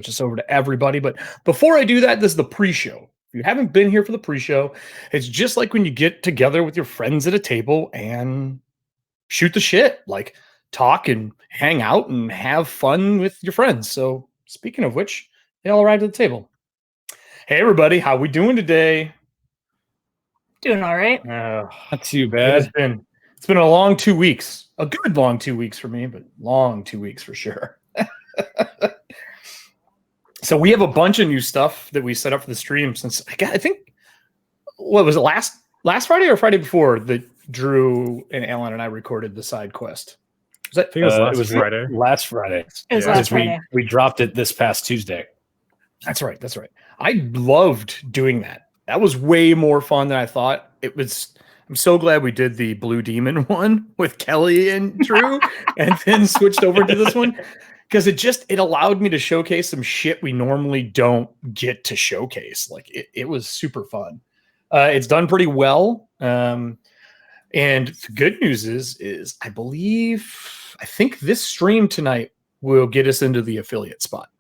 just over to everybody. But before I do that, this is the pre-show. If you haven't been here for the pre-show, it's just like when you get together with your friends at a table and shoot the shit, like talk and hang out and have fun with your friends. So speaking of which, they all arrived at the table. Hey everybody, how we doing today? Doing all right. Not too bad. It's been a long 2 weeks. A good long 2 weeks for me, but long 2 weeks for sure. So we have a bunch of new stuff that we set up for the stream since I think what was it last Friday or Friday before that Drew and Alan and I recorded the side quest. Was that, it was Friday. Last Friday. It was last Friday. We dropped it this past Tuesday. That's right. I loved doing that. That was way more fun than I thought it was. I'm so glad we did the Blue Demon one with Kelly and Drew and then switched over to this one because it allowed me to showcase some shit we normally don't get to showcase. Like it was super fun. It's done pretty well. And the good news is I think this stream tonight will get us into the affiliate spot.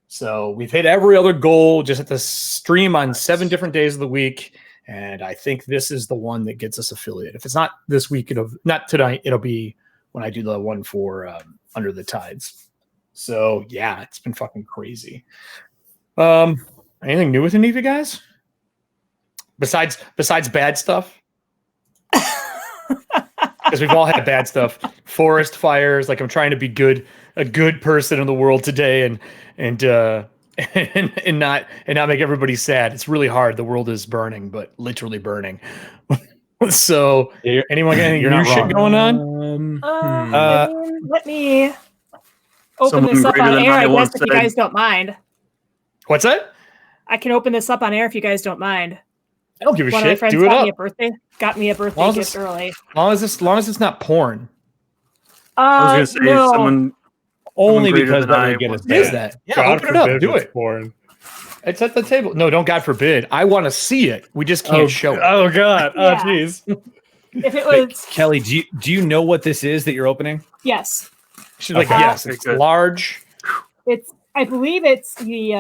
So we've hit every other goal, just at the stream on 7 different days of the week. And I think this is the one that gets us affiliate. If it's not this week, not tonight, it'll be when I do the one for Under the Tides. So yeah, it's been fucking crazy. Anything new with any of you guys? Besides bad stuff? Because we've all had bad stuff. Forest fires, like I'm trying to be a good person in the world today and not make everybody sad. It's really hard. The world is burning, but literally burning. So anyone got any new shit going on? Let me open this up on air, I guess, if you guys don't mind. What's that? I can open this up on air if you guys don't mind. I don't give a shit. One of my friends Do it got up. Got me a birthday gift early. As long as it's not porn. I was gonna say someone only because that would get us What is that? Yeah, God open it up. forbid Do it's it. porn. It's at the table. No, don't God forbid. I want to see it. We just can't show it. Oh God! Yeah. Oh jeez. If it was Kelly, do you know what this is that you're opening? yes, She's like, yes, it's good. large. I believe it's the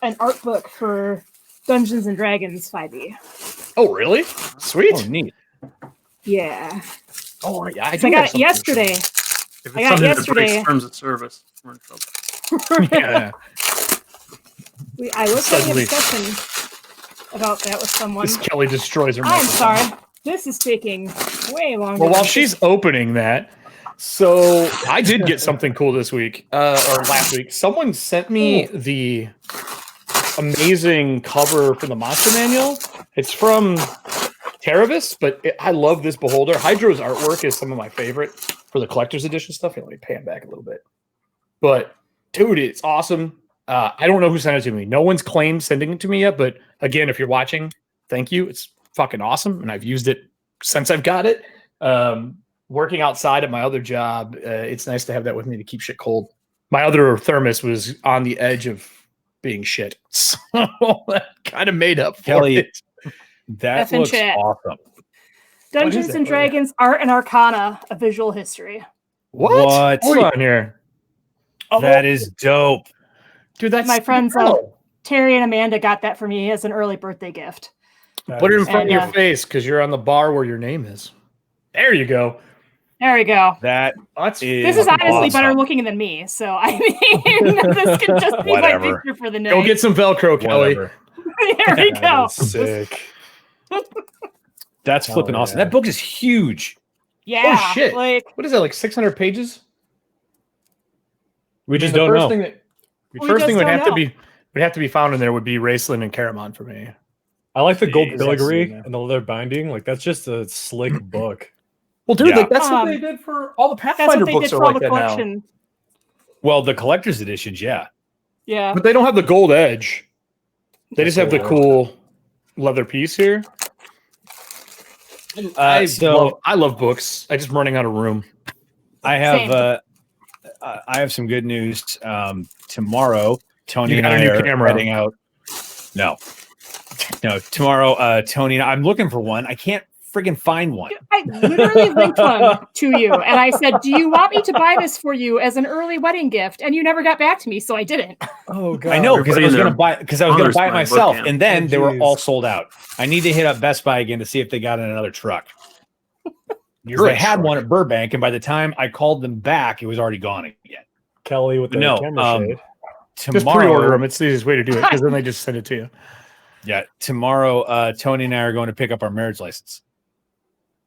an art book for Dungeons and Dragons 5e. Oh, really? Sweet. Oh, neat. Yeah, Oh, yeah. I so I got it yesterday. If it's I got something that yesterday. breaks terms of service, we're in trouble. Yeah. I was having a Suddenly. discussion about that with someone. This Kelly destroys her. I'm microphone. sorry. This is taking way longer. Well, while than she's opening that, so I did get something cool this week, or last week. Someone sent me the amazing cover for the Monster Manual. It's from Terravis, but I love this beholder. Hydro's artwork is some of my favorite for the collector's edition stuff. Let me pay him back a little bit. But, dude, it's awesome. I don't know who sent it to me. No one's claimed sending it to me yet, but again, if you're watching, thank you. It's fucking awesome, and I've used it since I've got it. Working outside at my other job, it's nice to have that with me to keep shit cold. My other thermos was on the edge of being shit, so that kind of made up for Kelly, it. That Effing looks shit. awesome. Dungeons that? and Dragons Art and Arcana, a visual history. What? Hold on here. That is dope. Dude, that's My friends incredible. Terry and Amanda got that for me as an early birthday gift. Put it in front of your And, face because you're on the bar where your name is. There you go. There we go. That That's This is honestly awesome. better looking than me, so I mean, this can just be Whatever. my picture for the night. go get some Velcro, Kelly. Whatever. There we go. Sick. That's flipping Oh, awesome. yeah. That book is huge. Yeah. Oh shit! Like, What is that? Like 600 pages? We just The don't first know. thing that- the We first just thing would don't have to know. be found in there would be Raceland and Caramon for me. I like the gold Jeez, filigree I see that. and the leather binding. Like that's just a slick book. Well, dude, Yeah. like, that's what they did for all the that's Pathfinder what they books did are for all like the that now. collection. Well, the collector's editions, yeah. Yeah. But they don't have the gold edge. They just have the That's cool leather piece here. I love books. I just running out of room. I have Same. I have some good news. Tomorrow, Tony You and got a I new are camera. heading out. No, tomorrow, Tony and I'm looking for one. I can't friggin' find one. I literally linked one to you, and I said, "Do you want me to buy this for you as an early wedding gift?" And you never got back to me, so I didn't. Oh god. I know because I was Everybody gonna Mother's buy it Day myself, bootcamp. and then Oh, they were geez. all sold out. I need to hit up Best Buy again to see if they got in another truck. You're They a had truck. one at Burbank, and by the time I called them back, it was already gone again. Kelly with the No, camera shade. Just pre-order them. It's the easiest way to do it because then they just send it to you. Yeah, tomorrow, Tony and I are going to pick up our marriage license.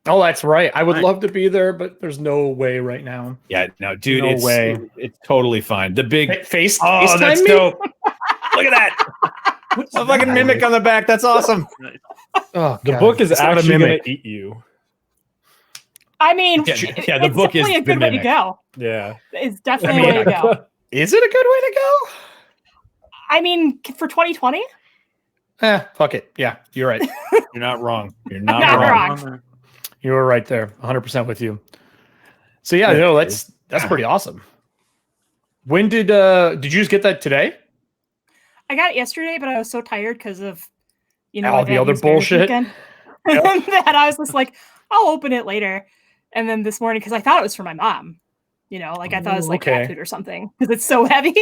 Oh, that's right. I would Right. love to be there, but there's no way right now. Yeah, no, dude, No way. it's totally fine. The big Face. oh, FaceTime that's me? dope. Look at that. A fucking mimic on the back. That's awesome. Oh, The God. book is It's not a actually going mimic. to eat you. I mean, Yeah, it's yeah, the book is definitely a the good way to mimic. go. Yeah. It's definitely a way to go. Is it a good way to go? I mean, for 2020, Fuck it. Yeah, you're right. You're not wrong. You're not, Not wrong. wrong. You were right there. 100% with you. So yeah, no, that's pretty awesome. When did you just get that today? I got it yesterday, but I was so tired because of All the other Evan's marriage bullshit. weekend, that I was just like, I'll open it later. And then this morning, because I thought it was for my mom, I thought it was like Okay. cat food or something because it's so heavy.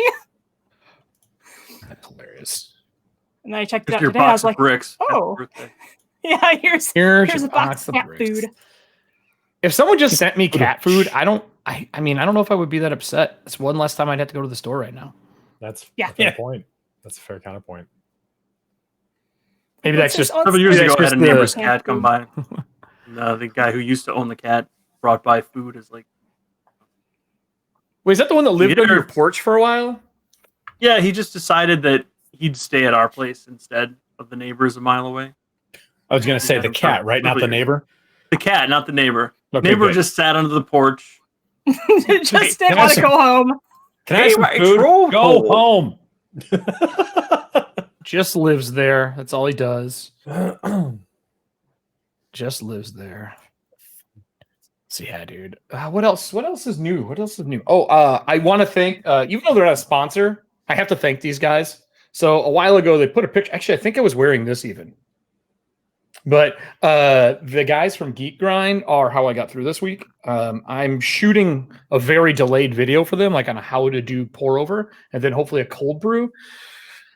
That's hilarious. And then I checked it Just out your today. I box was like, of bricks. oh. Happy birthday. yeah, here's Here's a box of cat bricks. food. If someone just sent me cat food, I don't know if I would be that upset. It's one less time I'd have to go to the store right now. That's Yeah. a fair Yeah. point. That's a fair counterpoint. Maybe that's just Several years That's ago, I had a just the- neighbor's cat come by. And, the guy who used to own the cat brought by food as like, Wait, is that the one that lived Peter. on your porch for a while? yeah, he just decided that he'd stay at our place instead of the neighbors a mile away. I was going to say the cat, right? Not the neighbor. The cat, not the neighbor. Okay, Neighbor good. just sat under the porch. Just Can didn't I want to have go home. Can I have some Hey, food? troll Go hole. home. Just lives there. That's all he does. Just lives there. So yeah, dude. What else? What else is new? Oh, I want to thank. Even though they're not a sponsor, I have to thank these guys. So a while ago, they put a picture. Actually, I think I was wearing this even. But the guys from Geek Grind are how I got through this week. I'm shooting a very delayed video for them, like on how to do pour over, and then hopefully a cold brew.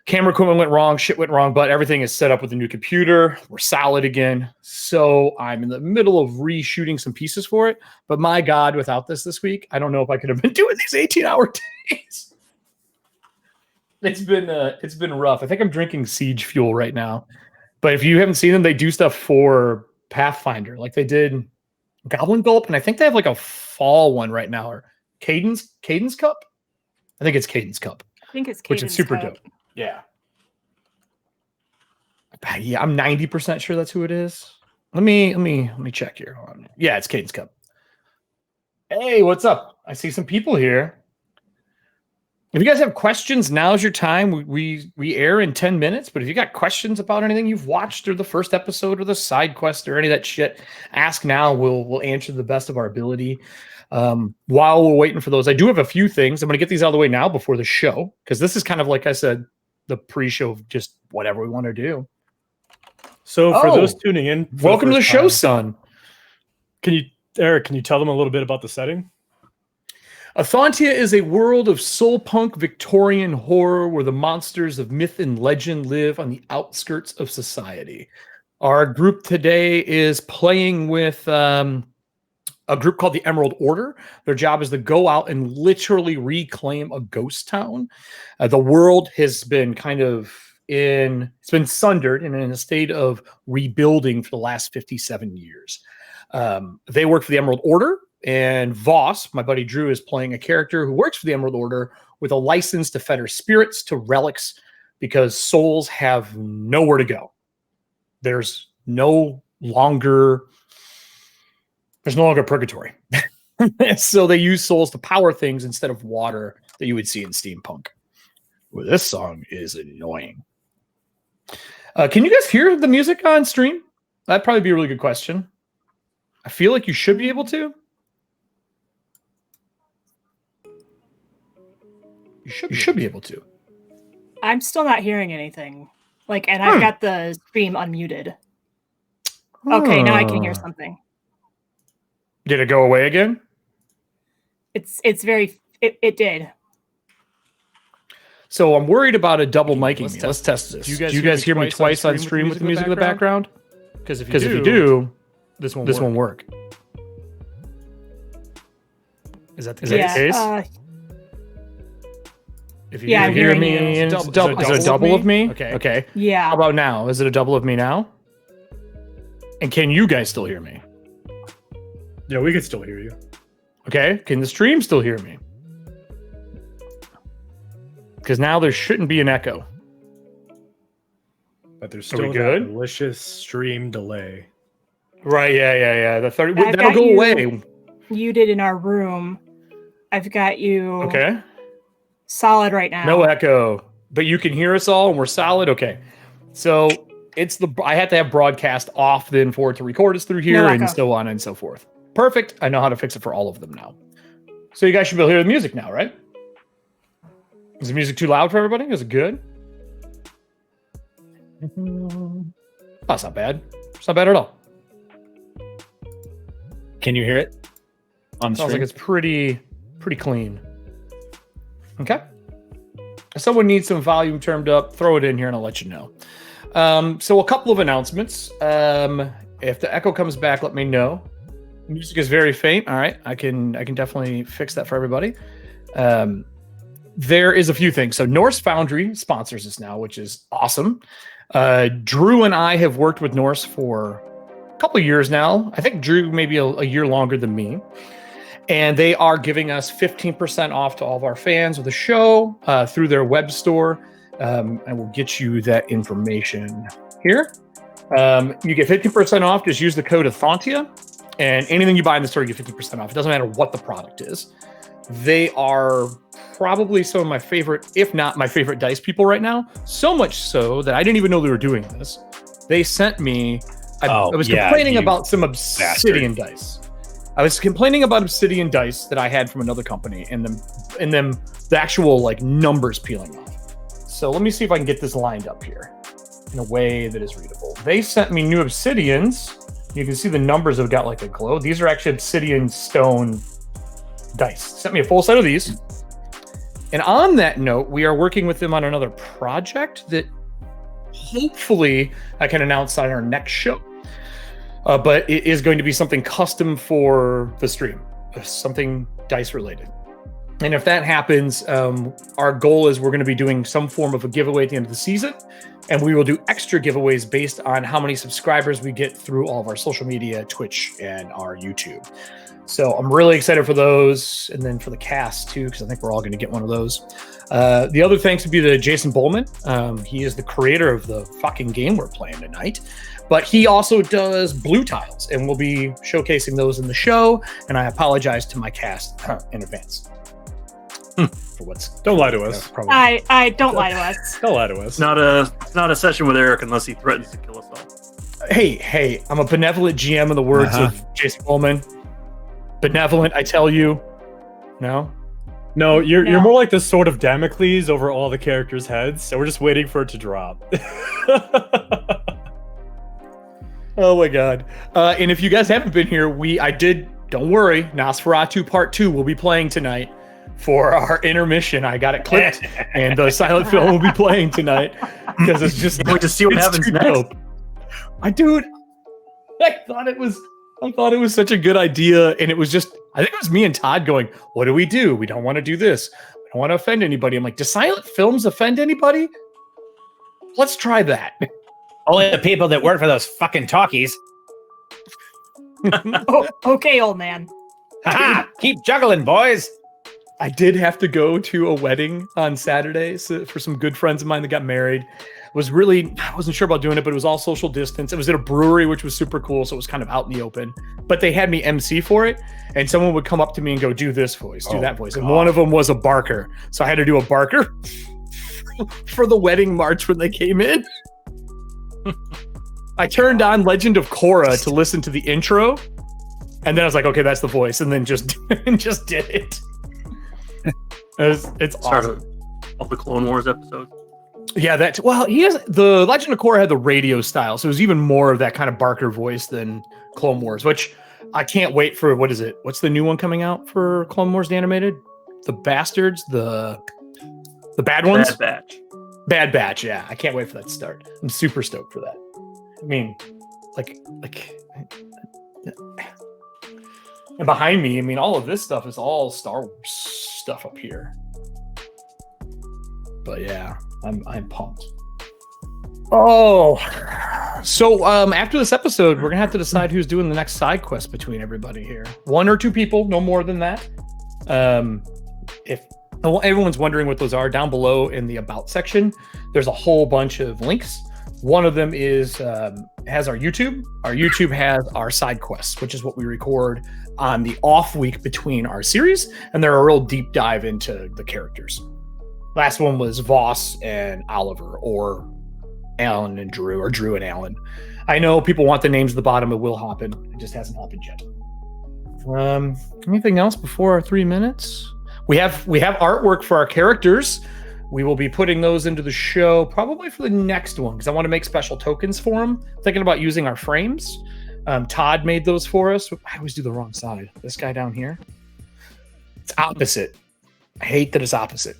Camera equipment went wrong, shit went wrong, but everything is set up with the new computer. We're solid again. So I'm in the middle of reshooting some pieces for it. But my God, without this week, I don't know if I could have been doing these 18-hour days. It's been rough. I think I'm drinking Siege Fuel right now. But if you haven't seen them, they do stuff for Pathfinder. Like they did Goblin Gulp, and I think they have like a fall one right now, or Cadence Cup. I think it's Cadence Cup, I think it's which is Cadence super Cup. dope. Yeah. Yeah, I'm 90% sure that's who it is. Let me check here. Hold on. Yeah, it's Cadence Cup. Hey, what's up? I see some people here. If you guys have questions, now's your time. We air in 10 minutes, but if you got questions about anything you've watched or the first episode or the side quest or any of that shit, ask now. We'll answer the best of our ability. While we're waiting for those, I do have a few things. I'm going to get these out of the way now before the show, because this is kind of, like I said, the pre-show of just whatever we want to do. So for Oh, those tuning in, for Welcome to the first show, time, son. Eric, can you tell them a little bit about the setting? Ethauntia is a world of soul punk Victorian horror where the monsters of myth and legend live on the outskirts of society. Our group today is playing with a group called the Emerald Order. Their job is to go out and literally reclaim a ghost town. The world has been it's been sundered and in a state of rebuilding for the last 57 years. They work for the Emerald Order. And Voss, my buddy Drew, is playing a character who works for the Emerald Order with a license to fetter spirits to relics because souls have nowhere to go. There's no longer purgatory. So they use souls to power things instead of water that you would see in steampunk. Well, this song is annoying. Can you guys hear the music on stream? That'd probably be a really good question. I feel like you should be able to. You should be able to. I'm still not hearing anything. And I've got the stream unmuted. Okay, now I can hear Huh. something. Did it go away again? It's very. It did. So I'm worried about a double miking me. Let's test this. Do Do you guys hear me twice on stream with the music in the background? Because Because if you do, this won't this work. won't work. Is that the case? If Yeah, I'm hear hearing me, you. and Is it's it double, is it a double of me? Okay. Okay. Yeah. How about now? Is it a double of me now? And can you guys still hear me? Yeah, we could still hear you. Okay. Can the stream still hear me? Because now there shouldn't be an echo. But there's Are we still good? that delicious stream delay. Right. Yeah. The 30. I've That'll got go you. away. Muted in our room. I've got you Okay. solid right now. No echo. But you can hear us all and we're solid. Okay. So I had to have broadcast off then for it to record us through here No and echo. so on and so forth. Perfect. I know how to fix it for all of them now. So you guys should be able to hear the music now, right? Is the music too loud for everybody? Is it good? That's not bad. It's not bad at all. Can you hear it on the Sounds stream? like it's pretty clean. Okay. If someone needs some volume turned up, throw it in here and I'll let you know. So a couple of announcements. If the echo comes back, let me know. Music is very faint. All right. I can definitely fix that for everybody. There is a few things. So Norse Foundry sponsors us now, which is awesome. Drew and I have worked with Norse for a couple of years now. I think Drew maybe a year longer than me. And they are giving us 15% off to all of our fans of the show through their web store. And we'll get you that information here. You get 50% off. Just use the code Ethauntia. And anything you buy in the store, you get 50% off. It doesn't matter what the product is. They are probably some of my favorite, if not my favorite dice people right now. So much so that I didn't even know they were doing this. They sent me, I was complaining about some obsidian dice. I was complaining about obsidian dice that I had from another company and them the actual like numbers peeling off. So let me see if I can get this lined up here in a way that is readable. They sent me new obsidians. You can see the numbers have got like a glow. These are actually obsidian stone dice. Sent me a full set of these. And on that note, we are working with them on another project that hopefully I can announce on our next show. But it is going to be something custom for the stream, something dice related. And if that happens, our goal is we're going to be doing some form of a giveaway at the end of the season. And we will do extra giveaways based on how many subscribers we get through all of our social media, Twitch, and our YouTube. So I'm really excited for those. And then for the cast too, because I think we're all going to get one of those. The other thanks would be to Jason Bowman. He is the creator of the fucking game we're playing tonight. But he also does blue tiles, and we'll be showcasing those in the show. And I apologize to my cast in advance. For what's Don't lie to us. probably I don't lie to us. Don't lie to us. It's not a session with Eric unless he threatens to kill us all. Hey, I'm a benevolent GM in the words of Jason Bowman. Benevolent, I tell you. No? No, you're No. more like this sword of Damocles over all the characters' heads, so we're just waiting for it to drop. Oh my god. And if you guys haven't been here, don't worry, Nosferatu Part 2 will be playing tonight for our intermission. I got it clipped, and the silent film will be playing tonight because it's just Wait to see what it's happens too next. dope. I thought it was such a good idea, and it was just I think it was me and Todd going, what do? We don't want to do this. We don't want to offend anybody. I'm like, do silent films offend anybody? Let's try that. Only the people that work for those fucking talkies. Oh, okay, old man. Ha! Keep juggling, boys. I did have to go to a wedding on Saturday for some good friends of mine that got married. I wasn't sure about doing it, but it was all social distance. It was at a brewery, which was super cool. So it was kind of out in the open, but they had me MC for it. And someone would come up to me and go, do this voice, do that voice. And one of them was a barker. So I had to do a barker for the wedding march when they came in. I turned on Legend of Korra to listen to the intro. And then I was like, okay, that's the voice. And then just did it. It's Start awesome. of the Clone Wars episode. Yeah, he has the Legend of Korra had the radio style, so it was even more of that kind of Barker voice than Clone Wars, which I can't wait for. What is it? What's the new one coming out for Clone Wars the animated? The Bastards, the bad ones? Bad Batch, yeah. I can't wait for that to start. I'm super stoked for that. I mean, like and behind me, I mean, all of this stuff is all Star Wars stuff up here. But yeah, I'm pumped. Oh, so after this episode, we're gonna have to decide who's doing the next side quest between everybody here. 1 or 2 people, no more than that. If everyone's wondering what those are, down below in the About section, there's a whole bunch of links. One of them is has our YouTube. Our YouTube has our side quests, which is what we record on the off week between our series, and they're a real deep dive into the characters. Last one was Voss and Oliver, or Alan and Drew, or Drew and Alan. I know people want the names at the bottom. It will happen. It just hasn't happened yet. Anything else before our 3 minutes? We have artwork for our characters. We will be putting those into the show probably for the next one because I want to make special tokens for them. Thinking about using our frames. Todd made those for us. I always do the wrong side. This guy down here. It's opposite. I hate that it's opposite.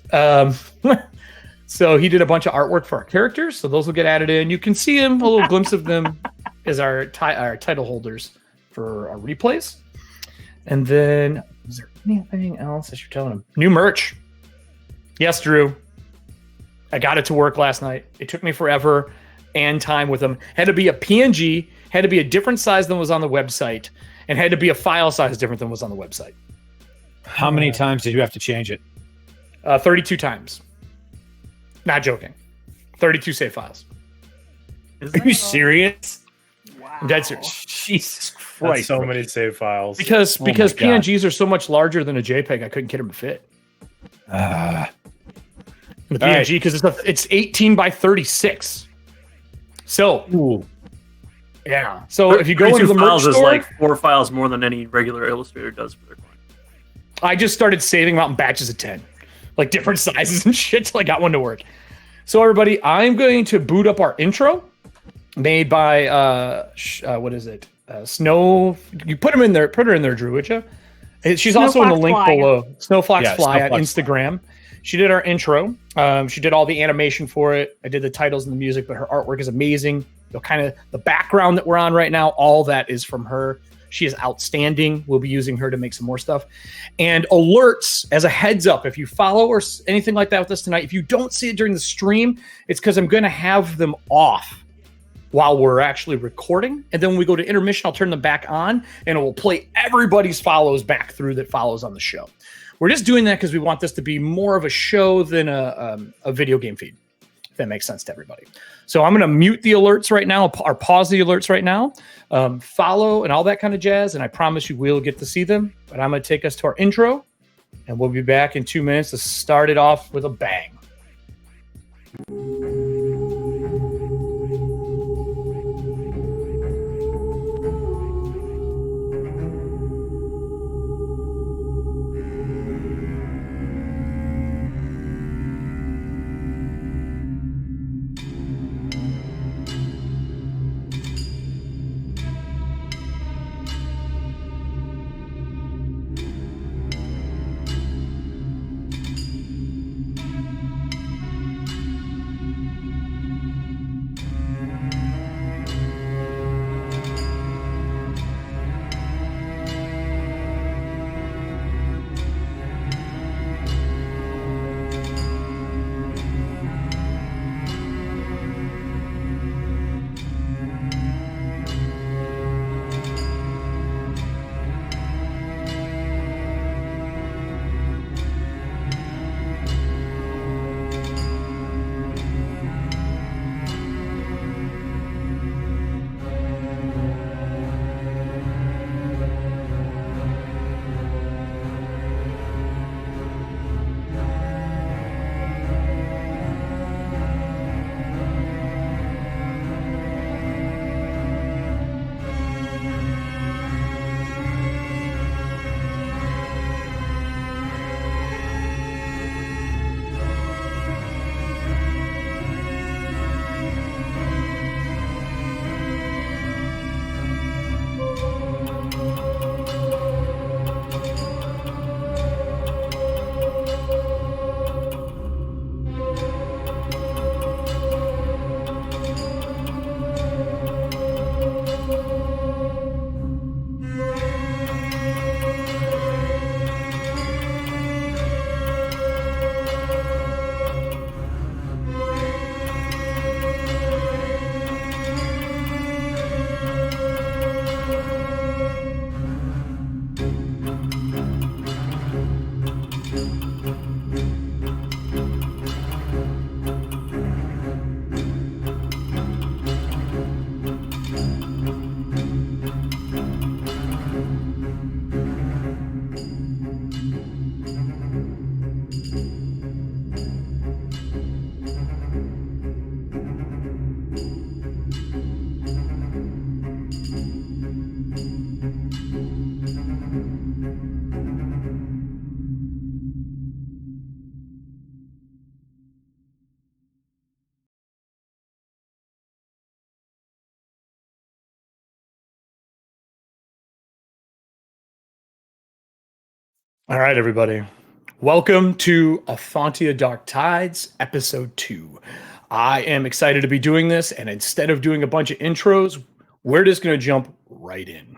So he did a bunch of artwork for our characters. So those will get added in. You can see him, a little glimpse of them as our title holders for our replays. And then, is there anything else I should tell him? New merch. Yes, Drew. I got it to work last night. It took me forever and time with them. Had to be a PNG, had to be a different size than was on the website, and had to be a file size different than was on the website. How many times did you have to change it? 32 times. Not joking. 32 save files. Are you serious? Wow. I'm dead serious. Jesus That's Christ. so many save files. Because my God. PNGs are so much larger than a JPEG, I couldn't get them to fit. The PNG, because it's 18 by 36. So, Ooh. yeah. So if you go into the merch files is store, like 4 files more than any regular Illustrator does for their client. I just started saving them out in batches of 10, like different sizes and shit till I got one to work. So everybody, I'm going to boot up our intro made by what is it? Snow. You put them in there. Put her in there, Drew, would you? She's also in the link below. Snowflax Fly on Instagram. She did our intro. She did all the animation for it. I did the titles and the music, but her artwork is amazing. The background that we're on right now, all that is from her. She is outstanding. We'll be using her to make some more stuff. And alerts, as a heads up, if you follow or anything like that with us tonight, if you don't see it during the stream, it's because I'm going to have them off while we're actually recording. And then when we go to intermission, I'll turn them back on and it will play everybody's follows back through that follows on the show. We're just doing that because we want this to be more of a show than a video game feed, if that makes sense to everybody. So I'm going to mute the alerts right now, or pause the alerts right now, follow and all that kind of jazz. And I promise you will get to see them. But I'm going to take us to our intro and we'll be back in 2 minutes to start it off with a bang. All right, everybody. Welcome to Ethauntia Dark Tides, Episode 2. I am excited to be doing this, and instead of doing a bunch of intros, we're just going to jump right in.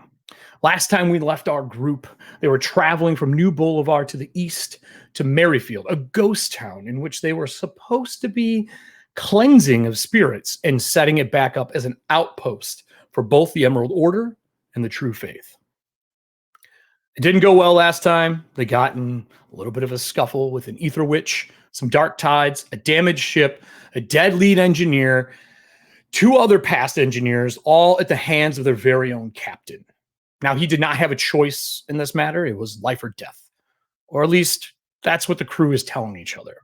Last time we left our group, they were traveling from New Boulevard to the east to Merrifield, a ghost town in which they were supposed to be cleansing of spirits and setting it back up as an outpost for both the Emerald Order and the True Faith. It didn't go well last time. They got in a little bit of a scuffle with an ether witch, some dark tides, a damaged ship, a dead lead engineer, 2 other past engineers, all at the hands of their very own captain. Now, he did not have a choice in this matter. It was life or death. Or at least that's what the crew is telling each other.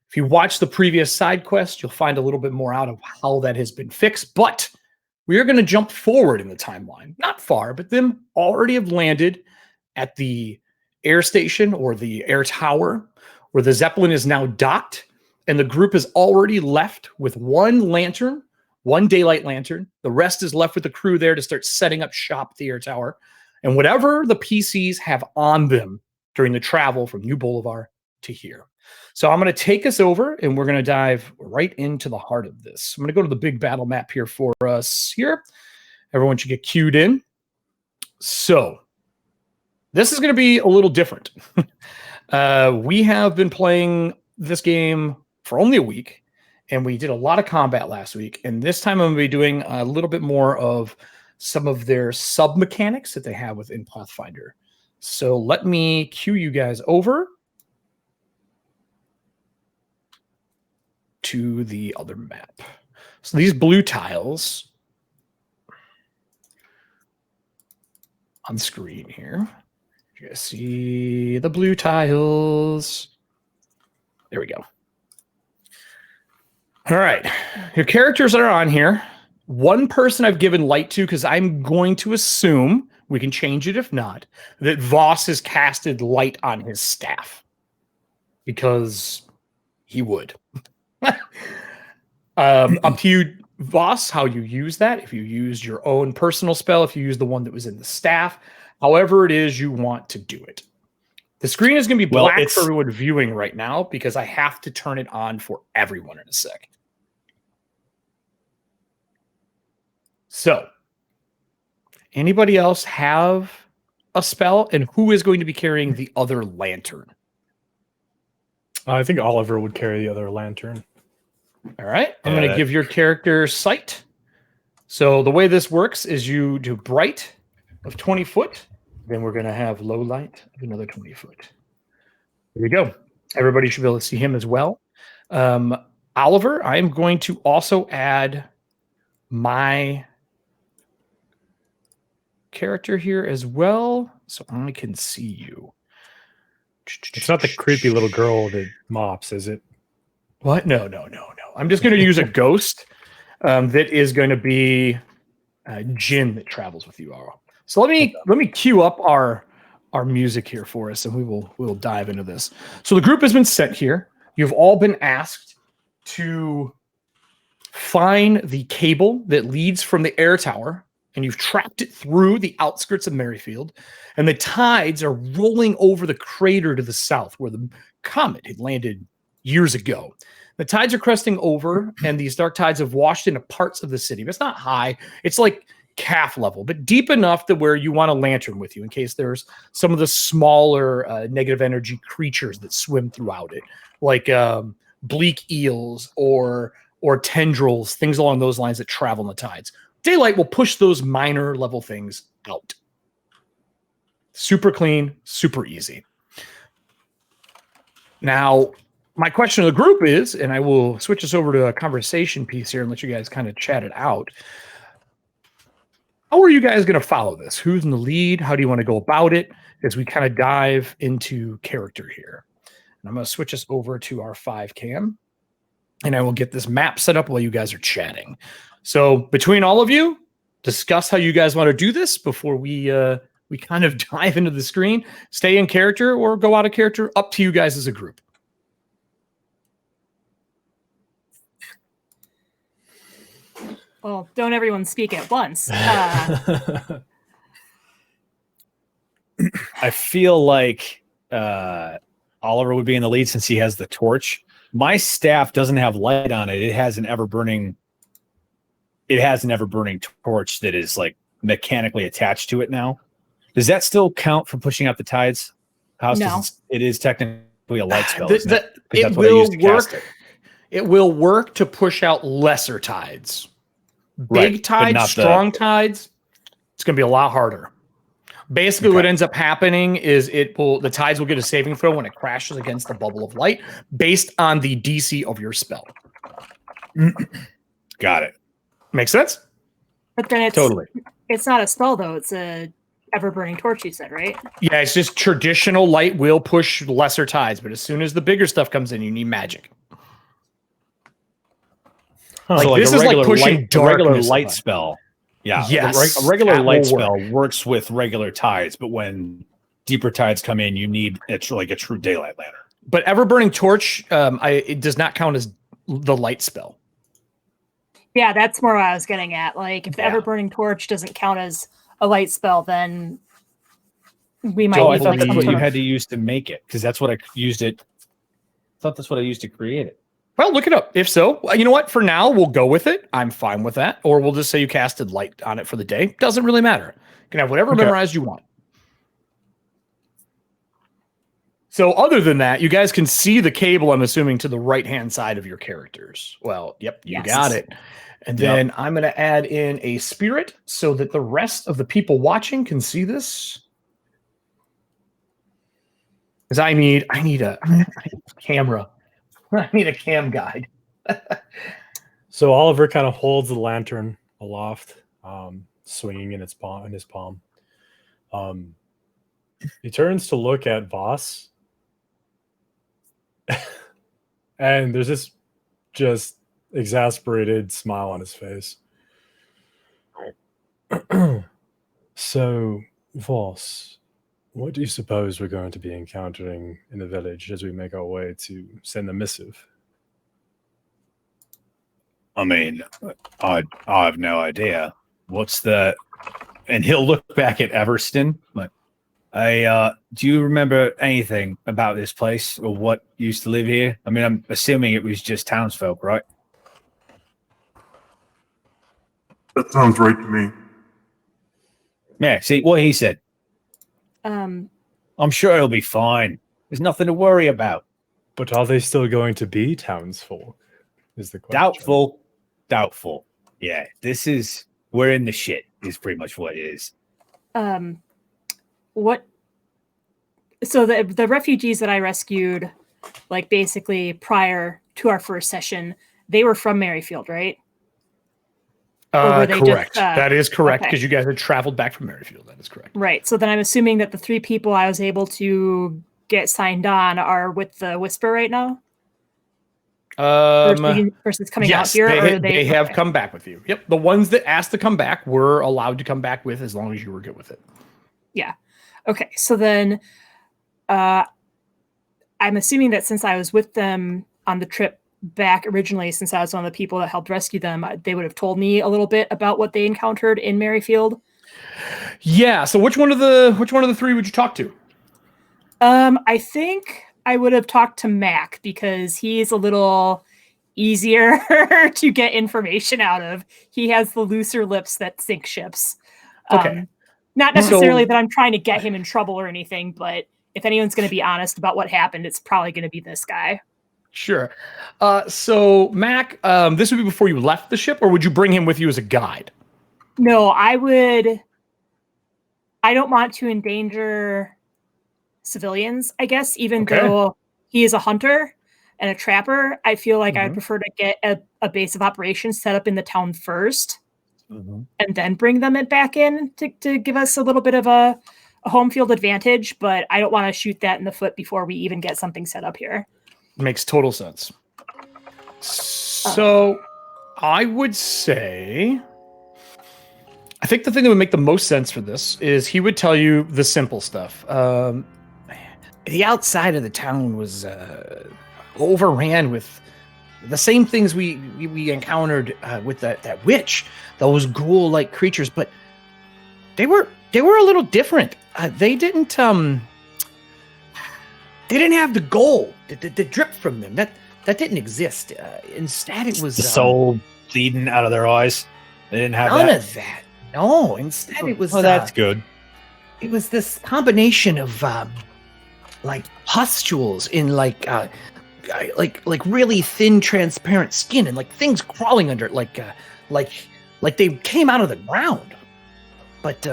If you watch the previous side quest, you'll find a little bit more out of how that has been fixed. But we are going to jump forward in the timeline. Not far, but them already have landed at the air station or the air tower where the Zeppelin is now docked. And the group is already left with 1 lantern, 1 daylight lantern. The rest is left with the crew there to start setting up shop at the air tower. And whatever the PCs have on them during the travel from New Boulevard to here. So I'm going to take us over and we're going to dive right into the heart of this. I'm going to go to the big battle map here for us here. Everyone should get queued in. So this is going to be a little different. We have been playing this game for only a week, and we did a lot of combat last week. And this time I'm going to be doing a little bit more of some of their sub-mechanics that they have within Pathfinder. So let me cue you guys over to the other map. So these blue tiles on screen here. You guys see the blue tiles. There we go. All right. Your characters are on here. 1 person I've given light to because I'm going to assume, we can change it if not, that Voss has casted light on his staff. Because he would. Up to you, Voss, how you use that. If you use your own personal spell, if you use the one that was in the staff, however it is you want to do it. The screen is going to be black for everyone viewing right now because I have to turn it on for everyone in a sec. So, anybody else have a spell? And who is going to be carrying the other lantern? I think Oliver would carry the other lantern. All right. I'm going to give your character sight. So the way this works is you do bright of 20 foot. Then we're going to have low light of another 20 foot. There you go. Everybody should be able to see him as well. Oliver, I'm going to also add my character here as well so I can see you. It's not the creepy little girl that mops, is it? What? No. I'm just going to use a ghost that is going to be Jin that travels with you all. So let me cue up our music here for us, and we'll dive into this. So the group has been sent here. You've all been asked to find the cable that leads from the air tower, and you've tracked it through the outskirts of Merrifield, and the tides are rolling over the crater to the south where the comet had landed years ago. The tides are cresting over, and these dark tides have washed into parts of the city. But it's not high. It's like calf level, but deep enough that where you want a lantern with you in case there's some of the smaller negative energy creatures that swim throughout it, like bleak eels or tendrils, things along those lines that travel in the tides. Daylight will push those minor level things out. Super clean, super easy. Now, my question to the group is, and I will switch us over to a conversation piece here and let you guys kind of chat it out. How are you guys going to follow this? Who's in the lead? How do you want to go about it as we kind of dive into character here? And I'm going to switch us over to our 5 cam, and I will get this map set up while you guys are chatting. So between all of you, discuss how you guys want to do this before we kind of dive into the screen. Stay in character or go out of character. Up to you guys as a group. Well, don't everyone speak at once. I feel like Oliver would be in the lead since he has the torch. My staff doesn't have light on it. It has an ever burning torch that is like mechanically attached to it now. Does that still count for pushing out the tides? No. It is technically a light spell. It will work. It will work to push out lesser tides. Big tides, strong tides, it's going to be a lot harder. Basically, what ends up happening is the tides will get a saving throw when it crashes against the bubble of light based on the DC of your spell. Got it. Makes sense? But then it's not a spell though. It's a ever-burning torch, you said, right? Yeah, it's just traditional light will push lesser tides, but as soon as the bigger stuff comes in, you need magic. Like this is like pushing regular light aside. Spell. Yeah, yes, a regular light spell works with regular tides, but when deeper tides come in, you need a true daylight lantern. But ever-burning torch, it does not count as the light spell. Yeah, that's more what I was getting at. Like, if the ever-burning torch doesn't count as a light spell, then we might. I thought that's what you had to use to make it, because that's what I used it. I thought that's what I used to create it. Well, look it up. If so, you know what? For now, we'll go with it. I'm fine with that. Or we'll just say you casted light on it for the day. Doesn't really matter. You can have whatever memorized you want. So other than that, you guys can see the cable, I'm assuming, to the right-hand side of your characters. Well, yep, you got it. And then I'm going to add in a spirit so that the rest of the people watching can see this. Because I need a camera. I need a cam guide. So Oliver kind of holds the lantern aloft, swinging in his palm. He turns to look at Voss, and there's this just exasperated smile on his face. So, Voss, what do you suppose we're going to be encountering in the village as we make our way to send the missive? I mean, I have no idea. What's the... And he'll look back at Everston. Like, do you remember anything about this place or what used to live here? I mean, I'm assuming it was just townsfolk, right? That sounds right to me. Yeah, see what he said. Um, I'm sure it'll be fine. There's nothing to worry about. But are they still going to be townsfolk? Is the question. Doubtful. Yeah, we're in the shit is pretty much what it is. What? So the refugees that I rescued, like basically prior to our first session, they were from Merrifield, right? Correct. That is correct, because you guys had traveled back from Merrifield. That is correct. Right. So then I'm assuming that the 3 people I was able to get signed on are with the Whisper right now? Versus coming out here? They have come back with you. Yep. The ones that asked to come back were allowed to come back with as long as you were good with it. Yeah. Okay. So then I'm assuming that since I was with them on the trip back originally, since I was one of the people that helped rescue them, they would have told me a little bit about what they encountered in Merrifield. Yeah. So which one of the 3 would you talk to? I think I would have talked to Mac because he's a little easier to get information out of. He has the looser lips that sink ships. Okay. Not necessarily that I'm trying to get him in trouble or anything, but if anyone's going to be honest about what happened, it's probably going to be this guy. Sure. So Mac, this would be before you left the ship, or would you bring him with you as a guide? No, I don't want to endanger civilians, I guess, even though he is a hunter and a trapper. I feel like I would prefer to get a base of operations set up in the town first and then bring them back in to give us a little bit of a home field advantage, but I don't want to shoot that in the foot before we even get something set up here. Makes total sense. So I would say, I think the thing that would make the most sense for this is he would tell you the simple stuff. The outside of the town was overran with the same things we encountered with that witch, those ghoul-like creatures, but they were a little different. They didn't they didn't have the gold that dripped from them. That didn't exist. Instead, it was The soul bleeding out of their eyes. They didn't have none that. of that. No, instead it was. Oh, that's good. It was this combination of like pustules in like really thin, transparent skin, and like things crawling under it, like they came out of the ground. But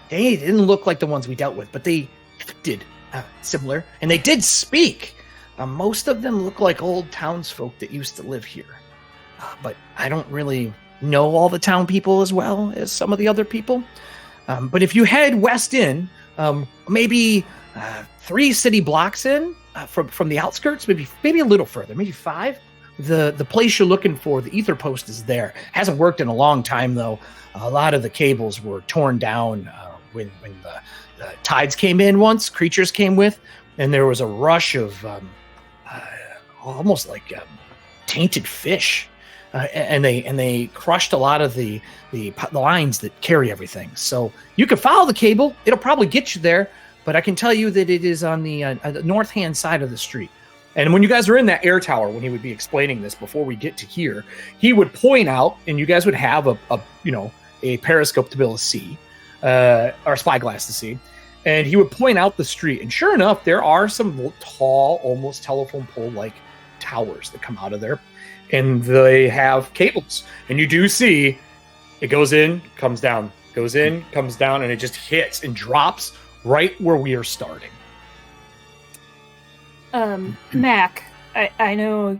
they didn't look like the ones we dealt with, but they did similar, and they did speak. Most of them look like old townsfolk that used to live here, but I don't really know all the town people as well as some of the other people. But if you head west in, maybe 3 city blocks in from the outskirts, maybe a little further, maybe 5. The place you're looking for, the ether post, is there. Hasn't worked in a long time though. A lot of the cables were torn down when the tides came in once. Creatures came with, and there was a rush of almost like tainted fish. And they crushed a lot of the lines that carry everything. So you can follow the cable; it'll probably get you there. But I can tell you that it is on the north-hand side of the street. And when you guys are in that air tower, when he would be explaining this before we get to here, he would point out, and you guys would have a periscope to be able to see, or spyglass to see, and he would point out the street. And sure enough, there are some tall, almost telephone pole-like towers that come out of there. And they have cables, and you do see it goes in, comes down, goes in, comes down, and it just hits and drops right where we are starting. Mac, I know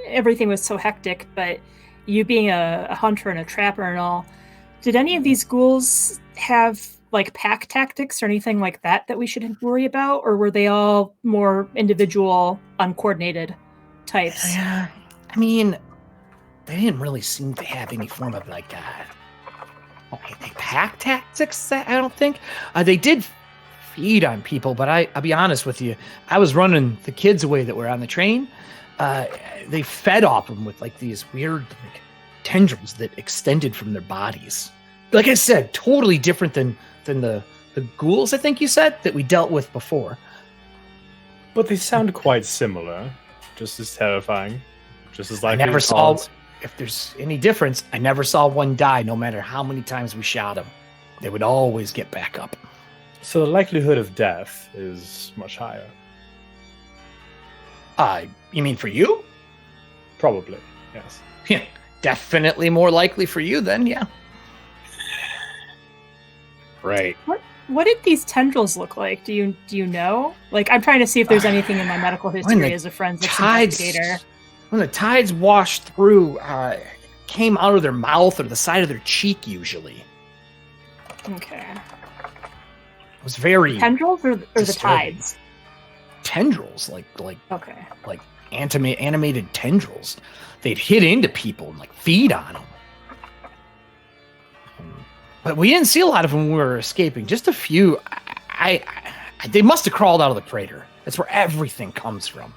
everything was so hectic, but you being a hunter and a trapper and all, did any of these ghouls have like pack tactics or anything like that we should worry about, or were they all more individual, uncoordinated types? Yeah, I mean, they didn't really seem to have any form of like pack tactics. I don't think they did feed on people, but I'll be honest with you, I was running the kids away that were on the train. They fed off them with like these weird like tendrils that extended from their bodies. Like I said, totally different than the ghouls, I think you said, that we dealt with before. But they sound quite similar. Just as terrifying. Just as likely. I never saw, if there's any difference, I never saw one die, no matter how many times we shot them. They would always get back up. So the likelihood of death is much higher. You mean for you? Probably, yes. Yeah, definitely more likely for you then, yeah. Right. What did these tendrils look like? Do you know? Like, I'm trying to see if there's anything in my medical history as a forensics investigator. When the tides washed through, came out of their mouth or the side of their cheek usually. Okay. It was very tendrils or the disturbing. tides? Tendrils, like okay, like animated tendrils. They'd hit into people and like feed on them. But we didn't see a lot of them when we were escaping. Just a few. They must have crawled out of the crater. That's where everything comes from.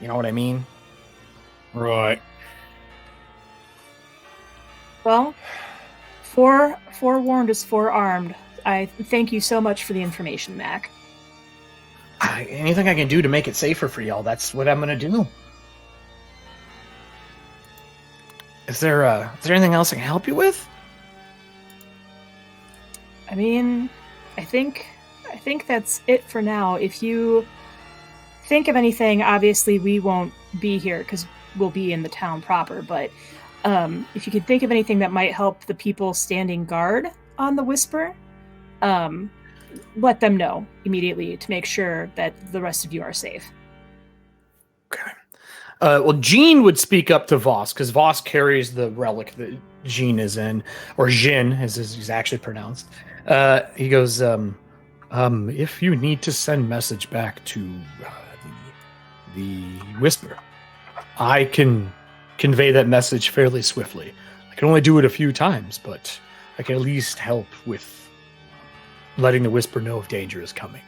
You know what I mean? Right. Well, forewarned is forearmed. I thank you so much for the information, Mac. Anything I can do to make it safer for y'all, that's what I'm going to do. Is there anything else I can help you with? I mean, I think that's it for now. If you think of anything, obviously we won't be here because we'll be in the town proper, but if you could think of anything that might help the people standing guard on the Whisper, let them know immediately to make sure that the rest of you are safe. Okay. Well, Jean would speak up to Voss, because Voss carries the relic that Jean is in, or Jin, as he's actually pronounced. He goes, if you need to send message back to the Whisper, I can convey that message fairly swiftly. I can only do it a few times, but I can at least help with letting the Whisper know if danger is coming.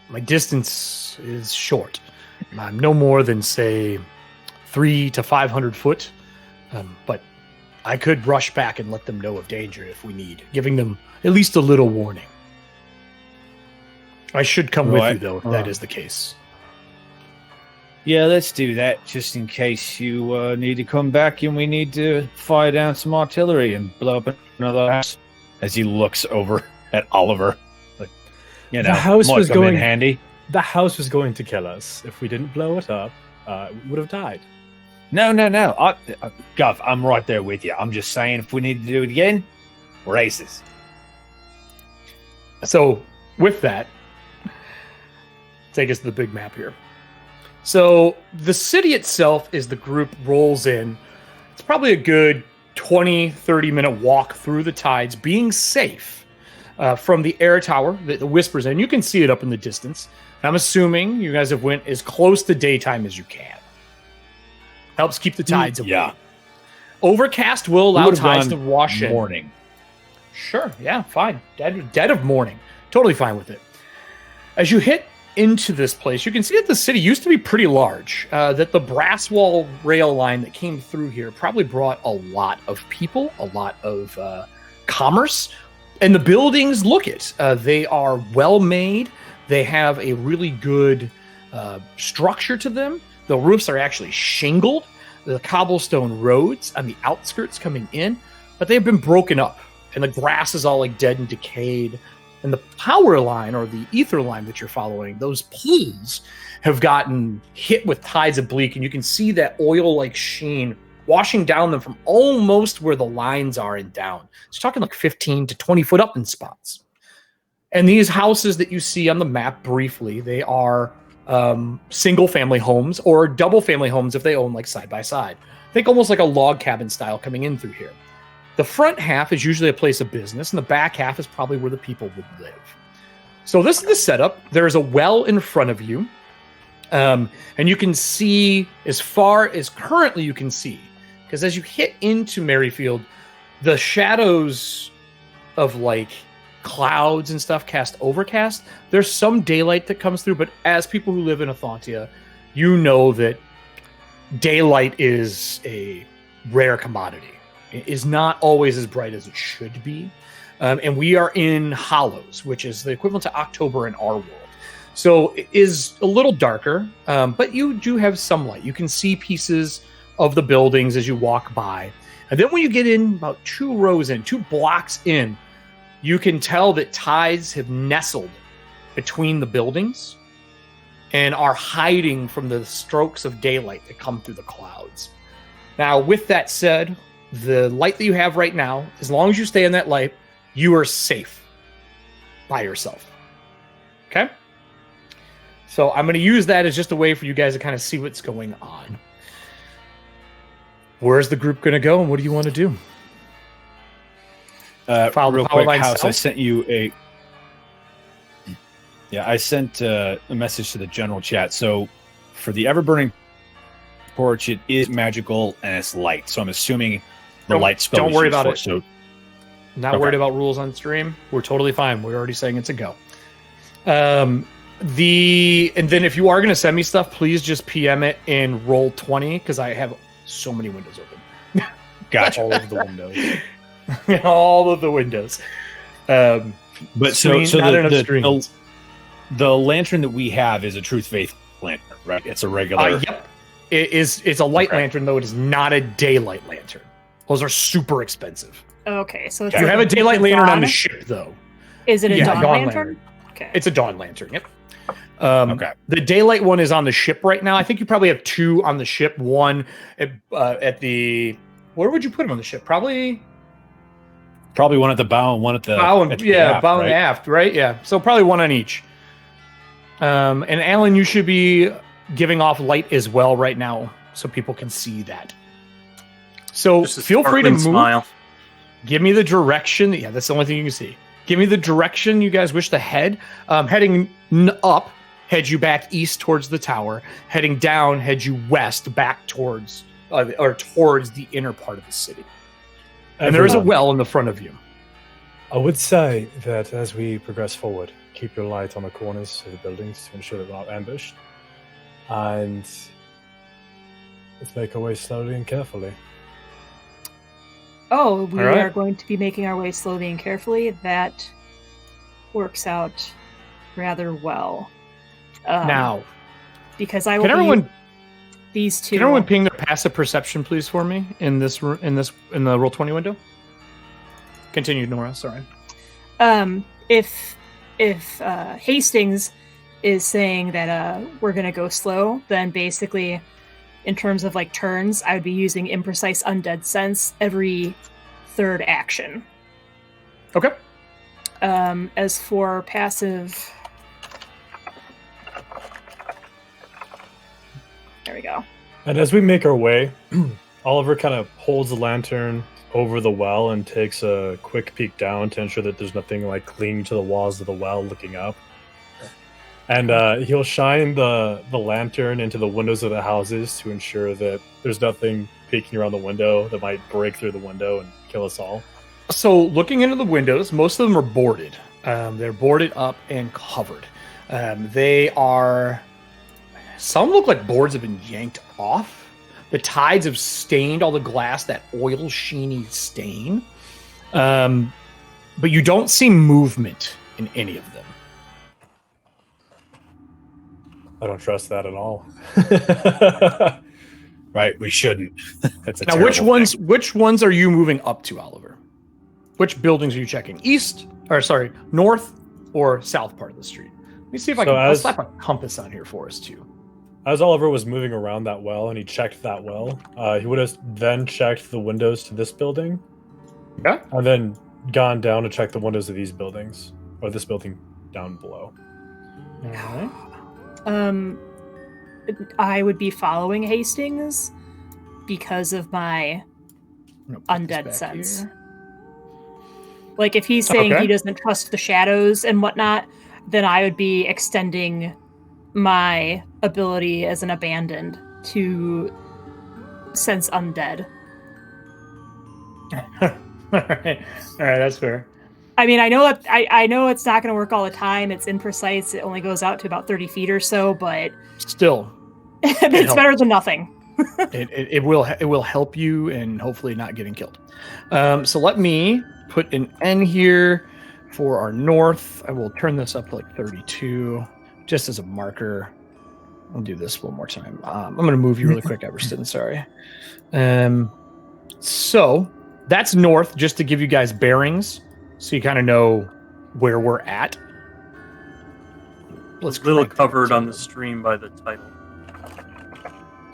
My distance is short. I'm no more than, say, 300 to 500 foot, but I could rush back and let them know of danger if we need, giving them at least a little warning. I should come with you, though, if that is the case. Yeah, let's do that, just in case you need to come back and we need to fire down some artillery and blow up another house. As he looks over at Oliver, like, you know, The house might was come in going- handy. The house was going to kill us. If we didn't blow it up, we would have died. No. Gov, I'm right there with you. I'm just saying, if we need to do it again, we're aces. So, with that, take us to the big map here. So, the city itself, as the group rolls in, it's probably a good 20, 30-minute walk through the tides, being safe from the air tower that the Whispers in. You can see it up in the distance. I'm assuming you guys have went as close to daytime as you can. Helps keep the tides away. Yeah. Overcast will allow would've tides to gone wash in. Morning. Sure, yeah, fine. Dead of morning. Totally fine with it. As you hit into this place, you can see that the city used to be pretty large, that the brass wall rail line that came through here probably brought a lot of people, a lot of commerce, and the buildings, look it. They are well made. They have a really good structure to them. The roofs are actually shingled. The cobblestone roads on the outskirts coming in, but they've been broken up, and the grass is all like dead and decayed. And the power line or the ether line that you're following, those poles have gotten hit with tides of bleak, and you can see that oil-like sheen washing down them from almost where the lines are and down. It's talking like 15 to 20 foot up in spots. And these houses that you see on the map briefly, they are single-family homes or double-family homes if they own like side-by-side. Think almost like a log cabin style coming in through here. The front half is usually a place of business, and the back half is probably where the people would live. So this is the setup. There's a well in front of you, and you can see as far as currently you can see, because as you hit into Merrifield, the shadows of like clouds and stuff cast overcast. There's some daylight that comes through, but as people who live in Ethauntia, you know that daylight is a rare commodity. It is not always as bright as it should be. And we are in Hollows, which is the equivalent to October in our world. So it is a little darker, but you do have some light. You can see pieces of the buildings as you walk by. And then when you get in about 2 rows in, 2 blocks in, you can tell that tides have nestled between the buildings and are hiding from the strokes of daylight that come through the clouds. Now, with that said, the light that you have right now, as long as you stay in that light, you are safe by yourself. Okay? So I'm going to use that as just a way for you guys to kind of see what's going on. Where's the group going to go, and what do you want to do? Real quick, House, I south? sent you a... Yeah, I sent a message to the general chat. So for the Everburning Torch, it is magical and it's light. So I'm assuming the light spell Don't is worry used about for it. So Not Okay. worried about rules on stream. We're totally fine. We're already saying it's a go. And then if you are going to send me stuff, please just PM it in roll 20 because I have so many windows open. gotcha. All of the windows. All of the windows. But so not enough the screens. the lantern that we have is a Truth Faith lantern, right? It's a regular. Yep. It's a light Okay. lantern, though. It is not a daylight lantern. Those are super expensive. Okay, so it's You like have a daylight lantern on the dawn? ship, though. Is it a Yeah, dawn dawn lantern? Okay. It's a dawn lantern. Yep. Okay. The daylight one is on the ship right now. I think you probably have 2 on the ship. One at the. Where would you put them on the ship? Probably Probably one at the bow and one at the bow and at the aft, bow and right? aft, right? Yeah. So probably one on each. And Alan, you should be giving off light as well right now, so people can see that. So Just a feel free to sparkling move. smile. Give me the direction. Yeah, that's the only thing you can see. Give me the direction you guys wish to head. Heading up, head you back east towards the tower. Heading down, head you west back towards towards the inner part of the city. And there is a Everyone, well in the front of you. I would say that as we progress forward, keep your light on the corners of the buildings to ensure that we're not ambushed. And let's make our way slowly and carefully. Oh, we All right. are going to be making our way slowly and carefully. That works out rather well. Now, because I will can everyone use these two. Can everyone ping their passive perception, please, for me in the Roll20 window? Continue, Nora. Sorry. If Hastings is saying that we're gonna go slow, then basically, in terms of like turns, I would be using imprecise undead sense every third action. Okay. As for passive, there we go. And as we make our way, Oliver kind of holds the lantern over the well and takes a quick peek down to ensure that there's nothing like clinging to the walls of the well looking up. And he'll shine the lantern into the windows of the houses to ensure that there's nothing peeking around the window that might break through the window and kill us all. So looking into the windows, most of them are boarded. They're boarded up and covered. Some look like boards have been yanked off. The tides have stained all the glass, that oil sheeny stain. But you don't see movement in any of them. I don't trust that at all. Right, we shouldn't. That's a Now, which ones are you moving up to, Oliver? Which buildings are you checking? North or south part of the street? Let me see if I'll slap a compass on here for us too. As Oliver was moving around that well and he checked that well, he would have then checked the windows to this building. Yeah. And then gone down to check the windows of these buildings, or this building down below. All right. I would be following Hastings because of my undead sense. Here. Like, if he's saying he doesn't trust the shadows and whatnot, then I would be extending my ability as an abandoned to sense undead. All right, that's fair. I mean, I know it's not going to work all the time. It's imprecise. It only goes out to about 30 feet or so, but still, it's better than nothing. it will help you and hopefully not getting killed. So let me put an N here for our north. I will turn this up to like 32, just as a marker. I'll do this one more time. I'm going to move you really quick, Everston. Sorry. So that's north, just to give you guys bearings, so you kind of know where we're at. It's a little covered on the stream by the title.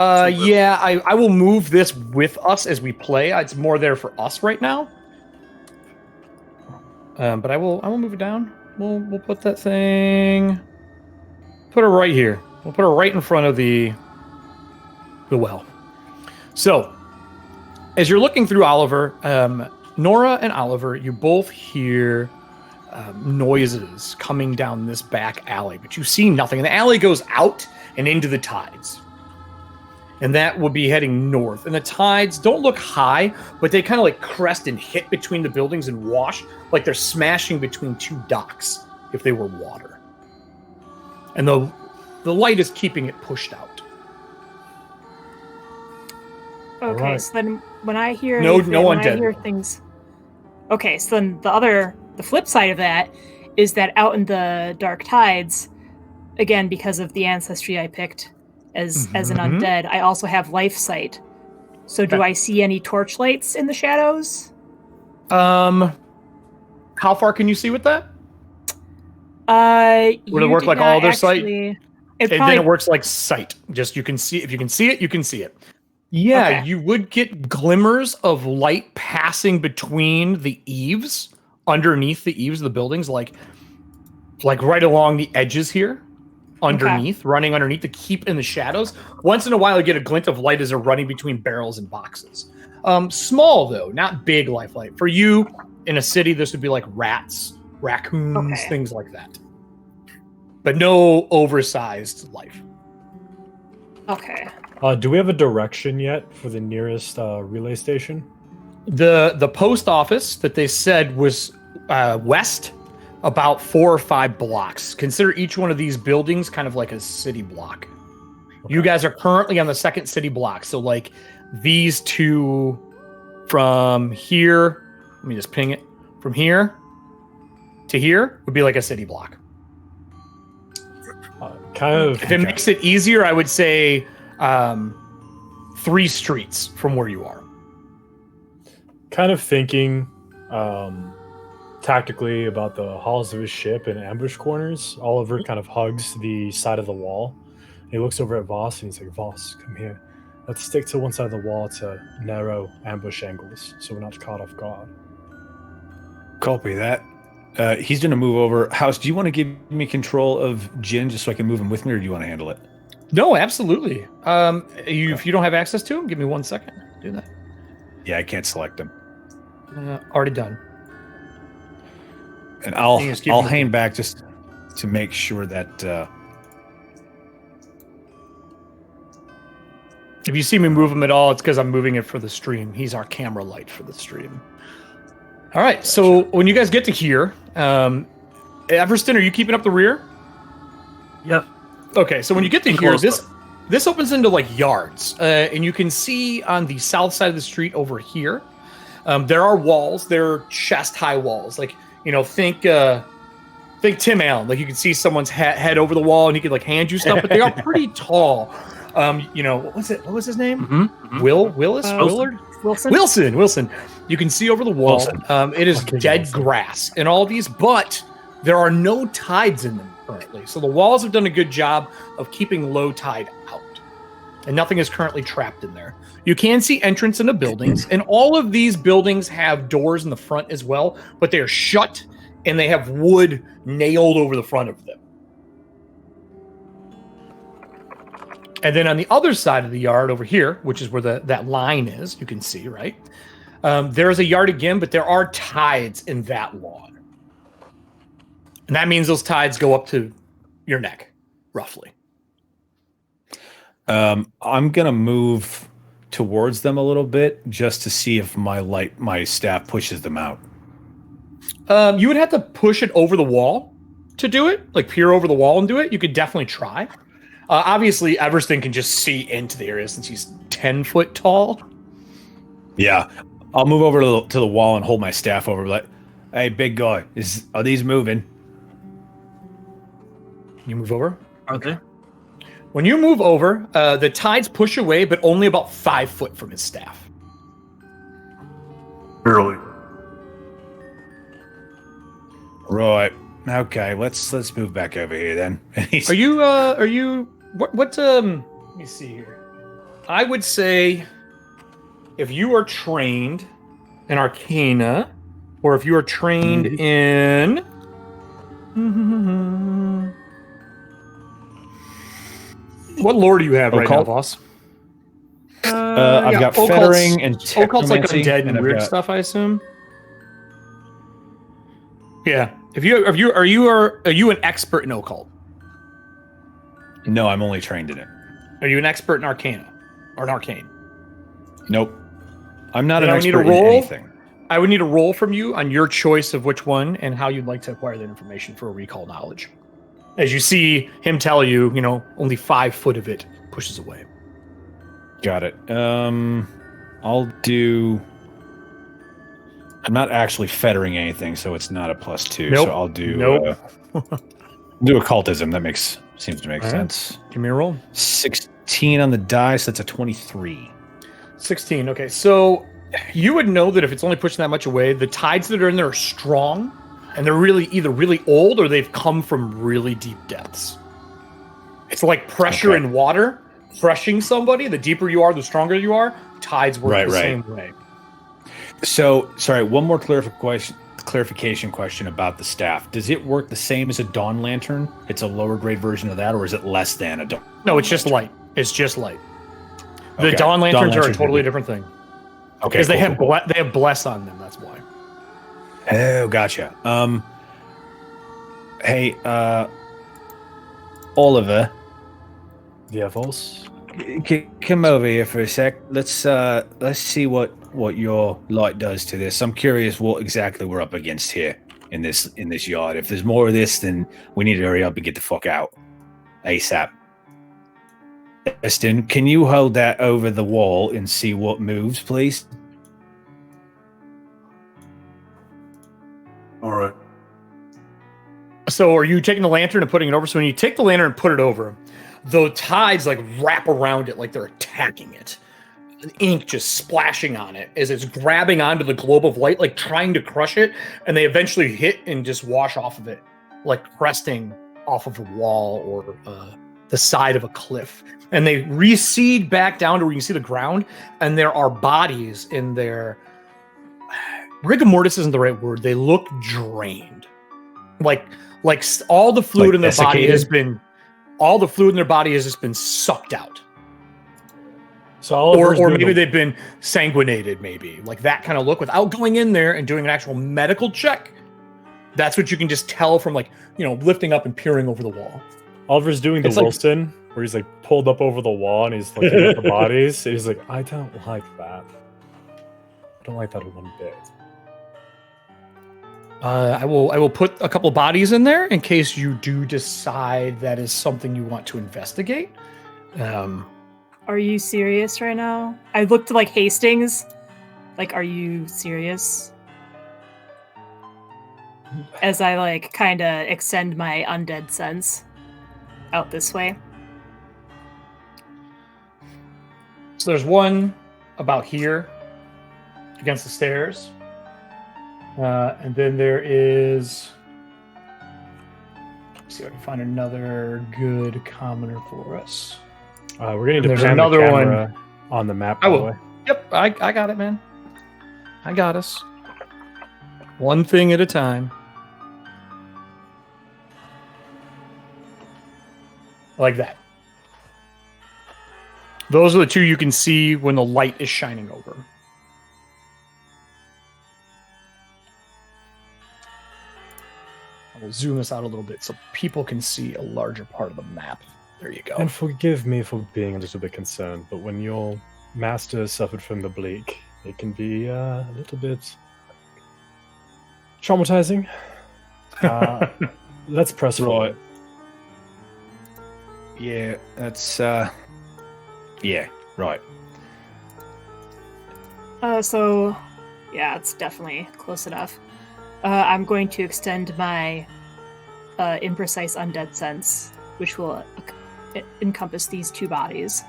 Yeah, I will move this with us as we play. It's more there for us right now. But I will move it down. We'll put that thing. Put her right here. We'll put her right in front of the well. So, as you're looking through Oliver, Nora and Oliver, you both hear noises coming down this back alley, but you see nothing. And the alley goes out and into the tides. And that would be heading north. And the tides don't look high, but they kind of like crest and hit between the buildings and wash, like they're smashing between two docks if they were water. And the light is keeping it pushed out. Okay, right. So then when I hear no undead. I hear things. Okay, so then the flip side of that is that out in the dark tides, again, because of the ancestry I picked as an undead, I also have life sight. So do I see any torchlights in the shadows? How far can you see with that? Would it work like all other sight? Then it works like sight. Just you can see, if you can see it, you can see it. Yeah, okay. You would get glimmers of light passing between the eaves, underneath the eaves of the buildings, like right along the edges here, underneath, running underneath to keep in the shadows. Once in a while, you get a glint of light as they're running between barrels and boxes. Small though, not big light. For you in a city, this would be like rats, raccoons, things like that. But no oversized life. Okay. Do we have a direction yet for the nearest relay station? The post office that they said was west, about 4 or 5 blocks. Consider each one of these buildings kind of like a city block. Okay. You guys are currently on the second city block. So like these two from here, let me just ping it. From here to here would be like a city block. Kind of. If it makes it easier, I would say 3 streets from where you are. Kind of thinking tactically about the halls of his ship and ambush corners. Oliver kind of hugs the side of the wall. He looks over at Voss and he's like, Voss, come here. Let's stick to one side of the wall to narrow ambush angles so we're not caught off guard. Copy that. He's going to move over. House, do you want to give me control of Jin just so I can move him with me, or do you want to handle it? No, absolutely. If you don't have access to him, give me 1 second. Do that. Yeah, I can't select him. Already done. And I'll hang back just to make sure that... If you see me move him at all, it's because I'm moving it for the stream. He's our camera light for the stream. All right, gotcha. So when you guys get to here, Everston, are you keeping up the rear? Yep. Okay, so when you get to here, this opens into like yards, and you can see on the south side of the street over here, there are walls. They're chest-high walls. Like, think Tim Allen. Like you can see someone's head over the wall, and he could like hand you stuff, but they are pretty tall. What was his name? Mm-hmm. Willard? Wilson. You can see over the wall. It is dead grass in all of these, but there are no tides in them currently. So the walls have done a good job of keeping low tide out, and nothing is currently trapped in there. You can see entrance into buildings, and all of these buildings have doors in the front as well, but they are shut, and they have wood nailed over the front of them. And then on the other side of the yard over here, which is where that line is, you can see, right? There is a yard again, but there are tides in that lawn. And that means those tides go up to your neck, roughly. I'm going to move towards them a little bit just to see if my staff pushes them out. You would have to push it over the wall to do it, like peer over the wall and do it. You could definitely try. Obviously, Everston can just see into the area since he's 10 foot tall. Yeah, I'll move over to the wall and hold my staff over. Like, hey, big guy, are these moving? You move over? Are they? When you move over, the tides push away, but only about 5 foot from his staff. Barely. Right. Okay. Let's move back over here then. Are you? What? Let me see here. I would say, if you are trained in Arcana, or if you are trained in. What lore do you have right now, Voss? I've got fettering and occult's like undead and weird got... stuff, I assume. Yeah. Are you an expert in occult? No, I'm only trained in it. Are you an expert in Arcana or an Arcane? Nope. I'm not an expert in anything. I would need a roll from you on your choice of which one and how you'd like to acquire that information for a recall knowledge. As you see him tell you, only 5 foot of it pushes away. Got it. I'll do... I'm not actually fettering anything, so it's not a +2. Nope. So I'll do do occultism. That seems to make sense. Give me a roll. 16 on the dice. That's a 23. 16. Okay, so you would know that if it's only pushing that much away, the tides that are in there are strong, and they're either really old or they've come from really deep depths. It's like pressure in water, crushing somebody. The deeper you are, the stronger you are. Tides work the same way. So, sorry, one more clarification question about the staff. Does it work the same as a dawn lantern? It's a lower grade version of that, or is it less than a dawn? No, it's just light. It's just light. The dawn lanterns are a totally different thing. Okay, because they have bless on them. That's why. Oh, gotcha. Hey, Oliver. Yeah, Voss? Come over here for a sec. Let's see what your light does to this. I'm curious what exactly we're up against here in this yard. If there's more of this, then we need to hurry up and get the fuck out ASAP. Preston, can you hold that over the wall and see what moves, please? All right. So are you taking the lantern and putting it over? So when you take the lantern and put it over, the tides like wrap around it like they're attacking it. Ink just splashing on it as it's grabbing onto the globe of light, like trying to crush it, and they eventually hit and just wash off of it, like cresting off of a wall or the side of a cliff. And they recede back down to where you can see the ground, and there are bodies in there. Rigor mortis isn't the right word. They look drained. Like all the fluid Like in their body desiccated? all the fluid in their body has just been sucked out. So Oliver's Or doing maybe the- they've been sanguinated, maybe like that kind of look without going in there and doing an actual medical check. That's what you can just tell from lifting up and peering over the wall. Oliver's doing the It's like- Wilson, where he's like pulled up over the wall and he's looking at the bodies. And he's like, I don't like that. I don't like that one bit. I will put a couple bodies in there in case you do decide that is something you want to investigate. Are you serious right now? I looked like Hastings. Like, are you serious? As I like kind of extend my undead sense out this way. So there's one about here against the stairs. And then there is... Let's see if I can find another good commoner for us. We're gonna need to There's pan another the one. camera on the map. I by the will. way. Yep, I got it, man. I got us. One thing at a time. Like that. Those are the two you can see when the light is shining over. I will zoom this out a little bit so people can see a larger part of the map. There you go. And forgive me for being a little bit concerned, but when your master suffered from the bleak, it can be a little bit traumatizing. Let's press forward. Yeah, that's yeah, right. So, yeah, it's definitely close enough. I'm going to extend my imprecise undead sense, which will encompass these two bodies.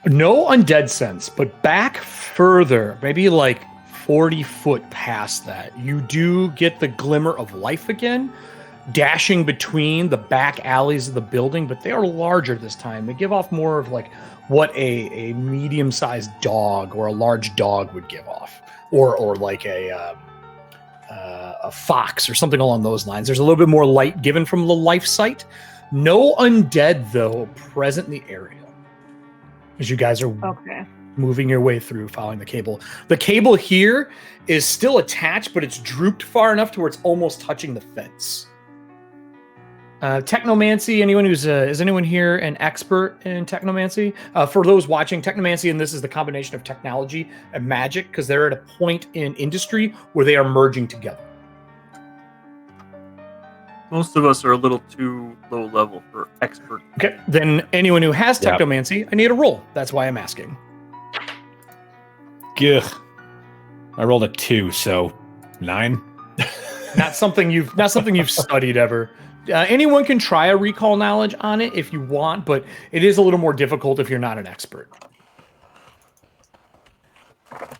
No undead sense, but back further, maybe like 40 foot past that, you do get the glimmer of life again, dashing between the back alleys of the building, but they are larger this time. They give off more of like what a medium-sized dog or a large dog would give off, or like a fox or something along those lines. There's a little bit more light given from the life sight. No undead, though, present in the area. As you guys are Okay. moving your way through, following the cable. The cable here is still attached, but it's drooped far enough to where it's almost touching the fence. Technomancy, anyone who's is anyone here an expert in technomancy? For those watching, technomancy, and this is the combination of technology and magic, because they're at a point in industry where they are merging together. Most of us are a little too low level for expert. Okay, then anyone who has Yep. technomancy, I need a roll. That's why I'm asking. Gugh. I rolled a 2, so 9. Not something you've studied ever. Anyone can try a recall knowledge on it if you want, but it is a little more difficult if you're not an expert.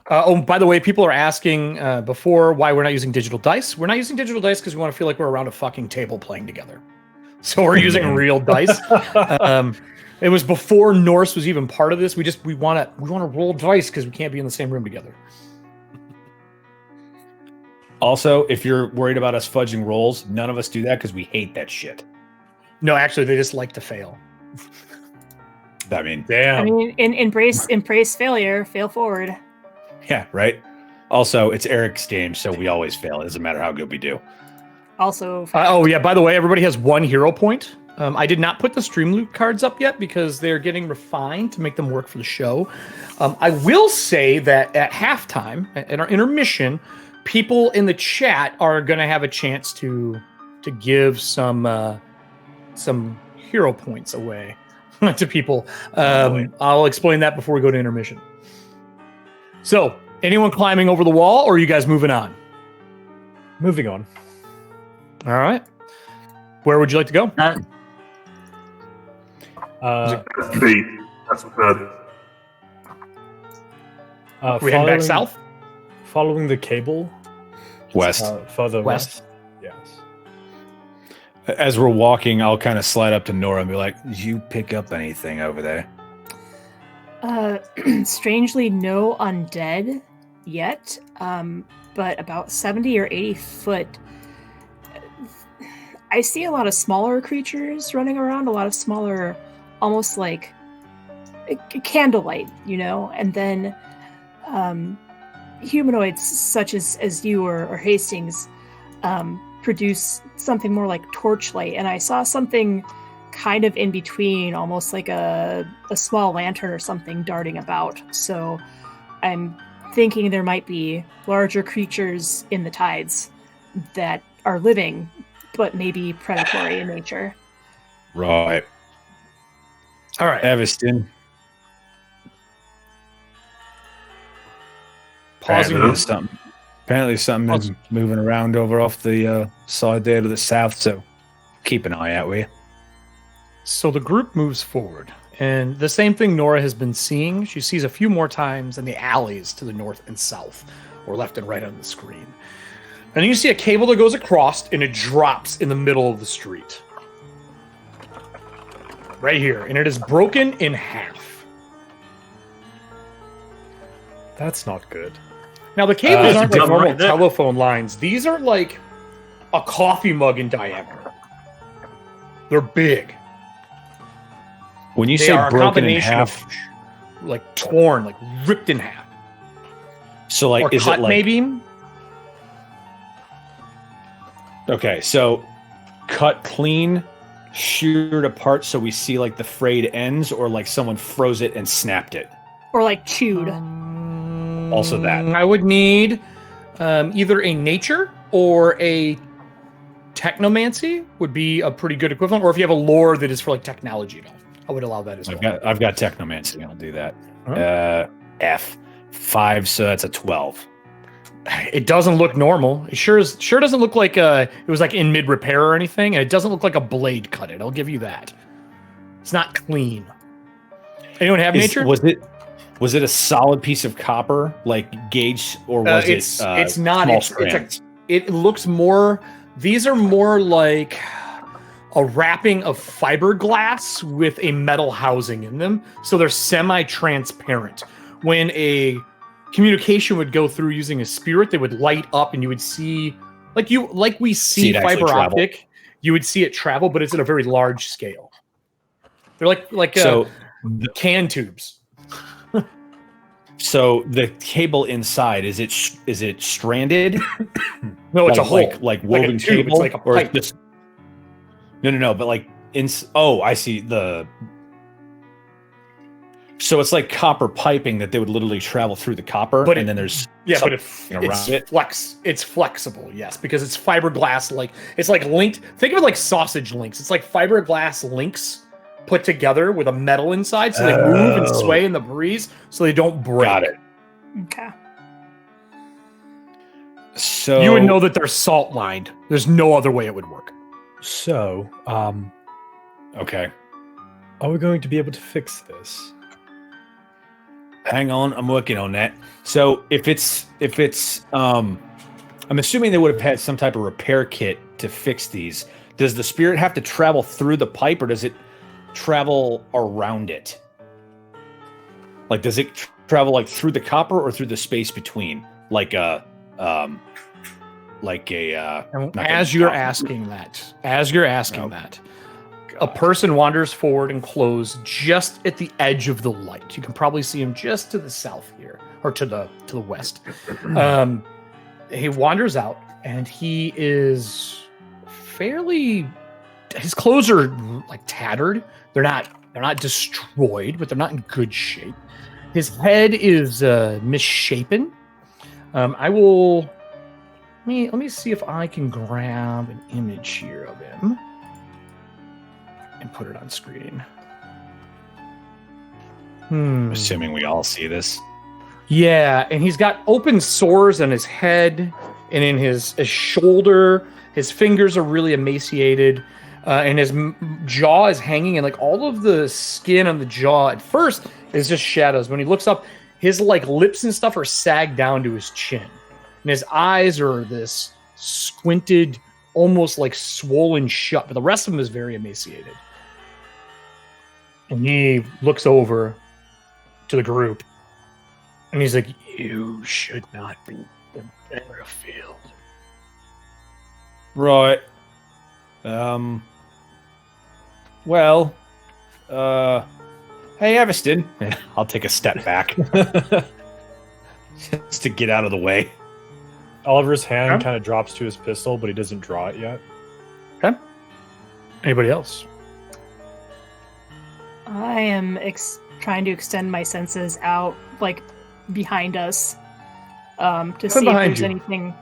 By the way, people are asking before why we're not using digital dice. We're not using digital dice because we want to feel like we're around a fucking table playing together. So we're using real dice. It was before Norse was even part of this. We want to roll dice because we can't be in the same room together. Also, if you're worried about us fudging rolls, none of us do that because we hate that shit. No, actually, they just like to fail. I mean, I mean, embrace failure, fail forward. yeah, right? Also, it's Eric's game, so we always fail. It doesn't matter how good we do. Also, Oh yeah, by the way, everybody has 1 hero point. I did not put the stream loot cards up yet because they're getting refined to make them work for the show. I will say that at halftime, at our intermission, people in the chat are going to have a chance to give some hero points away to people. I'll explain that before we go to intermission. So, anyone climbing over the wall, or are you guys moving on? Moving on. All right. Where would you like to go? That, Uh, That's fate. That's what that is. We heading back south? Following the cable. West. Further West. Yes. As we're walking, I'll kind of slide up to Nora and be like, "Did you pick up anything over there?" Strangely, no undead yet, but about 70 or 80 foot. I see a lot of smaller creatures running around, a lot of smaller, almost like candlelight, and then humanoids such as you or Hastings produce something more like torchlight. And I saw something kind of in between, almost like a small lantern or something darting about. So I'm thinking there might be larger creatures in the tides that are living, but maybe predatory in nature. Right. All right. Everston. Pausing. Apparently something is moving around over off the side there to the south, so keep an eye out, will you? So the group moves forward, and the same thing Nora has been seeing, she sees a few more times in the alleys to the north and south, or left and right on the screen. And you see a cable that goes across, and it drops in the middle of the street. Right here, and it is broken in half. That's not good. Now, the cables aren't like normal right there. telephone lines. These are like a coffee mug in diameter. They're big. When you They say are a broken in combination half, of like torn, like ripped in half. so like Or is cut, it like maybe? okay? So cut clean, sheared apart, so we see like the frayed ends, or like someone froze it and snapped it. Or like chewed. Also that. I would need either a nature or a technomancy would be a pretty good equivalent, or if you have a lore that is for like technology, I would allow that as well. I've got technomancy. I'll do that. Huh? F5, so that's a 12. It doesn't look normal. It sure doesn't look like it was like in mid repair or anything, and it doesn't look like a blade cut it. I'll give you that. It's not clean. Anyone have nature? Was it a solid piece of copper, like gauge, or was it's not. Small It's it looks more. These are more like a wrapping of fiberglass with a metal housing in them, so they're semi-transparent. When a communication would go through using a spirit, they would light up, and you would see, like we see fiber optic. You would see it travel, but it's at a very large scale. They're like can tubes. So the cable inside, is it stranded? No, it's a hole, like woven a tube. cable, It's like a or pipe. just no, but like I see so it's like copper piping that they would literally travel through the copper, but and then there's but it's flexible, yes, because it's fiberglass. Like it's like linked. Think of it like sausage links. It's like fiberglass links put together with a metal inside, so they move and sway in the breeze, so they don't break. Got it. Okay. So You would know that they're salt lined. There's no other way it would work. So, okay. are we going to be able to fix this? Hang on, I'm working on that. So if it's I'm assuming they would have had some type of repair kit to fix these. Does the spirit have to travel through the pipe, or does it travel around it? Like, does it travel like through the copper or through the space between? As you're asking that, a person wanders forward and close just at the edge of the light. You can probably see him just to the south here, or to the west. He wanders out, and he is his clothes are like tattered. They're not destroyed, but they're not in good shape. His head is misshapen. Let me see if I can grab an image here of him and put it on screen. I'm assuming we all see this. Yeah, and he's got open sores on his head and in his shoulder. His fingers are really emaciated. and his jaw is hanging, and like all of the skin on the jaw at first is just shadows. When he looks up, his like lips and stuff are sagged down to his chin, and his eyes are this squinted, almost like swollen shut, but the rest of him is very emaciated. And he looks over to the group, and he's like, "You should not be in Merrifield." Right. Well, hey, Everston. I'll take a step back just to get out of the way. Oliver's hand kind of drops to his pistol, but he doesn't draw it yet. Okay. Anybody else? I am trying to extend my senses out, like, behind us, to see if there's anything.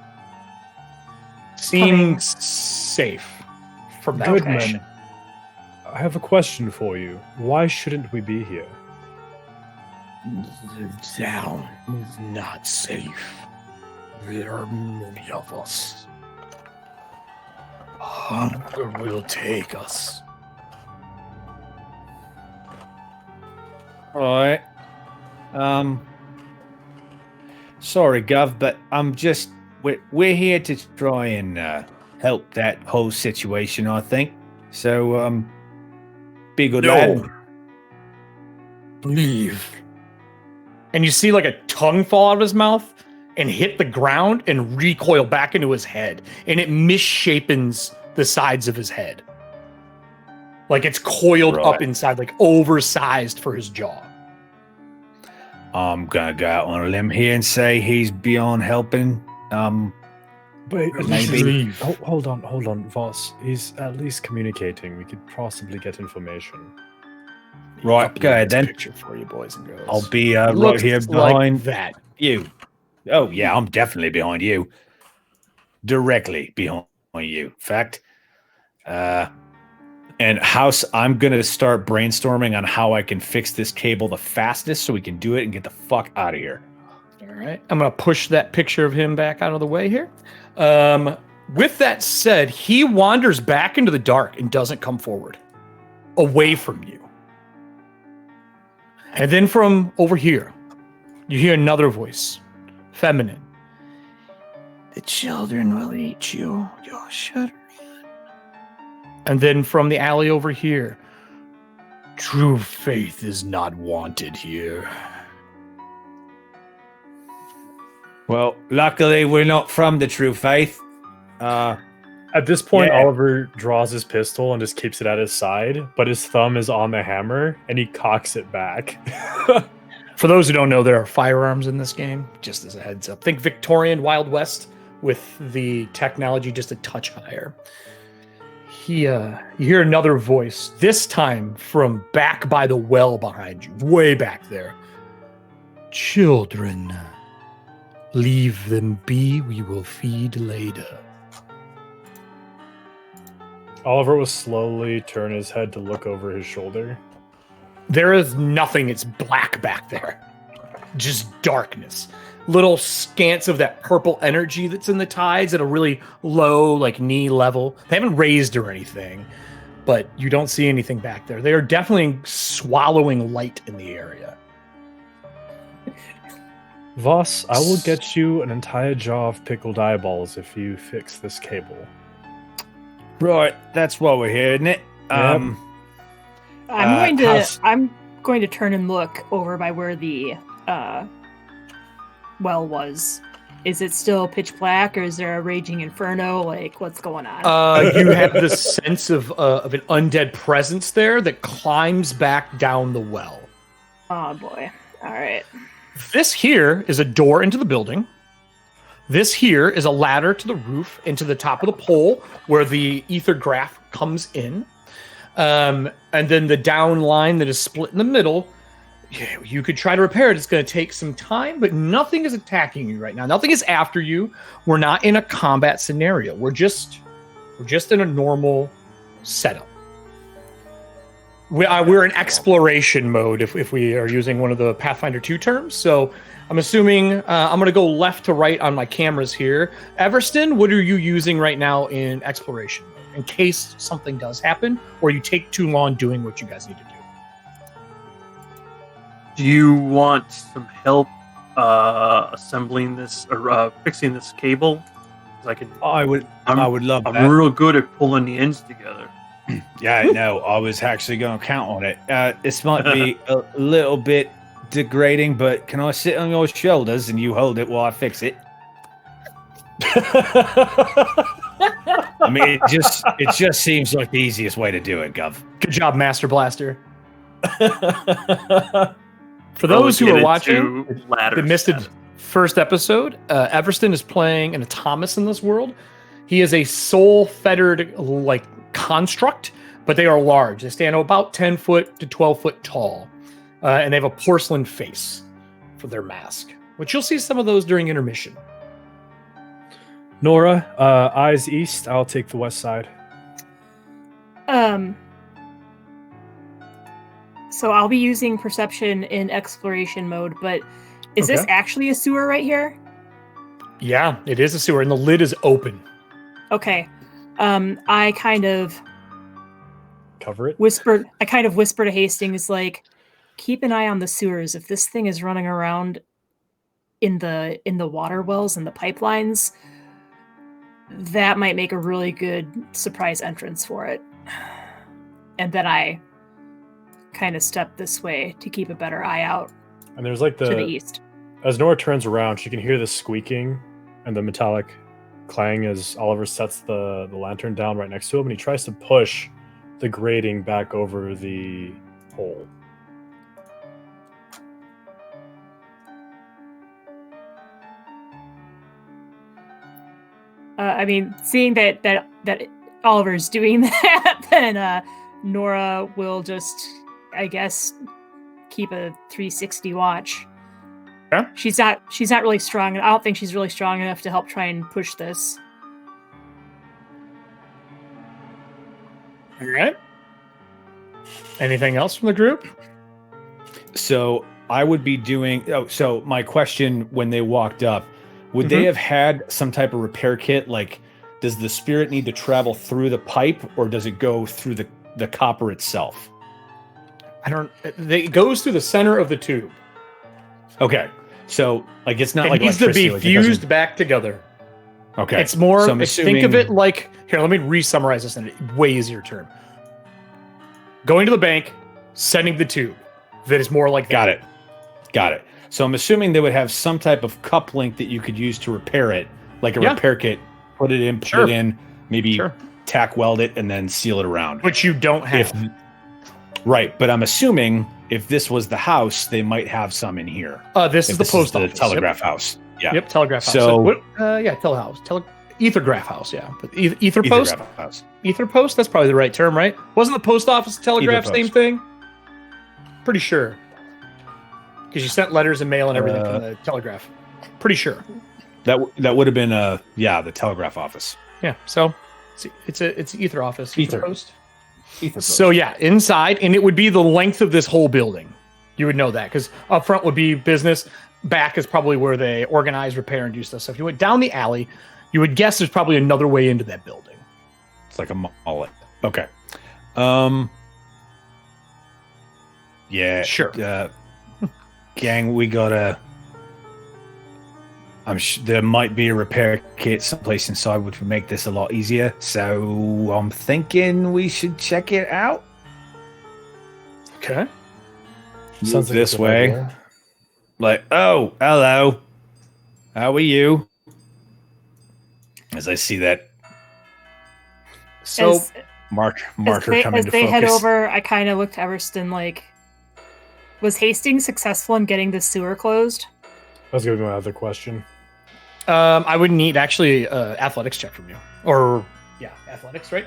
Seems safe from that Goodman, I have a question for you. Why shouldn't we be here? The town is not safe. There are many of us. Hunger will take us. Right. Sorry, Gov, but we're here to try and help that whole situation, I think. So, be good, lad. Leave. And you see like a tongue fall out of his mouth and hit the ground and recoil back into his head. And it misshapens the sides of his head. Like it's coiled up inside, like oversized for his jaw. I'm gonna go out on a limb here and say he's beyond helping. But maybe. Hold on, Voss. He's at least communicating. We could possibly get information. Right, go ahead then. Picture for you, boys and girls. I'll be right here behind that. You. Oh yeah, I'm definitely behind you. Directly behind you. In fact, and I'm gonna start brainstorming on how I can fix this cable the fastest so we can do it and get the fuck out of here. All right, I'm gonna push that picture of him back out of the way here. With that said, he wanders back into the dark and doesn't come forward, away from you. And then from over here, you hear another voice, feminine. The children will eat you. You should run. And then from the alley over here, true faith is not wanted here. Well, luckily we're not from the true faith. At this point, Oliver draws his pistol and just keeps it at his side, but his thumb is on the hammer, and he cocks it back. For those who don't know, there are firearms in this game, just as a heads up. Think Victorian Wild West with the technology just a touch higher. You hear another voice, this time from back by the well behind you, way back there. Children, leave them be, we will feed later. Oliver will slowly turn his head to look over his shoulder. There is nothing. It's black back there. Just darkness. Little scants of that purple energy that's in the tides at a really low, like knee level. They haven't raised or anything, but you don't see anything back there. They are definitely swallowing light in the area. Voss, I will get you an entire jar of pickled eyeballs if you fix this cable. Right, that's why we're here, isn't it? I'm going to turn and look over by where the well was. Is it still pitch black, or is there a raging inferno? Like, what's going on? You have the sense of an undead presence there that climbs back down the well. Oh boy! All right. This here is a door into the building. This here is a ladder to the roof and to the top of the pole where the ethergraph comes in. And then the down line that is split in the middle, you could try to repair it. It's going to take some time, but nothing is attacking you right now. Nothing is after you. We're not in a combat scenario. We're just in a normal setup. We're in exploration mode if we are using one of the Pathfinder 2 terms. So I'm assuming I'm going to go left to right on my cameras here. Everston, what are you using right now in exploration mode? in case something does happen, or you take too long doing what you guys need to do. Do you want some help assembling this or fixing this cable? 'Cause I would love that. I'm real good at pulling the ends together. Yeah, no, I was actually going to count on it. This might be a little bit degrading, but can I sit on your shoulders and you hold it while I fix it? I mean, it just seems like the easiest way to do it, Gov. Good job, Master Blaster. For those who are watching, the missed first episode, Everston is playing an Thomas in this world. He is a soul-fettered like construct, but they are large. They stand about 10 foot to 12 foot tall, and they have a porcelain face for their mask, which you'll see some of those during intermission. Nora, eyes east. I'll take the west side. So I'll be using perception in exploration mode, but is this actually a sewer right here? Yeah, it is a sewer, and the lid is open. Okay. I kind of Cover it. whisper to Hastings, like, keep an eye on the sewers. If this thing is running around in the water wells and the pipelines, that might make a really good surprise entrance for it. And then I kind of step this way to keep a better eye out And there's like to the east. as Nora turns around, she can hear the squeaking and the metallic clang as Oliver sets the lantern down right next to him, and he tries to push the grating back over the hole. I mean, seeing that Oliver's doing that, then Nora will just, I guess, keep a 360 watch. Yeah. She's not really strong. I don't think she's really strong enough to help try and push this. All right. Anything else from the group? So I would be doing. Oh, so my question when they walked up, would they have had some type of repair kit? Like, does the spirit need to travel through the pipe, or does it go through the copper itself? It goes through the center of the tube. Okay, so like it's not It like needs to electricity, be like, it doesn't- fused back together. Okay, It's more. So I'm Think of it like here. Let me re-summarize this in a way easier term. Going to the bank, sending the tube. That is more like Got it. So I'm assuming they would have some type of cup link that you could use to repair it, like a repair kit. Put it in, put it in, maybe tack weld it, and then seal it around. Which you don't have. Right, but I'm assuming if this was the house, they might have some in here. This is the post office. The telegraph house. Yeah. Yep, telegraph house. So, telehouse. Ethergraph house, yeah. But ether post? Ethergraph house. Ether post? That's probably the right term, right? Wasn't the post office telegraph Ether same post. thing? Pretty sure. Because you sent letters and mail and everything from the telegraph. Pretty sure. That would have been the telegraph office. Yeah, so it's ether office. Ether. Post. Ether post. So yeah, inside, and it would be the length of this whole building. You would know that, because up front would be business. Back is probably where they organize, repair, and do stuff. So if you went down the alley, you would guess there's probably another way into that building. It's like a mullet. Okay. Yeah. Sure. Gang, we gotta. There might be a repair kit someplace inside which would make this a lot easier. So I'm thinking we should check it out. Okay. Sounds like a This good way. idea. Like, oh, hello. How are you? As I see that So marker as come into they focus. head over, I kind of looked to Everston like, was Hastings successful in getting the sewer closed? That was going to be my other question. I would need actually athletics check from you. Or yeah, athletics, right?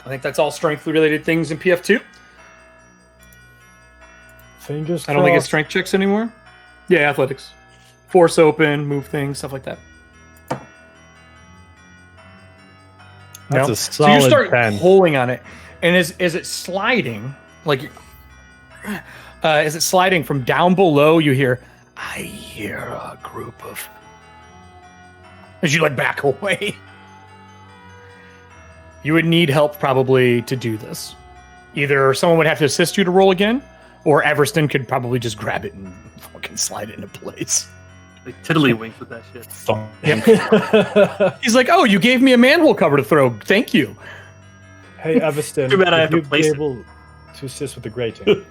I think that's all strength related things in PF2. Fingers I don't think it's crossed. strength checks anymore. Yeah, athletics. Force open, move things, stuff like that. That's No? a So you solid start 10. pulling on it, and as it's sliding, like as it's sliding from down below, you hear, I hear a group of. As you like back away, You would need help probably to do this. Either someone would have to assist you to roll again, or Everston could probably just grab it and fucking slide it into place. Like tiddlywinks with that shit. He's like, "Oh, you gave me a manhole cover to throw. Thank you." Hey, Everston, Too bad I would have to you place be it. able to assist with the grating? Of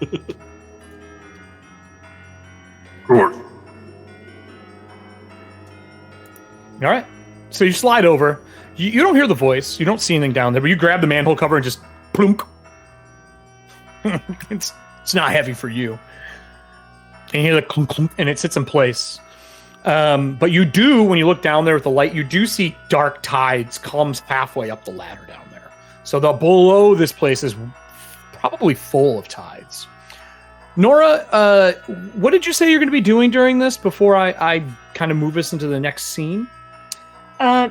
course. All right. So you slide over. You don't hear the voice. You don't see anything down there, but you grab the manhole cover and just plunk. it's not heavy for you. And you hear the clunk, clunk, and it sits in place. But you do, when you look down there with the light, you do see dark tides comes halfway up the ladder down there. So the below this place is probably full of tides. Nora, what did you say you're going to be doing during this before I kind of move us into the next scene?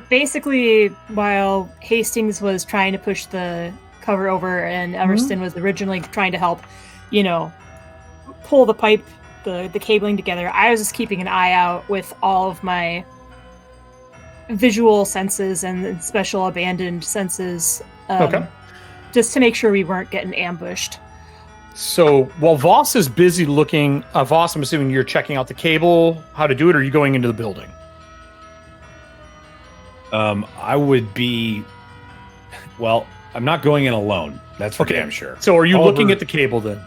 Basically, while Hastings was trying to push the cover over and Everston was originally trying to help, pull the pipe, the cabling together, I was just keeping an eye out with all of my visual senses and special abandoned senses, just to make sure we weren't getting ambushed. So while Voss is busy looking, Voss, I'm assuming you're checking out the cable, how to do it, or are you going into the building? I would be. Well, I'm not going in alone. That's for damn sure. So are you However, looking at the cable then?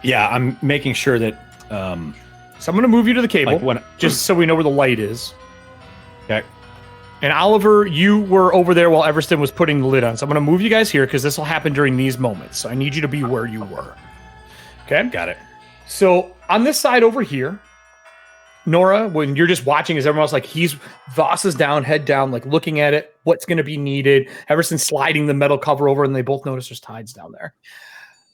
Yeah, I'm making sure that. So I'm going to move you to the cable, just so we know where the light is. Okay. And Oliver, you were over there while Everston was putting the lid on. So I'm going to move you guys here because this will happen during these moments. So I need you to be where you were. Okay? Got it. So on this side over here, Nora, when you're just watching, as everyone else, like Voss is down, head down, like looking at it, what's going to be needed. Everston's sliding the metal cover over, and they both notice there's tides down there.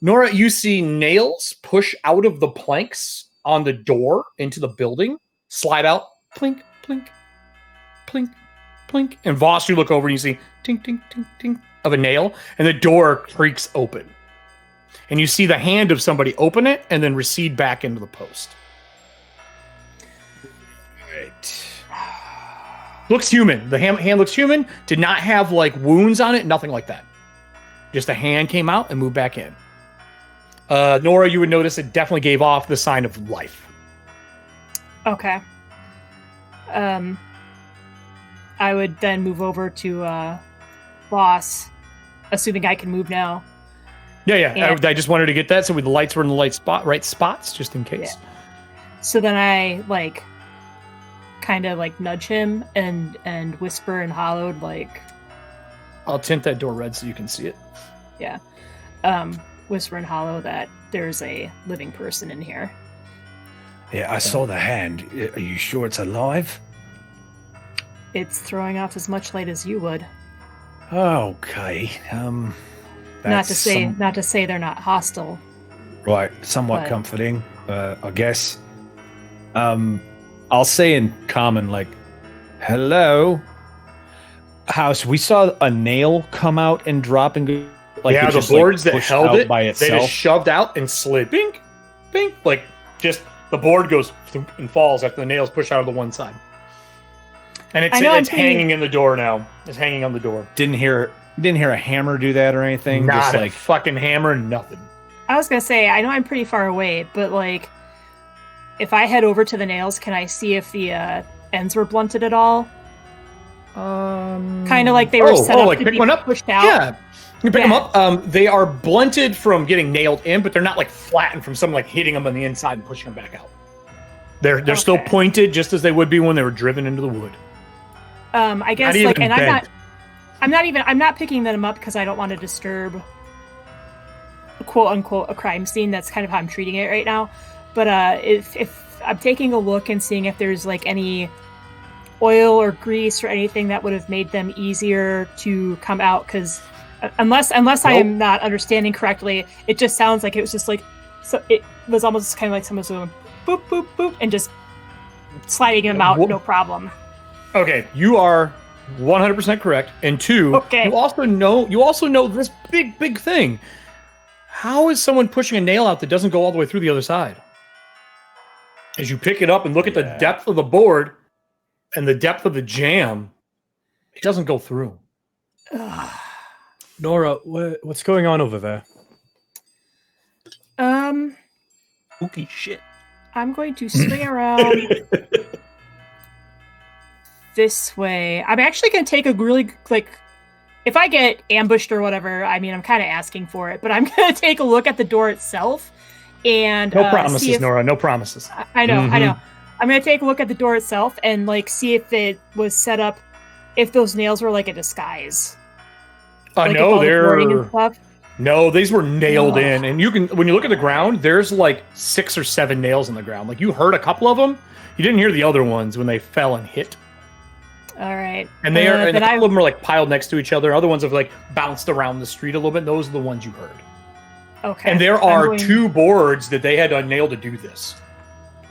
Nora, you see nails push out of the planks on the door into the building, slide out, plink, plink, plink, plink. And Voss, you look over and you see tink, tink, tink, tink of a nail, and the door creaks open. And you see the hand of somebody open it and then recede back into the post. Right. Looks human. The hand looks human. Did not have like wounds on it. Nothing like that. Just a hand came out and moved back in. Nora, you would notice it definitely gave off the sign of life. Okay. I would then move over to Voss, assuming I can move now. Yeah. I just wanted to get that so the lights were in the right spots, just in case. Yeah. So then I kind of nudge him and whisper in hollowed I'll tint that door red so you can see it. Yeah. Whisper in hollow that there's a living person in here. Yeah, I saw the hand. Are you sure it's alive? It's throwing off as much light as you would. Okay. Not to say they're not hostile. Right, somewhat comforting, I guess. I'll say in common, hello. House, we saw a nail come out and drop and go. The boards that held it, by itself. they just shoved out and slid. Bink, bink. Just the board goes and falls after the nails push out of the one side. And it's hanging in the door now. It's hanging on the door. Didn't hear a hammer do that or anything. Not just a fucking hammer, nothing. I was gonna say, I know I'm pretty far away, but if I head over to the nails, can I see if the ends were blunted at all? Kind of like they were set up to pick be one up, pushed out. Yeah, you can pick them up. They are blunted from getting nailed in, but they're not flattened from someone hitting them on the inside and pushing them back out. They're still pointed just as they would be when they were driven into the wood. I guess and I'm not picking them up because I don't want to disturb, quote unquote, a crime scene. That's kind of how I'm treating it right now. But if I'm taking a look and seeing if there's any oil or grease or anything that would have made them easier to come out, because unless I am not understanding correctly, it just sounds like it was just so it was almost kind of like someone was going boop boop boop and just sliding them out, no problem. Okay, you are 100% correct. And two, you also know this big thing. How is someone pushing a nail out that doesn't go all the way through the other side? As you pick it up and look at the depth of the board and the depth of the jam, it doesn't go through. Nora, what's going on over there? Spooky shit. I'm going to swing around this way. I'm actually going to take a really, if I get ambushed or whatever, I mean, I'm kind of asking for it, but I'm going to take a look at the door itself and no promises, Nora. No promises. I know. I'm going to take a look at the door itself and see if it was set up, if those nails were like a disguise. No, no, these were nailed in, and you can, when you look at the ground, there's like 6 or 7 nails in the ground. Like you heard a couple of them, you didn't hear the other ones when they fell and hit. All right, and they are, and a couple of them are like piled next to each other. Other ones have like bounced around the street a little bit. Those are the ones you heard. Okay, and there are 2 boards that they had to nail to do this.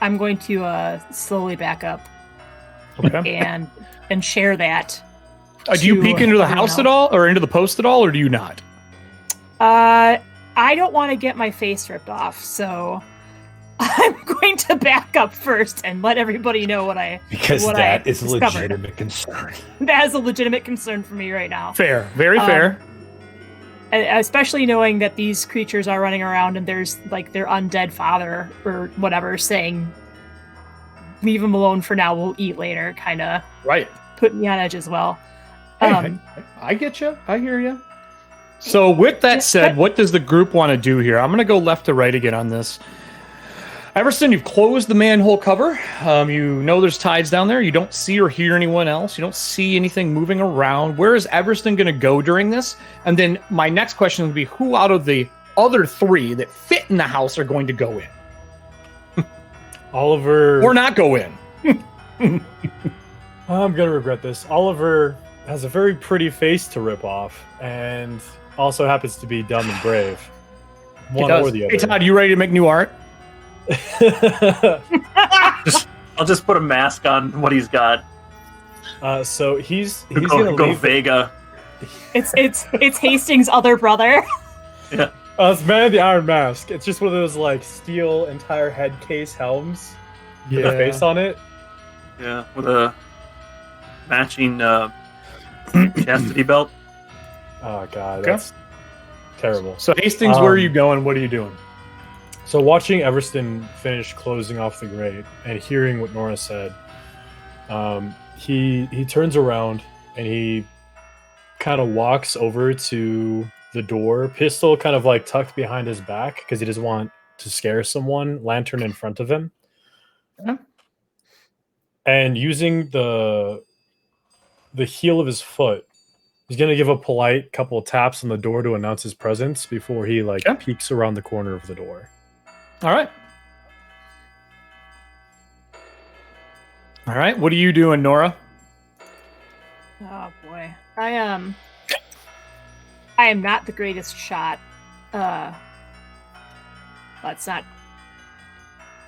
I'm going to slowly back up, okay, and share that. Do you peek into the house at all, or into the post at all, or do you not? I don't want to get my face ripped off, so I'm going to back up first and let everybody know what I is a legitimate concern. That is a legitimate concern for me right now. Fair, very fair. Especially knowing that these creatures are running around and there's like their undead father or whatever saying, "Leave him alone for now. We'll eat later." Kind of right. Put me on edge as well. I get you. I hear you. So with that said, what does the group want to do here? I'm going to go left to right again on this. Everston, you've closed the manhole cover. You know there's tides down there. You don't see or hear anyone else. You don't see anything moving around. Where is Everston going to go during this? And then my next question would be, who out of the other 3 that fit in the house are going to go in? Oliver. Or not go in. I'm going to regret this. Oliver has a very pretty face to rip off, and also happens to be dumb and brave. One or the other. Hey, Todd, you ready to make new art? I'll just put a mask on what he's got. So he's gonna go Vega. It's Hastings' other brother. Yeah. It's Man of the Iron Mask. It's just one of those like steel entire head case helms with a face on it. Yeah, with a matching chastity belt. Oh god, that's terrible. So Hastings, where are you going? What are you doing? So watching Everston finish closing off the grate and hearing what Nora said, he turns around and he kind of walks over to the door, pistol kind of like tucked behind his back because he doesn't want to scare someone, lantern in front of him. Yeah. And using the heel of his foot, he's going to give a polite couple of taps on the door to announce his presence before he peeks around the corner of the door. All right. All right. What are you doing, Nora? Oh boy. I am not the greatest shot. I'm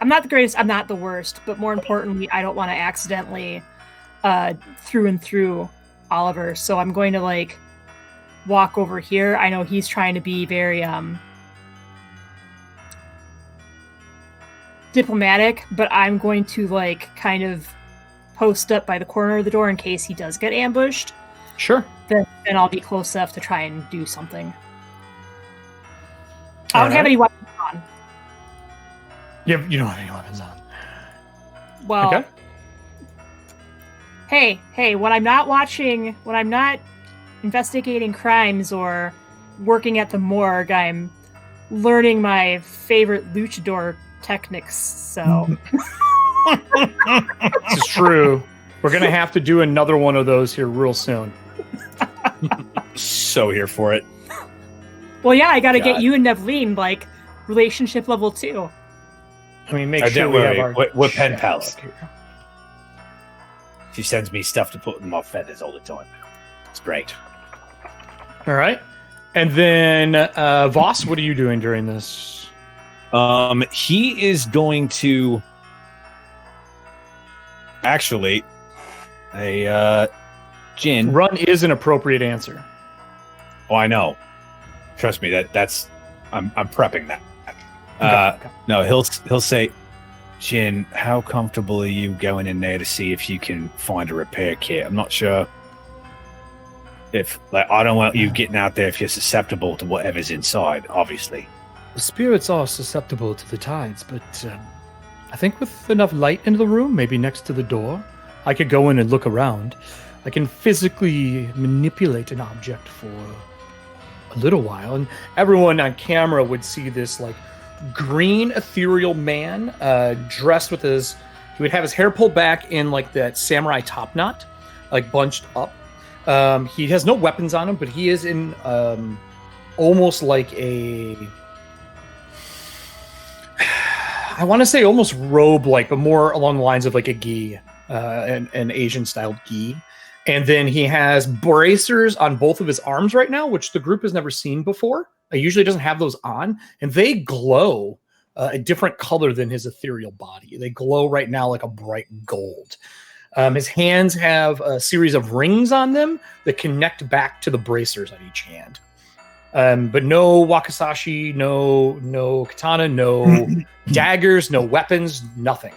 not the greatest, I'm not the worst, but more importantly, I don't want to accidentally through and through Oliver. So I'm going to walk over here. I know he's trying to be very diplomatic, but I'm going to kind of post up by the corner of the door in case he does get ambushed. Sure. Then I'll be close enough to try and do something. I don't have any weapons on. Yeah, you don't have any weapons on. Well, okay. Hey, when I'm not investigating crimes or working at the morgue, I'm learning my favorite luchador techniques, so... This is true. We're going to have to do another one of those here real soon. So here for it. Well, yeah, I got to get you and Nevleen, relationship level 2. I mean, make sure we have our... We're pen pals. She sends me stuff to put in my feathers all the time. It's great. All right. And then, Voss, what are you doing during this? He is going to... Actually, Jin. Run is an appropriate answer. Oh, I know. Trust me, that's I'm prepping that. Okay. No, he'll say, Jin, how comfortable are you going in there to see if you can find a repair kit? I'm not sure. If I don't want you getting out there if you're susceptible to whatever's inside, obviously. The spirits are susceptible to the tides, but I think with enough light into the room, maybe next to the door, I could go in and look around. I can physically manipulate an object for a little while, and everyone on camera would see this like green ethereal man dressed with he would have his hair pulled back in like that samurai top knot, like bunched up. He has no weapons on him, but he is in almost like I want to say almost robe-like, but more along the lines of like a gi, an Asian-styled gi. And then he has bracers on both of his arms right now, which the group has never seen before. He usually doesn't have those on, and they glow a different color than his ethereal body. They glow right now like a bright gold. His hands have a series of rings on them that connect back to the bracers on each hand. But no wakizashi, no katana, no daggers, no weapons, nothing.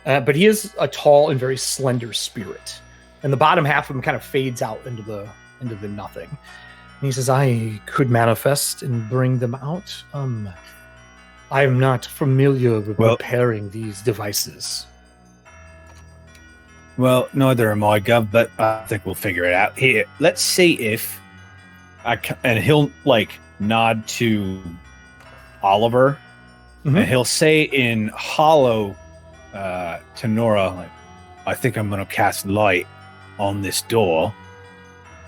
But he is a tall and very slender spirit. And the bottom half of him kind of fades out into the nothing. And he says, I could manifest and bring them out. I am not familiar with repairing these devices. Well, neither am I, Gov, but I think we'll figure it out. Here, let's see if and he'll like nod to Oliver, and he'll say in hollow to Nora, like, I think I'm going to cast light on this door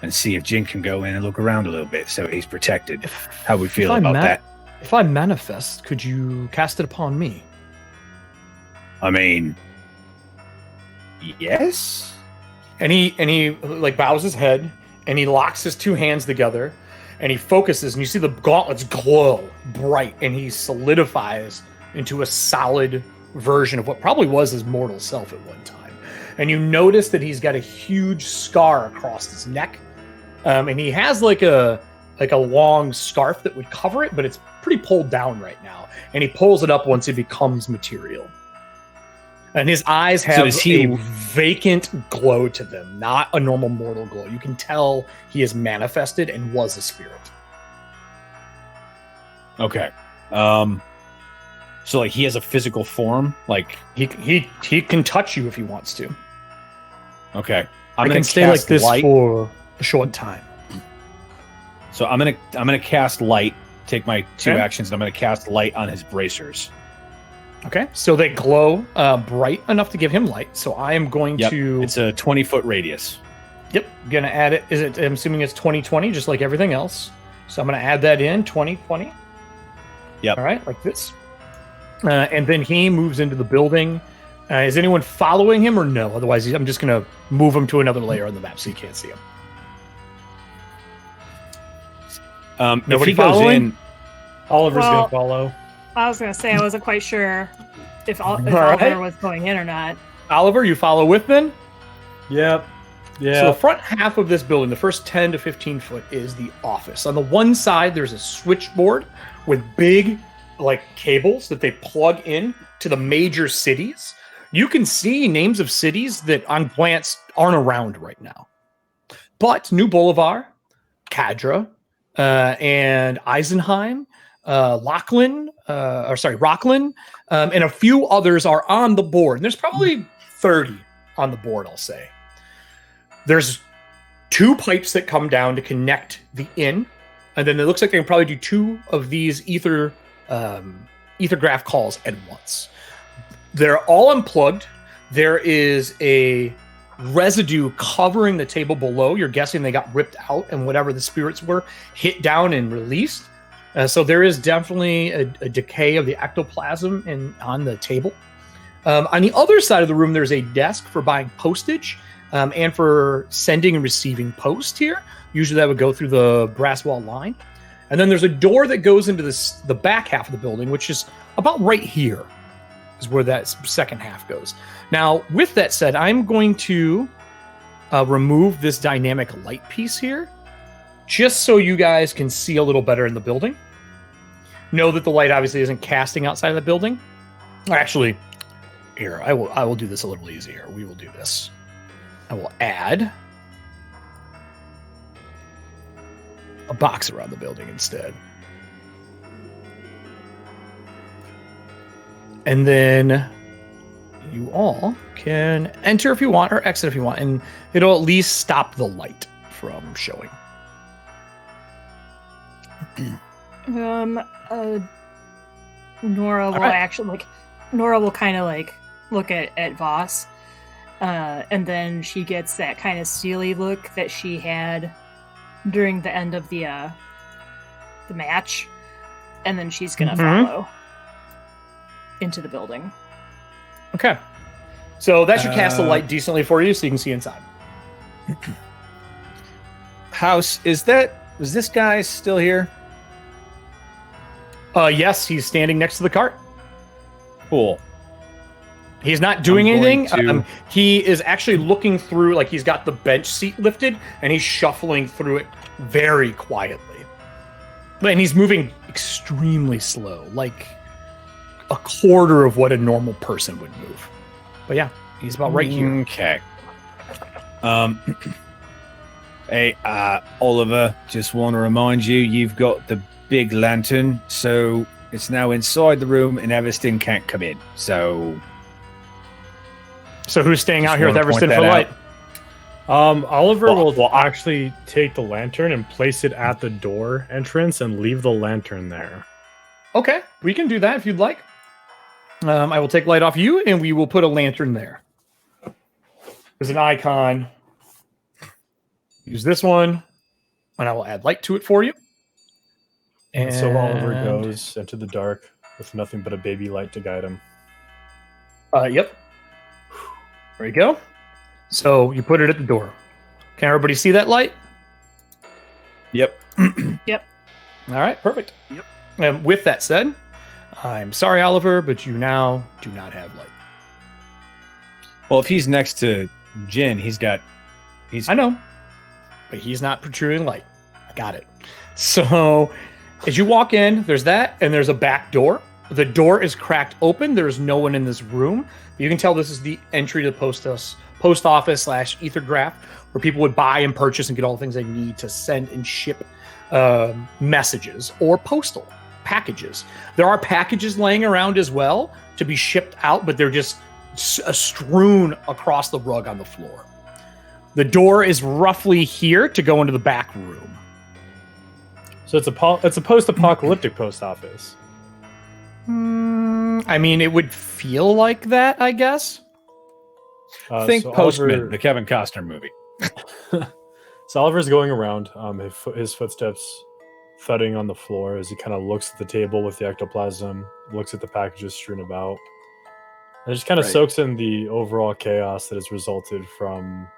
and see if Jin can go in and look around a little bit so he's protected. How we feel about that? If I manifest, could you cast it upon me? I mean, yes. And he like bows his head and he locks his two hands together and he focuses, and you see the gauntlets glow bright, and he solidifies into a solid version of what probably was his mortal self at one time. And you notice that he's got a huge scar across his neck, and he has like a long scarf that would cover it, but it's pretty pulled down right now. And he pulls it up once it becomes material. And his eyes have a vacant glow to them, not a normal mortal glow. You can tell he is manifested and was a spirit. Okay. So like he has a physical form, like he can touch you if he wants to. Okay. I can stay like this for a short time. So I'm gonna cast light. Take my two actions, and I'm gonna cast light on his bracers. Okay, so they glow bright enough to give him light. So I am going to. It's a 20-foot radius. Yep, gonna add it. I'm assuming it's 20/20, just like everything else. So I'm gonna add that in 20/20. Yep. All right, like this. And then he moves into the building. Is anyone following him or no? Otherwise, I'm just gonna move him to another layer on the map so you can't see him. Nobody goes in. Oliver's gonna follow. I was going to say, I wasn't quite sure if Oliver was going in or not. Oliver, you follow with Ben? Yep. Yeah. So the front half of this building, the first 10 to 15 foot, is the office. On the one side, there's a switchboard with big like cables that they plug in to the major cities. You can see names of cities that on glance aren't around right now. But New Boulevard, Cadra, and Eisenheim, Rockland, and a few others are on the board. And there's probably 30 on the board, I'll say. There's 2 pipes that come down to connect the inn, and then it looks like they can probably do 2 of these ethergraph calls at once. They're all unplugged. There is a residue covering the table below. You're guessing they got ripped out, and whatever the spirits were hit down and released. So there is definitely a decay of the ectoplasm on the table. On the other side of the room, there's a desk for buying postage and for sending and receiving post here. Usually that would go through the brass wall line. And then there's a door that goes into the back half of the building, which is about right here is where that second half goes. Now, with that said, I'm going to remove this dynamic light piece here, just so you guys can see a little better in the building. Know that the light obviously isn't casting outside of the building. Actually, here, I will do this a little easier. We will do this. I will add a box around the building instead. And then you all can enter if you want or exit if you want, and it'll at least stop the light from showing. Nora will Nora will kind of like look at Voss, and then she gets that kind of steely look that she had during the end of the match, and then she's gonna follow into the building. Okay, so that should cast the light decently for you, so you can see inside. House, is this guy still here? Yes, he's standing next to the cart. Cool. He's not doing anything. He is actually looking through, like he's got the bench seat lifted, and he's shuffling through it very quietly. And he's moving extremely slow, like a quarter of what a normal person would move. But yeah, he's about right here. Okay. Hey, Oliver, just want to remind you, you've got the big lantern, so it's now inside the room, and Everston can't come in. So who's staying out here with Everston for light? Oliver will actually take the lantern and place it at the door entrance and leave the lantern there. Okay, we can do that if you'd like. I will take light off you, and we will put a lantern there. There's an icon. Use this one, and I will add light to it for you. And so Oliver goes into the dark with nothing but a baby light to guide him. Yep. There you go. So you put it at the door. Can everybody see that light? Yep. Yep. All right, perfect. Yep. And with that said, I'm sorry, Oliver, but you now do not have light. Well, if he's next to Jin, I know, but he's not protruding light. I got it. So as you walk in, there's that, and there's a back door. The door is cracked open. There's no one in this room. You can tell this is the entry to the post office / ethergraph, where people would buy and purchase and get all the things they need to send and ship messages or postal packages. There are packages laying around as well to be shipped out, but they're just strewn across the rug on the floor. The door is roughly here to go into the back room. So it's a post-apocalyptic post office. I mean, it would feel like that, I guess. Think so Postman, Oliver, the Kevin Costner movie. So Oliver's going around, his footsteps thudding on the floor as he kind of looks at the table with the ectoplasm, looks at the packages strewn about, and just kind of soaks in the overall chaos that has resulted from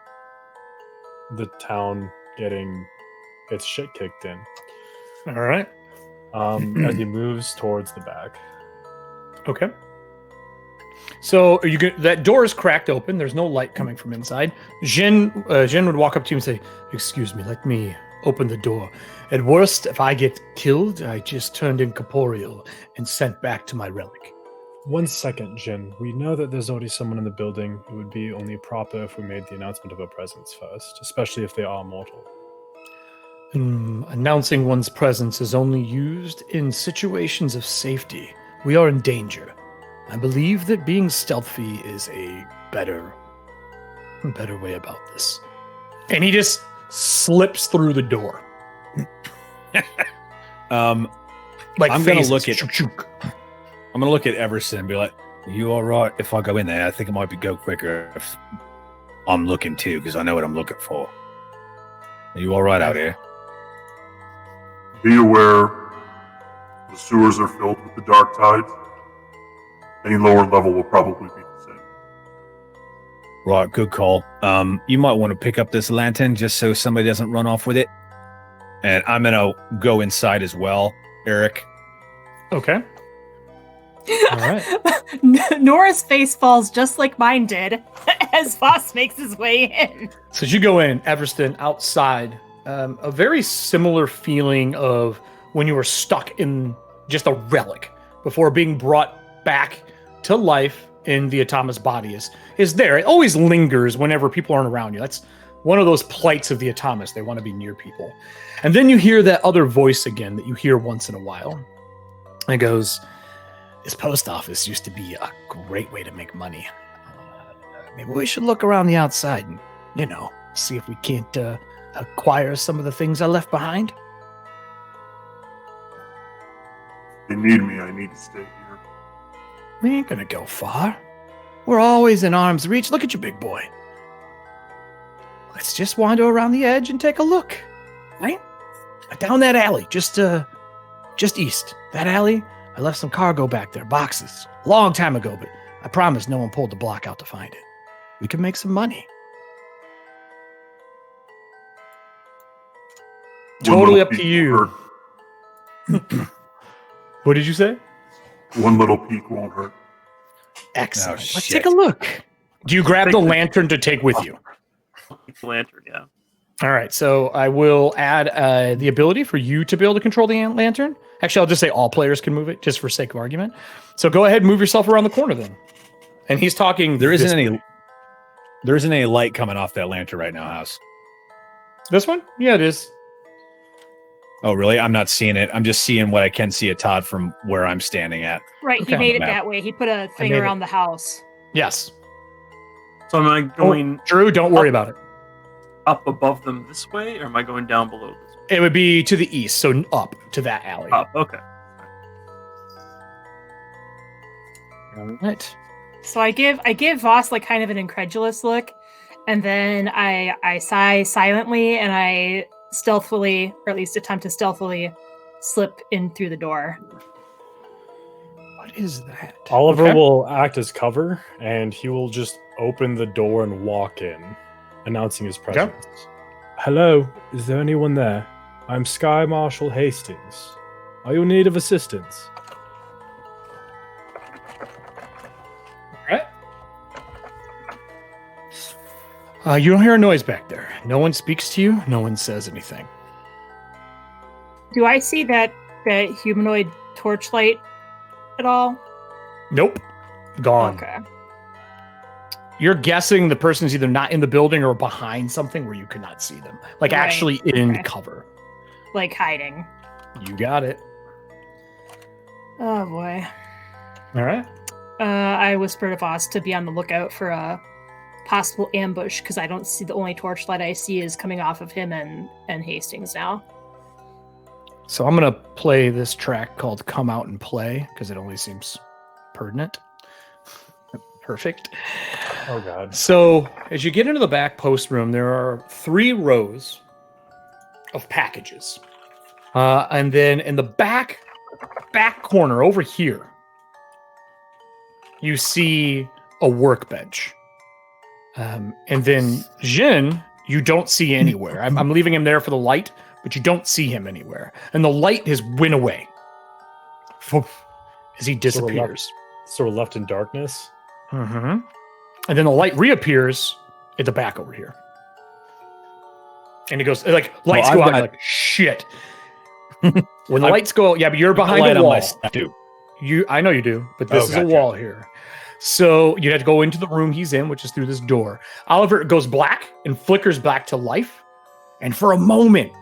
the town getting its shit kicked in. All right. As he moves towards the back. Okay. So that door is cracked open. There's no light coming from inside. Jin would walk up to you and say, "Excuse me, let me open the door. At worst, if I get killed, I just turned incorporeal and sent back to my relic." 1 second, Jin. We know that there's already someone in the building. It would be only proper if we made the announcement of our presence first, especially if they are mortal. Announcing one's presence is only used in situations of safety. We are in danger. I believe that being stealthy is a better way about this. And he just slips through the door. I'm gonna look at Everston and be like, "Are you all right if I go in there? I think it might go quicker if I'm looking too, because I know what I'm looking for. Are you all right out here?" Be aware the sewers are filled with the dark tides. Any lower level will probably be the same. Right, good call. You might want to pick up this lantern just so somebody doesn't run off with it. And I'm gonna go inside as well, Erik. Okay. All right. Nora's face falls just like mine did as Voss makes his way in. So as you go in, Everston, outside, a very similar feeling of when you were stuck in just a relic before being brought back to life in the Atoma's body is there. It always lingers whenever people aren't around you. That's one of those plights of the Atomists. They want to be near people. And then you hear that other voice again that you hear once in a while. It goes, this post office used to be a great way to make money. Maybe we should look around the outside and, see if we can't acquire some of the things I left behind. They need me. I need to stay here. We ain't gonna go far. We're always in arm's reach. Look at you, big boy. Let's just wander around the edge and take a look. Right? Down that alley, just east. That alley, I left some cargo back there, boxes. A long time ago, but I promise no one pulled the block out to find it. We can make some money. Totally up to you. What did you say? One little peek won't hurt. Excellent. Oh, Let's shit. take a look. Do you grab the lantern to take with you? Lantern, yeah. All right, so I will add the ability for you to be able to control the lantern. Actually, I'll just say all players can move it, just for sake of argument. So go ahead and move yourself around the corner then. And he's talking. There isn't any light coming off that lantern right now, House. This one? Yeah, it is. Oh, really? I'm not seeing it. I'm just seeing what I can see at Todd from where I'm standing at. Right, Okay. he made it Map. that way. He put a thing made around the house. Yes. So am I going Drew, don't worry about it. up above them this way, or am I going down below this way? It would be to the east, so up to that alley. Up, okay. All right. So I give Voss like kind of an incredulous look, and then I sigh silently and I stealthily, or at least attempt to stealthily, slip in through the door. What is that? Oliver Okay. will act as cover, and he will just open the door and walk in, announcing his presence. Hello, is there anyone there? I'm Sky Marshal Hastings. Are you in need of assistance? All right. You don't hear a noise back there. No one speaks to you. No one says anything. Do I see that humanoid torchlight at all? Nope. Gone. Okay. You're guessing the person's either not in the building or behind something where you cannot see them. Like Right. actually in Okay. cover. Like hiding. You got it. Oh boy. All right. I whisper to Voss to be on the lookout for a possible ambush because I don't see the only torchlight I see is coming off of him and Hastings now. So I'm going to play this track called Come Out and Play because it only seems pertinent. Perfect. Oh, God. So as you get into the back post room, there are 3 rows of packages. And then in the back corner over here, you see a workbench. And then Jin, you don't see anywhere. I'm leaving him there for the light, but you don't see him anywhere. And the light has went away as he disappears. So we're left in darkness. Mm-hmm. And then the light reappears at the back over here. And it goes, like, lights Well, go I've out, got- you're like, shit. When the lights go out, yeah, but you're behind Light a on wall. my staff, too. I know you do, but this Oh, is a gotcha. wall here. So you have to go into the room he's in, which is through this door. Oliver goes black and flickers back to life. And for a moment,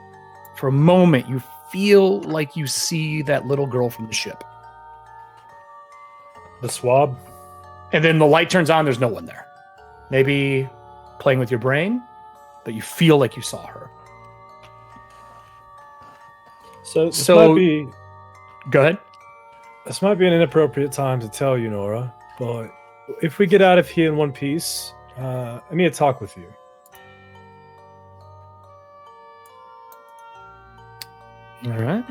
you feel like you see that little girl from the ship. The swab. And then the light turns on, there's no one there. Maybe playing with your brain, but you feel like you saw her. So this So- might be Go ahead. this might be an inappropriate time to tell you, Nora, but if we get out of here in one piece, I need to talk with you. All right.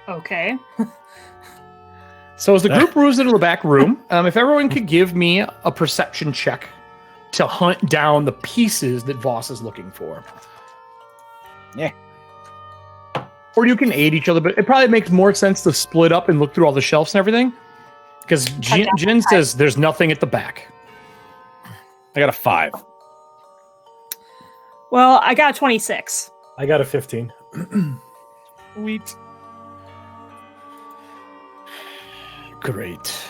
Okay. So as the group moves into the back room, if everyone could give me a perception check to hunt down the pieces that Voss is looking for. Yeah. Or you can aid each other, but it probably makes more sense to split up and look through all the shelves and everything. Because Jin says there's nothing at the back. I got a 5. Well, I got a 26. I got a 15. Sweet. Great.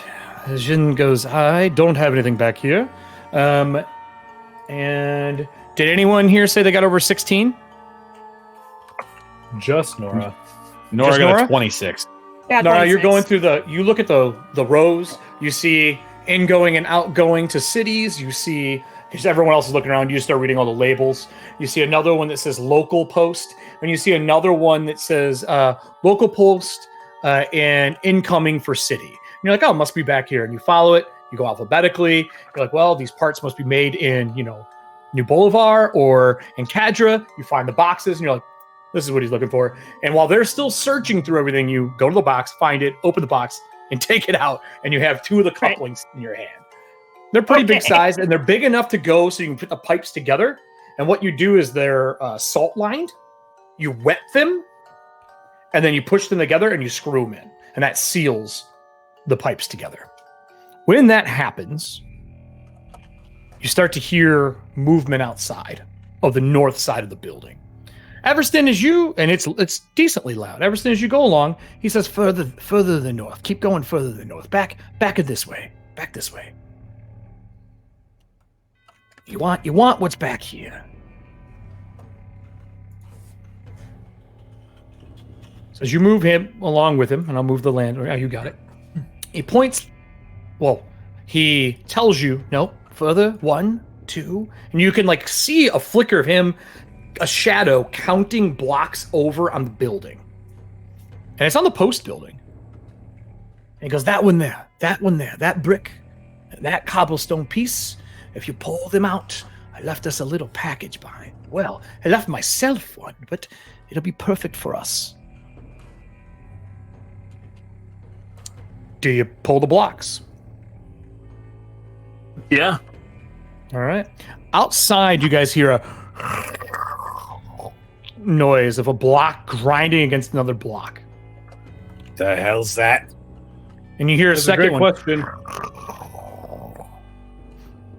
Jin goes, I don't have anything back here. And And did anyone here say they got over 16? Just Nora. Nora Just got Nora? a 26. Yeah, No, you're 26. going through you look at the rows, you see ingoing and outgoing to cities, you see, because everyone else is looking around, you start reading all the labels. You see another one that says local post, and you see another one that says local post and incoming for city. And you're like, oh, it must be back here. And you follow it, you go alphabetically. You're like, well, these parts must be made in, New Bolivar or in Cadra. You find the boxes, and you're like, this is what he's looking for. And while they're still searching through everything, you go to the box, find it, open the box, and take it out. And you have 2 of the couplings in your hand. They're pretty big size, and they're big enough to go so you can put the pipes together. And what you do is they're salt lined. You wet them, and then you push them together and you screw them in. And that seals the pipes together. When that happens, you start to hear movement outside of the north side of the building. Everston, as you, and it's decently loud. Everston, as you go along, he says, further to the north. Keep going further to the north. Back this way. Back this way. You want what's back here. So as you move him along with him, and I'll move the land. Oh, you got it. He points. Well, he tells you, no, further, 1, 2, and you can see a flicker of him, a shadow counting blocks over on the building. And it's on the post building. And he goes, that one there, that brick, that cobblestone piece. If you pull them out, I left us a little package behind. Well, I left myself one, but it'll be perfect for us. Do you pull the blocks? Yeah. All right. Outside, you guys hear a noise of a block grinding against another block. The hell's that? And you hear a That's second a great one. question.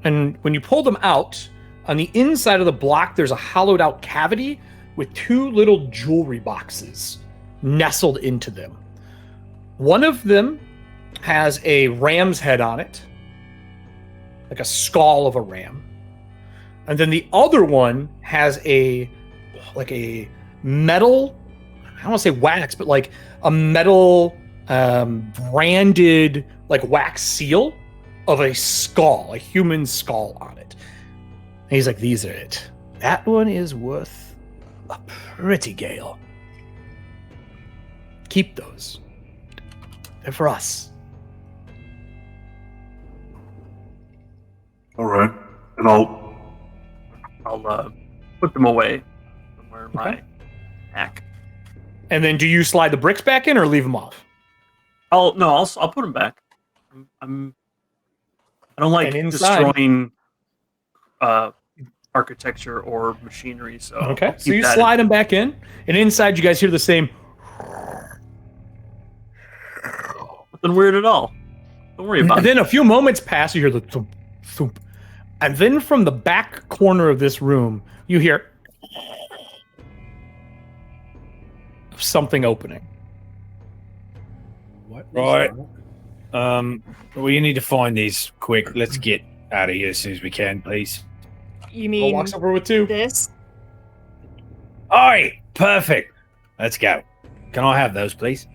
And when you pull them out, on the inside of the block, there's a hollowed out cavity with 2 little jewelry boxes nestled into them. One of them has a ram's head on it, like a skull of a ram. And then the other one has a metal, I don't want to say wax, but like a metal branded wax seal of a skull, a human skull on it. And he's like, these are it. That one is worth a pretty gale. Keep those. They're for us. All right. And I'll put them away somewhere in my pack. And then do you slide the bricks back in or leave them off? I'll put them back. I don't like destroying architecture or machinery. So okay, so you slide them back in, and inside you guys hear the same. Nothing weird at all. Don't worry about it. And then a few moments pass, you hear the thump, thump. And then from the back corner of this room, you hear something opening. What? Right. We need to find these quick. Let's get out of here as soon as we can, please. You mean walks over with 2. this? All right, perfect. Let's go. Can I have those, please?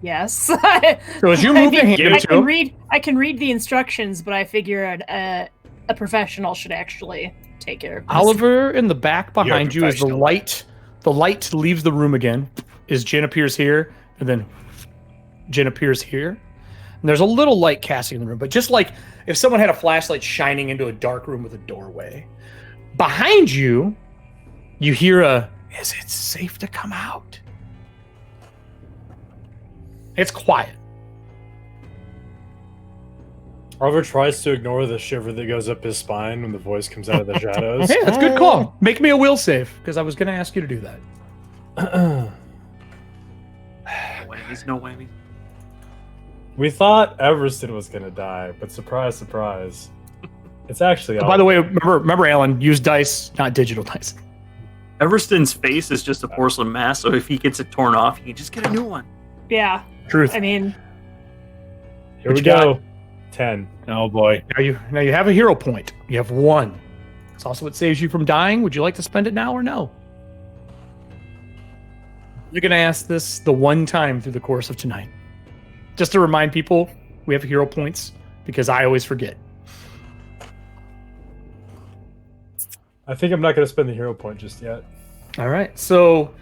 Yes. So as you move your hand, I can read the instructions, but I figure a professional should actually take care of this. Oliver in the back behind you is the professional. light. The light leaves the room again. Is Jin appears here, and then Jin appears here. And there's a little light casting in the room, but just like if someone had a flashlight shining into a dark room with a doorway. Behind you, you hear is it safe to come out? It's quiet. Oliver tries to ignore the shiver that goes up his spine when the voice comes out of the shadows. Hey, that's a good call. Make me a will save, because I was going to ask you to do that. No whammies, no whammies. We thought Everston was going to die, but surprise, surprise. It's actually By the way, remember, Alan, use dice, not digital dice. Everston's face is just a porcelain mask, so if he gets it torn off, he can just get a new one. Yeah. Truth. I mean, Here we go. 10. Oh boy. Now you have a hero point. You have 1. It's also what saves you from dying. Would you like to spend it now or no? You're going to ask this the one time through the course of tonight. Just to remind people, we have hero points because I always forget. I think I'm not going to spend the hero point just yet. All right. So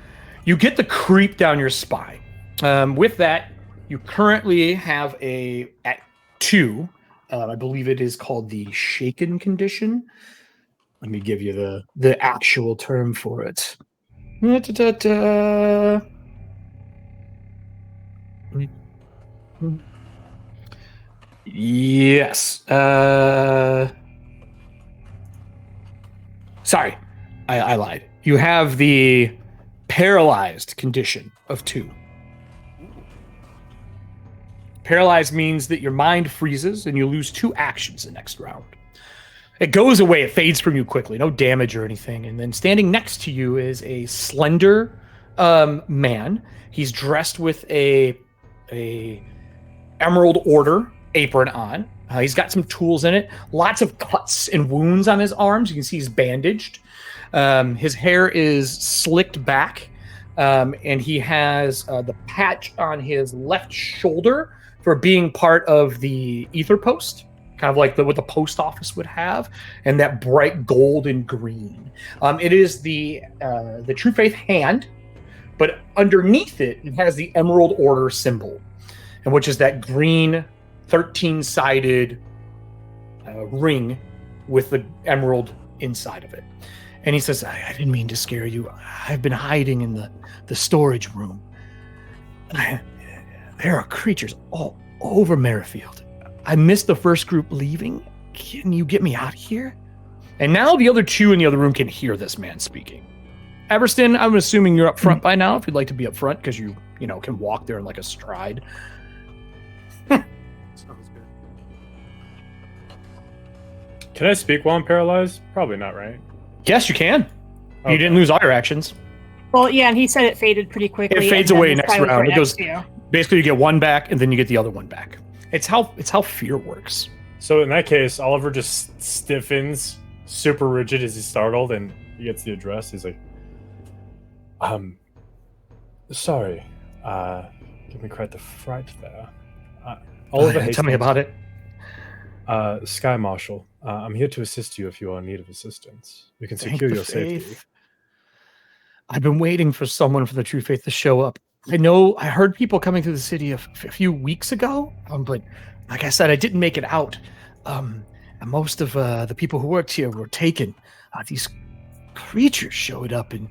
you get the creep down your spine. With that, you currently have at 2. I believe it is called the shaken condition. Let me give you the actual term for it. Yes. Sorry, I lied. You have the paralyzed condition of 2. Paralyzed means that your mind freezes and you lose 2 actions the next round. It goes away, it fades from you quickly, no damage or anything. And then standing next to you is a slender man. He's dressed with a Emerald Order apron on. He's got some tools in it. Lots of cuts and wounds on his arms. You can see he's bandaged. His hair is slicked back. And he has the patch on his left shoulder for being part of the ether post, kind of like what the post office would have, and that bright gold and green. It is the True Faith hand, but underneath it, it has the Emerald Order symbol, and which is that green 13-sided ring with the emerald inside of it. And he says, I didn't mean to scare you. I've been hiding in the storage room. There are creatures all over Merrifield. I missed the first group leaving. Can you get me out of here? And now the other 2 in the other room can hear this man speaking. Everston, I'm assuming you're up front by now, if you'd like to be up front, because you can walk there in like a stride. Sounds good. Can I speak while I'm paralyzed? Probably not, right? Yes, you can. Okay. You didn't lose all your actions. Well, yeah, and he said it faded pretty quickly. It fades and then away this next guy was round. right It goes. next to you. Basically, you get 1 back, and then you get the other 1 back. It's how fear works. So in that case, Oliver just stiffens, super rigid as he's startled, and he gets the address. He's like, sorry. Give me quite the fright there. Oliver Hastings, Tell me about it. Sky Marshal. I'm here to assist you if you are in need of assistance. We can Thank secure the your safety. faith. I've been waiting for someone from the True Faith to show up. I heard people coming through the city a few weeks ago, but like I said, I didn't make it out. And most of the people who worked here were taken. These creatures showed up and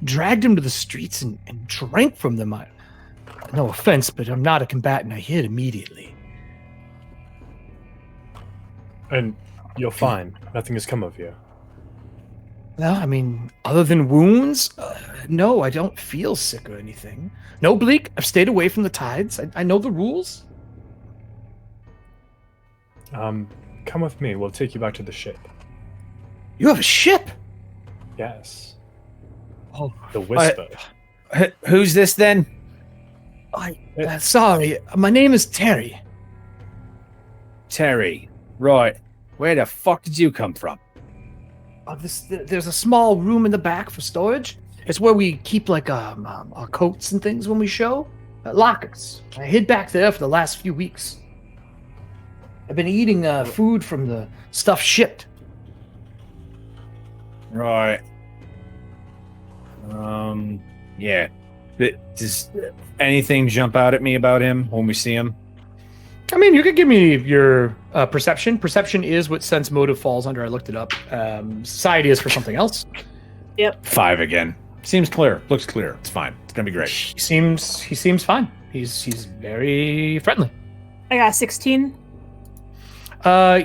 dragged them to the streets and drank from them. No offense, but I'm not a combatant. I hid immediately. And you're fine. Nothing has come of you. Well, I mean, other than wounds, no, I don't feel sick or anything. No, Bleak, I've stayed away from the tides. I know the rules. Come with me. We'll take you back to the ship. You have a ship? Yes. Oh, The Whisper. Who's this then? Sorry, my name is Terry. Terry. Right. Where the fuck did you come from? There's a small room in the back for storage. It's where we keep like our coats and things when we show. Lockers. I hid back there for the last few weeks. I've been eating food from the stuff shipped. Right. Yeah. Does anything jump out at me about him when we see him? I mean, you could give me your perception. Perception is what sense motive falls under. I looked it up. Society is for something else. Yep. 5 again. Seems clear. Looks clear. It's fine. It's gonna be great. He seems fine. He's very friendly. I got 16.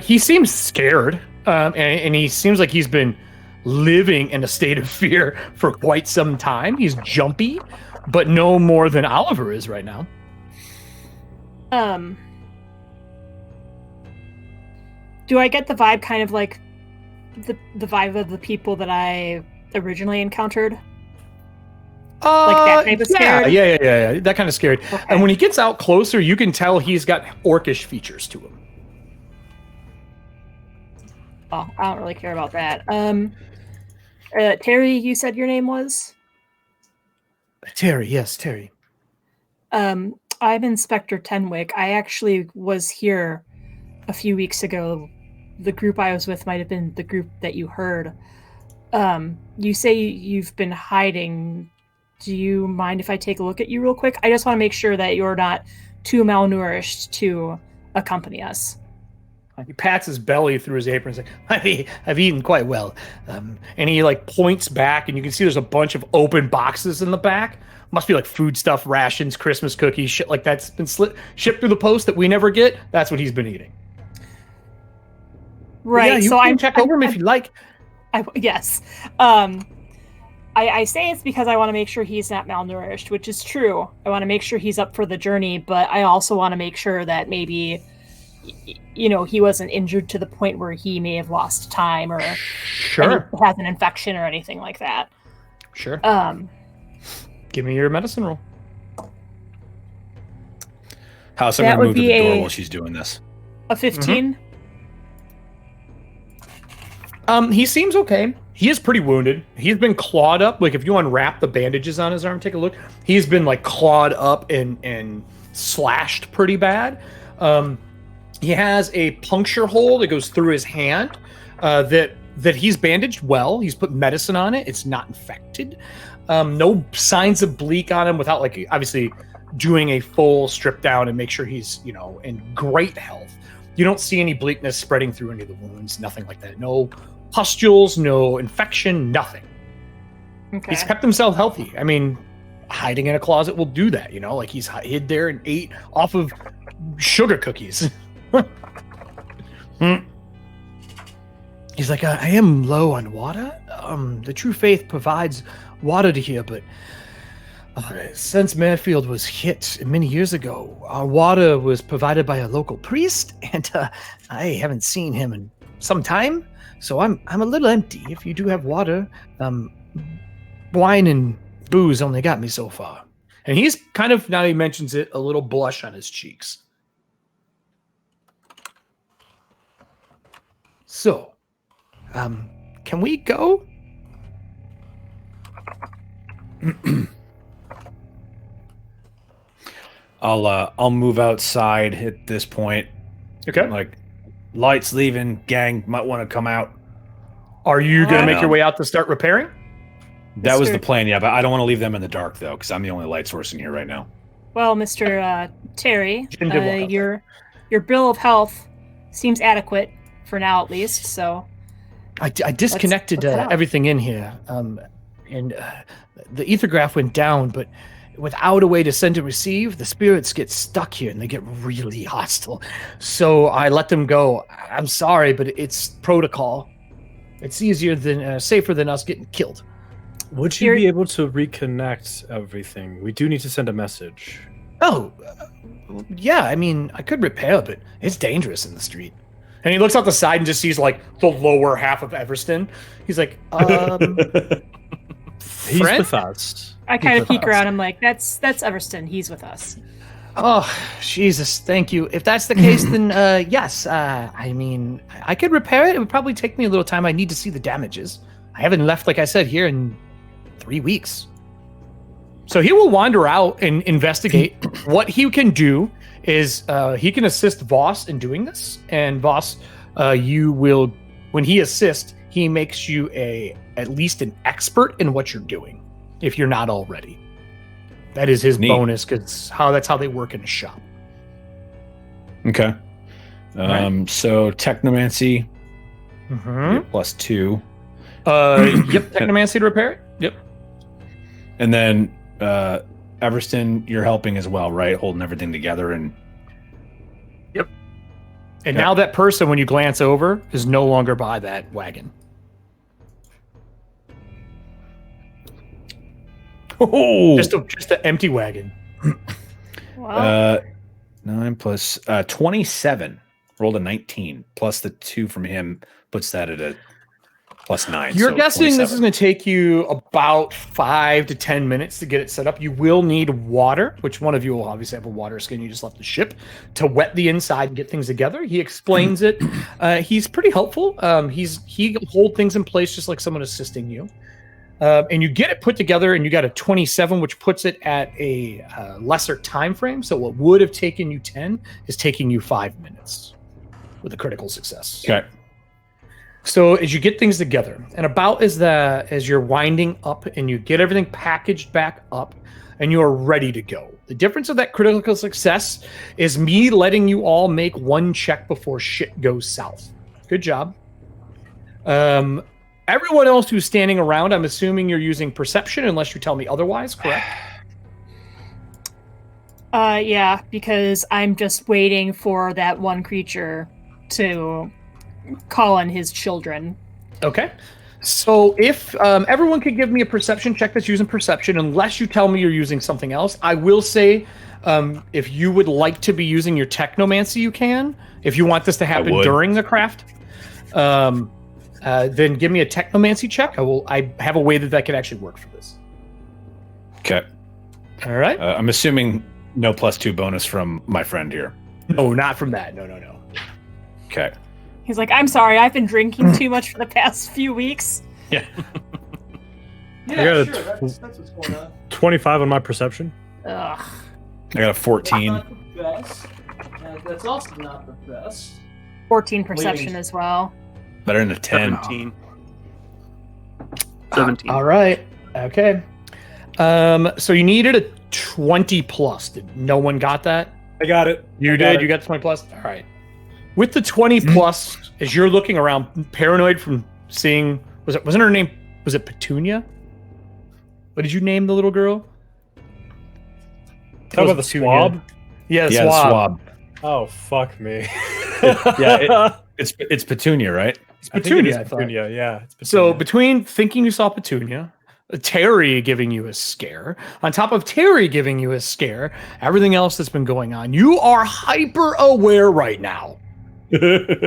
He seems scared, and he seems like he's been living in a state of fear for quite some time. He's jumpy, but no more than Oliver is right now. Do I get the vibe kind of like the vibe of the people that I originally encountered? Like that type of scared? Yeah. That kind of scared. Okay. And when he gets out closer, you can tell he's got orcish features to him. well, I don't really care about that. Terry, you said your name was? Terry, yes, Terry. I'm Inspector Tenwick. I actually was here a few weeks ago. The group I was with might have been the group that you heard. You say you've been hiding. Do you mind if I take a look at you real quick? I just want to make sure that you're not too malnourished to accompany us. He pats his belly through his apron and says, I've eaten quite well. And he like points back, and you can see there's a bunch of open boxes in the back. Must be like food stuff, rations, Christmas cookies, shit like that's been shipped through the post that we never get. That's what he's been eating. Right. Yeah, you so can check over him if you like. Yes. I say it's because I want to make sure he's not malnourished, which is true. I want to make sure he's up for the journey, but I also want to make sure that maybe, he wasn't injured to the point where he may have lost time or has an infection or anything like that. Sure. Give me your medicine roll. House, I'm going to move to the door while she's doing this. A 15? He seems okay. He is pretty wounded. He's been clawed up. Like if you unwrap the bandages on his arm, take a look. He's been like clawed up and slashed pretty bad. He has a puncture hole that goes through his hand that he's bandaged well. He's put medicine on it. It's not infected. No signs of bleak on him without like obviously doing a full strip down and make sure he's, in great health. You don't see any bleakness spreading through any of the wounds, nothing like that. No pustules, no infection, nothing. Okay. He's kept himself healthy. I mean, hiding in a closet will do that, like he's hid there and ate off of sugar cookies. He's like, I am low on water. The True Faith provides water to here, but since Merrifield was hit many years ago, our water was provided by a local priest, and I haven't seen him in some time, so I'm a little empty. If you do have water, wine and booze only got me so far. And he's kind of, now he mentions it, a little blush on his cheeks. So, can we go? I'll move outside at this point. Okay. Like, lights leaving, gang might want to come out. Are you going to make your way out to start repairing? That was the plan, yeah, but I don't want to leave them in the dark, though, because I'm the only light source in here right now. Well, Mr. Terry, your bill of health seems adequate for now, at least, so... I disconnected everything in here, and the ethergraph went down, but without a way to send and receive, the spirits get stuck here, and they get really hostile. So I let them go. I'm sorry, but it's protocol. It's easier than safer than us getting killed. Would you be able to reconnect everything? We do need to send a message. Oh, yeah. I mean, I could repair, but it's dangerous in the street. And he looks out the side and just sees like the lower half of Everston. He's like, he's with us. I kind of peek around. I'm like, that's Everston. He's with us. Oh, Jesus, thank you. If that's the case, then yes. I mean, I could repair it. It would probably take me a little time. I need to see the damages. I haven't left, like I said, here in 3 weeks. So he will wander out and investigate. What he can do is he can assist Voss in doing this. And Voss, you will, when he assists, he makes you at least an expert in what you're doing, if you're not already. That is his bonus, because that's how they work in a shop. Okay. Right. So technomancy +2. Yep, technomancy to repair it. Yep. And then Everston, you're helping as well, right? Holding everything together and. Yep. And now that person, when you glance over, is no longer by that wagon. Oh, just an empty wagon. Wow. 9 plus 27. Rolled a 19 plus the 2 from him puts that at a plus 9. You're so guessing this 27. is going to take you about 5 to 10 minutes to get it set up. You will need water, which one of you will obviously have a water skin. You just left the ship to wet the inside and get things together. He explains it. He's pretty helpful. He hold things in place just like someone assisting you. And you get it put together, and you got a 27, which puts it at a lesser time frame. So what would have taken you 10 is taking you 5 minutes with a critical success. Okay. So as you get things together, and about as you're winding up and you get everything packaged back up and you're ready to go. The difference of that critical success is me letting you all make one check before shit goes south. Good job. Everyone else who's standing around, I'm assuming you're using perception unless you tell me otherwise, correct? Yeah, because I'm just waiting for that one creature to call on his children. Okay. So if everyone could give me a perception check that's using perception, unless you tell me you're using something else, I will say if you would like to be using your technomancy, you can. If you want this to happen during the craft, then give me a technomancy check. I have a way that can actually work for this. Okay. All right. I'm assuming no +2 bonus from my friend here. No, not from that. No. Okay. He's like, I'm sorry, I've been drinking too much for the past few weeks. Yeah. Yeah, sure. That's what's going on. 25 on my perception. Ugh. I got a 14. Not the best. That's also not the best. 14 perception Ladies. as well. Better than a 10. 17. All right. Okay. So you needed a 20 plus. Did no one got that? I got it. You did. You got 20 plus. All right. With the 20 plus, as you're looking around, paranoid from seeing, wasn't her name? Was it Petunia? What did you name the little girl? Talk about the swab? Yeah, the Yeah, swab. swab. Oh, fuck me. It's Petunia, right? It's I think it Petunia. is I thought. Petunia, yeah. It's Petunia. So between thinking you saw Petunia, Terry giving you a scare, on top of Terry giving you a scare, everything else that's been going on, you are hyper aware right now,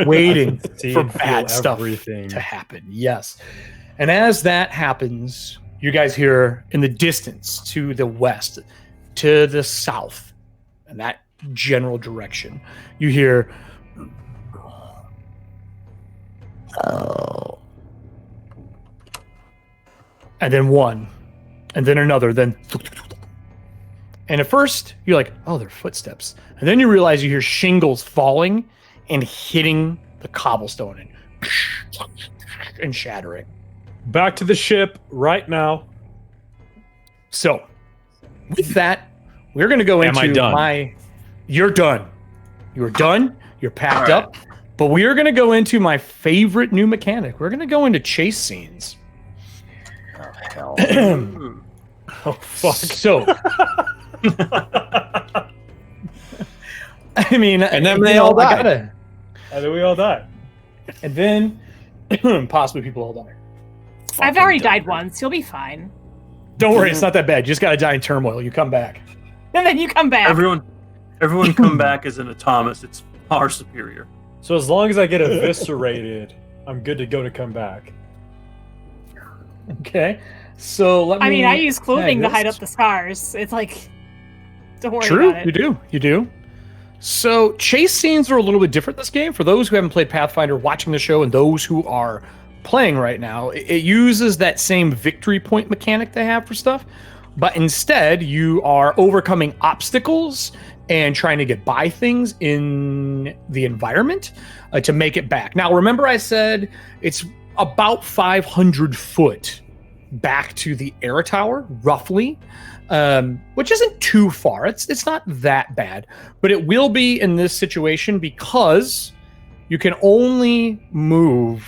waiting See for and feel bad stuff everything. to happen. Yes. And as that happens, you guys hear in the distance to the west, to the south, in that general direction, you hear, and then one, and then another, then, and at first you're like, oh, they're footsteps, and then you realize you hear shingles falling and hitting the cobblestone and shattering. Back to the ship right now. So, with that, we're going to go Am I into done? You're done. You're done. You're packed All right. up. But we are going to go into my favorite new mechanic. We're going to go into chase scenes. Oh, fuck. So, I mean, And then they all die. And then we all die. And then possibly people all die. I've already died once. You'll be fine. Don't worry, it's not that bad. You just got to die in turmoil. You come back. And then you come back. Everyone come back as an Atomus. It's far superior. So as long as I get eviscerated, I'm good to go to come back. Okay. So let me. I mean, I use clothing to hide this. up the scars. It's like, don't worry True, about it. you do. So chase scenes are a little bit different this game. For those who haven't played Pathfinder, watching the show, and those who are playing right now, it uses that same victory point mechanic they have for stuff, but instead you are overcoming obstacles and trying to get by things in the environment to make it back. Now, remember I said it's about 500 foot back to the air tower, roughly, which isn't too far. It's not that bad, but it will be in this situation because you can only move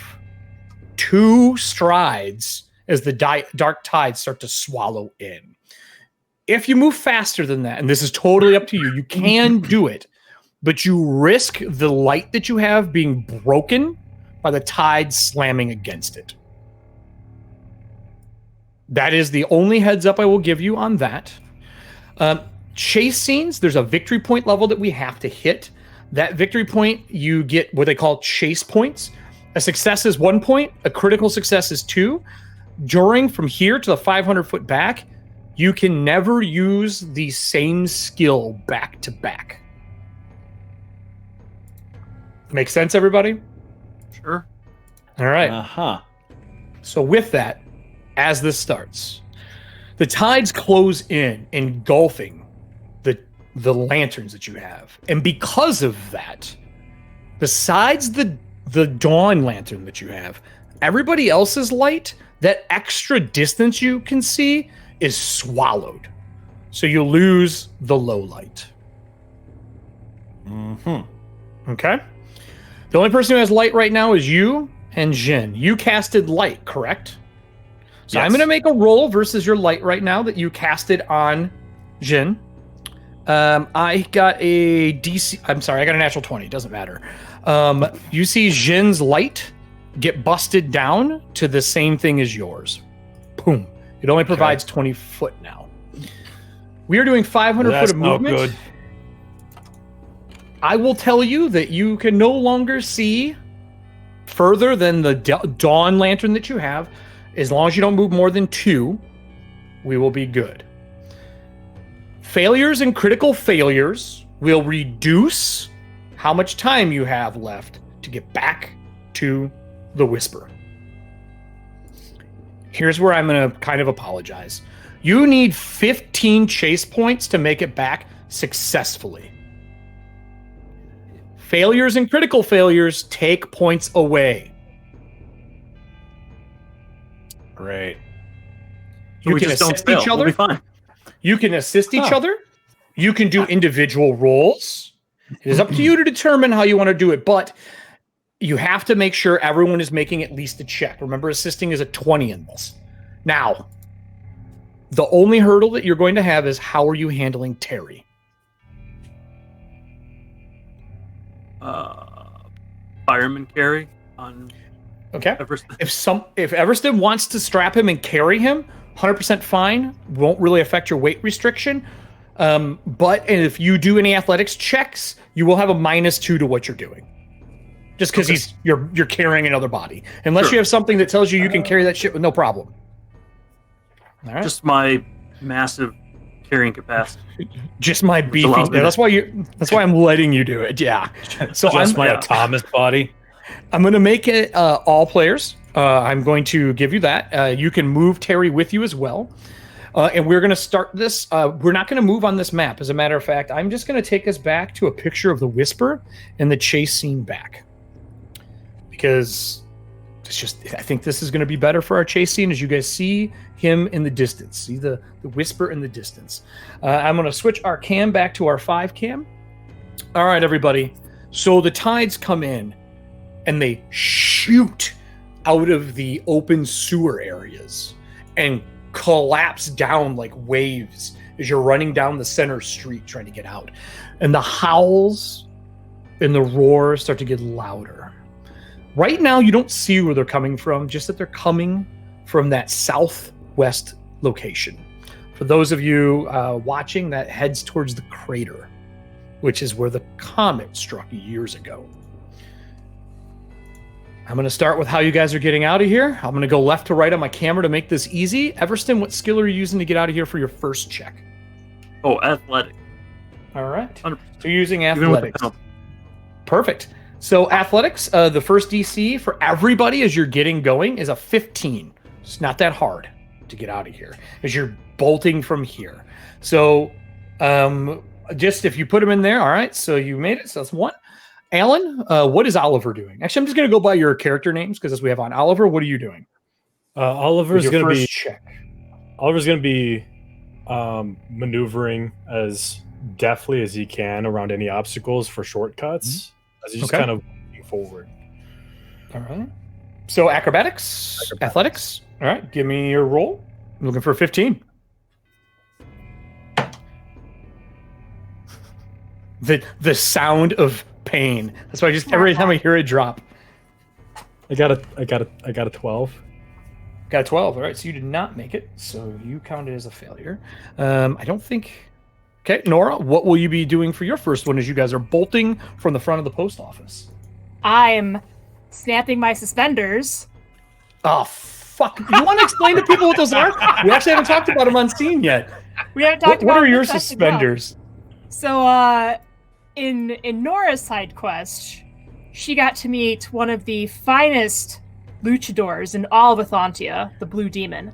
2 strides as the dark tides start to swallow in. If you move faster than that, and this is totally up to you, you can do it, but you risk the light that you have being broken by the tide slamming against it. That is the only heads up I will give you on that. Chase scenes, there's a victory point level that we have to hit. That victory point, you get what they call chase points. A success is 1 point. A critical success is 2. During from here to the 500-foot back, you can never use the same skill back to back. Make sense, everybody? Sure. All right. Uh-huh. So with that, as this starts, the tides close in, engulfing the lanterns that you have. And because of that, besides the dawn lantern that you have, everybody else's light, that extra distance you can see, is swallowed. So you lose the low light. Mm-hmm. Okay? The only person who has light right now is you and Jin. You casted light, correct? So Yes. I'm going to make a roll versus your light right now that you casted on Jin. I got a DC. I'm sorry, I got a natural 20. Doesn't matter. You see Jin's light get busted down to the same thing as yours. Boom. It only provides 20 foot now. We are doing 500 foot of movement. Good. I will tell you that you can no longer see further than the dawn lantern that you have. As long as you don't move more than 2, we will be good. Failures and critical failures will reduce how much time you have left to get back to the Whisper. Here's where I'm going to kind of apologize. You need 15 chase points to make it back successfully. Failures and critical failures take points away. Great. So You we can just don't assist fail. each We'll other. be fine. You can assist each other. You can do individual roles. It is up to you to determine how you want to do it, but you have to make sure everyone is making at least a check. Remember, assisting is a 20 in this. Now, the only hurdle that you're going to have is how are you handling Terry? Fireman carry on Okay. Everston. If Everston wants to strap him and carry him, 100% fine. Won't really affect your weight restriction. But if you do any athletics checks, you will have a -2 to what you're doing. Just because you're carrying another body. Unless you have something that tells you can carry that shit with no problem. All right. Just my massive carrying capacity. Just my beefy. allows me That's why I'm letting you do it. Yeah. So Just my Thomas body. I'm going to make it all players. I'm going to give you that. You can move Terry with you as well. And we're going to start this. We're not going to move on this map. As a matter of fact, I'm just going to take us back to a picture of the Whisper and the chase scene back. Because I think this is going to be better for our chase scene as you guys see him in the distance. See the Whisper in the distance. I'm going to switch our cam back to our 5 cam. All right, everybody. So the tides come in and they shoot out of the open sewer areas and collapse down like waves as you're running down the center street trying to get out. And the howls and the roars start to get louder. Right now, you don't see where they're coming from, just that they're coming from that southwest location. For those of you watching, that heads towards the crater, which is where the comet struck years ago. I'm going to start with how you guys are getting out of here. I'm going to go left to right on my camera to make this easy. Everston, what skill are you using to get out of here for your first check? Oh, athletic. All right. 100%. So you're using Even with the athletics. penalty. Perfect. So athletics, the first DC for everybody as you're getting going is a 15. It's not that hard to get out of here as you're bolting from here. So just if you put them in there, all right, so you made it. So that's 1. Alan, what is Oliver doing? Actually, I'm just going to go by your character names because as we have on Oliver, what are you doing? Oliver's going to be check. Oliver's going to be maneuvering as deftly as he can around any obstacles for shortcuts as he's just kind of moving forward. All right. So acrobatics, athletics. All right, give me your roll. I'm looking for a 15. The sound of pain. That's why every time I hear it drop. I got a 12. Got a 12. All right, so you did not make it. So you counted as a failure. I don't think. Okay, Nora, what will you be doing for your first one as you guys are bolting from the front of the post office? I'm snapping my suspenders. Oh, fuck. You want to explain to people what those are? We actually haven't talked about them on scene yet. We haven't talked What about are your this as well. suspenders? So, in Nora's side quest, she got to meet one of the finest luchadors in all of Ethauntia, the Blue Demon.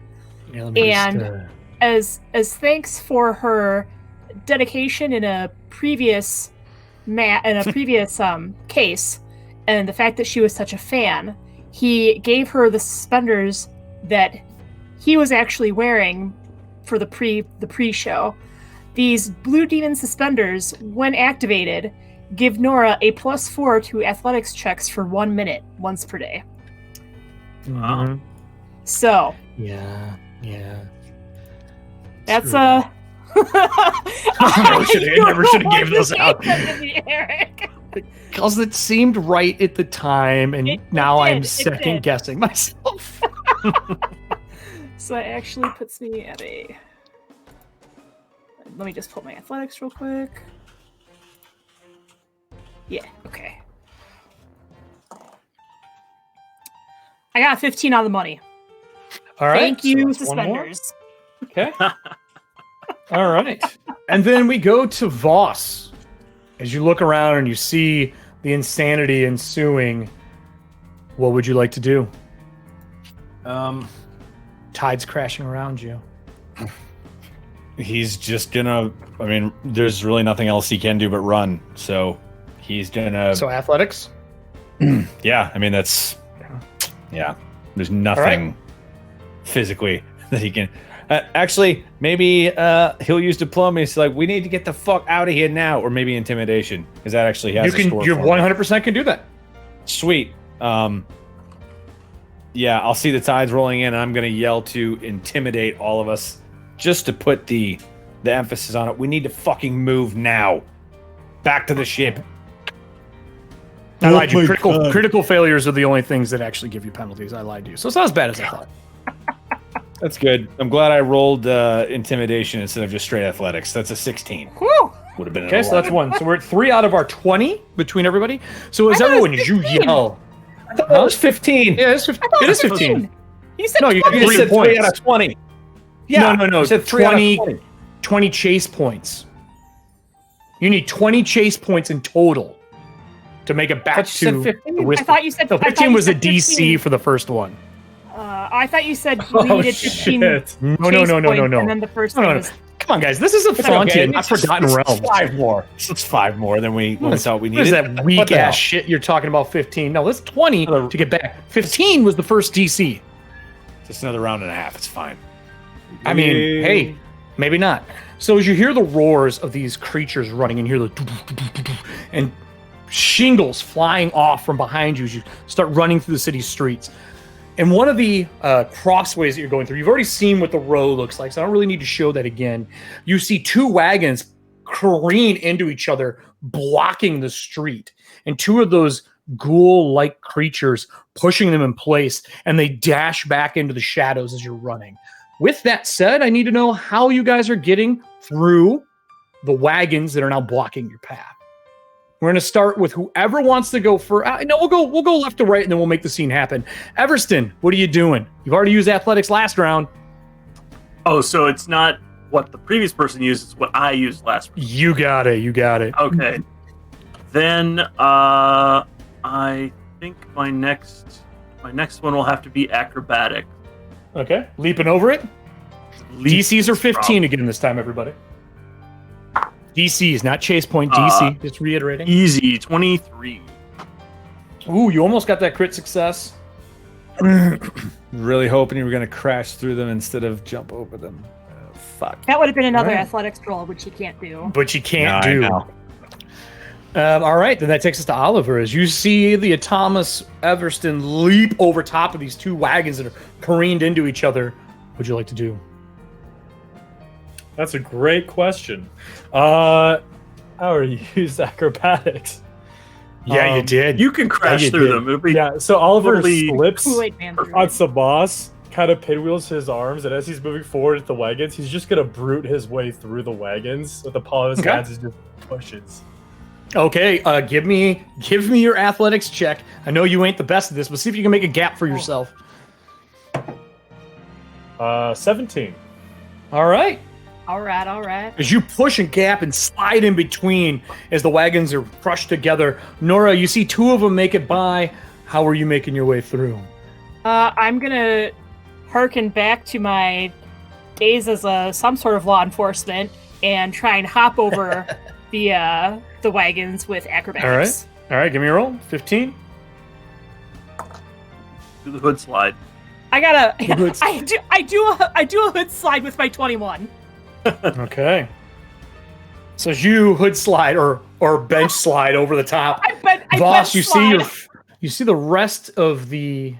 Yeah, let me And as thanks for her dedication in a previous case, and the fact that she was such a fan, he gave her the suspenders that he was actually wearing for the pre-show. These Blue Demon suspenders, when activated, give Nora a +4 to athletics checks for 1 minute, once per day. Mhm. So Yeah. that's Screw I never should have gave those out. Eric. Because it seemed right at the time, and It now I'm did, it second did. guessing myself. So it actually puts me at a... Let me just pull my athletics real quick. Yeah, okay. I got 15 on the money. All right. Thank so you, that's one more. suspenders. Okay. All right. And then we go to Voss. As you look around and you see the insanity ensuing, what would you like to do? Tide's crashing around you. He's just gonna. I mean, there's really nothing else he can do but run. So he's gonna. So athletics? Yeah, I mean that's. Yeah, there's nothing physically that he can. Actually, maybe he'll use diplomacy. Like, we need to get the fuck out of here now, or maybe intimidation, because that actually has. You 100% can do that. Sweet. Yeah, I'll see the tides rolling in, and I'm gonna yell to intimidate all of us, just to put the emphasis on it. We need to fucking move now. Back to the ship. I lied to you. Critical failures are the only things that actually give you penalties. I lied to you. So it's not as bad as I thought. That's good. I'm glad I rolled intimidation instead of just straight athletics. That's a 16. Whew! Would have been Okay, so that's one. So we're at 3 out of our 20 between everybody. So as I thought it everyone, was as you 15. yell. That was 15. Yeah, it's 15. It is 15. You said No, you 20. got 3 said 3 points. out of 20. Yeah, No. I said 3 out of 20. 20 chase points. You need 20 chase points in total to make it back I thought you to said 15. the whisper. I thought you said No, I thought 15 you was a said DC 15. for the first one. I thought you said we needed 15 shit. No. chase points, and then the first No. one was... Come on, guys. This is Ethauntia, not Forgotten Realms. 5 more. It's 5 more than we thought we What is needed. that What the hell? weak-ass shit you're talking about, 15? No, that's 20 to get back. 15 was the first DC. Just another round and a half. It's fine. I mean, hey, maybe not. So as you hear the roars of these creatures running, and you hear the and shingles flying off from behind you as you start running through the city's streets. And one of the crossways that you're going through, you've already seen what the row looks like, so I don't really need to show that again. You see 2 wagons careen into each other, blocking the street, and 2 of those ghoul-like creatures pushing them in place, and they dash back into the shadows as you're running. With that said, I need to know how you guys are getting through the wagons that are now blocking your path. We're going to start with whoever wants to go for. No, we'll go left to right, and then we'll make the scene happen. Everston, what are you doing? You've already used athletics last round. Oh, so it's not what the previous person used; it's what I used last round. You got it. Okay. Then I think my next one will have to be acrobatic. Okay, leaping over it. DCs are 15 again this time, everybody. DCs, not chase point. DC. Just reiterating. Easy 23. Ooh, you almost got that crit success. Really hoping you were going to crash through them instead of jump over them. Fuck. That would have been another Right. athletics roll, which you can't do. But you can't No, I do. know. All right, then that takes us to Oliver. As you see the Thomas Everston leap over top of these 2 wagons that are careened into each other, what would you like to do? That's a great question. I already used acrobatics. Yeah, you did. You can crash you through did. them. It'll be Yeah, so Oliver totally slips Kool-Aid Man. Perfect. on Sabas, kind of pinwheels his arms, and as he's moving forward at the wagons, he's just gonna brute his way through the wagons with the palm of his Okay. hands and just pushes. Okay, give me your athletics check. I know you ain't the best at this, but see if you can make a gap for yourself. 17. All right. All right. As you push and gap and slide in between as the wagons are crushed together, Nora, you see two of them make it by. How are you making your way through? I'm gonna harken back to my days as some sort of law enforcement and try and hop over the wagons with acrobatics. All right, give me a roll. 15. Do the hood slide. I do a hood slide with my 21. Okay. So as you hood slide or bench slide over the top, Voss, you see the rest of the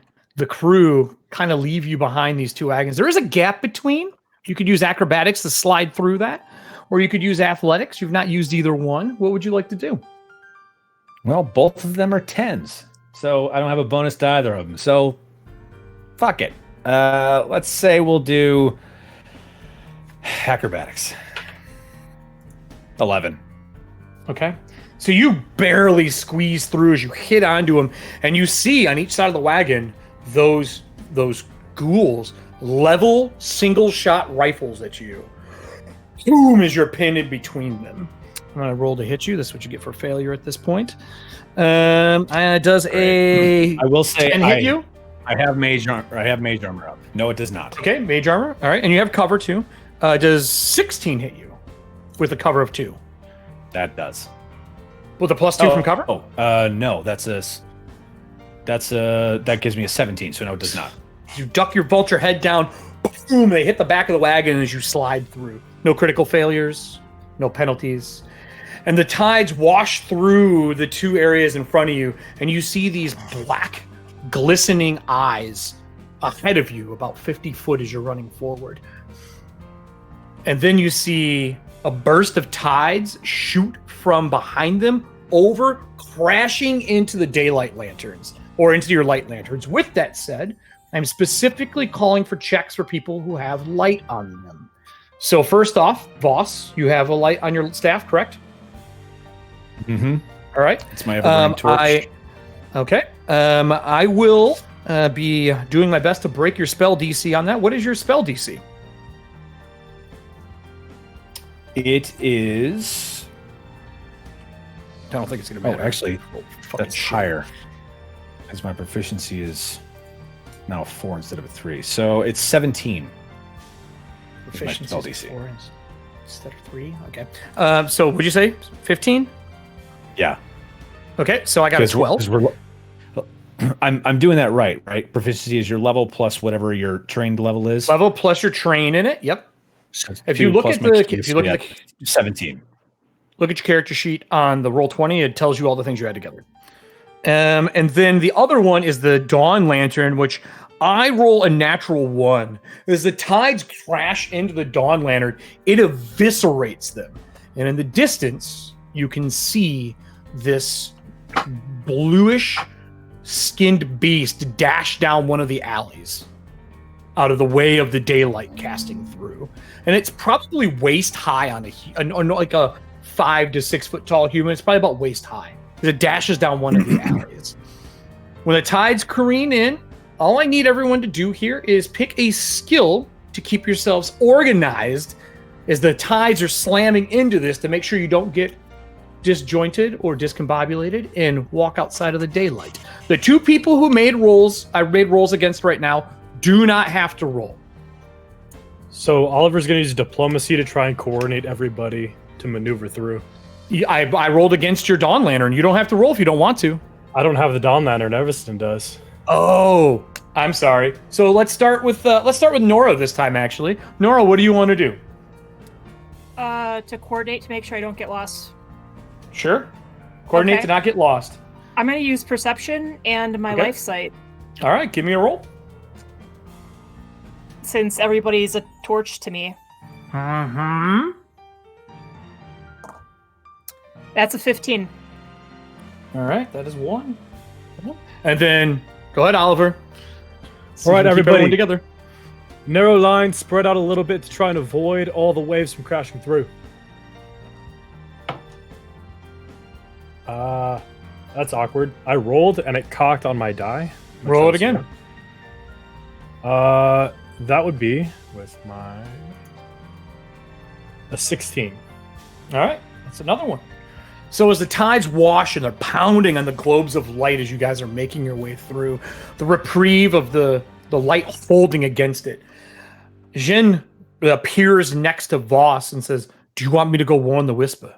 crew kind of leave you behind these two wagons. There is a gap between. You could use acrobatics to slide through that, or you could use athletics. You've not used either one. What would you like to do? Well, both of them are 10s, so I don't have a bonus to either of them. So, fuck it. Let's say we'll do acrobatics. 11. Okay. So you barely squeeze through as you hit onto them, and you see on each side of the wagon those ghouls level single shot rifles at you. Boom, as you're pinned in between them. I'm gonna roll to hit you. This is what you get for failure at this point. Does a I will say 10 hit you? I have mage armor up. No, it does not. Okay, mage armor. All right, and you have cover too. Does 16 hit you with a cover of 2? That does. With a +2 from cover? No, that gives me a 17, so no, it does not. You duck your vulture head down, boom, they hit the back of the wagon as you slide through. No critical failures, no penalties. And the tides wash through the two areas in front of you, and you see these black, glistening eyes ahead of you, about 50 foot as you're running forward. And then you see a burst of tides shoot from behind them over, crashing into the daylight lanterns, or into your light lanterns. With that said, I'm specifically calling for checks for people who have light on them. So first off, Voss, you have a light on your staff, correct? Mm-hmm. All right. It's my ever-burning torch. I will be doing my best to break your spell DC on that. What is your spell DC? It is... I don't think it's going to matter. Oh, actually, that's shit. higher. Because my proficiency is now a 4 instead of a 3. So it's 17. Proficiency spell is DC. 4 instead of 3. Okay. So would you say 15? Yeah. Okay, so I got a 12. I'm doing that right? Proficiency is your level plus whatever your trained level is. Level plus your train in it. Yep. So If you look at the 17. Look at your character sheet on the Roll20. It tells you all the things you had together. And then the other one is the Dawn Lantern, which I roll a natural 1. As the tides crash into the Dawn Lantern, it eviscerates them. And in the distance, you can see this bluish skinned beast dash down one of the alleys out of the way of the daylight casting through. And it's probably waist high on like a 5 to 6 foot tall human. It's probably about waist high. It dashes down one of the alleys. When the tides careen in, all I need everyone to do here is pick a skill to keep yourselves organized as the tides are slamming into this to make sure you don't get disjointed or discombobulated and walk outside of the daylight. The two people who made rolls against right now do not have to roll. So Oliver's going to use diplomacy to try and coordinate everybody to maneuver through. I rolled against your Dawn Lantern. You don't have to roll if you don't want to. I don't have the Dawn Lantern. Everston does. Oh, I'm sorry. So let's start with Nora this time. Actually, Nora, what do you want to do? To coordinate to make sure I don't get lost. Sure. Coordinate Okay. to not get lost. I'm going to use perception and my Okay. life sight. All right, give me a roll. Since everybody's a torch to me. Mm-hmm. That's a 15. All right, that is 1. And then go ahead, Oliver. All right, Keep everybody. everyone together. Narrow lines, spread out a little bit to try and avoid all the waves from crashing through. That's awkward. I rolled and it cocked on my die. Roll it again. That would be with a 16. All right, that's another one. So as the tides wash and they're pounding on the globes of light as you guys are making your way through, the reprieve of the light holding against it, Jin appears next to Voss and says, "Do you want me to go warn the Whisper?"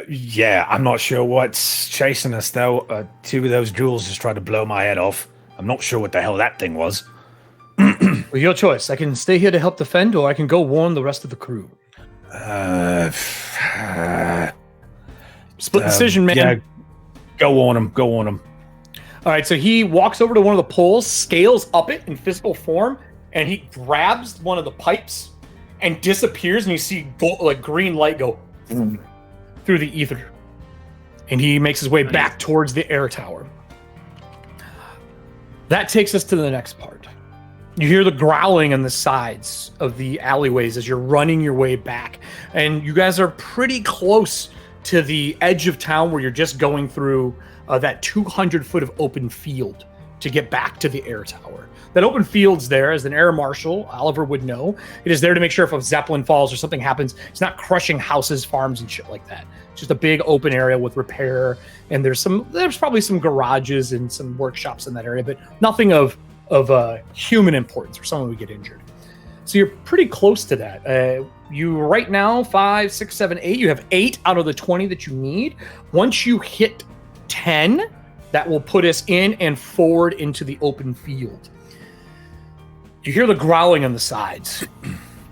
Yeah, I'm not sure what's chasing us, though. Two of those jewels just tried to blow my head off. I'm not sure what the hell that thing was. Well, your choice. I can stay here to help defend, or I can go warn the rest of the crew. Split decision, man. Yeah, go on him. Go on him. All right, so he walks over to one of the poles, scales up it in physical form, and he grabs one of the pipes and disappears, and you see green light go through the ether. And he makes his way back towards the air tower. That takes us to the next part. You hear the growling on the sides of the alleyways as you're running your way back. And you guys are pretty close to the edge of town where you're just going through that 200 foot of open field to get back to the air tower. That open field's there, as an air marshal, Oliver would know. It is there to make sure if a Zeppelin falls or something happens, it's not crushing houses, farms, and shit like that. It's just a big open area with repair, and there's probably some garages and some workshops in that area, but nothing of human importance or someone would get injured. So you're pretty close to that. You right now, 5, 6, 7, 8. You have 8 out of the 20 that you need. Once you hit 10, that will put us in and forward into the open field. You hear the growling on the sides,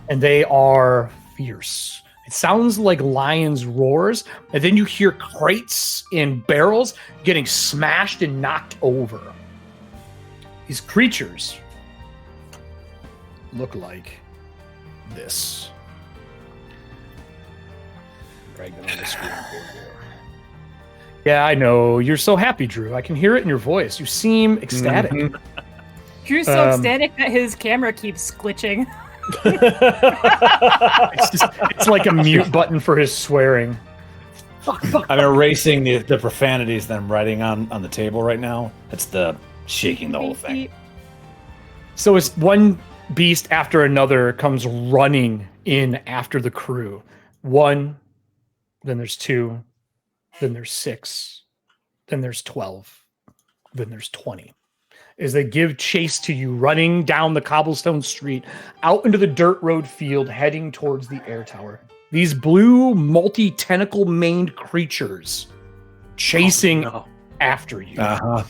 and they are fierce. It sounds like lions' roars, and then you hear crates and barrels getting smashed and knocked over. These creatures look like this. Drag them on the screen for you. Yeah, I know. You're so happy, Drew. I can hear it in your voice. You seem ecstatic. Mm-hmm. Drew's so ecstatic that his camera keeps glitching. It's like a mute button for his swearing. I'm erasing the profanities that I'm writing on the table right now. That's the shaking the whole thing. So as one beast after another comes running in after the crew. 1, then there's 2, then there's 6, then there's 12, then there's 20. As they give chase to you, running down the cobblestone street, out into the dirt road field, heading towards the air tower. These blue, multi-tentacle maned creatures chasing after you. Uh-huh.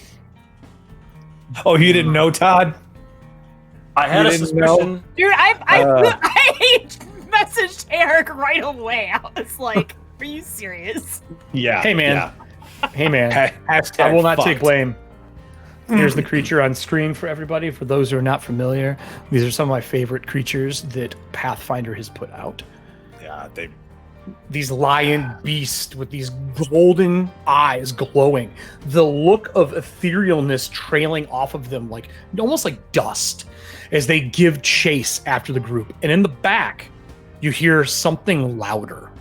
Oh, you didn't know, Todd? I had a suspicion. Dude, I messaged Erik right away. I was like, are you serious? Yeah. Hey, man. Yeah. Hey, man. I will not take blame. Here's the creature on screen for everybody. For those who are not familiar, these are some of my favorite creatures that Pathfinder has put out. Yeah, these lion beasts with these golden eyes glowing, the look of etherealness trailing off of them, like almost like dust, as they give chase after the group. And in the back, you hear something louder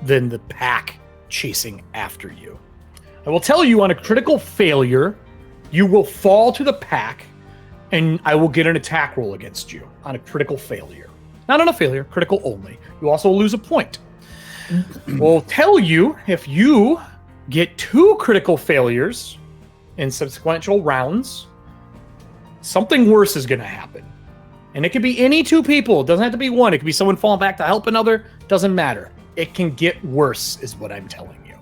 than the pack chasing after you. I will tell you, on a critical failure, you will fall to the pack, and I will get an attack roll against you on a critical failure. Not on a failure, critical only. You also lose a point. We'll tell you, if you get 2 critical failures in subsequential rounds, something worse is going to happen. And it could be any 2 people. It doesn't have to be 1. It could be someone falling back to help another. Doesn't matter. It can get worse, is what I'm telling you.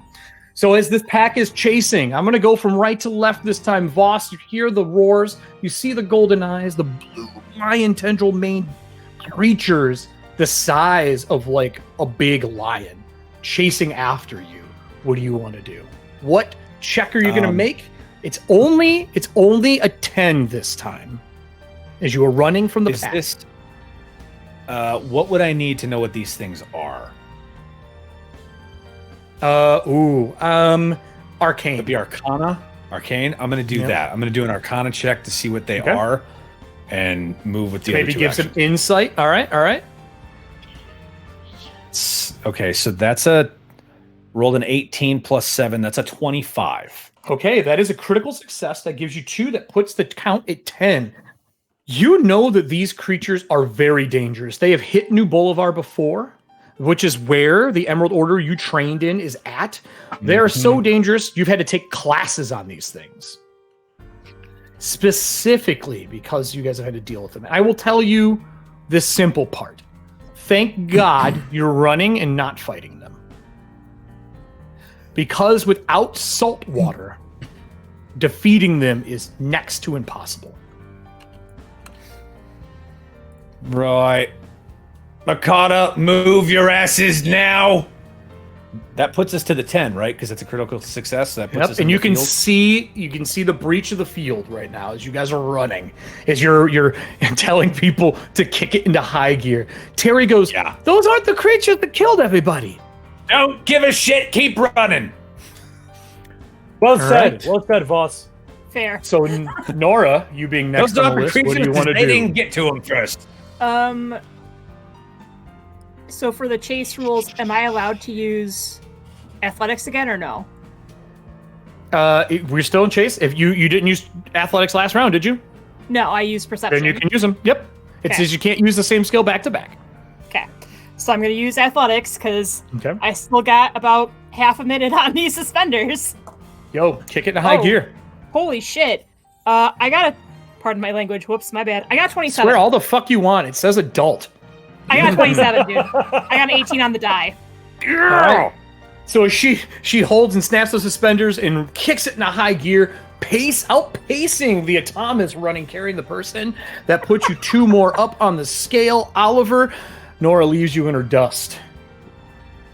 So as this pack is chasing, I'm going to go from right to left this time. Voss, you hear the roars. You see the golden eyes, the blue lion tendril maned creatures the size of like a big lion chasing after you. What do you want to do? What check are you going to make? It's only a 10 this time as you are running from the pack. What would I need to know what these things are? Arcane. It'd be Arcana. Arcane. I'm going to do that. I'm going to do an Arcana check to see what they are, and move with the maybe other 2 give actions. some insight. All right. Okay, so that's a Rolled an 18 plus 7. That's a 25. Okay, that is a critical success. That gives you 2. That puts the count at 10. You know that these creatures are very dangerous. They have hit New Bolivar before, which is where the Emerald Order you trained in is at. They are so dangerous, you've had to take classes on these things. Specifically because you guys have had to deal with them. I will tell you this simple part. Thank God you're running and not fighting them. Because without salt water, defeating them is next to impossible. Right. Makata, move your asses now. That puts us to the 10, right? Because it's a critical success. That puts us in and the you can field. see the breach of the field right now as you guys are running, as you're telling people to kick it into high gear. Terry goes, Yeah. Those aren't the creatures that killed everybody. Don't give a shit. Keep running. Well All said. right. Well said, Voss. Fair. So Nora, you being next Those on are the list, what do creatures you want to they do? didn't get to them first. So for the chase rules, am I allowed to use athletics again or no? We're still in chase. If you didn't use athletics last round, did you? No, I use perception. Then you can use them. Yep. It Okay. says you can't use the same skill back to back. Okay. So I'm going to use athletics because Okay. I still got about half a minute on these suspenders. Yo, kick it into high Oh. gear. Holy shit. I got pardon my language. Whoops, my bad. I got 27. Swear all the fuck you want. It says adult. I got 27, dude. I got an 18 on the die. Right. So she holds and snaps those suspenders and kicks it into high gear, outpacing the Atomas running, carrying the person. That puts you 2 more up on the scale. Oliver, Nora leaves you in her dust.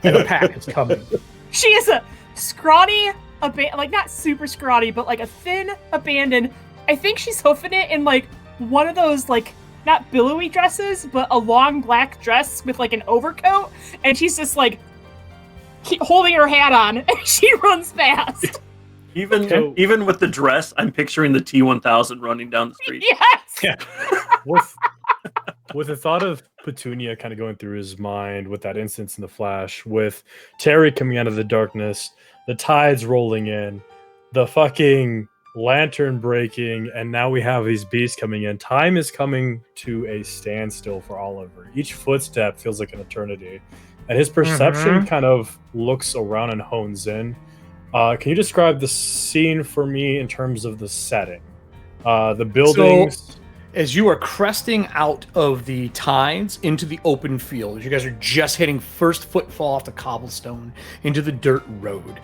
And the pack is coming. She is a scrawny, like not super scrawny, but like a thin abandoned. I think she's hoofing it in like one of those like not billowy dresses, but a long black dress with like an overcoat, and she's just like holding her hat on, and she runs fast. Even with the dress, I'm picturing the T-1000 running down the street. Yes. With the thought of Petunia kind of going through his mind with that instance in the flash, with Terry coming out of the darkness, the tides rolling in, the fucking lantern breaking, and now we have these beasts coming in. Time is coming to a standstill for Oliver. Each footstep feels like an eternity. And his perception kind of looks around and hones in. Can you describe the scene for me in terms of the setting? The buildings... So, as you are cresting out of the tides into the open field, as you guys are just hitting first footfall off the cobblestone into the dirt road,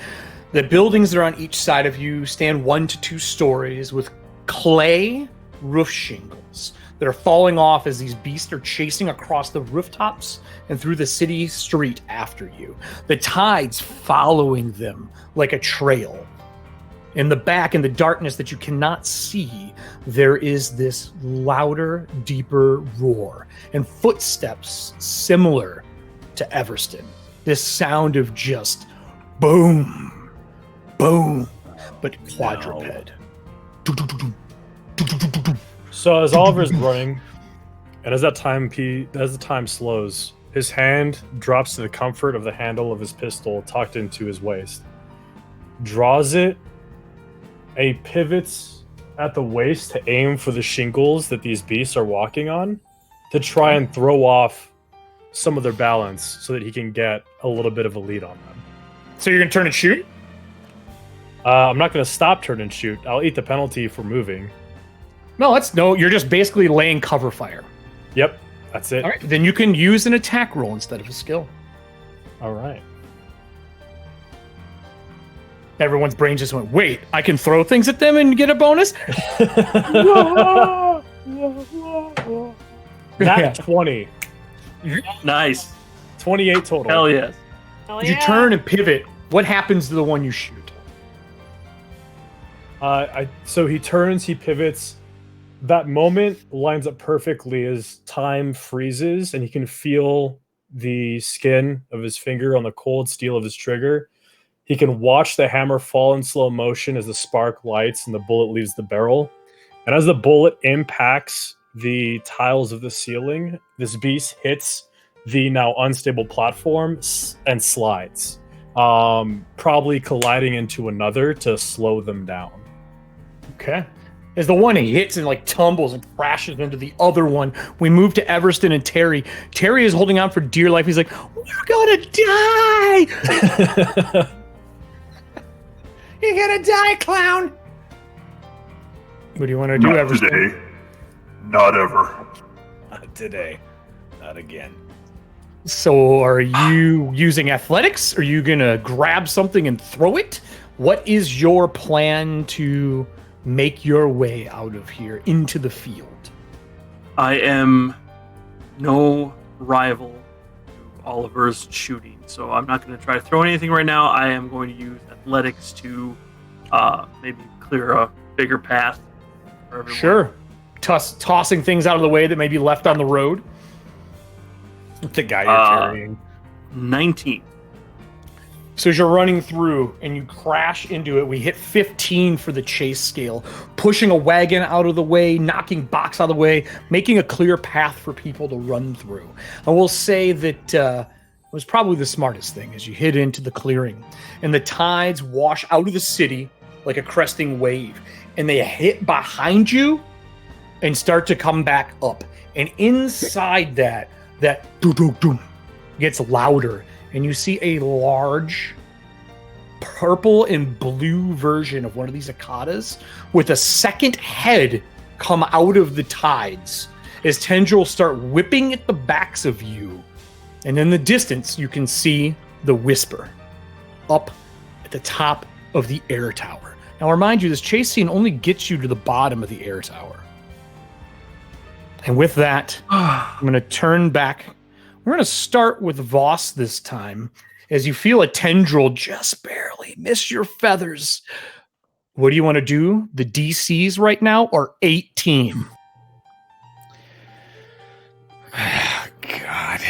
the buildings that are on each side of you stand 1 to 2 stories with clay roof shingles that are falling off as these beasts are chasing across the rooftops and through the city street after you. The tides following them like a trail. In the back, in the darkness that you cannot see, there is this louder, deeper roar and footsteps similar to Everston. This sound of just boom, boom, but quadruped. So as Oliver's running, and as the time slows, his hand drops to the comfort of the handle of his pistol tucked into his waist. Draws it, and he pivots at the waist to aim for the shingles that these beasts are walking on to try and throw off some of their balance so that he can get a little bit of a lead on them. So you're going to turn and shoot? I'm not going to stop turn and shoot. I'll eat the penalty for moving. No, you're just basically laying cover fire. Yep, that's it. All right, then you can use an attack roll instead of a skill. All right. Everyone's brain just went, wait, I can throw things at them and get a bonus? Nat 20. Nice. 28 total. Hell yes. Hell You yeah. turn and pivot. What happens to the one you shoot? So he turns, he pivots. That moment lines up perfectly as time freezes and he can feel the skin of his finger on the cold steel of his trigger. He can watch the hammer fall in slow motion as the spark lights and the bullet leaves the barrel. And as the bullet impacts the tiles of the ceiling, this beast hits the now unstable platform and slides. Probably colliding into another to slow them down. Okay. As the one he hits and like tumbles and crashes into the other one, we move to Everston and Terry. Terry is holding on for dear life. He's like, "We're gonna die! You're gonna die, clown!" What do you want to do, Not Everston? today. Not ever. Not today. Not again. So are you using athletics? Are you gonna grab something and throw it? What is your plan to make your way out of here into the field? I am no rival to Oliver's shooting, so I'm not going to try to throw anything right now. I am going to use athletics to maybe clear a bigger path for everyone. Sure. Tossing things out of the way that may be left on the road. The guy you're carrying. 19. So as you're running through and you crash into it, we hit 15 for the chase scale, pushing a wagon out of the way, knocking box out of the way, making a clear path for people to run through. I will say that it was probably the smartest thing as you hit into the clearing, and the tides wash out of the city like a cresting wave, and they hit behind you and start to come back up. And inside that doo-doo-doo gets louder, and you see a large purple and blue version of one of these cicadas with a second head come out of the tides as tendrils start whipping at the backs of you. And in the distance, you can see the Whisper up at the top of the air tower. Now, I'll remind you, this chase scene only gets you to the bottom of the air tower. And with that, I'm going to turn back. We're going to start with Voss this time, as you feel a tendril just barely miss your feathers. What do you want to do? The DCs right now are 18. God.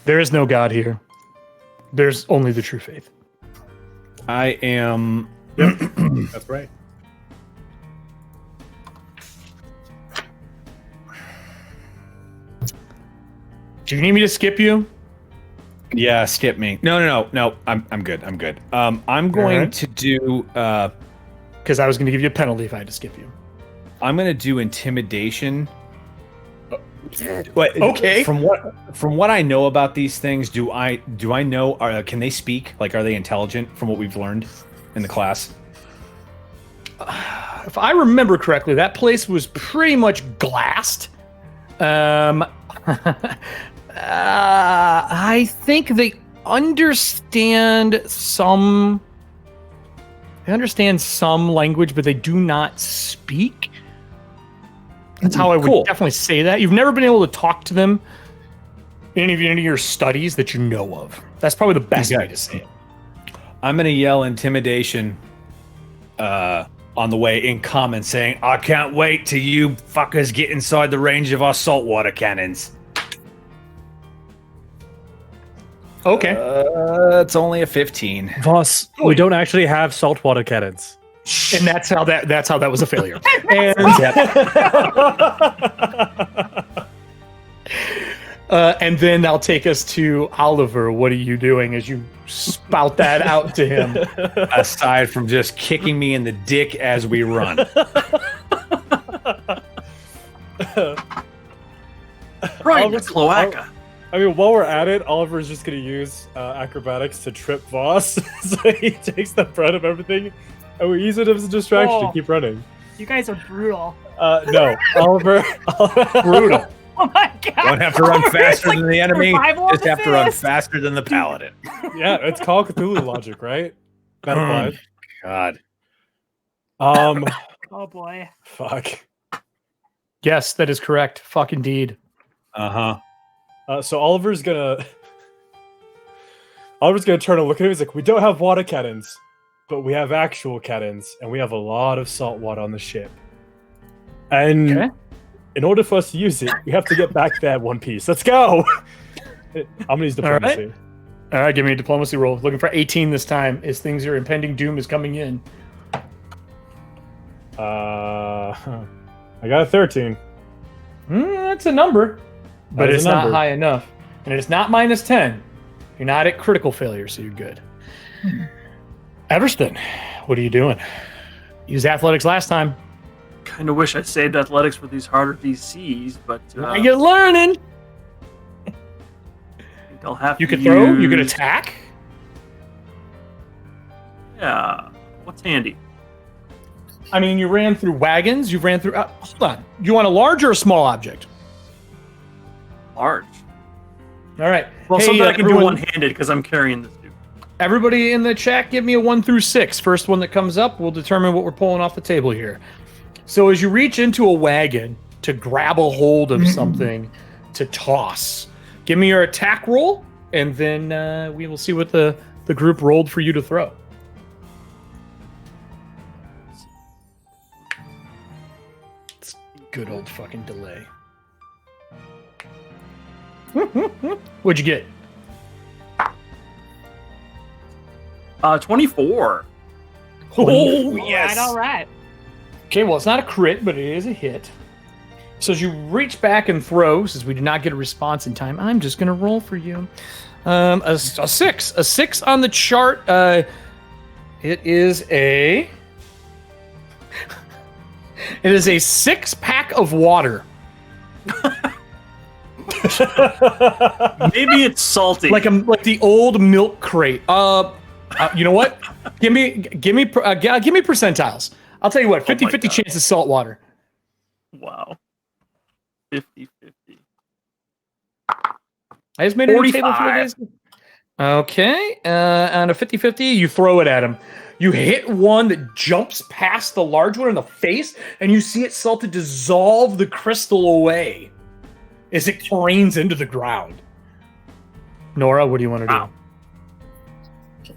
There is no God here. There's only the true faith. I am. Yep, that's right. Do you need me to skip you? Yeah, skip me. No. I'm good. I'm going right. to do. Because I was going to give you a penalty if I had to skip you. I'm going to do intimidation. What, Okay. From what I know about these things, do I know? Can they speak? Like, are they intelligent? From what we've learned in the class. If I remember correctly, that place was pretty much glassed. I think they understand some. They understand some language, but they do not speak. That's how I would definitely say that. You've never been able to talk to them in any of your studies that you know of. That's probably the best way to say it. I'm going to yell intimidation on the way in common, saying, "I can't wait till you fuckers get inside the range of our saltwater cannons." Okay. It's only a 15. Voss, we don't actually have saltwater cannons. And that's how that was a failure. And then that'll take us to Oliver. What are you doing as you spout that out to him? Aside from just kicking me in the dick as we run. Right in the cloaca. I mean, while we're at it, Oliver's just going to use acrobatics to trip Voss. So he takes the brunt of everything, and we use it as a distraction to keep running. You guys are brutal. No, Oliver. Brutal. Oh my god. Don't have to run faster than the enemy. survival of Just the have to run fittest. faster than the paladin. Yeah, it's Call of Cthulhu logic, right? Not applied. God. Oh boy. Fuck. Yes, that is correct. Fuck indeed. So Oliver's gonna turn and look at him. He's like, "We don't have water cannons, but we have actual cannons, and we have a lot of salt water on the ship. And in order for us to use it, we have to get back there one piece. Let's go." I'm gonna use diplomacy. All right, give me a diplomacy roll. Looking for 18 this time, as things are impending doom is coming in. I got a 13. That's a number, but That is it's a not number. high enough, and it's not -10. You're not at critical failure, so you're good. Everston, what are you doing? Used athletics last time. Kind of wish I saved athletics for these harder DCs, but Now you're learning. I think I'll have You to could throw. You could use- attack. Yeah. What's handy? I mean, you ran through wagons. You ran through. Hold on. You want a large or a small object? Large. All right. Well, Hey, something I can do everyone- one-handed because I'm carrying this dude. Everybody in the chat, give me a 1 through 6. First one that comes up will determine what we're pulling off the table here. So as you reach into a wagon to grab a hold of something to toss, give me your attack roll, and then we will see what the group rolled for you to throw. It's good old fucking delay. What'd you get? 24. Oh, All right. Okay, well, it's not a crit, but it is a hit. So as you reach back and throw, since we did not get a response in time, I'm just going to roll for you. A 6. A 6 on the chart. It is a... It is a 6-pack of water. Maybe it's salty. Like the old milk crate. You know what? Give me percentiles. I'll tell you what, 50-50 God. chance of salt water. Wow. 50-50. I just made a new table for 45. you guys. Okay. On a 50-50, you throw it at him. You hit one that jumps past the large one in the face, and you see it start to dissolve the crystal away as it rains into the ground. Nora, what do you want to Wow. do?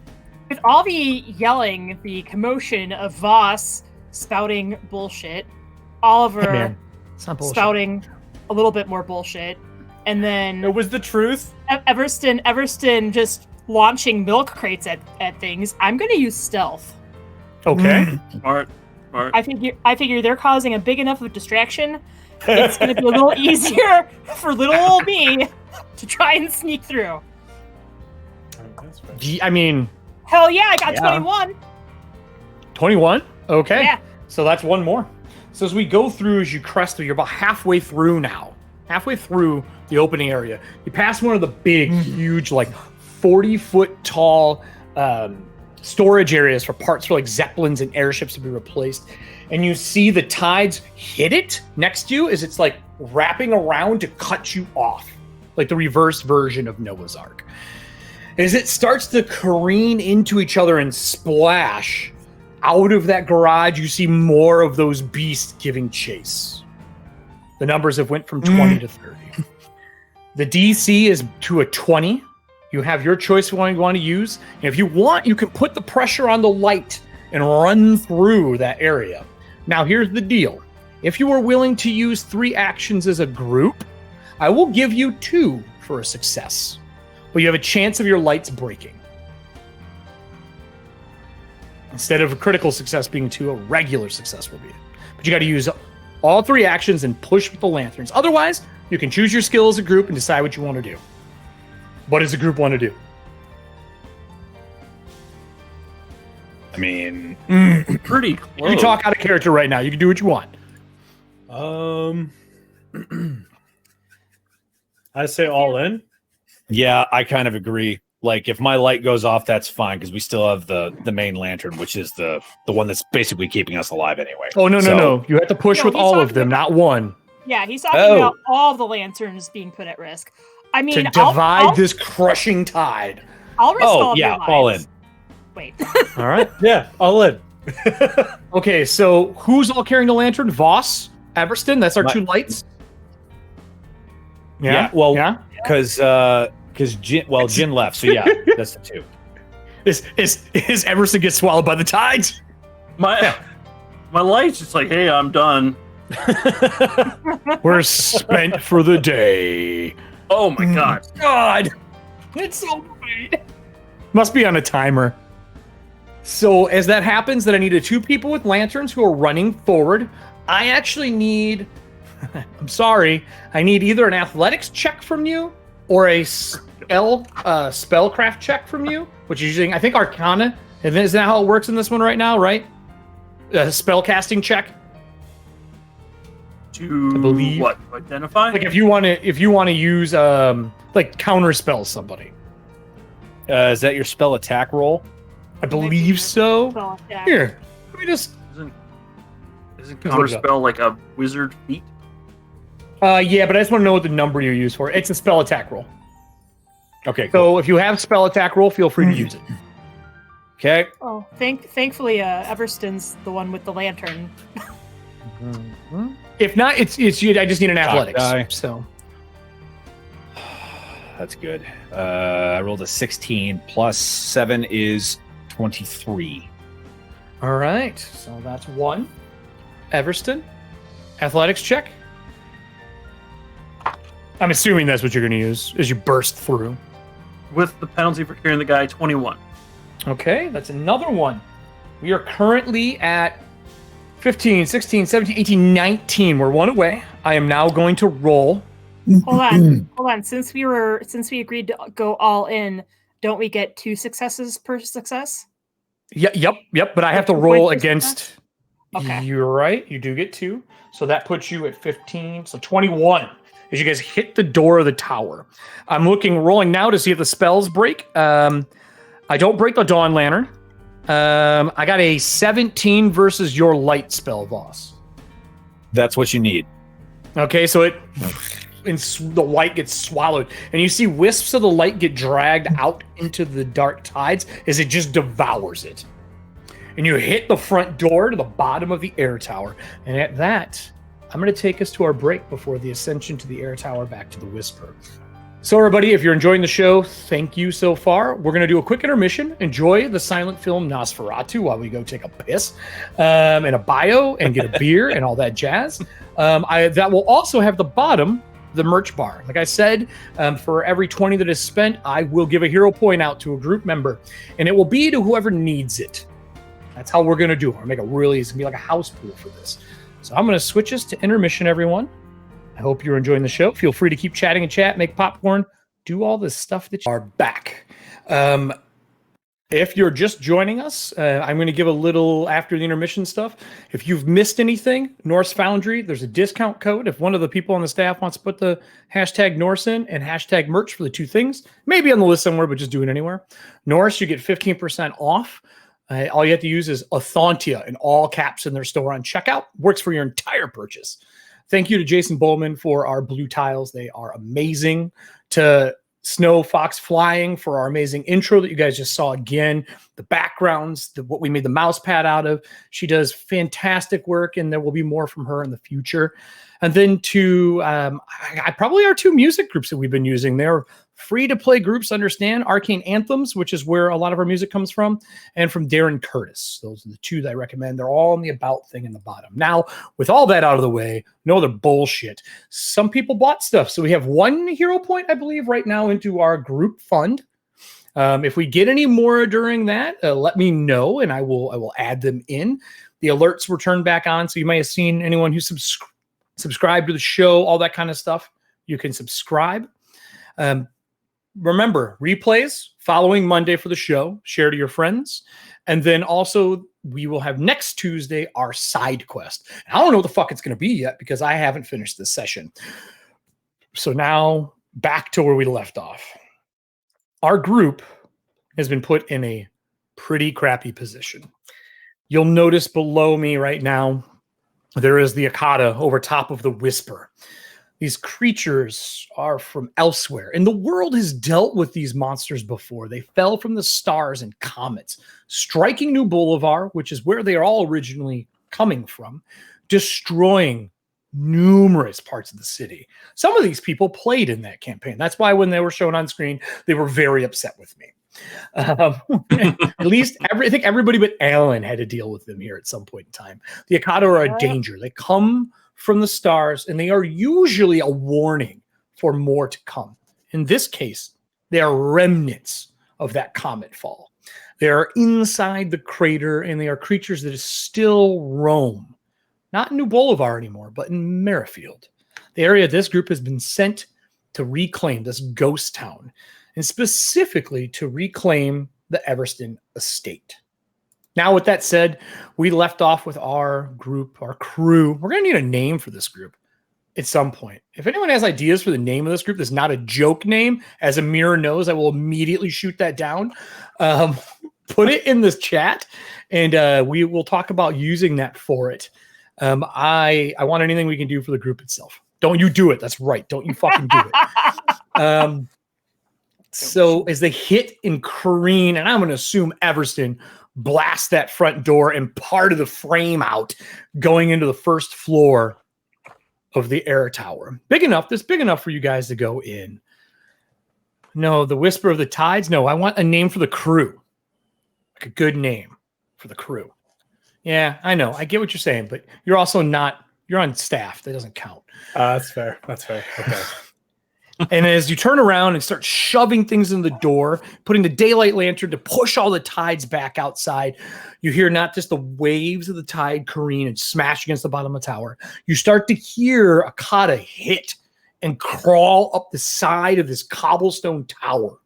With all the yelling, the commotion of Voss spouting bullshit, Oliver Hey, man. It's not bullshit. spouting a little bit more bullshit, and then It was the truth. Everston just launching milk crates at things. I'm going to use stealth. Okay. Smart. I figure they're causing a big enough of a distraction. It's going to be a little easier for little old me to try and sneak through. That's fair. I mean, Hell yeah, I got Yeah. 21. 21? Okay. Yeah. So that's one more. So as we go through, as you crest through, you're about halfway through now. Halfway through the opening area. You pass one of the big, huge, like 40-foot tall storage areas for parts for like Zeppelins and airships to be replaced. And you see the tides hit it next to you as it's like wrapping around to cut you off. Like the reverse version of Noah's Ark. As it starts to careen into each other and splash out of that garage, you see more of those beasts giving chase. The numbers have went from 20 to 30. The DC is to a 20. You have your choice of what you want to use. And if you want, you can put the pressure on the light and run through that area. Now, here's the deal. If you are willing to use 3 actions as a group, I will give you 2 for a success. But you have a chance of your lights breaking. Instead of a critical success being 2, a regular success will be it. But you got to use all 3 actions and push with the lanterns. Otherwise, you can choose your skill as a group and decide what you want to do. What does the group want to do? I mean, Pretty You close. can talk out of character right now. You can do what you want. I say all in. yeah, I kind of agree. Like, if my light goes off, that's fine because we still have the main lantern, which is the one that's basically keeping us alive anyway. Oh, no, So- no. You have to push No, with he's all of talking them, not one. Yeah, he's talking Oh. about all of the lanterns being put at risk. I mean, To divide this crushing tide. I'll risk Oh, all of yeah, your lives. all in. Wait. All right. Yeah, all in. Okay, so who's all carrying the lantern? Voss, Everston, that's our My- 2 lights. Yeah, well, yeah. because Jin left, so yeah, that's the 2. Is Everston gets swallowed by the tides? My light's just like, hey, I'm done. We're spent for the day. Oh my god. God, it's so great. Must be on a timer. So as that happens, then I need 2 people with lanterns who are running forward. I actually need, I'm sorry, I need either an athletics check from you or a spellcraft check from you, which is using, I think, Arcana. And isn't that how it works in this one right now, right? A spell casting check. To I believe. What? Identify? Like if you want to use like counter spell somebody. Is that your spell attack roll? I believe so. Spell attack. Here, let me just. Isn't counterspell like a wizard feat? Yeah, but I just want to know what the number you use for it. It's a spell attack roll. Okay, So cool. if you have spell attack roll, feel free to use it. Okay. Oh, thankfully, Everston's the one with the lantern. If not, it's I just need an athletics. die. So That's good. I rolled a 16 plus 7 is 23. all right, so that's 1. Everston, athletics check. I'm assuming that's what you're going to use as you burst through. With the penalty for carrying the guy, 21. Okay, that's another one. We are currently at 15, 16, 17, 18, 19. We're one away. I am now going to roll. Hold on. Since we agreed to go all in, don't we get 2 successes per success? Yep. But I have to Two roll points per against. success? Okay. You're right. You do get 2. So that puts you at 15. So 21 as you guys hit the door of the tower. I'm rolling now to see if the spells break. I don't break the Dawn Lantern. I got a 17 versus your light spell, Voss. That's what you need. Okay, so the light gets swallowed, and you see wisps of the light get dragged out into the dark tides as it just devours it. And you hit the front door to the bottom of the air tower. And at that, I'm going to take us to our break before the ascension to the air tower back to the Whisper. So everybody, if you're enjoying the show, thank you so far. We're going to do a quick intermission. Enjoy the silent film Nosferatu while we go take a piss and a bio and get a beer and all that jazz. That will also have the bottom, the merch bar. Like I said, for every 20 that is spent, I will give a hero point out to a group member, and it will be to whoever needs it. That's how we're going to do it. We're going to make it's going to be like a house pool for this. So I'm going to switch us to intermission, everyone. I hope you're enjoying the show. Feel free to keep chatting and chat, make popcorn, do all this stuff that you are back. If you're just joining us, I'm going to give a little after the intermission stuff. If you've missed anything, Norse Foundry, there's a discount code. If one of the people on the staff wants to put the hashtag Norse in and hashtag merch for the 2 things, maybe on the list somewhere, but just do it anywhere. Norse, you get 15% off. All you have to use is Ethauntia in all caps in their store on checkout. Works for your entire purchase. Thank you to Jason Bowman for our blue tiles. They are amazing. To Snow Fox Flying for our amazing intro that you guys just saw again. The backgrounds, what we made the mouse pad out of. She does fantastic work, and there will be more from her in the future. And then to probably our 2 music groups that we've been using. They're free-to-play groups, understand. Arcane Anthems, which is where a lot of our music comes from, and from Darren Curits. Those are the 2 that I recommend. They're all in the about thing in the bottom. Now, with all that out of the way, no other bullshit. Some people bought stuff. So we have 1 hero point, I believe, right now into our group fund. If we get any more during that, let me know, and I will add them in. The alerts were turned back on, so you might have seen anyone who subscribed to the show, all that kind of stuff. You can subscribe. Remember, replays following Monday for the show. Share to your friends. And then also, we will have next Tuesday our side quest. I don't know what the fuck it's going to be yet because I haven't finished this session. So now, back to where we left off. Our group has been put in a pretty crappy position. You'll notice below me right now, there is the Akata over top of the Whisper. These creatures are from elsewhere, and the world has dealt with these monsters before. They fell from the stars and comets, striking New Boulevard, which is where they are all originally coming from, destroying numerous parts of the city. Some of these people played in that campaign. That's why when they were shown on screen, they were very upset with me. At least I think everybody but Alan had to deal with them here at some point in time. The Akata are a danger. They come from the stars, and they are usually a warning for more to come. In this case, they are remnants of that comet fall. They are inside the crater, and they are creatures that still roam. Not in New Boulevard anymore, but in Merrifield. The area this group has been sent to reclaim this ghost town, and specifically to reclaim the Everston estate. Now, with that said, we left off with our group, our crew. We're going to need a name for this group at some point. If anyone has ideas for the name of this group that's not a joke name, as Amira knows, I will immediately shoot that down. Put it in this chat, and we will talk about using that for it. I want anything we can do for the group itself. Don't you do it. That's right. Don't you fucking do it. So as they hit in Kareen, and I'm going to assume Everston, blast that front door and part of the frame out, going into the first floor of the air tower. Big enough. That's big enough for you guys to go in. No, the Whisper of the Tides. No, I want a name for the crew. Like a good name for the crew. Yeah, I know. I get what you're saying, but you're also not, you're on staff. That doesn't count. That's fair. That's fair. Okay. And as you turn around and start shoving things in the door, putting the daylight lantern to push all the tides back outside, you hear not just the waves of the tide careen and smash against the bottom of the tower. You start to hear Akata hit and crawl up the side of this cobblestone tower.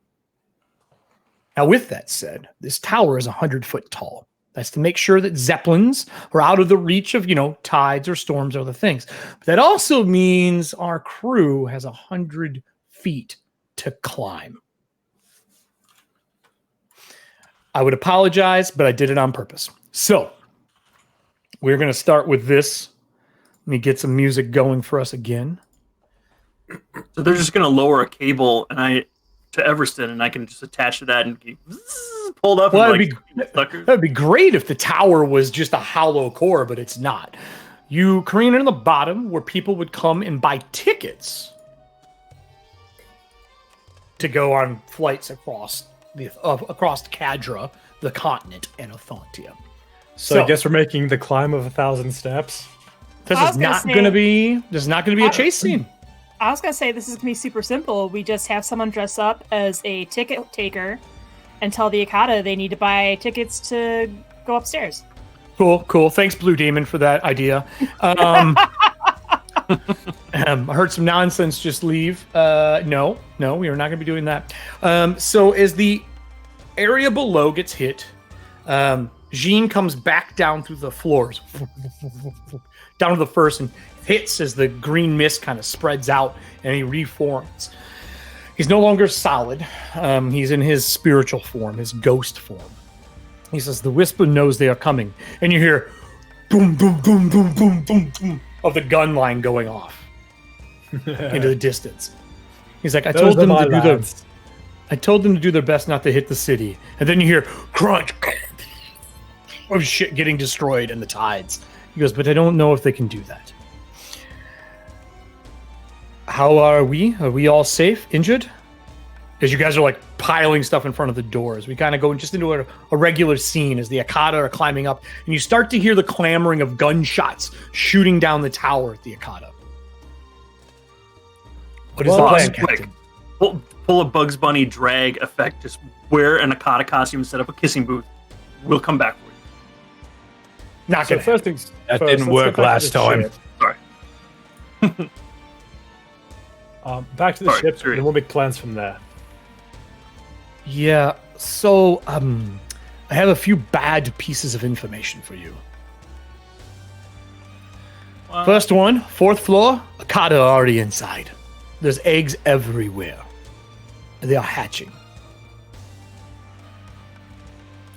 Now, with that said, this tower is 100 foot tall. That's to make sure that zeppelins are out of the reach of, tides or storms or other things. But that also means our crew has 100 feet to climb. I would apologize, but I did it on purpose. So we're going to start with this. Let me get some music going for us again. So they're just going to lower a cable to Everston, and I can just attach to that and get pulled up. Well, that'd be great if the tower was just a hollow core, but it's not. You careen in the bottom where people would come and buy tickets to go on flights across Cadra, the continent, and Ethauntia. So I guess we're making the climb of 1,000 steps. This is not going to be a chase scene. I was going to say, this is going to be super simple. We just have someone dress up as a ticket taker and tell the Akata they need to buy tickets to go upstairs. Cool. Thanks, Blue Demon, for that idea. I heard some nonsense just leave. No, we are not going to be doing that. So as the area below gets hit, Jean comes back down through the floors, down to the first, and hits as the green mist kind of spreads out and he reforms. He's no longer solid. He's in his spiritual form, his ghost form. He says, the Whisper knows they are coming. And you hear boom, boom, boom, boom, boom, boom, boom of the gun line going off into the distance. He's like, I told them to do their best not to hit the city. And then you hear crunch of shit getting destroyed in the tides. He goes, but I don't know if they can do that. How are we? Are we all safe? Injured? As you guys are like piling stuff in front of the doors. We kind of go just into a regular scene as the Akata are climbing up, and you start to hear the clamoring of gunshots shooting down the tower at the Akata. What is the plan, Captain? Pull a Bugs Bunny drag effect. Just wear an Akata costume, set up a kissing booth. We'll come back for you. Not so first things that first, didn't work last time. Sorry. Back to the ship, and we'll make plans from there. Yeah, so I have a few bad pieces of information for you. Well, First one, 4th floor, Akata are already inside. There's eggs everywhere. They are hatching.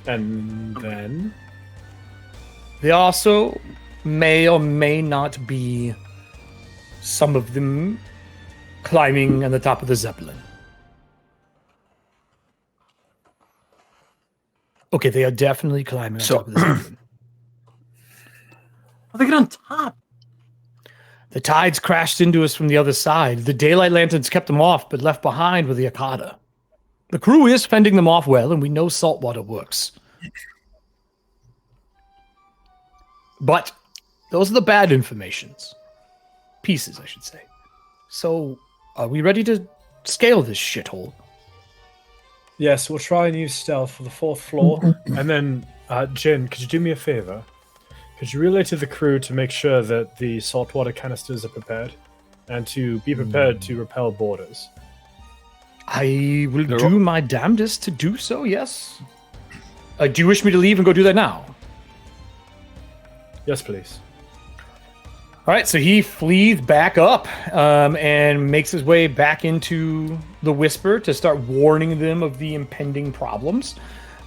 And then? They also may or may not be some of them climbing on the top of the Zeppelin. Okay, they are definitely climbing on top of the Zeppelin. How they get on top? The tides crashed into us from the other side. The daylight lanterns kept them off, but left behind were the Akata. The crew is fending them off well, and we know saltwater works. But those are the bad informations. Pieces, I should say. So, are we ready to scale this shithole? Yes, we'll try and use stealth for the 4th floor. And then, Jin, could you do me a favor? Could you relay to the crew to make sure that the saltwater canisters are prepared? and to be prepared to repel boarders. I will do my damnedest to do so, yes. Do you wish me to leave and go do that now? Yes, please. All right, so he flees back up and makes his way back into the Whisper to start warning them of the impending problems.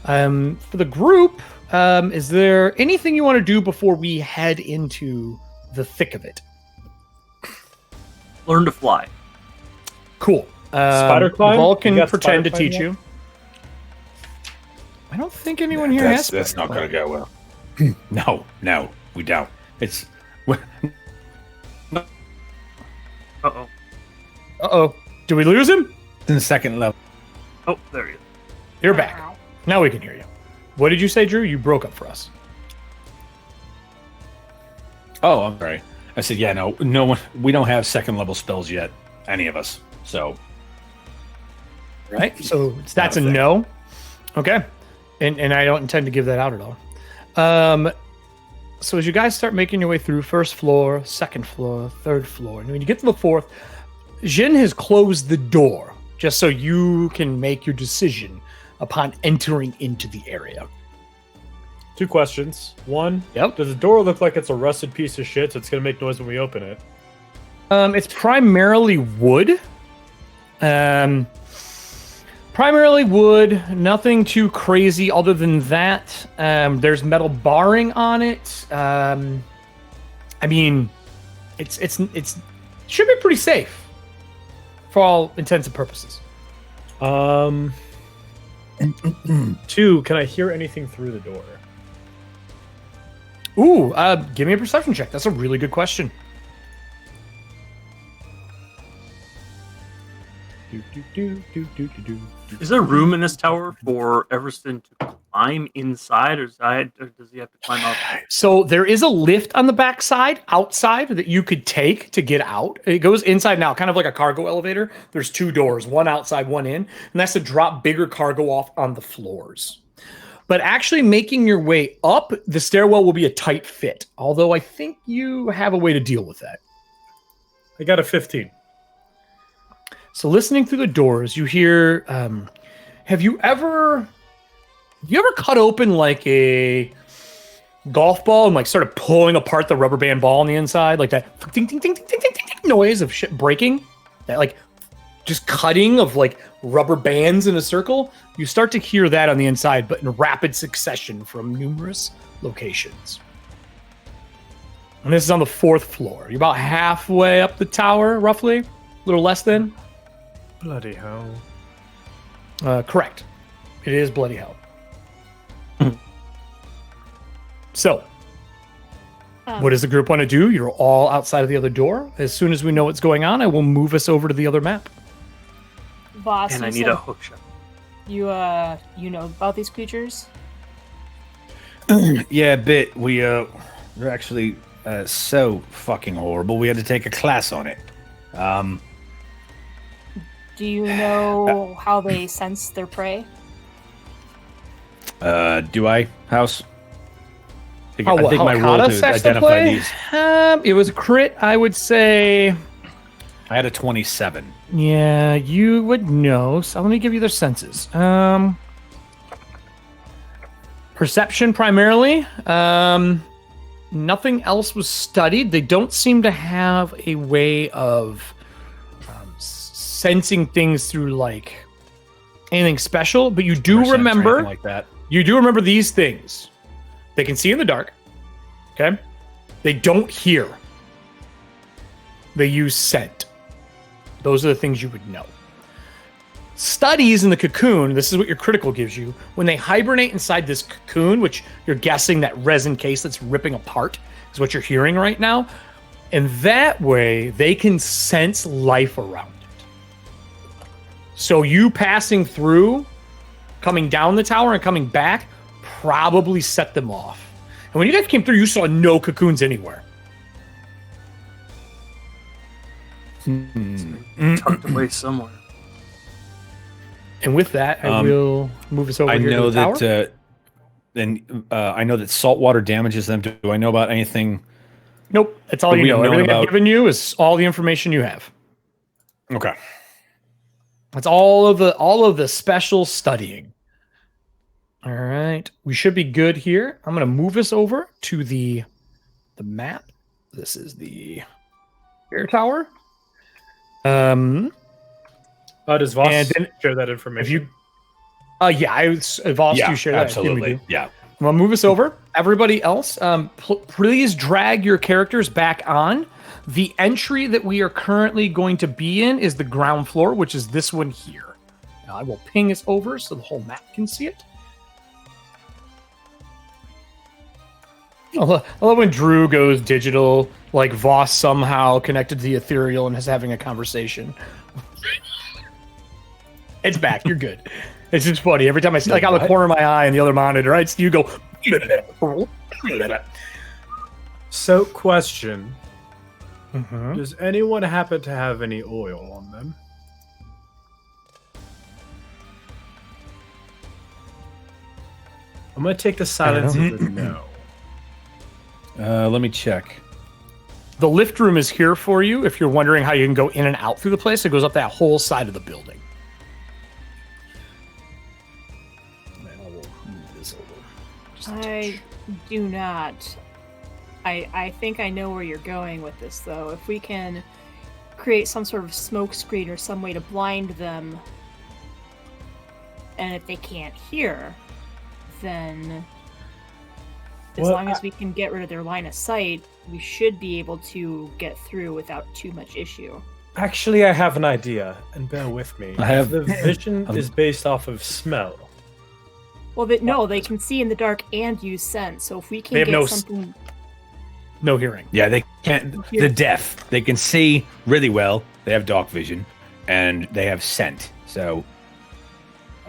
For the group, is there anything you want to do before we head into the thick of it? Learn to fly. Cool. Spider climb? Vulk can You got pretend to spider teach climb you. I don't think anyone here has. That's not going to go well. No, we don't. It's. Uh-oh. Uh-oh. Do we lose him? In the second level. Oh, there he is. You're back. Now we can hear you. What did you say, Drew? You broke up for us. Oh, I'm sorry. I said, yeah, no one. We don't have second level spells yet, any of us. So, Right? So that's a no. Okay. And I don't intend to give that out at all. So as you guys start making your way through first floor, second floor, third floor, and when you get to the fourth, Jin has closed the door just so you can make your decision upon entering into the area. 2 questions. 1, Yep. does the door look like it's a rusted piece of shit, so it's going to make noise when we open it? It's primarily wood. Primarily wood, nothing too crazy other than that. There's metal barring on it. I mean, it's should be pretty safe for all intents and purposes. 2, can I hear anything through the door? Ooh, give me a perception check. That's a really good question. Is there room in this tower for Everston to climb inside, or does he have to climb out? So there is a lift on the backside, outside, that you could take to get out. It goes inside now, kind of like a cargo elevator. There's 2 doors, one outside, one in, and that's to drop bigger cargo off on the floors. But actually making your way up, the stairwell will be a tight fit, although I think you have a way to deal with that. I got a 15. So listening through the doors, you hear, have you ever cut open like a golf ball and like started pulling apart the rubber band ball on the inside? Like that ding, ding, ding, ding, ding, ding, ding noise of shit breaking? That like just cutting of like rubber bands in a circle? You start to hear that on the inside, but in rapid succession from numerous locations. And this is on the 4th floor. You're about halfway up the tower, roughly. A little less than. Bloody hell. Correct. It is bloody hell. So, what does the group want to do? You're all outside of the other door. As soon as we know what's going on, I will move us over to the other map. Voss, And you I need said a hook shot. you know about these creatures? Yeah, a bit. We're actually so fucking horrible. We had to take a class on it. Do you know how they sense their prey? Do I, House? I think How my role Hakata to sets the identify play? these. It was a crit, I would say. I had a 27. Yeah, you would know. So let me give you their senses. Perception primarily. Nothing else was studied. They don't seem to have a way of sensing things through like anything special, but you do remember like that. You do remember these things. They can see in the dark. Okay? They don't hear. They use scent. Those are the things you would know. Studies in the cocoon, this is what your critical gives you. When they hibernate inside this cocoon, which you're guessing that resin case that's ripping apart is what you're hearing right now. And that way, they can sense life around it. So you passing through, coming down the tower and coming back, probably set them off. And when you guys came through, you saw no cocoons anywhere. Tucked away somewhere. And with that, I will move us over I here know to the tower. that. I know that salt water damages them. Do I know about anything Nope. That's all But you we've know. known Everything I've about- given you is all the information you have. Okay. That's all of the special studying. All right. We should be good here. I'm going to move us over to the map. This is the air tower. Does Voss And then- share that information? Voss, do you share that? I assume we absolutely. do. Yeah. I'm gonna move us over. Everybody else, please drag your characters back on. The entry that we are currently going to be in is the ground floor, which is this one here. Now I will ping us over so the whole map can see it. I love when Drew goes digital, like Voss somehow connected to the ethereal and is having a conversation. It's back. You're good. It's just funny. Every time I see, like, out of the corner of my eye and the other monitor, I see you go. So, question. Mhm. Does anyone happen to have any oil on them? I'm going to take the silence as a no. Let me check. The lift room is here for you. If you're wondering how you can go in and out through the place, it goes up that whole side of the building. I do not. I think I know where you're going with this, though. If we can create some sort of smoke screen or some way to blind them, and if they can't hear, then as long as we can get rid of their line of sight, we should be able to get through without too much issue. Actually, I have an idea, and bear with me. I have- The vision is based off of smell. Well, but no, they can see in the dark and use sense. So if we can They have get no something, No hearing. Yeah, they can't. They're deaf. They can see really well. They have dark vision, and they have scent. So,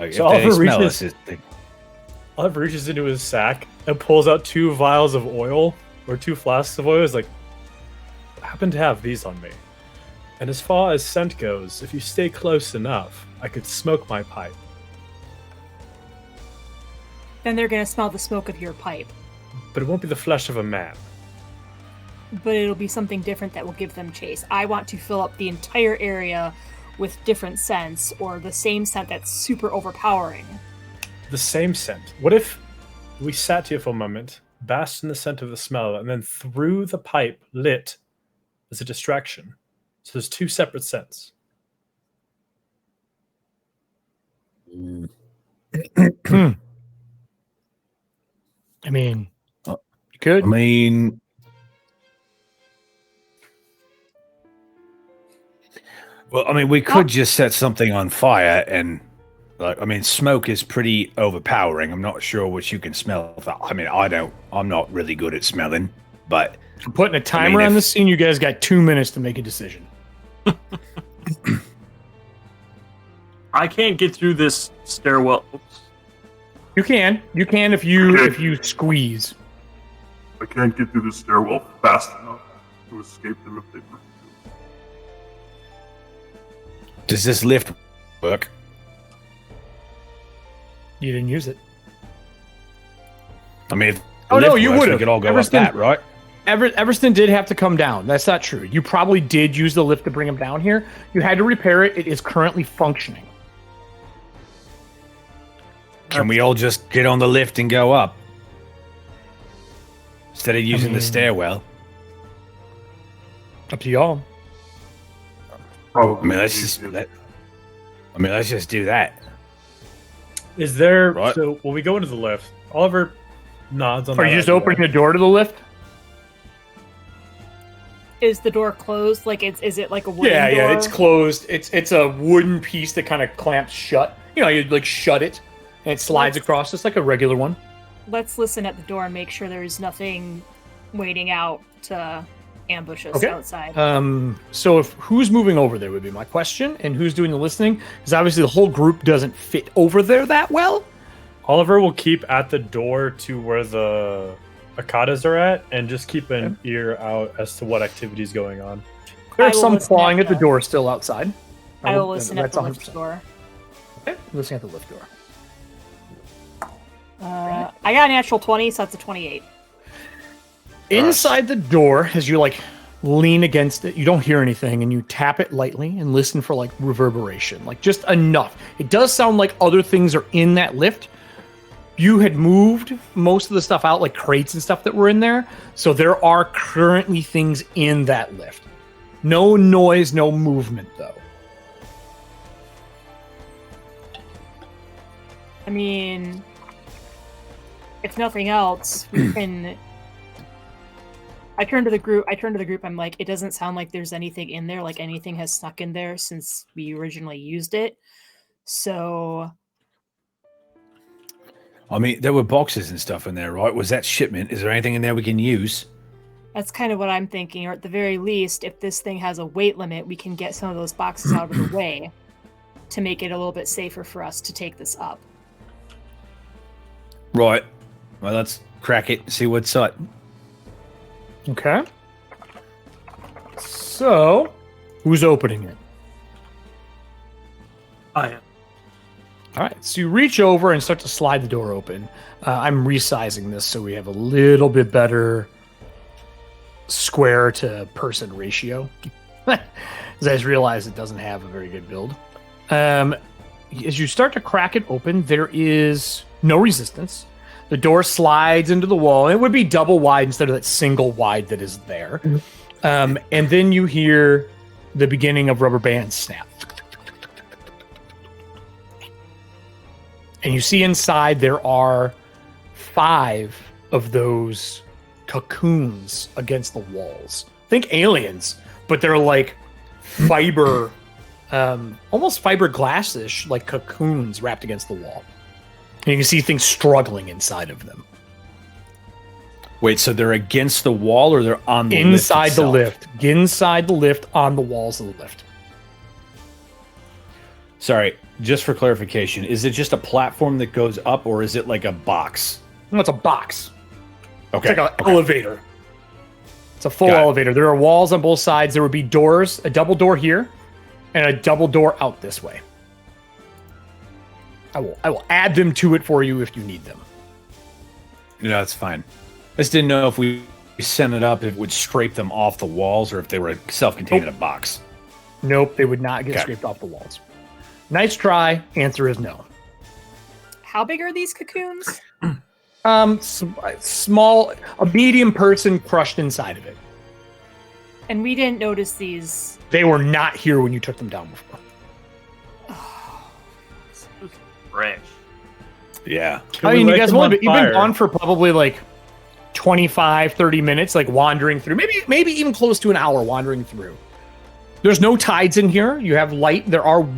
like, So if they Oliver smell reaches- us, Oliver reaches into his sack and pulls out 2 vials of oil, or 2 flasks of oil. He's like, I happen to have these on me. And as far as scent goes, if you stay close enough, I could smoke my pipe. then they're going to smell the smoke of your pipe. But it won't be the flesh of a man. But it'll be something different that will give them chase. I want to fill up the entire area with different scents, or the same scent that's super overpowering. The same scent. What if we sat here for a moment, basked in the scent of the smell, and then threw the pipe lit as a distraction? So there's 2 separate scents. I mean, you could. I mean, well, I mean, we could just set something on fire, and like, I mean, smoke is pretty overpowering. I'm not sure what you can smell. I mean, I'm not really good at smelling, but I'm putting a timer on the scene. You guys got 2 minutes to make a decision. I can't get through this stairwell. Oops. You can if you squeeze. I can't get through the stairwell fast enough to escape them if they pursue. does this lift work? You didn't use it. I mean, if the Oh, no, lift you works, would've. We could all go Everston- up that, right? Everston did have to come down. That's not true. You probably did use the lift to bring him down here. You had to repair it. It is currently functioning. Can we all just get on the lift and go up instead of using the mean- stairwell? Up to y'all. Probably. I mean, let's just do that. Is there... Right. So when we go into the lift, Oliver nods on Are that you just idea. opening the door to the lift? Is the door closed? Like, is it like a wooden door? Yeah, it's closed. It's a wooden piece that kind of clamps shut. You know, you like shut it, and it slides across just like a regular one. Let's listen at the door and make sure there's nothing waiting out to ambush us Okay. outside. So if who's moving over there would be my question, and who's doing the listening? Because obviously the whole group doesn't fit over there that well. Oliver will keep at the door to where the Akadas are at, and just keep an ear out as to what activity is going on. There's will some listen clawing at at the the- door still outside. I will listen at That's the 100%. lift door. Okay, listen at the lift door. I got a natural 20, so that's a 28. Inside the door, as you like lean against it, you don't hear anything, and you tap it lightly and listen for like reverberation, like just enough. It does sound like other things are in that lift. You had moved most of the stuff out, like crates and stuff that were in there, so there are currently things in that lift. No noise, no movement, though. I mean, if nothing else, we can. I turn to the group. I'm like, it doesn't sound like there's anything in there. Like anything has stuck in there since we originally used it. So, I mean, there were boxes and stuff in there, right? Was that shipment? Is there anything in there we can use? that's kind of what I'm thinking. Or at the very least, if this thing has a weight limit, we can get some of those boxes out of the way to make it a little bit safer for us to take this up. Right. Well, let's crack it and see what's up. Okay. So, who's opening it? I am. All right. So you reach over and start to slide the door open. I'm resizing this so we have a little bit better square to person ratio. As I just realized it doesn't have a very good build. As you start to crack it open, there is no resistance. The door slides into the wall. It would be double wide instead of that single wide that is there. And then you hear the beginning of rubber bands snap. And you see inside there are 5 of those cocoons against the walls. Think aliens, but they're like fiber, almost fiberglass-ish, like cocoons wrapped against the wall. And you can see things struggling inside of them. Wait, so they're against the wall or they're on the inside the lift? Inside the lift, on the walls of the lift. Sorry, just for clarification, is it just a platform that goes up or is it like a box? No, it's a box. Okay. It's like an elevator. It's a full elevator. There are walls on both sides. There would be doors, a double door here, and a double door out this way. I will add them to it for you if you need them. No, that's fine. I just didn't know if we sent it up, if it would scrape them off the walls or if they were self-contained in a box. Nope, they would not get scraped off the walls. Nice try. Answer is no. How big are these cocoons? Small, a medium person crushed inside of it. And we didn't notice these. They were not here when you took them down before. Fresh. Yeah. I mean, you guys have you've been gone for probably like 25, 30 minutes, like wandering through. Maybe even close to an hour wandering through. There's no tides in here. You have light. There are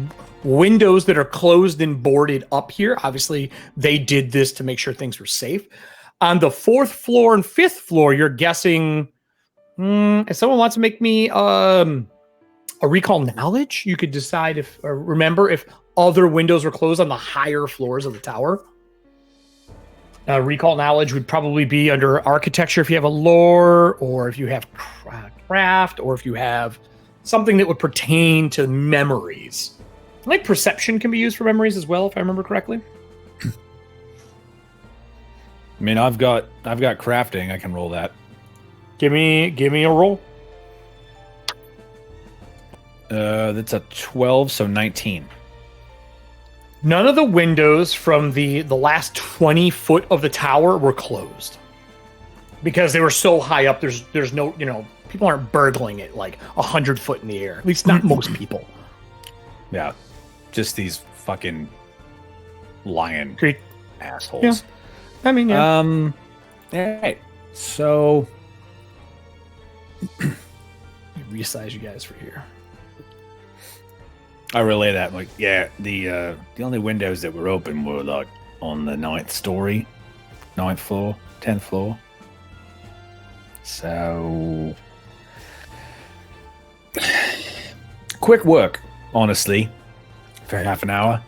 windows that are closed and boarded up here. Obviously, they did this to make sure things were safe. On the 4th floor and 5th floor, you're guessing... if someone wants to make me a recall knowledge, you could decide if, or remember if other windows were closed on the higher floors of the tower. Recall knowledge would probably be under architecture if you have a lore, or if you have craft, or if you have something that would pertain to memories. I think perception can be used for memories as well, if I remember correctly. I mean, I've got crafting. I can roll that. Give me a roll. That's a 12, so 19. None of the windows from the last 20 foot of the tower were closed. Because they were so high up, there's no, people aren't burgling it like 100 foot in the air. At least not most people. Yeah. Just these fucking lion assholes. Yeah. I mean, yeah. All right. So resize you guys for here. I relay that. Like, yeah, the only windows that were open were like on the 9th story, 9th floor, 10th floor. So quick work, honestly, for half an hour.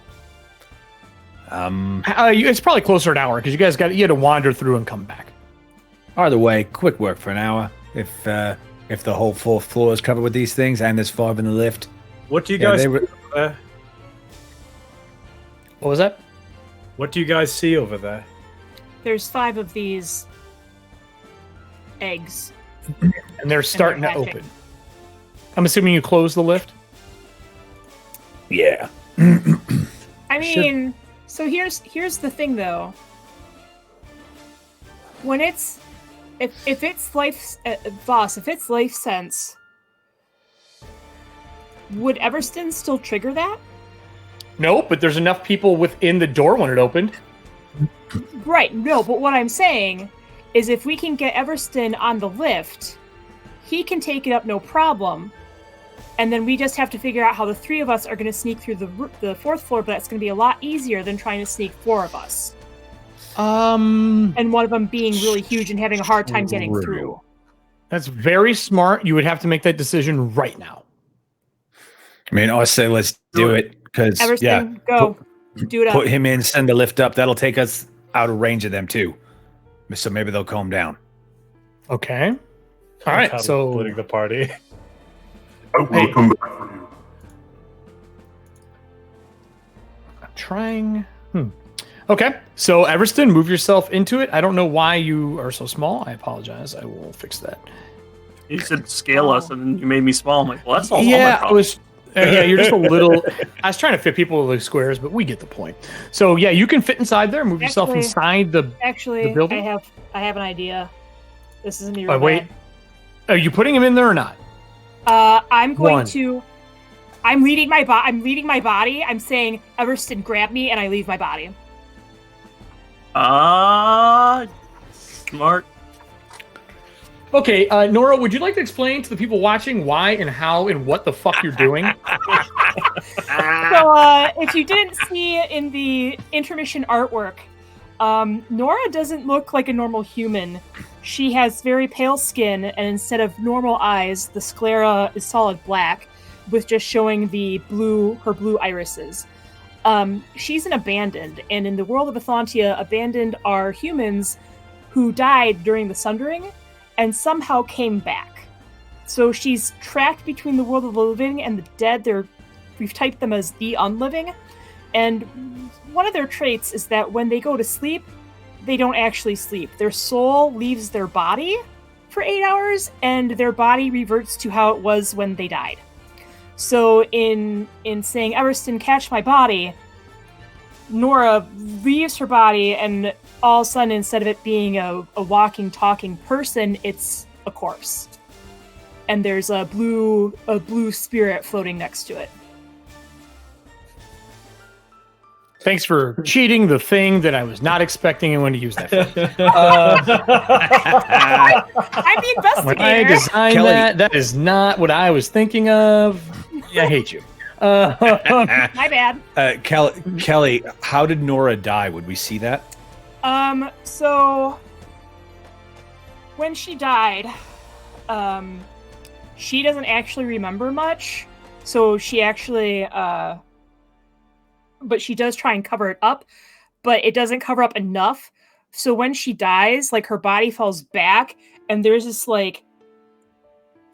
It's probably closer to an hour because you had to wander through and come back. Either way, quick work for an hour. If the whole 4th floor is covered with these things and there's 5 in the lift. What do you guys see over there? What was that? What do you guys see over there? There's 5 of these eggs. And they're starting to hatching. open. I'm assuming you close the lift? Yeah. I mean, so here's the thing though. When it's if it's life Voss, if it's life sense, would Everston still trigger that? Nope, but there's enough people within the door when it opened. Right, no, but what I'm saying is if we can get Everston on the lift, he can take it up no problem. And then we just have to figure out how the three of us are going to sneak through the fourth floor, but that's going to be a lot easier than trying to sneak four of us. And one of them being really huge and having a hard time getting through. That's very smart. You would have to make that decision right now. I mean, I say let's do it because Everston, go. Do it up. Put him in, send the lift up. That'll take us out of range of them too. So maybe they'll calm down. Okay. All right. So splitting the party. I will come back for you. I'm trying. Okay. So Everston, move yourself into it. I don't know why you are so small. I apologize. I will fix that. You said scale us, and then you made me small. I'm like, well, that's all. Yeah, I was. Yeah, you're just a little. I was trying to fit people with squares, but we get the point. So yeah, you can fit inside there. Move yourself inside the. Actually, the building? I have an idea. This isn't me. Wait. Are you putting him in there or not? I'm going to. I'm leading my body. I'm saying, Everston, grab me, and I leave my body. Smart. Okay, Nora, would you like to explain to the people watching why and how and what the fuck you're doing? So, if you didn't see in the intermission artwork, Nora doesn't look like a normal human. She has very pale skin, and instead of normal eyes, the sclera is solid black, with just showing her blue irises. She's an abandoned, and in the world of Ethauntia, abandoned are humans who died during the Sundering and somehow came back. So she's trapped between the world of the living and the dead. We've typed them as the unliving. And one of their traits is that when they go to sleep, they don't actually sleep. Their soul leaves their body for 8 hours, and their body reverts to how it was when they died. So in saying, Everston, catch my body, Nora leaves her body, and all of a sudden, instead of it being a walking, talking person, it's a corpse. And there's a blue spirit floating next to it. Thanks for cheating the thing that I was not expecting anyone to use that for. I'm the investigator. When I designed that is not what I was thinking of. I hate you. My bad. Kelly, how did Nora die? Would we see that? So when she died, she doesn't actually remember much. So she actually, but she does try and cover it up, but it doesn't cover up enough. So when she dies, like her body falls back, and there's this like,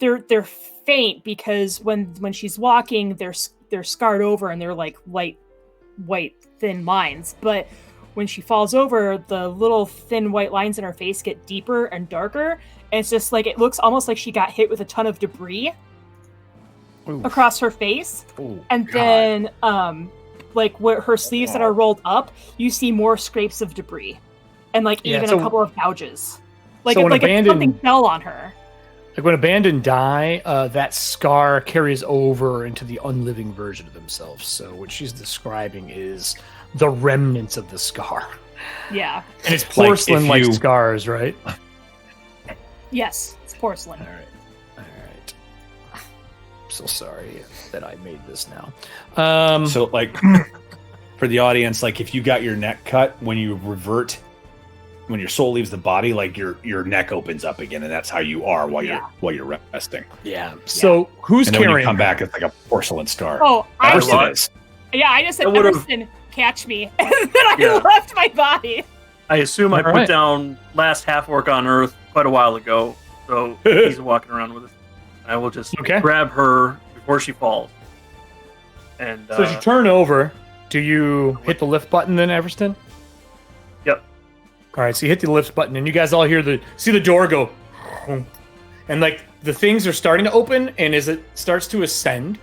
they're faint because when she's walking, they're scarred over and they're like light, white, thin lines. But when she falls over, the little thin white lines in her face get deeper and darker. And it's just like, it looks almost like she got hit with a ton of debris across her face. Ooh, and then, like where her sleeves that are rolled up, you see more scrapes of debris. And like even a couple of gouges. Like, so if something fell on her. Like when abandoned die, that scar carries over into the unliving version of themselves. So what she's describing is the remnants of the scar. Yeah. And it's porcelain-like scars, right? Yes, it's porcelain. All right. I'm so sorry that I made this now. So like for the audience, like if you got your neck cut, when you revert, when your soul leaves the body, like your neck opens up again, and that's how you are while you're resting. Yeah. So who's carrying? When you come back, it's like a porcelain star. Oh, I just said, Everston, catch me, and then I left my body. I assume I put down last half orc on Earth quite a while ago, so he's walking around with it. I will just grab her before she falls. And so as you turn over, do you hit the lift button then, Everston? Yep. All right, so you hit the lift button, and you guys all see the door go, And like the things are starting to open, and as it starts to ascend,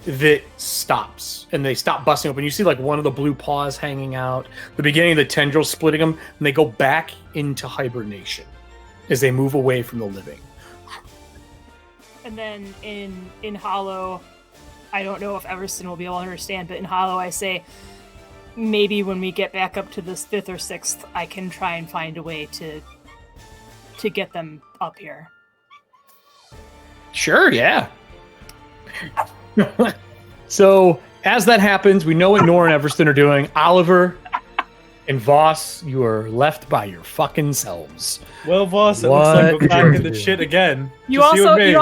that stops, and they stop busting open. You see like one of the blue paws hanging out, the beginning of the tendrils splitting them, and they go back into hibernation as they move away from the living. And then in Hollow, I don't know if Everston will be able to understand, but in Hollow I say, maybe when we get back up to this 5th or 6th, I can try and find a way to get them up here. Sure, yeah. So as that happens, we know what Nora and Everston are doing. Oliver and Voss, you are left by your fucking selves. Well, Voss, it What looks like we're back did in you the do? shit again. You Just and me.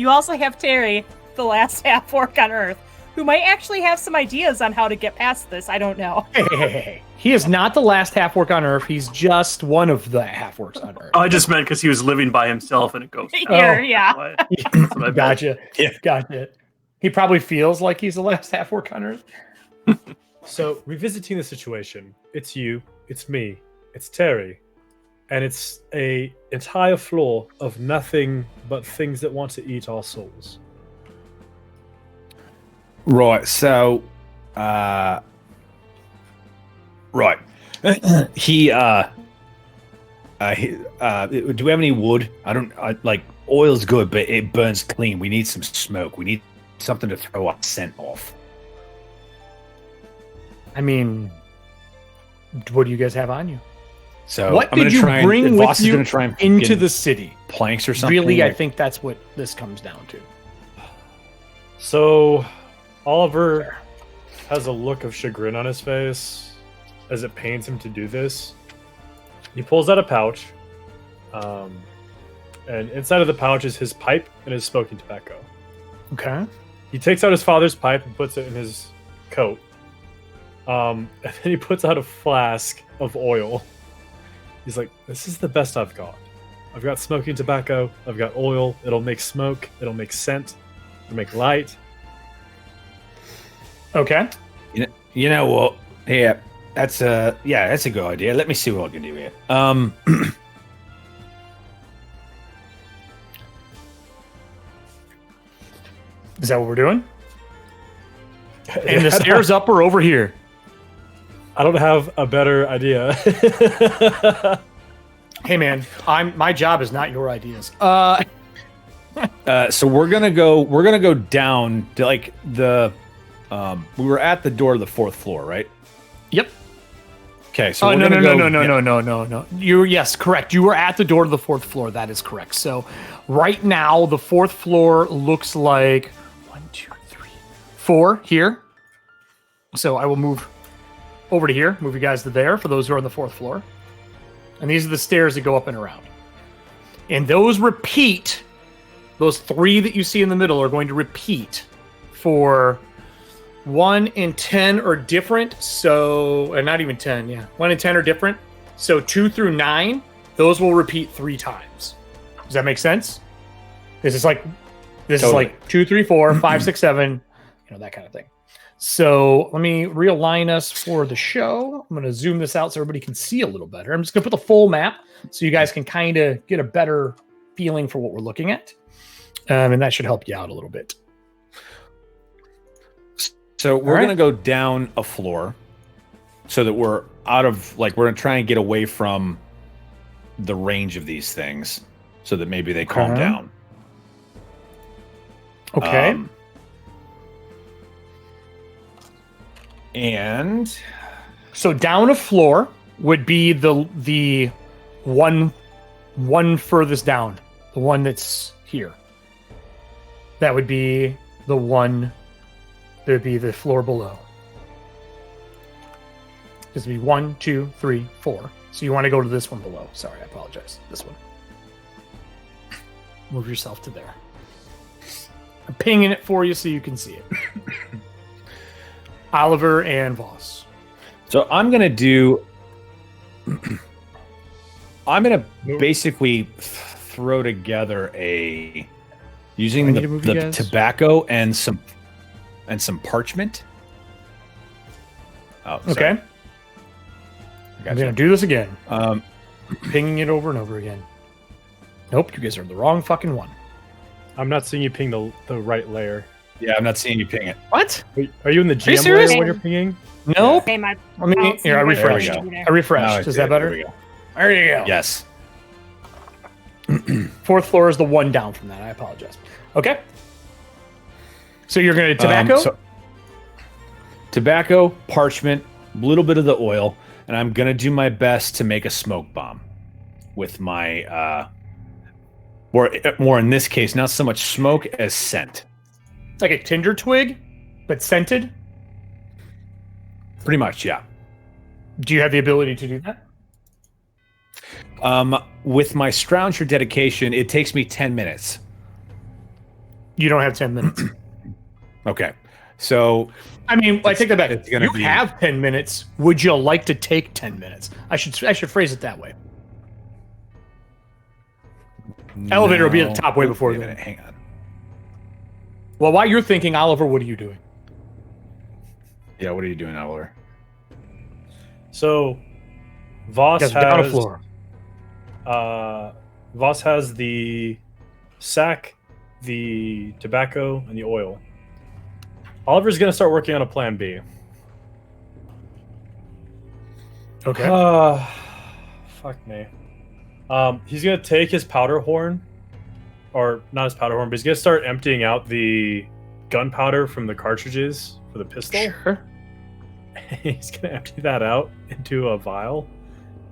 also have Terry, the last half orc on Earth, who might actually have some ideas on how to get past this. I don't know. Hey. He is not the last half-orc on Earth. He's just one of the half-orcs on Earth. I just meant because he was living by himself in a ghost town. Here, yeah. That's what I meant. Gotcha. Yeah. Gotcha. He probably feels like he's the last half-orc on Earth. So, revisiting the situation, it's you, it's me, it's Terry, and it's a entire floor of nothing but things that want to eat our souls. Right. So, right. he do we have any wood? Like oil's good, but it burns clean. We need some smoke. We need something to throw our scent off. I mean, what do you guys have on you? So What I'm gonna did you try and- bring Voss with is you gonna try and into fucking the city? planks or something. Really, I like- think that's what this comes down to. So, Oliver has a look of chagrin on his face as it pains him to do this. He pulls out a pouch, and inside of the pouch is his pipe and his smoking tobacco. Okay. He takes out his father's pipe and puts it in his coat. And then he puts out a flask of oil. He's like, this is the best I've got. I've got smoking tobacco, I've got oil, it'll make smoke, it'll make scent, it'll make light. Okay. You know what? Yeah, that's a good idea. Let me see what I can do here. Is that what we're doing? And the stairs up or over here? I don't have a better idea. Hey man, my job is not your ideas. So we're gonna go down to like the we were at the door of the 4th floor, right? Yep. Okay, so Oh, we're no, gonna go, no. Yes, correct. You were at the door to the 4th floor. That is correct. So right now, the 4th floor looks like 1, 2, 3, 4 here. So I will move over to here. Move you guys to there for those who are on the 4th floor. And these are the stairs that go up and around. And those repeat. Those 3 that you see in the middle are going to repeat for 1 and 10 are different, so not even 10, yeah. 1 and 10 are different. So 2 through 9, those will repeat 3 times. Does that make sense? This is like Totally. 2, 3, 4, 5, 6, 7, that kind of thing. So let me realign us for the show. I'm going to zoom this out so everybody can see a little better. I'm just going to put the full map so you guys can kind of get a better feeling for what we're looking at. And that should help you out a little bit. So we're All right. gonna go down a floor, so that we're out of we're gonna try and get away from the range of these things, so that maybe they calm down. Okay. And So down a floor would be the one furthest down, the one that's here. That would be the one. That would be the floor below. This would be 1, 2, 3, 4. So you want to go to this one below. Sorry, I apologize. This one. Move yourself to there. I'm pinging it for you so you can see it. Oliver and Voss. so I'm gonna do. I'm gonna basically throw together using I need to move you the guys. tobacco and some parchment. Oh, sorry. Okay. I I'm got going you. to do this again. Um, Pinging it over and over again. Nope, you guys are the wrong fucking one. I'm not seeing you ping the right layer. Yeah, I'm not seeing you ping it. What? Are you in the GM serious? layer when you're pinging? Nope. Okay, my Let me. Here, I refreshed. There we go. I refreshed. Is that better? There we go. There you go. Yes. Fourth floor is the one down from that. I apologize. Okay. So you're going to tobacco? Tobacco, parchment, a little bit of the oil, and I'm going to do my best to make a smoke bomb with my, more in this case, not so much smoke as scent. It's like a tinder twig, but scented? Pretty much, yeah. Do you have the ability to do that? With my Strounger dedication, it takes me 10 minutes. You don't have 10 minutes. Okay. So, I mean, I take that back. it's gonna You be- have 10 minutes. Would you like to take 10 minutes? I should phrase it that way. Elevator will be at the top way before Wait a then. minute, hang on. Well, while you're thinking, Oliver, what are you doing? Yeah, what are you doing, Oliver? So, Voss Guys, down the has floor. Voss has the sack, the tobacco, and the oil. Oliver's gonna start working on a plan B. Okay. Fuck me. He's gonna take his powder horn, or not his powder horn, but he's gonna start emptying out the gunpowder from the cartridges for the pistol. Sure. He's gonna empty that out into a vial,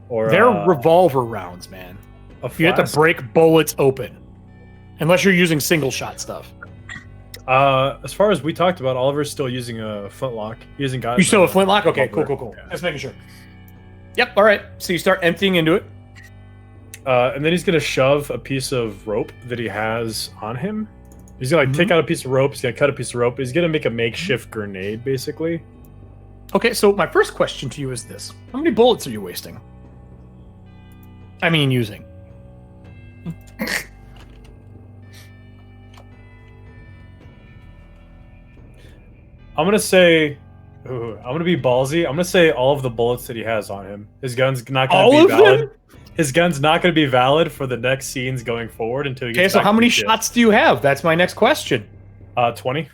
or They're revolver rounds, man. a You have to flask. break bullets open. Unless you're using single shot stuff. As far as we talked about, Oliver's still using a flintlock. He hasn't got. You still have flintlock? Okay, cool, revolver. cool, cool. Yeah. Just making sure. Yep, all right. So you start emptying into it. And then he's gonna shove a piece of rope that he has on him. He's gonna take out a piece of rope. He's gonna cut a piece of rope. He's gonna make a makeshift grenade, basically. Okay, so my first question to you is this. How many bullets are you wasting? I mean, using. I'm gonna say, I'm gonna be ballsy. I'm gonna say all of the bullets that he has on him. His gun's not gonna All be of valid. them? His gun's not gonna be valid for the next scenes going forward until he Okay, gets so back how to many the ship. shots do you have? That's my next question. 20.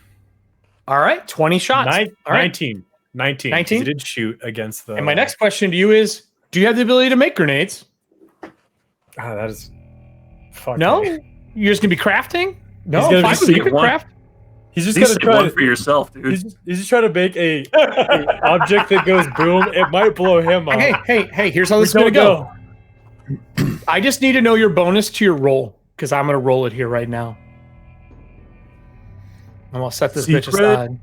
All right, 20 shots. All right. 19. 19. 19? He did shoot against the. And my next question to you is, do you have the ability to make grenades? That is. Fuck No? me. You're just going to be crafting? No, He's gonna fine just with me. You get can one. craft. He's just At least gonna say try one to. for yourself, dude. He's just trying to make a object that goes boom. It might blow him up. Hey, here's how We this is going to don't go. know. I just need to know your bonus to your roll, because I'm going to roll it here right now. I'm going to set this bitch Secret. aside.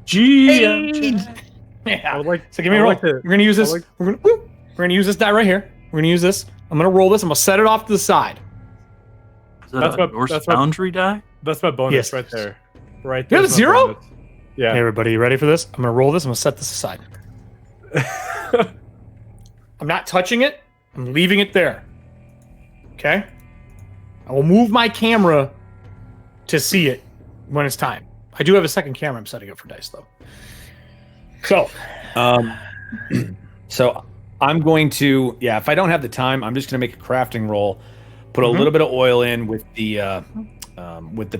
GM. I Yeah. would like. So give me I a would roll. like to- We're gonna use this. I like- We're gonna use this die right here. We're gonna use this. I'm gonna roll this. I'm gonna set it off to the side. Is that That's a what- Norse that's what- Foundry die? That's my bonus Yes. right there. Right You there. have a zero? Yeah. Hey, everybody, you ready for this? I'm gonna roll this. I'm gonna set this aside. I'm not touching it. I'm leaving it there. Okay. I will move my camera to see it when it's time. I do have a second camera I'm setting up for dice though. So So I'm going to, if I don't have the time, I'm just going to make a crafting roll, put a little bit of oil in with the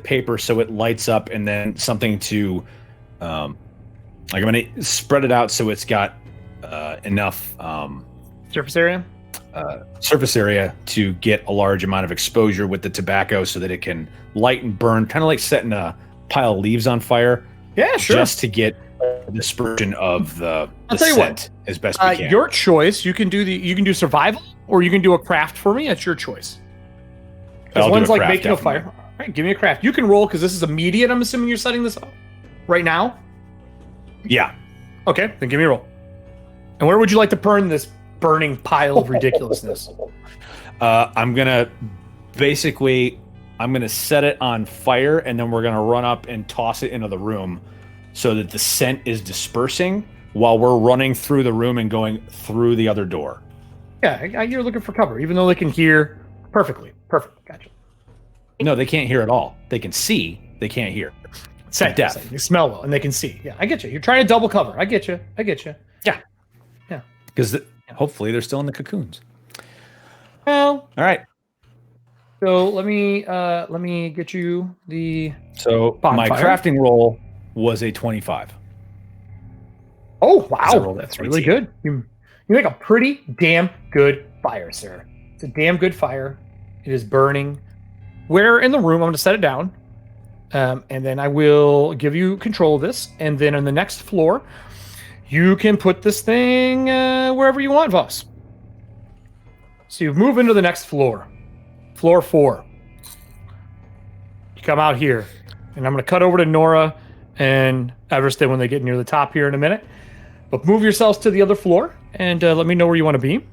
paper so it lights up, and then something to, I'm going to spread it out so it's got enough surface area. surface area to get a large amount of exposure with the tobacco so that it can light and burn, kind of like setting a pile of leaves on fire. Yeah, sure. Just to get a dispersion of the I'll tell you what. scent as best we can. Your choice. You can do survival, or you can do a craft for me. It's your choice. Because I'll do one's a like craft, making a definitely. fire. All right, give me a craft. You can roll because this is immediate. I'm assuming you're setting this up right now. Yeah. Okay, then give me a roll. And where would you like to burn this burning pile of ridiculousness? I'm gonna set it on fire, and then we're gonna run up and toss it into the room so that the scent is dispersing while we're running through the room and going through the other door. Yeah, you're looking for cover, even though they can hear perfectly. Perfect. Gotcha. No, they can't hear at all. They can see, they can't hear. Same, deaf. same. They smell well and they can see. Yeah, I get you. You're trying to double cover. I get you. Because hopefully they're still in the cocoons. Well, All right. So let me get you the. So my Bonfire. crafting roll was a 25. Oh I wow, rolled a that's really 18. good. You make a pretty damn good fire, sir. It's a damn good fire. It is burning. Where in the room? I'm going to set it down, and then I will give you control of this. And then on the next floor, you can put this thing wherever you want, Voss. So you move into the next floor, floor 4. You come out here, and I'm going to cut over to Nora and Everston when they get near the top here in a minute. But move yourselves to the other floor and let me know where you want to be.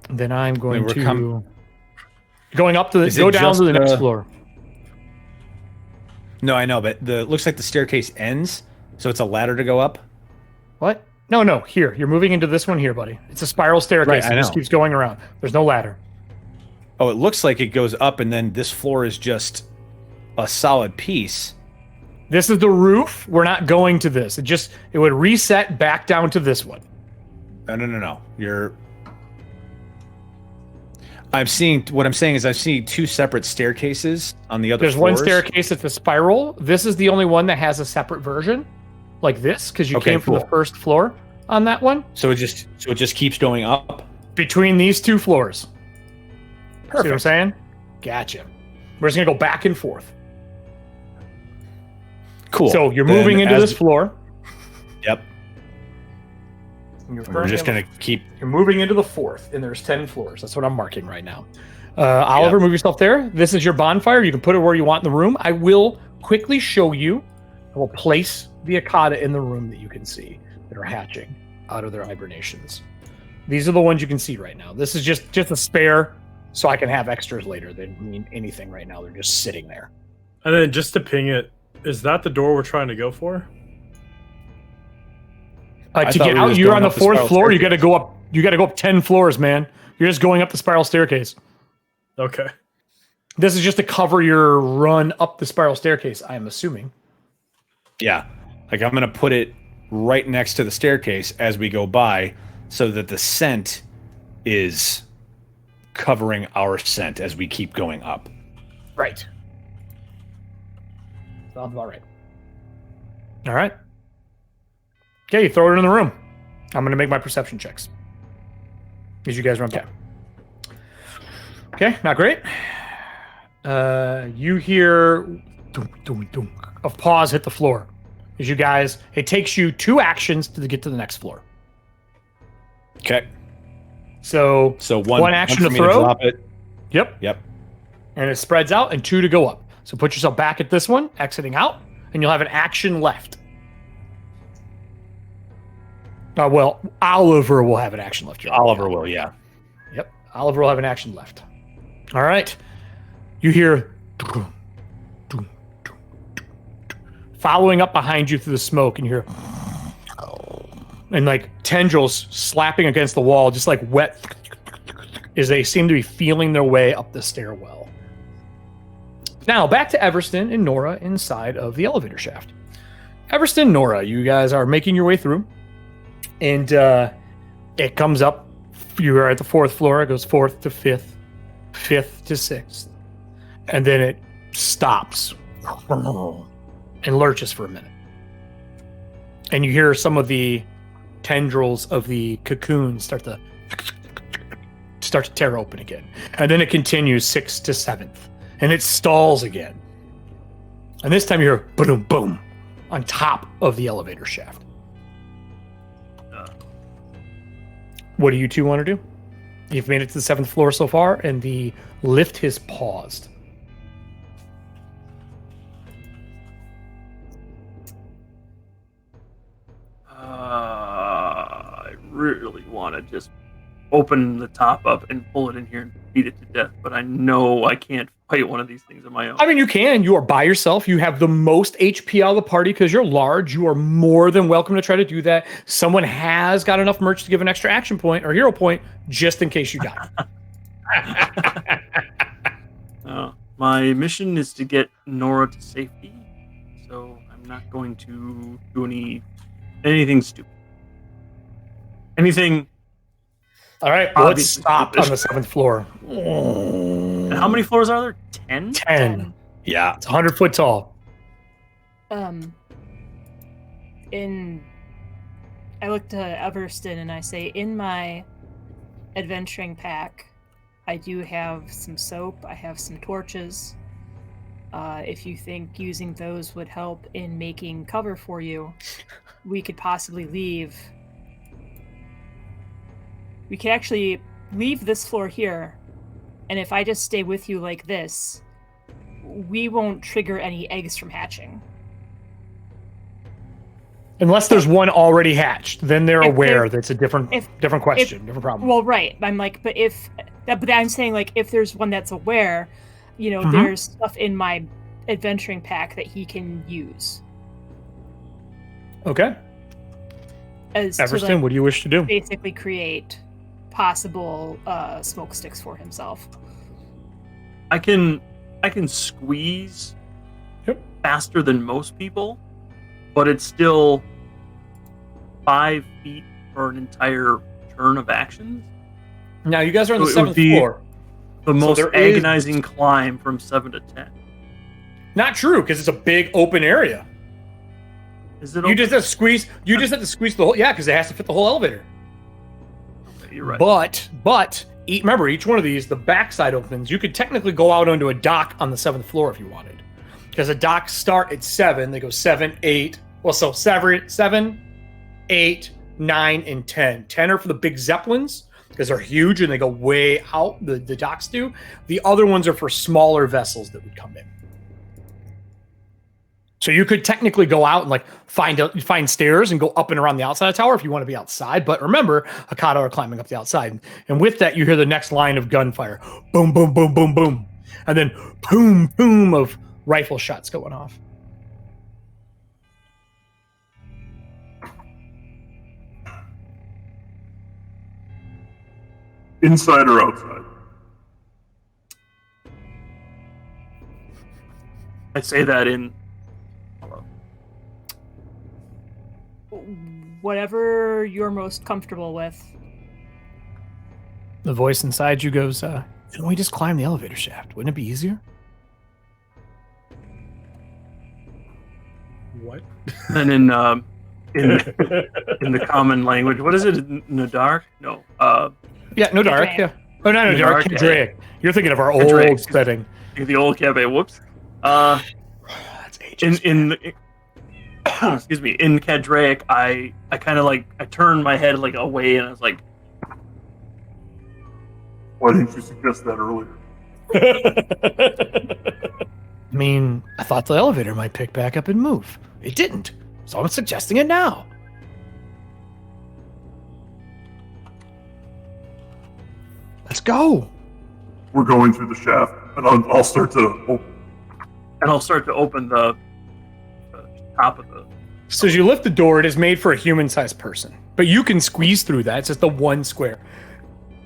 And then I'm going going up to the go down to the next floor. No, I know, but looks like the staircase ends, so it's a ladder to go up. What? No. Here, you're moving into this one here, buddy. It's a spiral staircase. Right, It just keeps going around. There's no ladder. Oh, it looks like it goes up, and then this floor is just a solid piece. This is the roof. We're not going to this. It would reset back down to this one. No. I'm seeing two separate staircases on the other There's floors. one staircase that's a spiral. This is the only one that has a separate version, like this, because you came from the first floor on that one. So it just keeps going up Between these two floors. Perfect. See what I'm saying? Gotcha. We're just gonna go back and forth. Cool. So you're moving into this floor. Yep. We're just gonna keep. You're moving into the 4th, and there's 10 floors. That's what I'm marking right now. Oliver, move yourself there. This is your bonfire. You can put it where you want in the room. I will quickly show you. I will place the Akata in the room that you can see that are hatching out of their hibernations. These are the ones you can see right now. This is just a spare, so I can have extras later. They don't mean anything right now. They're just sitting there. And then just to ping it, is that the door we're trying to go for? To get out, you're on the 4th floor. You got to go up. You got to go up 10 floors, man. You're just going up the spiral staircase. Okay. This is just to cover your run up the spiral staircase, I'm assuming. Yeah, like I'm gonna put it right next to the staircase as we go by, so that the scent is covering our scent as we keep going up. Right. Sounds about right. All right. Okay, you throw it in the room. I'm going to make my perception checks. As you guys run by. Okay, not great. You hear of paws hit the floor. As you guys, it takes you 2 actions to get to the next floor. Okay. So one action to throw. Drop it. Yep. And it spreads out, and 2 to go up. So put yourself back at this one, exiting out, and you'll have an action left. Well, Oliver will have an action left. Oliver will, yeah. Yep. Oliver will have an action left. All right. You hear following up behind you through the smoke, and you hear and like tendrils slapping against the wall, just like wet, as they seem to be feeling their way up the stairwell. Now, back to Everston and Nora inside of the elevator shaft. Everston, Nora, you guys are making your way through. And it comes up. You are at the 4th floor. It goes 4th to 5th, 5th to 6th. And then it stops and lurches for a minute. And you hear some of the tendrils of the cocoon start to tear open again. And then it continues 6th to 7th. And it stalls again. And this time you hear boom, boom on top of the elevator shaft. What do you two want to do? You've made it to the 7th floor so far, and the lift has paused. I really want to just open the top up and pull it in here and beat it to death, but I know I can't fight one of these things on my own. I mean, you can. You are by yourself. You have the most HP out of the party because you're large. You are more than welcome to try to do that. Someone has got enough merch to give an extra action point or hero point just in case you die. My mission is to get Nora to safety, so I'm not going to do anything stupid. Anything All right, well, let's Obviously, stop on the 7th floor. And how many floors are there? 10? 10. Yeah. It's 100 foot tall. I look to Everston and I say, in my adventuring pack, I do have some soap. I have some torches. If you think using those would help in making cover for you, we could possibly leave. We could actually leave this floor here, and if I just stay with you like this, we won't trigger any eggs from hatching. Unless there's one already hatched, then they're If aware there- that's a different question, different problem. Well, right. I'm like, but I'm saying, like, if there's one that's aware, Mhm. there's stuff in my adventuring pack that he can use. Okay. As Everston, to, like, what do you wish to do? basically create possible smoke sticks for himself. I can squeeze faster than most people, but it's still 5 feet for an entire turn of actions. Now, you guys are on the So it would 7th be floor. The So most there is- agonizing climb from 7 to 10. Not true, because it's a big open area. Is it? You just have to squeeze. You just have to squeeze the whole. Yeah, because it has to fit the whole elevator. You're right. But remember, each one of these, the backside opens. You could technically go out onto a dock on the 7th floor if you wanted, because the docks start at 7. They go 7, 8. Well, so 7, 8, 9, and 10. 10 are for the big zeppelins because they're huge and they go way out. The docks do. The other ones are for smaller vessels that would come in. So you could technically go out and like find stairs and go up and around the outside of the tower if you want to be outside. But remember, Hakata are climbing up the outside. And with that, you hear the next line of gunfire. Boom, boom, boom, boom, boom. And then boom, boom of rifle shots going off. Inside or outside? I say that in. Whatever you're most comfortable with. The voice inside you goes, "Didn't we just climb the elevator shaft? Wouldn't it be easier?" What? And in the common language, what is it? Nadar? No. Yeah, no dark. Kendraic. Yeah. Oh, no, no dark. Kendraic, Kendraic. You're thinking of our Kendraic, old setting. The old cafe. Whoops. That's ages. Excuse me. In Kendraic, I kind of like I turned my head like away, and I was like, Why didn't you suggest that earlier? I mean, I thought the elevator might pick back up and move. It didn't. So I'm suggesting it now. Let's go. We're going through the shaft, and I'll start to open. the top of the. So as you lift the door, it is made for a human-sized person. But you can squeeze through that. It's just the one square.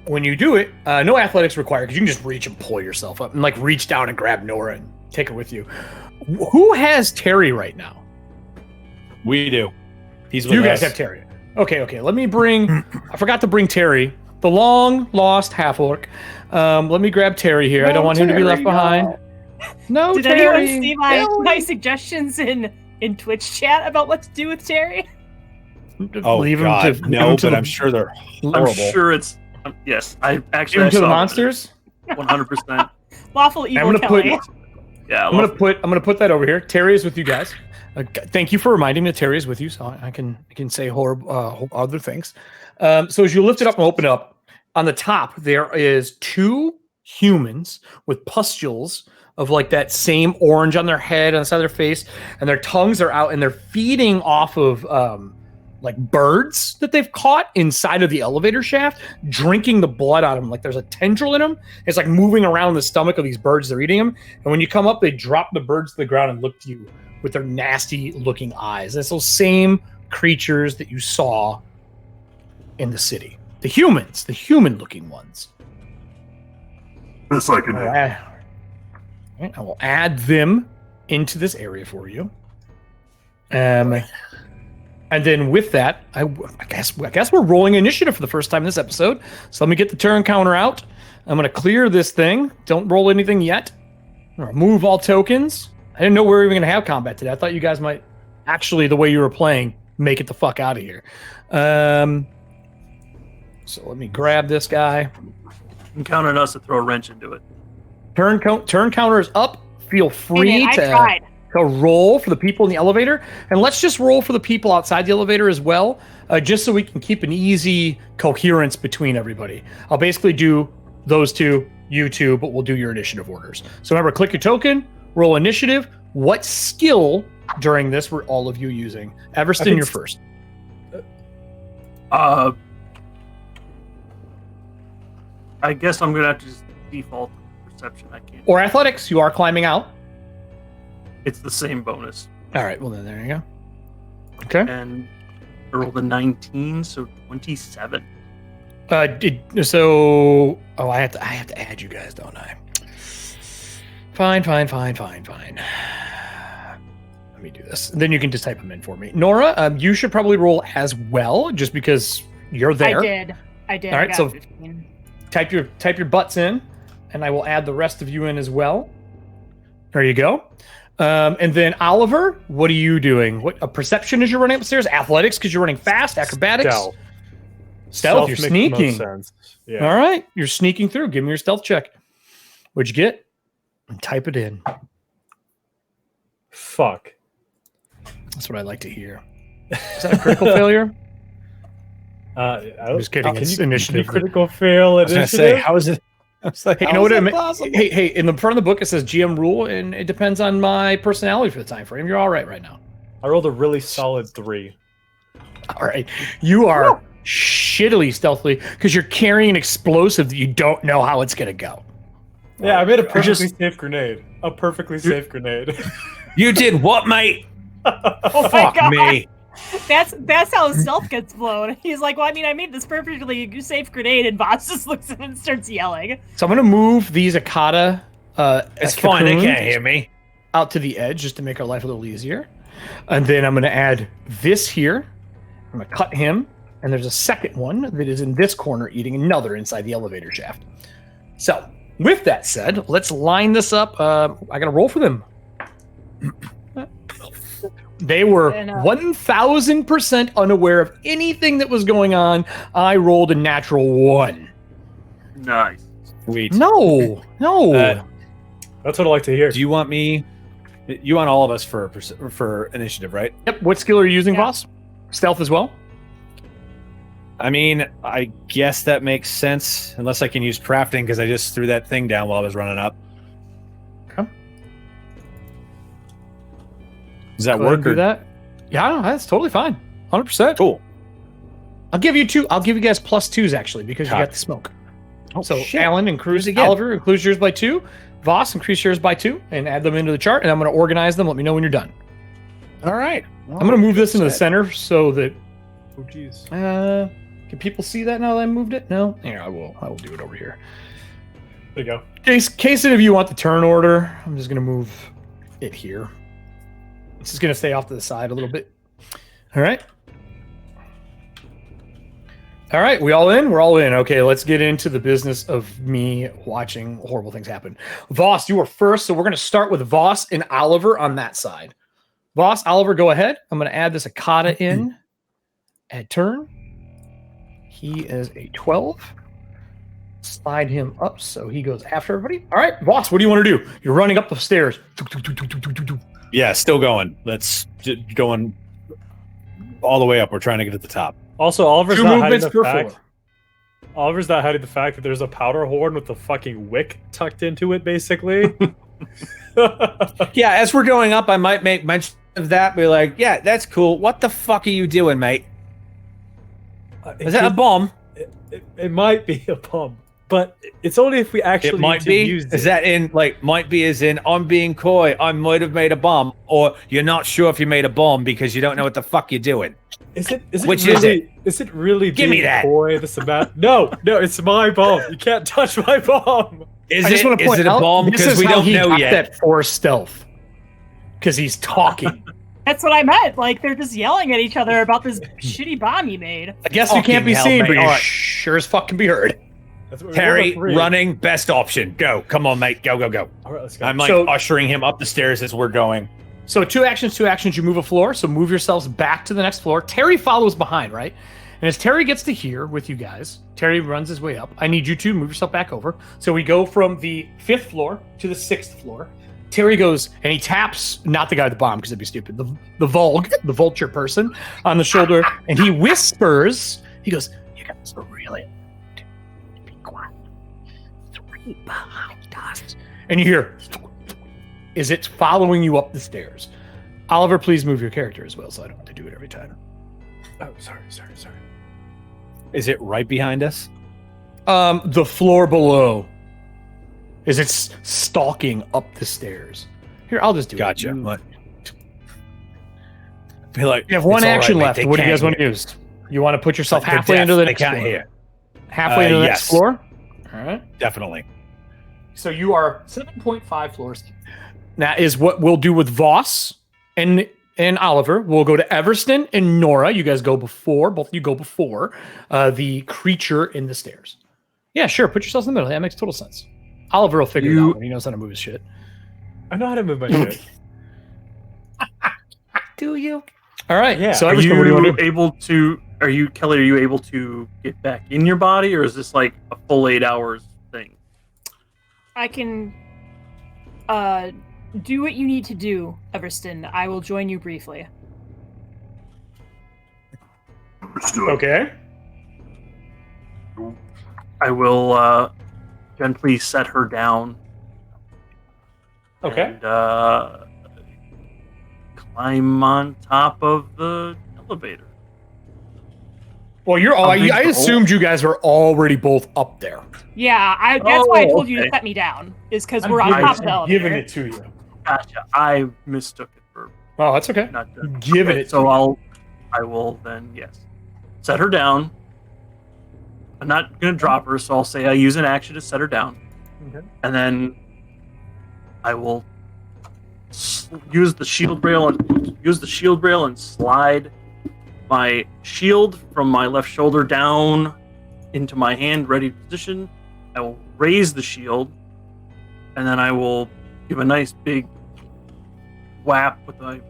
When you do it, no athletics required, because you can just reach and pull yourself up and like reach down and grab Nora and take her with you. Who has Terry right now? We do. He's with You us. guys have Terry. Okay. Let me bring. I forgot to bring Terry, the long lost half orc. Let me grab Terry here. I don't want him to be left behind. No, Did Terry. anyone see my suggestions in Twitch chat about what to do with Terry? Oh, Leave him God. to No, to but the- I'm sure they're I'm horrible. sure it's. Yes, I Give actually. him to the monsters. 100%. Lawful evil I'm gonna put. Kelly. Yeah. I'm gonna put that over here. Terry is with you guys. Thank you for reminding me that Terry is with you, so I can say horrible other things. So as you lift it up and open it up, on the top there is 2 humans with pustules of like that same orange on their head, on the side of their face, and their tongues are out, and they're feeding off of like birds that they've caught inside of the elevator shaft, drinking the blood out of them. Like there's a tendril in them. It's like moving around the stomach of these birds. They're eating them. And when you come up, they drop the birds to the ground and look to you with their nasty looking eyes. It's those same creatures that you saw in the city. The humans, the human looking ones. This I can All do. right. All right, I will add them into this area for you. And then with that, I guess we're rolling initiative for the first time this episode. So let me get the turn counter out. I'm going to clear this thing. Don't roll anything yet. I'm going to remove all tokens. I didn't know we were even going to have combat today. I thought you guys might actually, the way you were playing, make it the fuck out of here. So let me grab this guy. You count on us to throw a wrench into it. Turn counter is up. Feel free to roll for the people in the elevator. And let's just roll for the people outside the elevator as well, just so we can keep an easy coherence between everybody. I'll basically do those two, you two, but we'll do your initiative orders. So remember, click your token, roll initiative. What skill during this were all of you using? Everston, you're first. I guess I'm going to have to just default perception. I can't. Or athletics, you are climbing out. It's the same bonus. All right, well then there you go. Okay. And I rolled a 19, so 27. I have to add you guys, don't I? Fine. Let me do this. Then you can just type them in for me. Nora, you should probably roll as well, just because you're there. I did. All right, so 15. type your butts in, and I will add the rest of you in as well. There you go. And then Oliver, what are you doing? What perception is you're running upstairs? Athletics because you're running fast. Acrobatics. Stealth. You're sneaking. Yeah. All right, you're sneaking through. Give me your stealth check. What'd you get? And type it in. Fuck. That's what I like to hear. Is that a critical failure? I'm just kidding. It's Can initiative. you critical fail I was going to say, how is it? I was like, Hey, you know what? Hey, in the front of the book it says GM rule, and it depends on my personality for the time frame. You're all right now. I rolled a really solid 3. All right, you are shittily stealthily because you're carrying an explosive that you don't know how it's gonna go. Yeah, I made a perfectly safe grenade. A perfectly safe grenade. You did what, mate? Oh Fuck me. That's how his stealth gets blown. He's like, well, I mean, I made this perfectly safe grenade, and Voss just looks at him and starts yelling. So I'm gonna move these Akata. It's fine. They can't hear me. Out to the edge just to make our life a little easier, and then I'm gonna add this here. I'm gonna cut him, and there's a second one that is in this corner eating another inside the elevator shaft. So with that said, let's line this up. I gotta roll for them. They were 1,000% unaware of anything that was going on. I rolled a natural 1. Nice. Sweet. No. That's what I like to hear. Do you want me? You want all of us for initiative, right? Yep. What skill are you using, Voss? Stealth as well? I mean, I guess that makes sense, unless I can use crafting because I just threw that thing down while I was running up. Okay. Does that Go ahead work? and do that? Yeah, that's totally fine. 100%. Cool. I'll give you guys +2s actually because you got the smoke. Oh, so shit. Alan, increase again. Oliver, increase yours by 2. Voss, increase yours by 2 and add them into the chart. And I'm going to organize them. Let me know when you're done. All right. I'm going to move this into the center so that. Oh, jeez. Can people see that now that I moved it? No. Here, I will do it over here. There you go. Case if you want the turn order, I'm just going to move it here. This is going to stay off to the side a little bit. All right. All right, we all in? We're all in. Okay, let's get into the business of me watching horrible things happen. Voss, you were first, so we're going to start with Voss and Oliver on that side. Voss, Oliver, go ahead. I'm going to add this Akata in. Add turn. He is a 12. Slide him up so he goes after everybody. All right, Voss, what do you want to do? You're running up the stairs. Yeah, still going. Let's going all the way up. We're trying to get to the top. Also, Oliver's 2 not hiding movements the per fact. floor. Oliver's not hiding the fact that there's a powder horn with a fucking wick tucked into it, basically. Yeah, as we're going up, I might make mention of that. Be like, yeah, that's cool. What the fuck are you doing, mate? Is that a bomb? It might be a bomb, but it's only if we actually It might be. use it. Is that in like might be as in I'm being coy? I might have made a bomb, or you're not sure if you made a bomb because you don't know what the fuck you're doing. Is it Which really, is it? Is it really Give me being that. coy? This about no, it's my bomb. You can't touch my bomb. Is I just want to point it a out, bomb? this Because is we how don't he know got yet. that 4 stealth. Because he's talking. That's what I meant. Like, they're just yelling at each other about this shitty bomb you made. I guess you can't be Fucking hell, seen, mate. but you All right. sure as fuck can be heard. Harry, running, best option. Go. Come on, mate. Go. All right, let's go. I'm like So- ushering him up the stairs as we're going. So 2 actions, you move a floor. So move yourselves back to the next floor. Terry follows behind, right? And as Terry gets to here with you guys, Terry runs his way up. I need you to move yourself back over. So we go from the 5th floor to the 6th floor. Terry goes and he taps, not the guy with the bomb, because that'd be stupid, the the vulture person on the shoulder, and he whispers, he goes, "You guys are really be quiet. It's right behind us." And you hear, is it following you up the stairs? Oliver, please move your character as well, so I don't have to do it every time. Oh, sorry. Is it right behind us? The floor below. Is it stalking up the stairs? Here, I'll just do Gotcha. it. What? Be like, You have one "It's all action right, mate. left. They What do you can't guys want to hear." use? You want to put yourself They're halfway deaf. into the They next can't floor? hear. Halfway into the next Yes. floor? All right. Definitely. So you are 7.5 floors. That is what we'll do with Voss and Oliver. We'll go to Everston and Nora. You guys go before. Both of you go before the creature in the stairs. Yeah, sure. Put yourselves in the middle. That makes total sense. Oliver will figure it out when he knows how to move his shit. I know how to move my shit. Do you? All right. Yeah. So Are Everston, what do you want to do? able to? Kelly? Are you able to get back in your body, or is this like a full 8 hours thing? I can do what you need to do, Everston. I will join you briefly. Understood. Okay. I will gently set her down. Okay. And climb on top of the elevator. Well, you're all. How big's I the assumed you guys were already both up there. Yeah, that's why I told you to okay. set me down. Is because I'm we're on giving- top of the I'm elevator. giving it to you. Gotcha. I mistook it for Oh, that's okay. not the, Giving it. So to you. I will then set her down. I'm not gonna drop her, so I'll say I use an action to set her down, Okay. and then I will use the shield rail and slide my shield from my left shoulder down into my hand, ready position. I will raise the shield, and then I will give a nice big whap with my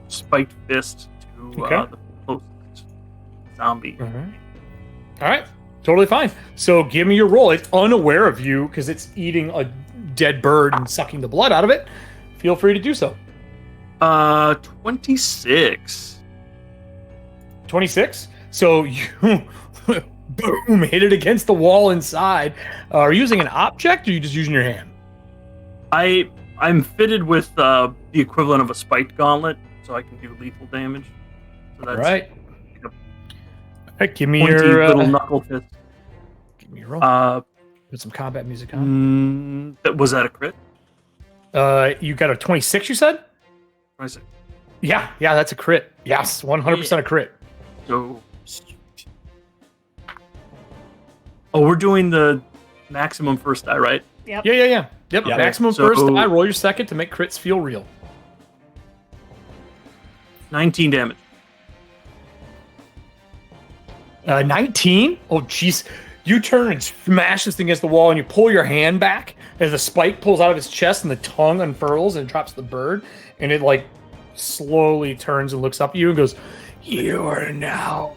spiked fist to Okay. the closest zombie. All right. All right. Totally fine. So give me your roll. It's unaware of you because it's eating a dead bird and sucking the blood out of it. Feel free to do so. 26. 26. So you boom, hit it against the wall inside. Are you using an object or are you just using your hand? I'm fitted with the equivalent of a spiked gauntlet, so I can do lethal damage. So that's All right. a All right. Give me pointy your little knuckle fist. give me your roll. Put some combat music on. Was that a crit? You got a 26. You said? 26. Yeah. That's a crit. Yes, 100% a crit. So. Oh, we're doing the maximum first die, right? Yep. Yeah. Yep. Yeah. Maximum So- first die. Roll your second to make crits feel real. 19 damage. 19? Oh, jeez. You turn and smash this thing against the wall, and you pull your hand back as the spike pulls out of his chest, and the tongue unfurls and drops the bird, and it like slowly turns and looks up at you and goes, "You are now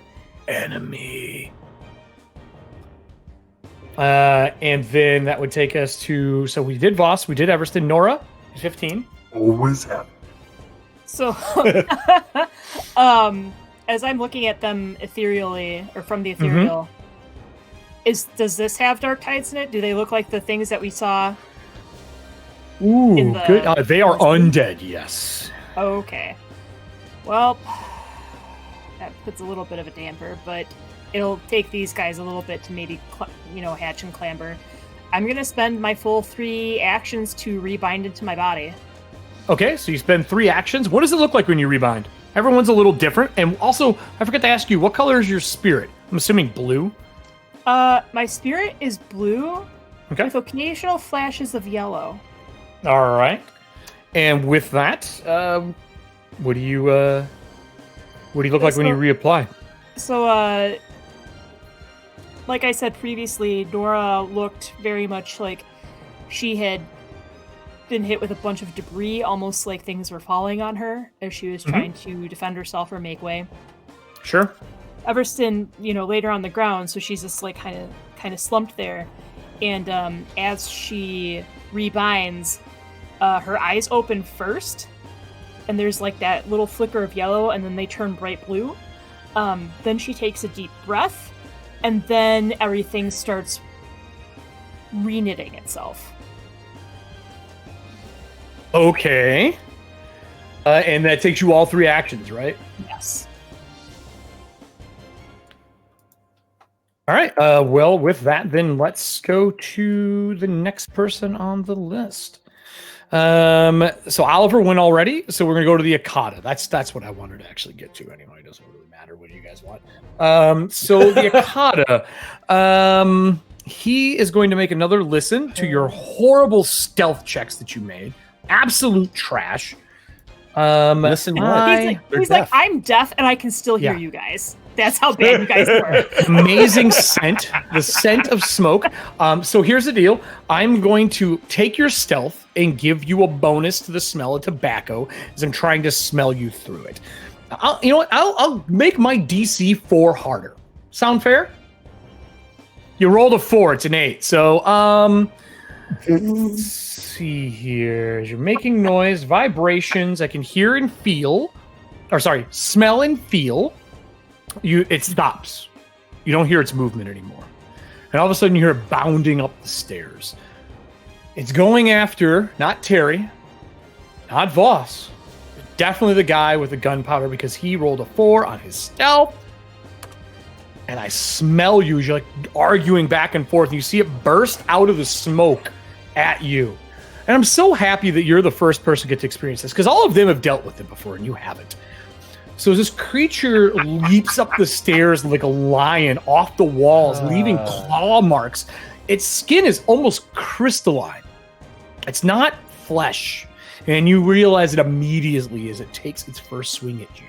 enemy." And then that would take us to. So we did Voss, we did Everston, Nora, 15. Always happy. So, as I'm looking at them ethereally, or from the ethereal, does this have dark tides in it? Do they look like the things that we saw? Ooh, In the- good. They are undead. Yes. Okay. Well, that puts a little bit of a damper, but it'll take these guys a little bit to maybe, hatch and clamber. I'm going to spend my full 3 actions to rebind into my body. Okay, so you spend 3 actions. What does it look like when you rebind? Everyone's a little different. And also, I forgot to ask you, what color is your spirit? I'm assuming blue. My spirit is blue Okay. with occasional flashes of yellow. All right. And with that, What do you look like when you reapply? So, like I said previously, Nora looked very much like she had been hit with a bunch of debris, almost like things were falling on her as she was trying to defend herself or make way. Sure. Everston, laid her on the ground, so she's just like kind of slumped there. And as she rebinds, her eyes open first, and there's like that little flicker of yellow, and then they turn bright blue. Then she takes a deep breath, and then everything starts re-knitting itself. Okay. And that takes you all 3 actions, right? Yes. All right. Well, with that, then let's go to the next person on the list. So Oliver went already, so we're gonna go to the Akata. That's what I wanted to actually get to anyway. It doesn't really matter what you guys want. So the Akata, he is going to make another listen to your horrible stealth checks that you made. Absolute trash. Listen, what? He's like, I'm deaf and I can still hear you guys. That's how bad you guys were. Amazing scent, the scent of smoke. So here's the deal. I'm going to take your stealth and give you a bonus to the smell of tobacco as I'm trying to smell you through it. I'll make my DC 4 harder. Sound fair? You rolled a 4, it's an 8. So, let's see here. As you're making noise, vibrations, I can hear and feel, smell and feel. It stops. You don't hear its movement anymore. And all of a sudden you hear it bounding up the stairs. It's going after, not Terry, not Voss, definitely the guy with the gunpowder because he rolled a 4 on his stealth. And I smell you as you're like arguing back and forth. And you see it burst out of the smoke at you. And I'm so happy that you're the first person to get to experience this because all of them have dealt with it before and you haven't. So this creature leaps up the stairs like a lion off the walls, leaving claw marks. Its skin is almost crystalline. It's not flesh. And you realize it immediately as it takes its first swing at you.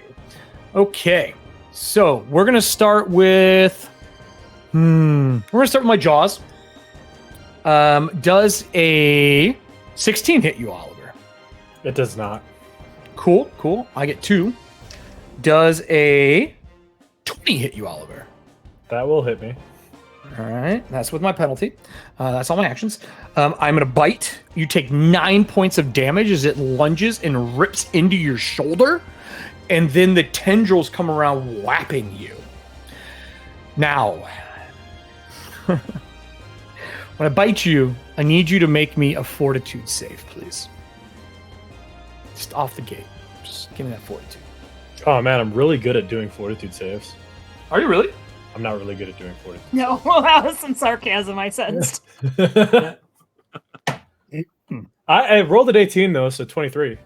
Okay, so we're going to start with... We're going to start with my jaws. Does a 16 hit you, Oliver? It does not. Cool. I get 2. Does a 20 hit you, Oliver? That will hit me. All right, that's with my penalty. That's all my actions. I'm going to bite. You take 9 points of damage as it lunges and rips into your shoulder. And then the tendrils come around whapping you. Now, when I bite you, I need you to make me a fortitude save, please. Just off the gate. Just give me that fortitude. Oh man, I'm really good at doing fortitude saves. Are you really? I'm not really good at doing fortitude. No, well, that was some sarcasm I sensed. I rolled at 18 though, so 23.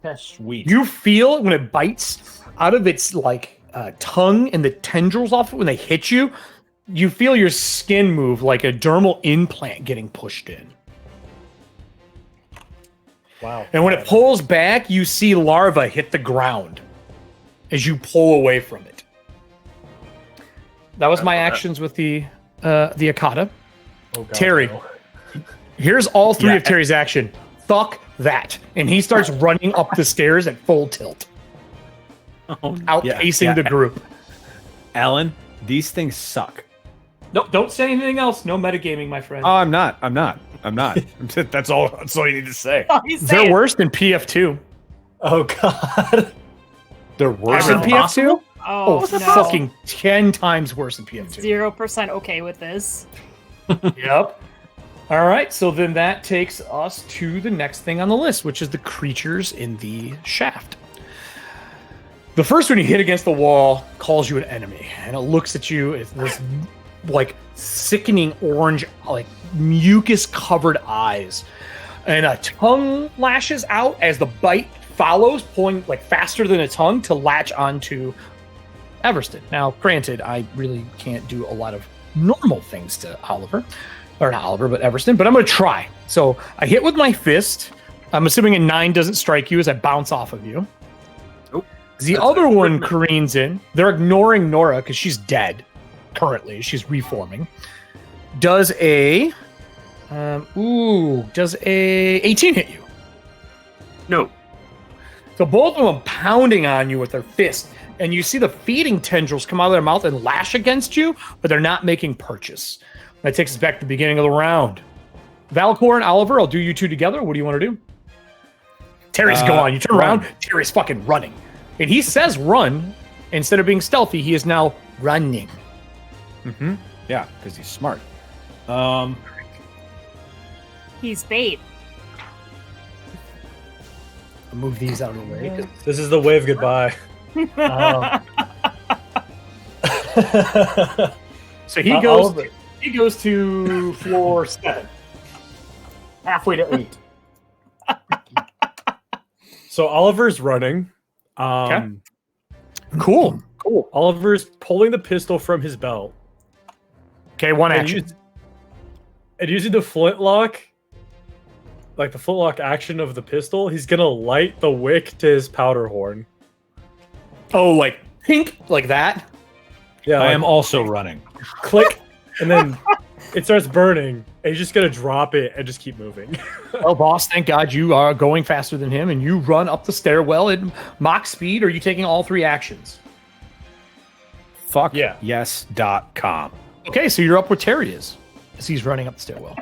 That's sweet. You feel when it bites out of its tongue and the tendrils off it when they hit you, you feel your skin move like a dermal implant getting pushed in. Wow. And when it pulls back, you see larva hit the ground as you pull away from it. That was my actions with the Akata. Oh, God, Terry, no. here's all 3 of Terry's action. Fuck that. And he starts running up the stairs at full tilt. Outpacing the group. Alan, these things suck. No, don't say anything else. No metagaming, my friend. Oh, I'm not. That's all you need to say. They're worse than PF2. Oh God. They're worse than than PF2? Oh, no. Fucking 10 times worse than PF2. 0% okay with this. Yep. All right, so then that takes us to the next thing on the list, which is the creatures in the shaft. The first one you hit against the wall calls you an enemy, and it looks at you with this sickening orange, mucus-covered eyes. And a tongue lashes out as the bite follows, pulling faster than a tongue to latch onto Everston. Now, granted, I really can't do a lot of normal things to Oliver. Or not Oliver, but Everston. But I'm going to try. So I hit with my fist. I'm assuming a 9 doesn't strike you as I bounce off of you. The other one careens in. They're ignoring Nora because she's dead currently. She's reforming. Does a 18 hit you? No. So both of them pounding on you with their fist, and you see the feeding tendrils come out of their mouth and lash against you, but they're not making purchase. That takes us back to the beginning of the round. Valcor and Oliver, I'll do you two together. What do you want to do? Terry's gone. You turn around, Terry's fucking running. And he says run. Instead of being stealthy, he is now running. Mm-hmm. Yeah, because he's smart. He's bait. I'll move these out of the way. This is the wave goodbye. So he goes to floor 7. Halfway to 8. So Oliver's running. Okay. Cool. Oliver's pulling the pistol from his belt. Okay, one action. And using the flintlock, like the flintlock action of the pistol, he's gonna light the wick to his powder horn. Oh, like pink, like that? Yeah, I am also running. Click, and then it starts burning, and he's just gonna drop it and just keep moving. Well, boss, thank God you are going faster than him, and you run up the stairwell at mock speed. Or are you taking all 3 actions? Fuck yeah. yes.com. Okay, so you're up where Terry is, as he's running up the stairwell.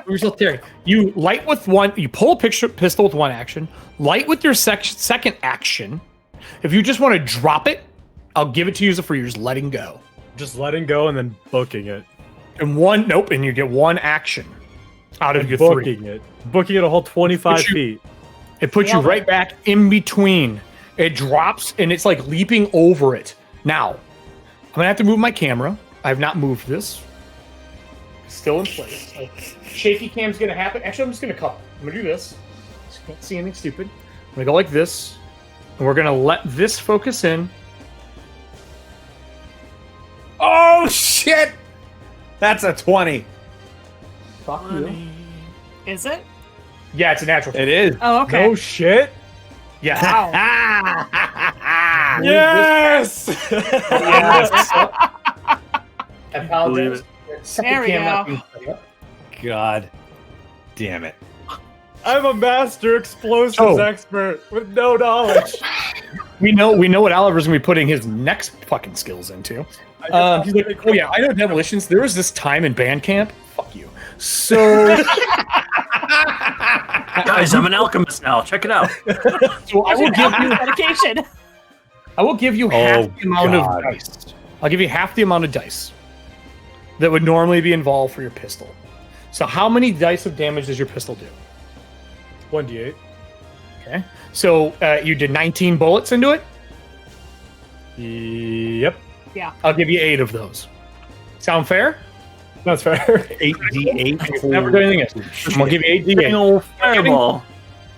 Where's Terry? You light with one. You pull a pistol with one action. Light with your second action. If you just want to drop it, I'll give it to you as a free. You're just letting go. Just letting go and then booking it. And and you get one action out of your booking 3. Booking it a whole 25 feet. It puts you right back in between. It drops and it's like leaping over it. Now, I'm gonna have to move my camera. I have not moved this. It's still in place. So shaky cam's gonna happen. Actually, I'm just gonna cut. I'm gonna do this. Just can't see anything stupid. I'm gonna go like this, and we're gonna let this focus in. Oh shit! That's a 20. Fuck you. Is it? Yeah, it's a natural. It is. Oh, okay. No shit. Yeah. Wow. Yes. I apologize. There we go. God damn it. I'm a master explosives expert with no knowledge. We know what Oliver's gonna be putting his next fucking skills into. He's like, oh yeah, I know demolitions. There was this time in band camp. Fuck you. So Guys, I'm an alchemist now. Check it out. So I will give you dedication. I will give you half the amount of dice. I'll give you half the amount of dice that would normally be involved for your pistol. So how many dice of damage does your pistol do? 1d8. Okay. So you did 19 bullets into it? Yep. Yeah. I'll give you 8 of those. Sound fair? That's fair. 8d8. Never do anything else. I'm going to give you 8d8. Fireball.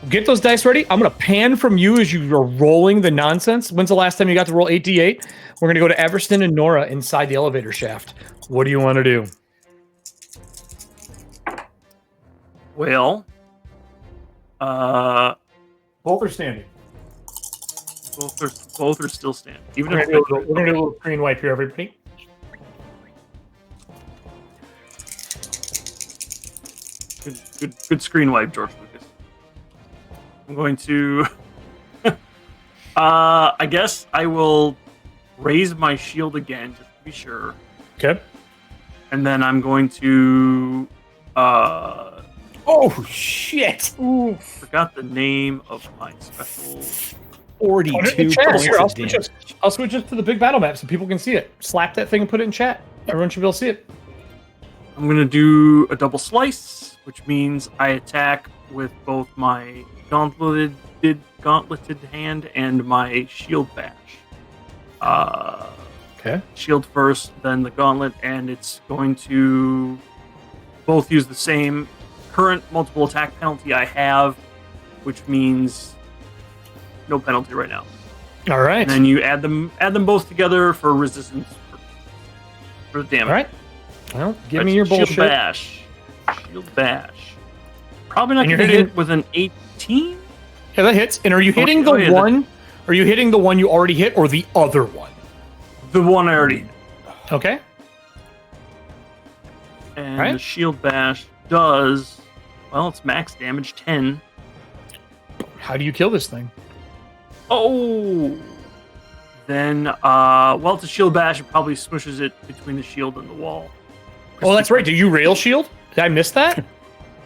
Get those dice ready. I'm going to pan from you as you are rolling the nonsense. When's the last time you got to roll 8d8? We're going to go to Everston and Nora inside the elevator shaft. What do you want to do? Well, Both are standing. both are still standing. Even We're if going to do a little screen wipe here, everybody. good screen wipe, George Lucas. I'm going to. I guess I will raise my shield again just to be sure. Okay. And then I'm going to. Oh shit! Ooh. Forgot the name of my special. 42 Here, points I'll of switch, damage. I'll switch it to the big battle map so people can see it. Slap that thing and put it in chat. Everyone should be able to see it. I'm going to do a double slice, which means I attack with both my gauntleted hand and my shield bash. Okay. Shield first, then the gauntlet, and it's going to both use the same current multiple attack penalty I have, which means no penalty right now. All right. And then you add them both together for resistance for the damage. All right. Well, give me your bullshit. Shield bash. Probably not And going you're to hitting- hit with an 18. Yeah, that hits. And are you hitting Oh, yeah, the one? Are you hitting the one you already hit or the other one? The one I already hit. Okay. And the shield bash does, well, it's max damage 10. How do you kill this thing? Oh! Then, well, it's a shield bash. It probably smushes it between the shield and the wall. Oh, that's right. Do you rail shield? Did I miss that?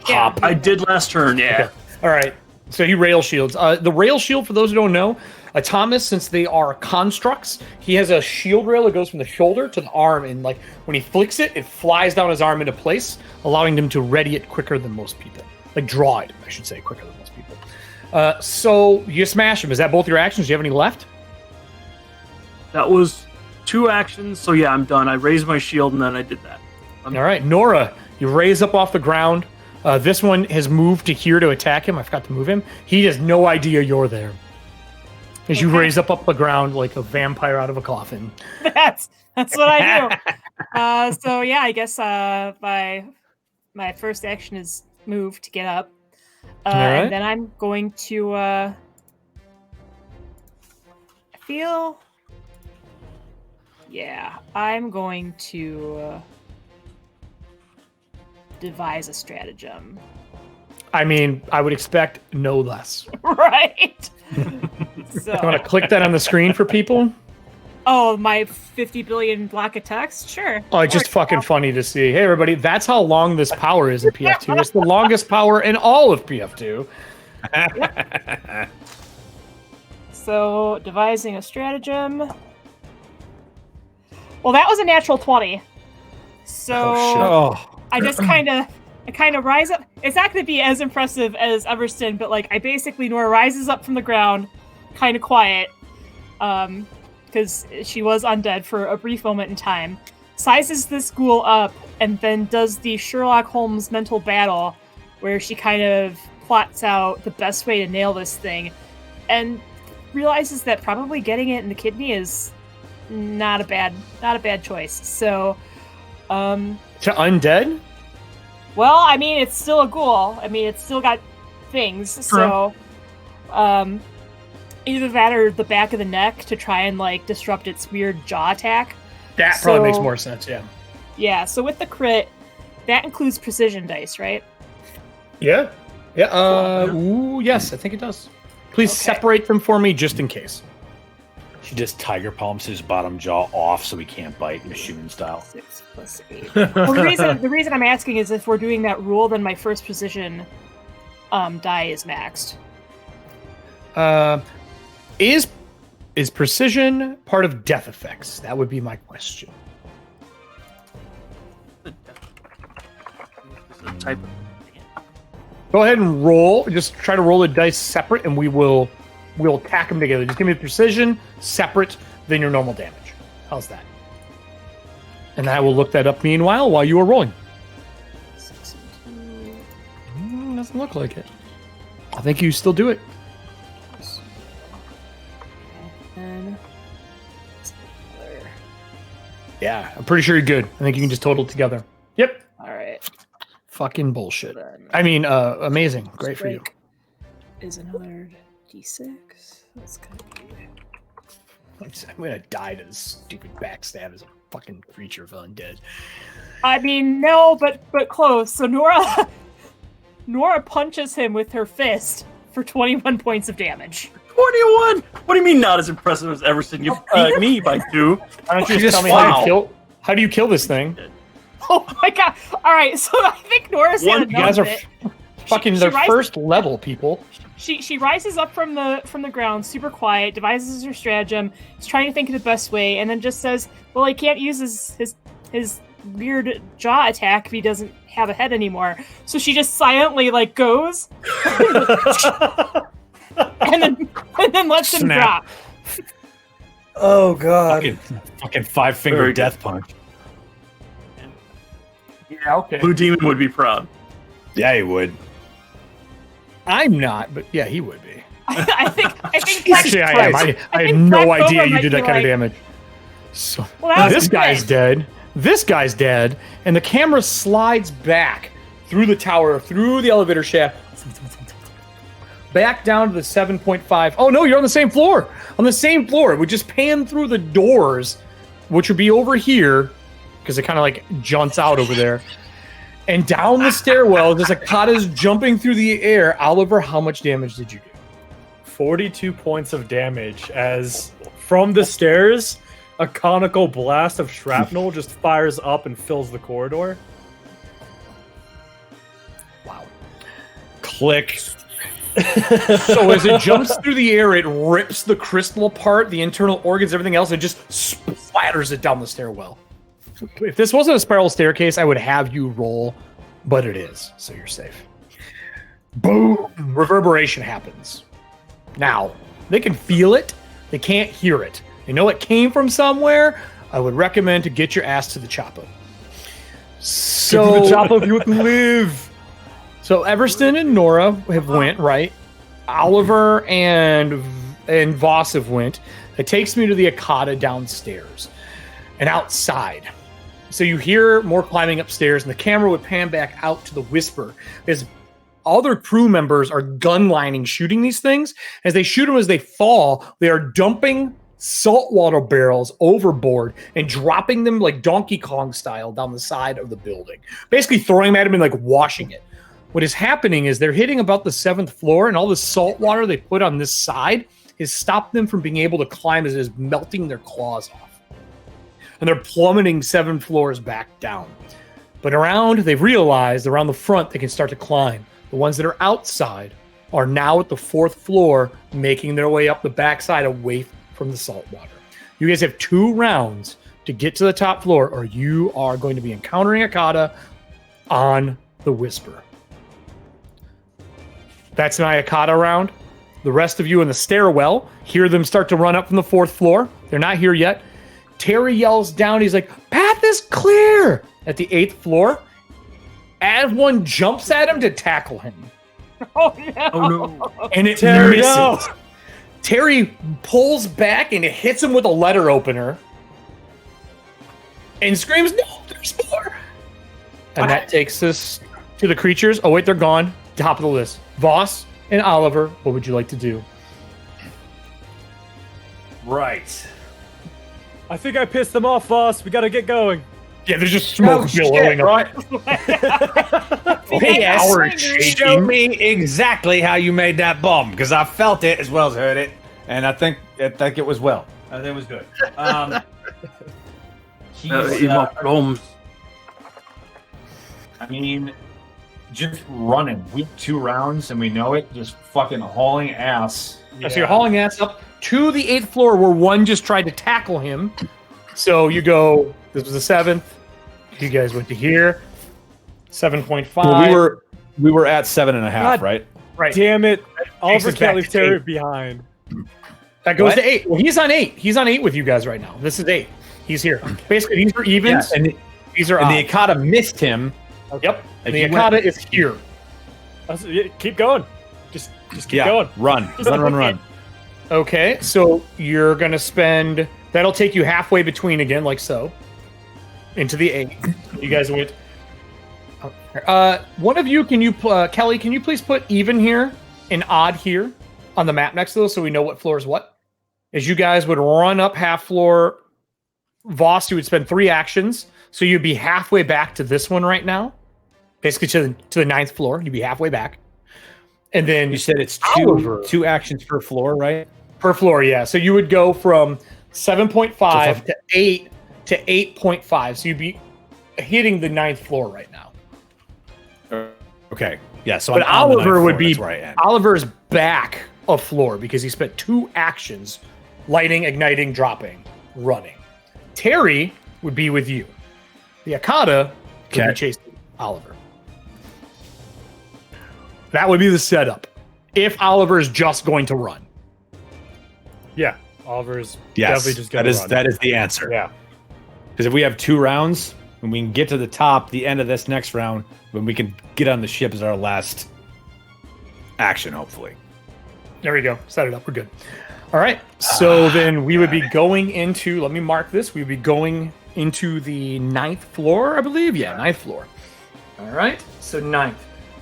Yeah, I did last turn, yeah. Okay. All right. So he rail shields. The rail shield, for those who don't know, Thomas, since they are constructs, he has a shield rail that goes from the shoulder to the arm, and like when he flicks it, it flies down his arm into place, allowing him to ready it quicker than most people. Like draw it, I should say, quicker than most people. So you smash him. Is that both your actions? Do you have any left? That was 2 actions, so yeah, I'm done. I raised my shield and then I did that. All right, Nora, you raise up off the ground. This one has moved to here to attack him. I forgot to move him. He has no idea you're there. As you raise up the ground like a vampire out of a coffin. That's what I do. So yeah, I guess my first action is move to get up. right. And then I'm going to I feel yeah, I'm going to devise a stratagem. I mean, I would expect no less. Right. So, You want to click that on the screen for people? oh, my 50 billion block of text? Sure. Oh, it's just fucking funny to see. Hey, everybody, that's how long this power is in PF2. It's the longest power in all of PF2. So, devising a stratagem. Well, that was a natural 20. So, Oh, I just kind of rise up. It's not going to be as impressive as Everston, but like Nora rises up from the ground, kind of quiet, because she was undead for a brief moment in time, sizes this ghoul up, and then does the Sherlock Holmes mental battle, where she kind of plots out the best way to nail this thing, and realizes that probably getting it in the kidney is not a bad choice. So, To undead? well, I mean, it's still a ghoul. I mean, it's still got things. So, either that or the back of the neck to try and like disrupt its weird jaw attack. That probably makes more sense, yeah. Yeah. So with the crit, that includes precision dice, right? Yeah. Yeah. Ooh, yes, I think it does. Please separate them for me just in case. She just tiger palms his bottom jaw off so he can't bite, Mishuman style. 6 plus 8. Well, the reason I'm asking is if we're doing that rule, then my first precision die is maxed. Is precision part of death effects? That would be my question. It's a type of Go ahead and roll. Just try to roll the dice separate, and we'll tack them together. Just give me the precision separate than your normal damage. How's that? And I will look that up meanwhile while you are rolling. 6 and 2. Doesn't look like it. I think you still do it. And Yeah, I'm pretty sure you're good. I think you can just total it together. Yep. all right. Fucking bullshit. Then I mean, amazing. Great for you. strike is another d6. That's gonna be I'm gonna die to this stupid backstab as a fucking creature of undead. I mean, no, but close. So Nora punches him with her fist for 21 points of damage. 21! What do you mean not as impressive as Everston? You beat me by 2. Why don't you She just tell just me how do you kill this thing? Oh my god! All right, so I think Nora's had You guys enough are of it. fucking She the rises- first level people. She rises up from the ground, super quiet, devises her stratagem, is trying to think of the best way, and then just says, "Well, he can't use his weird jaw attack if he doesn't have a head anymore." So she just silently like goes, and then lets him Snap. drop. oh god. Fucking 5-finger Very good. death punch. Yeah, okay. Blue Demon would be proud. Yeah, he would. I'm not, but yeah, he would be. I think Actually, I am. I I had think no Black idea Cobra you might did that be kind of like- damage. So Well, that was this a guy's crit. dead. This guy's dead, and the camera slides back through the tower, through the elevator shaft, back down to the 7.5. Oh no, you're on the same floor. On the same floor. We just pan through the doors, which would be over here, because it kind of like jumps out over there. And down the stairwell, this Akata's jumping through the air. Oliver, how much damage did you do? 42 points of damage as from the stairs, a conical blast of shrapnel just fires up and fills the corridor. Wow. Click. So as it jumps through the air, it rips the crystal apart, the internal organs, everything else, and just splatters it down the stairwell. If this wasn't a spiral staircase, I would have you roll, but it is, so you're safe. Boom! Reverberation happens. Now, they can feel it, they can't hear it. They know it came from somewhere. I would recommend to get your ass to the chopper. So, Get to the chopper if you can live! So Everston and Nora have went, right? Oliver and Voss have went. It takes me to the Akata downstairs and outside. So you hear more climbing upstairs, and the camera would pan back out to the Whisper as all their crew members are gunlining, shooting these things. As they shoot them as they fall, they are dumping saltwater barrels overboard and dropping them like Donkey Kong style down the side of the building. Basically throwing them at him and like washing it. What is happening is they're hitting about the 7th floor, and all the salt water they put on this side has stopped them from being able to climb as it is melting their claws off. And they're plummeting 7 floors back down. But they've realized around the front they can start to climb. The ones that are outside are now at the 4th floor, making their way up the backside away from the salt water. You guys have 2 rounds to get to the top floor, or you are going to be encountering Akata on the Whisper. That's my Akata round. The rest of you in the stairwell hear them start to run up from the 4th floor. They're not here yet. Terry yells down. He's like, "Path is clear!" At the 8th floor. As one jumps at him to tackle him. Oh no! Oh no! And it Terry, misses. no. Terry pulls back and it hits him with a letter opener. And screams, "No, there's more!" And that takes us to the creatures. Oh wait, they're gone. Top of the list. Voss and Oliver, what would you like to do? Right. I think I pissed them off, Voss. We gotta get going. Yeah, there's just smoke billowing up. Hey, Howard show shaking. me exactly how you made that bomb, because I felt it as well as heard it, and I think it was well. I think it was good. Bombs. I mean, just running. We 2 rounds, and we know it. Just fucking hauling ass. So you're hauling ass up to the 8th floor where one just tried to tackle him. So you go, this was the 7th. You guys went to here. 7.5. Well, we were at 7.5, God. right? Right. Damn it. Oliver us can't back leave to Terry 8. behind. That goes What? to 8. Well, he's on 8. He's on 8 with you guys right now. This is 8. He's here. Basically, these are evens. and These are the odds. Akata missed him. Yep. And the If you Akata is here. Keep going. Just keep going. Run. Okay, so you're going to spend... That'll take you halfway between again, like so. Into the 8. You guys went... one of you, can you... Kelly, can you please put even here and odd here on the map next to those so we know what floor is what? As you guys would run up half floor... Voss, you would spend 3 actions, so you'd be halfway back to this one right now. Basically to the 9th floor. You'd be halfway back. And then... You said it's Oliver. 2 actions per floor, right? Per floor, yeah. So you would go from 7.5 to 8 to 8.5. So you'd be hitting the 9th floor right now. Okay. Yeah, so But I'm on the Oliver 9th would floor. be... That's where I am. Oliver's back a floor because he spent 2 actions. Lighting, igniting, dropping, running. Terry would be with you. The Akata would be Okay. chasing Oliver. That would be the setup. If Oliver is just going to run. Yeah. Oliver's Yes, definitely just gonna run. that is the answer. Yeah. Because if we have 2 rounds, when we can get to the top, the end of this next round, when we can get on the ship as our last action, hopefully. There we go. Set it up. We're good. All right. So then we would be going into, let me mark this. We would be going into the 9th floor, I believe. Yeah, 9th floor. All right. So 9th.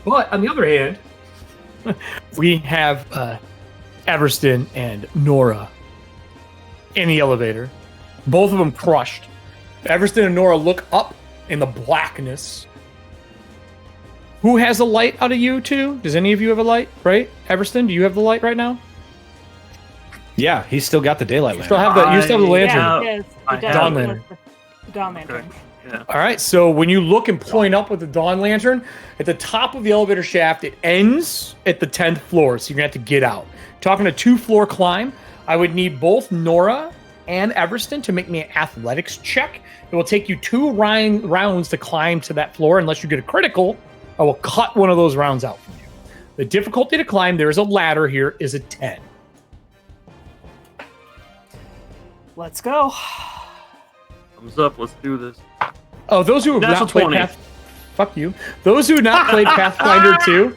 But on the other hand, we have Everston and Nora in the elevator. Both of them crushed. Everston and Nora look up in the blackness. Who has a light out of you two? Does any of you have a light? Right, Everston, do you have the light right now? Yeah, he's still got the daylight You lantern. still have the. You still have the lantern. Yes, I it does. Dawn lantern. The dawn lantern. Okay. Yeah. All right. So when you look and point up with the dawn lantern at the top of the elevator shaft, it ends at the 10th floor. So you're gonna have to get out. Talking a 2-floor climb, I would need both Nora and Everston to make me an athletics check. It will take you 2 rounds to climb to that floor. Unless you get a critical, I will cut one of those rounds out from you. The difficulty to climb, there is a ladder here, is a 10. Let's go. Thumbs up. Let's do this. Oh, those who have Natural not played 20. fuck you. Those who have not played Pathfinder 2,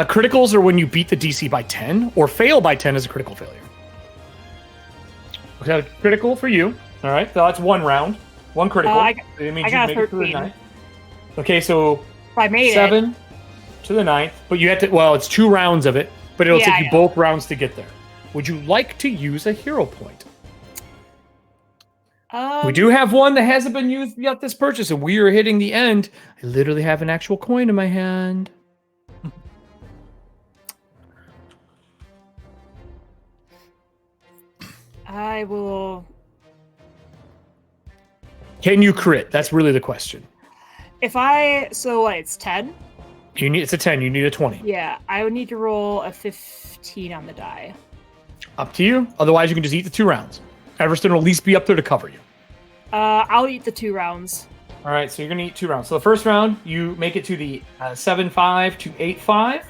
criticals are when you beat the DC by 10 or fail by 10 as a critical failure. We got a critical for you. All right, so that's 1 round, 1 critical. I It means got you make it to the 13. 9th. Okay, so If I made 7 to the 9th, but you have to. Well, it's 2 rounds of it, but it'll Yeah, take I you know. both rounds to get there. Would you like to use a hero point? it. We do have one that hasn't been used yet this purchase, and we are hitting the end. I literally have an actual coin in my hand. I will. Can you crit? That's really the question. If I so what? It's 10. It's a 10. You need a 20. Yeah, I would need to roll a 15 on the die. Up to you. Otherwise, you can just eat the 2 rounds. Everston will at least be up there to cover you. I'll eat the 2 rounds. All right, so you're gonna eat 2 rounds. So the first round, you make it to the 7-5 to 8-5,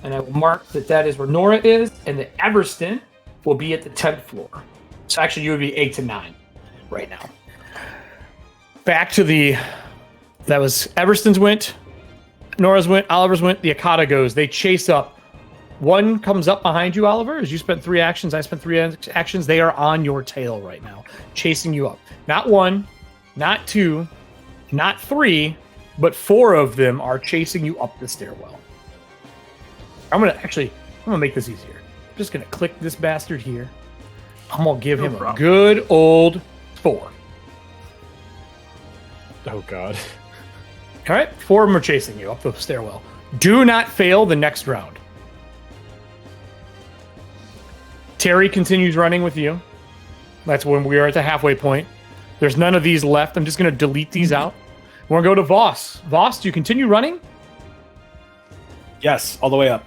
and I will mark that is where Nora is, and the Everston will be at the 10th floor. So actually, you would be 8 to 9 right now. Back to that was Everston's went, Nora's went, Oliver's went. The Akata goes. They chase up. 1 comes up behind you, Oliver. As you spent 3 actions, I spent 3 actions. They are on your tail right now, chasing you up. Not 1. Not 2, not 3, but 4 of them are chasing you up the stairwell. I'm gonna make this easier. I'm just gonna click this bastard here. I'm gonna give him a good old 4. Oh god. All right, 4 of them are chasing you up the stairwell. Do not fail the next round. Terry continues running with you. That's when we are at the halfway point. There's none of these left. I'm just going to delete these out. We're going to go to Voss. Voss, do you continue running? Yes, all the way up.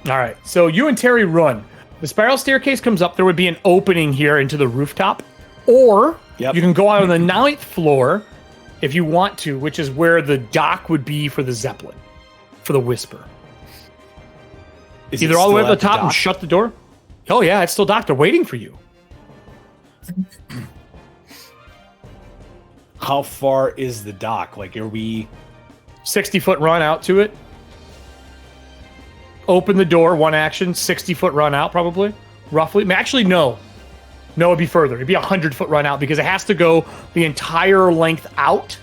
All right. So you and Terry run. The spiral staircase comes up. There would be an opening here into the rooftop. Or you can go out on the 9th floor if you want to, which is where the dock would be for the Zeppelin, for the Whisper. Either all the way up to the top and shut the door. Oh, yeah. It's still docked. They're waiting for you. How far is the dock? Like, are we 60-foot run out to it? Open the door, 1 action, 60-foot run out, probably, roughly. Actually, no. No, it'd be further. It'd be 100-foot run out because it has to go the entire length out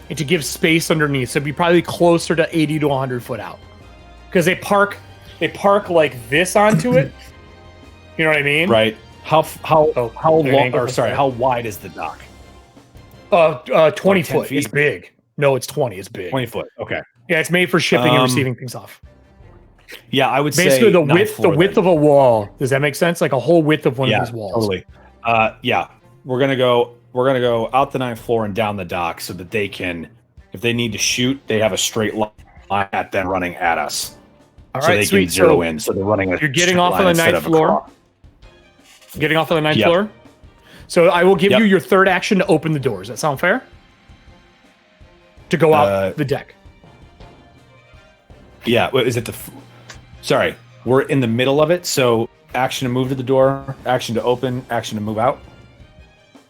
and to give space underneath. So it'd be probably closer to 80 to 100 foot out because they park like this onto it. You know what I mean? right? How long? Or sorry, there. how wide is the dock? 20 10 foot. feet? It's big. No, it's 20. It's big. 20 foot. Okay. Yeah, it's made for shipping and receiving things off. Yeah, I would Basically, say the ninth width floor, of a wall. Does that make sense? Like a whole width of one yeah, of these walls. totally. Yeah, we're gonna go out the 9th floor and down the dock so that they can, if they need to shoot, they have a straight line at them running at us. All so right, they sweet. can zero So in. So they're running. you're getting off on the 9th floor. Getting off on the 9th floor. So I will give you your 3rd action to open the doors. Does that sound fair? To go out the deck. Yeah. Is it sorry, we're in the middle of it. So action to move to the door, action to open, action to move out.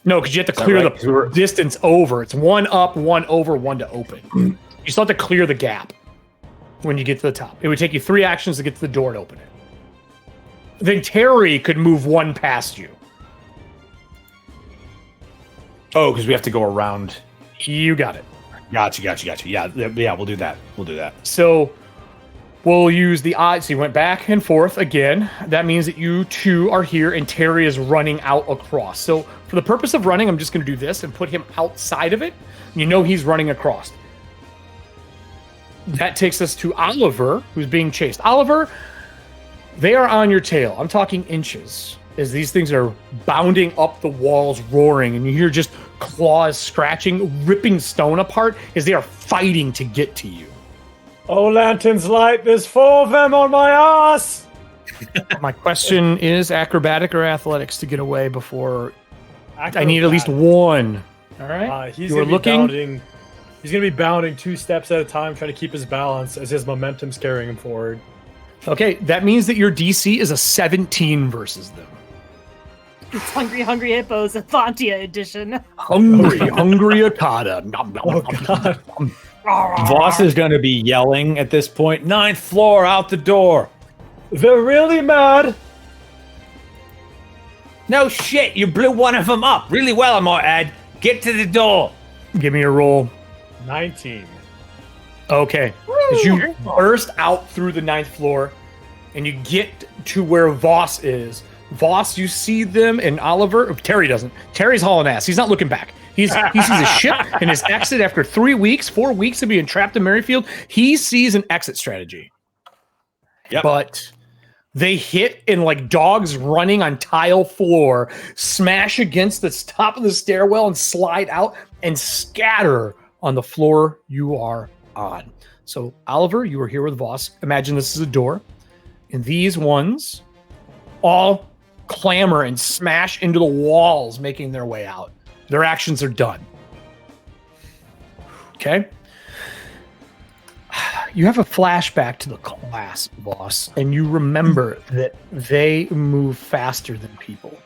No, because you have to clear the distance over. It's 1 up, 1 over, 1 to open. You still have to clear the gap when you get to the top. It would take you 3 actions to get to the door and open it. Then Terry could move 1 past you. Oh, because we have to go around. You got it. Gotcha. Yeah, we'll do that. So We'll use the odds. So you went back and forth again. That means that you two are here and Terry is running out across. So for the purpose of running, I'm just going to do this and put him outside of it. You know he's running across. That takes us to Oliver, who's being chased. Oliver, they are on your tail. I'm talking inches, as these things are bounding up the walls, roaring, and you hear just claws scratching, ripping stone apart as they are fighting to get to you. Oh, lanterns light, there's 4 of them on my ass! My question is acrobatic or athletics to get away before... I need at least one. All right? He's going to be bounding 2 steps at a time, trying to keep his balance as his momentum's carrying him forward. Okay, that means that your DC is a 17 versus them. It's Hungry Hungry Hippos Ethauntia edition. Hungry Okada. Oh, God. Voss is going to be yelling at this point, 9th floor, out the door. They're really mad. No shit, you blew one of them up. Really well, I might add. Get to the door. Give me a roll. 19. Okay. As you burst out through the 9th floor and you get to where Voss is. Voss, you see them, and Oliver... Terry doesn't. Terry's hauling ass. He's not looking back. He sees a ship and his exit after 4 weeks of being trapped in Merrifield. He sees an exit strategy. Yep. But they hit and like dogs running on tile floor, smash against the top of the stairwell and slide out and scatter on the floor you are on. So, Oliver, you are here with Voss. Imagine this is a door. And these ones all clamor and smash into the walls, making their way out. Their actions are done. Okay? You have a flashback to the class, Voss, and you remember that they move faster than people.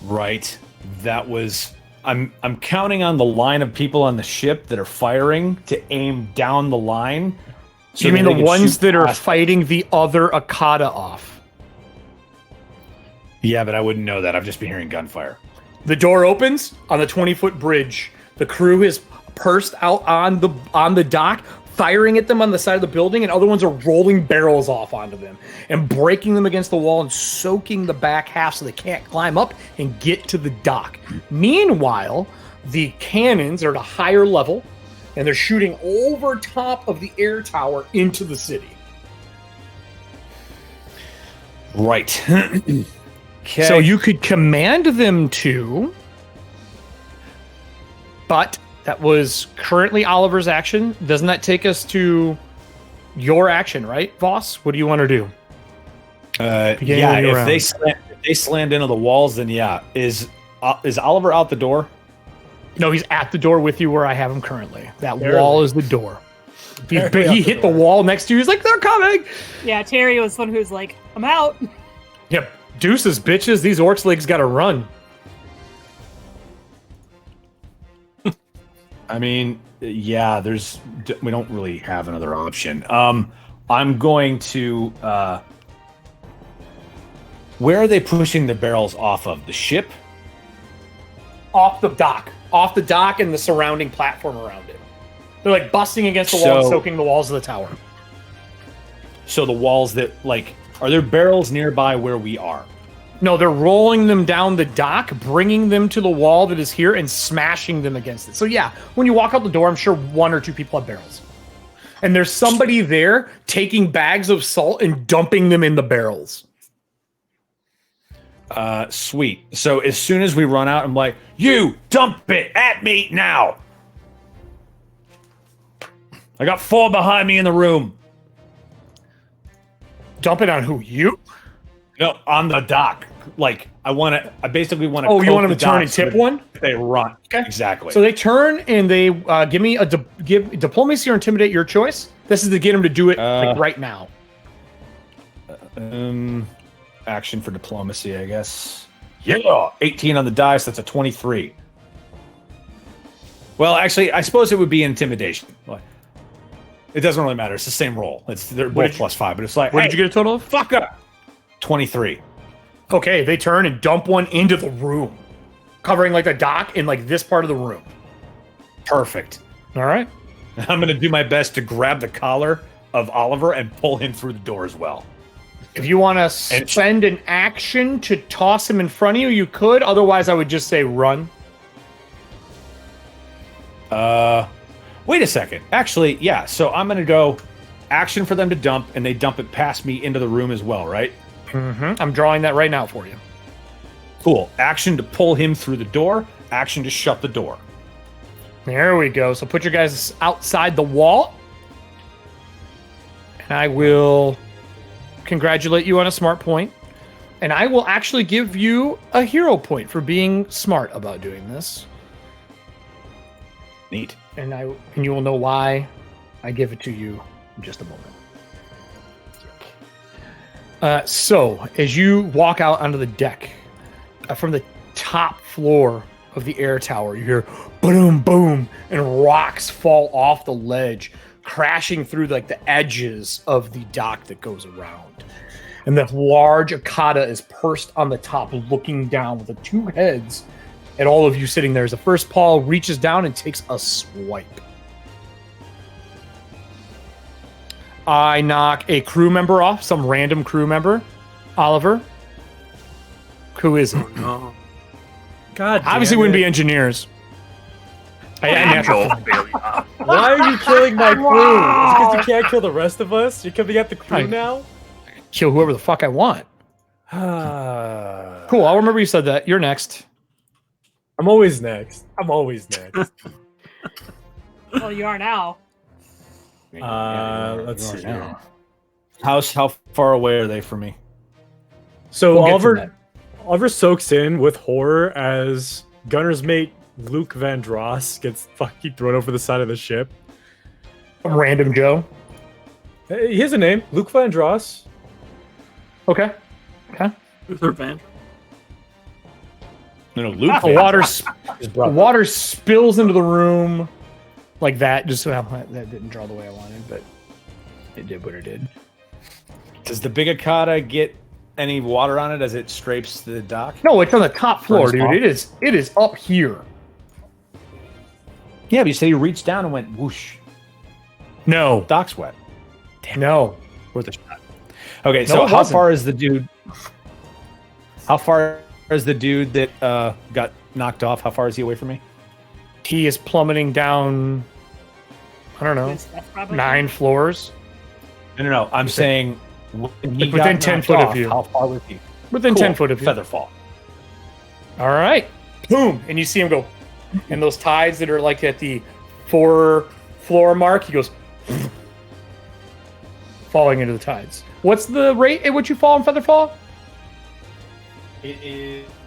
Right. That was... I'm counting on the line of people on the ship that are firing to aim down the line. So you mean the ones that are past. fighting the other Akata off? Yeah, but I wouldn't know that. I've just been hearing gunfire. The door opens on the 20-foot bridge. The crew is pursed out on the dock, firing at them on the side of the building, and other ones are rolling barrels off onto them and breaking them against the wall and soaking the back half so they can't climb up and get to the dock. Meanwhile, the cannons are at a higher level, and they're shooting over top of the air tower into the city. Right. Okay. So you could command them to, but that was currently Oliver's action. Doesn't that take us to your action, right, Voss? What do you want to do? Yeah, if they slammed into the walls, then yeah. Is Oliver out the door? No, he's at the door with you where I have him currently. That Barely. wall is the door. He hit the wall next to you. He's like, they're coming. Yeah, Terry was the one who's like, I'm out. Yep. Deuces, bitches. These orcs' legs got to run. I mean, yeah, we don't really have another option. I'm going to, where are they pushing the barrels off of? The ship? Off the dock and the surrounding platform around it. They're like busting against the wall and soaking the walls of the tower. So the walls that, like, are there barrels nearby where we are? No, they're rolling them down the dock, bringing them to the wall that is here and smashing them against it. So yeah, when you walk out the door, I'm sure 1 or 2 people have barrels. And there's somebody there taking bags of salt and dumping them in the barrels. Sweet. So as soon as we run out, I'm like, you dump it at me now. I got 4 behind me in the room. Dump it on who? You? No, on the dock. Like, I basically want to. Oh, you want them to turn and tip one? They run. Okay. Exactly. So they turn and they give me give diplomacy or intimidate, your choice. This is to get them to do it like right now. Action for diplomacy, I guess. Yeah, 18 on the dice. That's a 23. Well, actually, I suppose it would be intimidation. It doesn't really matter. It's the same roll. They're both +5, but it's like, What did you get a total of? Fuck up. 23. Okay, they turn and dump one into the room, covering like the dock in like this part of the room. Perfect. All right. I'm going to do my best to grab the collar of Oliver and pull him through the door as well. If you want to spend an action to toss him in front of you, you could. Otherwise, I would just say run. Wait a second. Actually, yeah. So I'm going to go action for them to dump, and they dump it past me into the room as well, right? Mm-hmm. I'm drawing that right now for you. Cool. Action to pull him through the door. Action to shut the door. There we go. So put your guys outside the wall. And I will congratulate you on a smart point. And I will actually give you a hero point for being smart about doing this. Neat. And you will know why I give it to you in just a moment. So as you walk out onto the deck, from the top floor of the air tower, you hear boom, boom, and rocks fall off the ledge, crashing through like the edges of the dock that goes around. And the large Akata is pursed on the top, looking down with the two heads at all of you sitting there. As the first paw reaches down and takes a swipe. I knock a crew member off, some random crew member. Oliver. Who is it? Oh, no. God damn Obviously it. wouldn't be engineers. I natural. Why are you killing my crew? It's because you can't kill the rest of us? You're coming at the crew Right. now? Kill whoever the fuck I want. Cool, I'll remember you said that. You're next. I'm always next. I'm always next. Well, you are now. Let's see. Now. How far away are they from me? So We'll get to that. Oliver soaks in with horror as Gunner's mate Luke Van Dross gets fucking thrown over the side of the ship. Random Joe. Hey, he has a name, Luke Van Dross. Okay. Luther Van. No, Luke. The water spills into the room like that. Just well, that didn't draw the way I wanted, but it did what it did. Does the big Akata get any water on it as it scrapes the dock? No, it's on the top floor, First dude. off. It is up here. Yeah, but you say you reached down and went whoosh. No, Dock's wet. no. Worth a shot. Okay, No, so it how wasn't. far is the dude? How far is the dude that got knocked off? How far is he away from me? He is plummeting down. I don't know, That's probably 9 floors. No. I'm saying when he Like got within 10 knocked foot of off, you. How far was he? Within Cool. 10 foot of you. Feather fall. All right. Boom. And you see him go. And those tides that are like at the 4 floor mark, he goes falling into the tides. What's the rate at which you fall in feather fall? It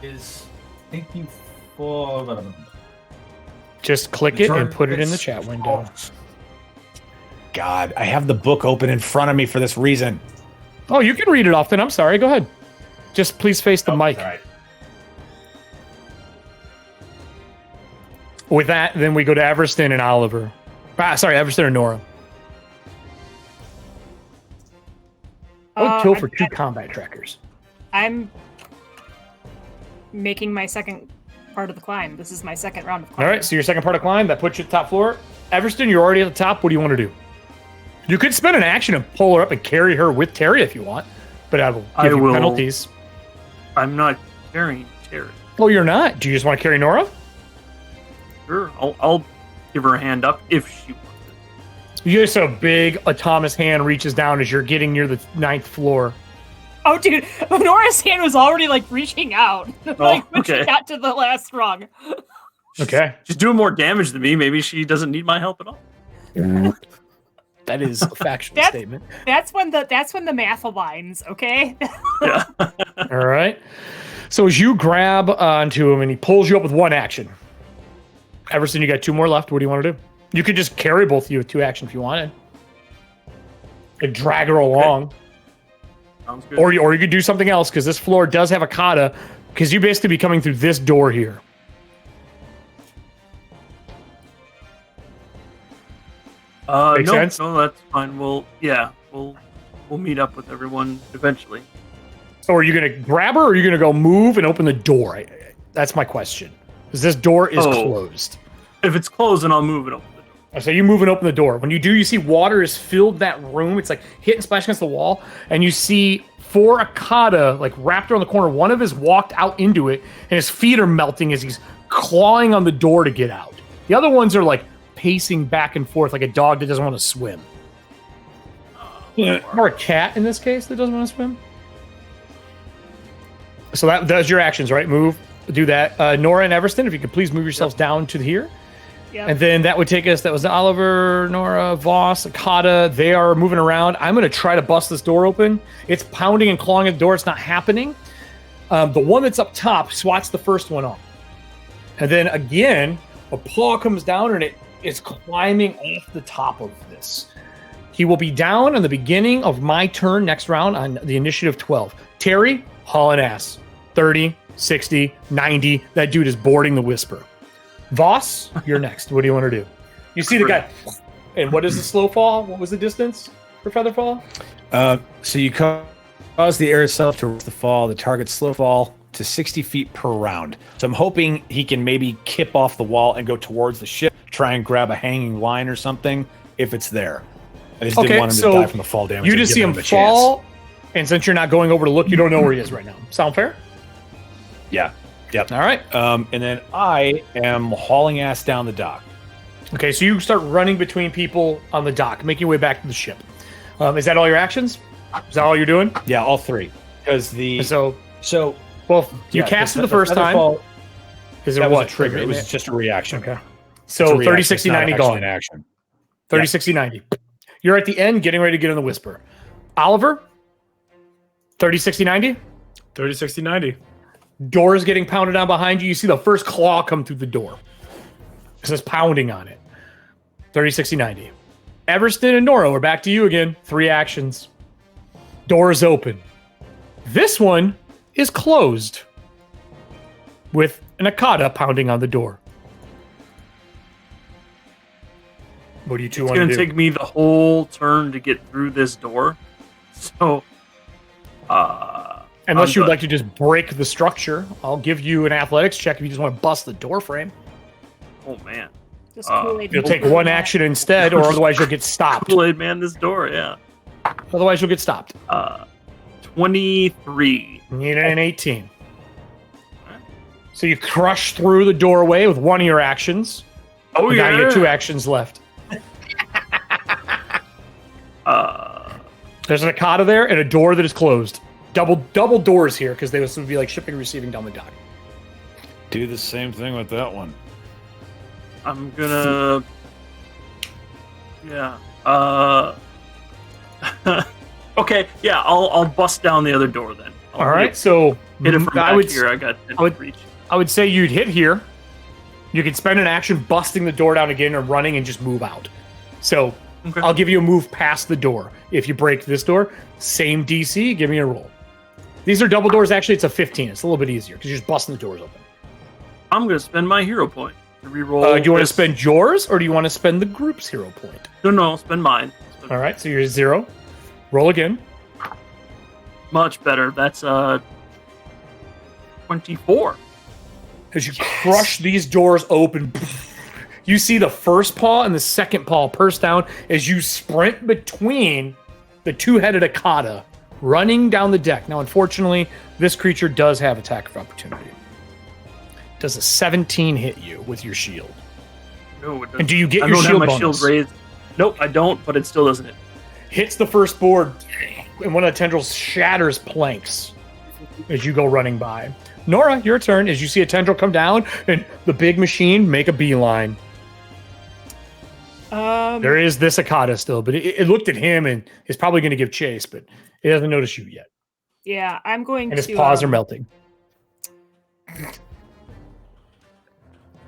is. Thank you for. Just click it and put it in the chat window. God, I have the book open in front of me for this reason. Oh, you can read it off then. I'm sorry. Go ahead. Just please face the mic. All right. With that, then we go to Everston and Oliver. Sorry, Everston and Nora. I would kill for 2 combat trackers. I'm making my second part of the climb. This is my second round of All climbing. right, so your second part of climb, that puts you at the top floor. Everston, you're already at the top. What do you want to do? You could spend an action and pull her up and carry her with Terry if you want, but I will give you penalties. I'm not carrying Terry. Oh, you're not? Do you just want to carry Nora? Sure, I'll give her a hand up if she wants it. You just a big Thomas hand reaches down as you're getting near the 9th floor. Oh, dude, Nora's hand was already like reaching out, like when okay. she got to the last rung. Okay. She's doing more damage than me. Maybe she doesn't need my help at all. That is a factual That's- statement. That's when the math aligns. Okay. Yeah. All right. So as you grab onto him and he pulls you up with 1 action. Everson, you got 2 more left. What do you want to do? You could just carry both of you with 2 action if you wanted. And drag her along. Sounds good. Or you could do something else because this floor does have a kata because you basically be coming through this door here. Make no, sense? no, that's fine. We'll meet up with everyone eventually. So are you going to grab her or are you going to go move and open the door? That's my question. Because this door is Oh. closed. If it's closed, then I'll move it open the door. So you move and open the door. When you do, you see water has filled that room. It's like hitting, splash against the wall, and you see 4 Akata like wrapped around the corner. One of his walked out into it, and his feet are melting as he's clawing on the door to get out. The other ones are like pacing back and forth like a dog that doesn't want to swim. Or a cat in this case that doesn't want to swim. So that does your actions, right? Move, do that. Nora and Everston, if you could please move yourselves down to here. Yep. And then that would take us, that was Oliver, Nora, Voss, Akata. They are moving around. I'm going to try to bust this door open. It's pounding and clawing at the door. It's not happening. The one that's up top swats the first one off. And then again, a paw comes down and it is climbing off the top of this. He will be down on the beginning of my turn next round on the initiative 12. Terry, hauling ass. 30, 60, 90. That dude is boarding the Whisper. Voss, you're next. What do you want to do? You see the guy. And what is the slow fall? What was the distance for feather fall? So you cause the air itself to the fall, the target slow fall to 60 feet per round. So I'm hoping he can maybe kip off the wall and go towards the ship, try and grab a hanging line or something if it's there. I just didn't want him to die from the fall damage. You just see him fall, and since you're not going over to look, you don't know where he is right now. Sound fair? Yeah. Yep. All right. And then I am hauling ass down the dock. Okay, so you start running between people on the dock, making your way back to the ship. Is that all your actions? Is that all you're doing? Yeah, all 3. Because the well, you cast it the first time. Is there what trigger? It was just a reaction. Okay. So 30, 60, 90 gone. Action. 30, 60, 90. You're at the end, getting ready to get on the Whisper. Oliver, 30, 60, 90. 30, 60, 90. Door is getting pounded on behind you. You see the first claw come through the door. It says pounding on it. 30, 60, 90. Everston and Nora, we're back to you again. 3 actions. Door is open. This one is closed with an Akata pounding on the door. What do you two want to do? It's going to take me the whole turn to get through this door. So, unless you would like to just break the structure, I'll give you an athletics check if you just want to bust the door frame. Oh, man. You'll take 1 action instead, or otherwise you'll get stopped. Kool-Aid man, this door, yeah. Otherwise you'll get stopped. 23. You need an 18. So you crush through the doorway with 1 of your actions. Oh, Now yeah. you get 2 actions left. There's an Akata there and a door that is closed. Double doors here because they would be like shipping and receiving down the dock. Do the same thing with that one. I'm gonna... Yeah. Okay, yeah, I'll bust down the other door then. All right, so hit it from back here. I got 10 feet reach. I would say you'd hit here. You can spend an action busting the door down again or running and just move out. So Okay. I'll give you a move past the door. If you break this door, same DC, give me a roll. These are double doors. Actually, it's a 15. It's a little bit easier because you're just busting the doors open. I'm going to spend my hero point to reroll. Do you want to spend yours or do you want to spend the group's hero point? No, spend mine. All right, so you're 0. Roll again. Much better. That's 24. As you crush these doors open, you see the first paw and the second paw purse down as you sprint between the 2-headed Akata running down the deck. Now, unfortunately, this creature does have attack of opportunity. Does a 17 hit you with your shield? No, it doesn't. And do you get I your don't shield have my bonus? shield raised. Nope, I don't, but it still doesn't hit. Hits the first board, and one of the tendrils shatters planks as you go running by. Nora, your turn. As you see a tendril come down, and the big machine make a beeline. There is this Akata still, but it looked at him and is probably going to give chase, but it doesn't notice you yet. Yeah, I'm going And to... his paws are melting.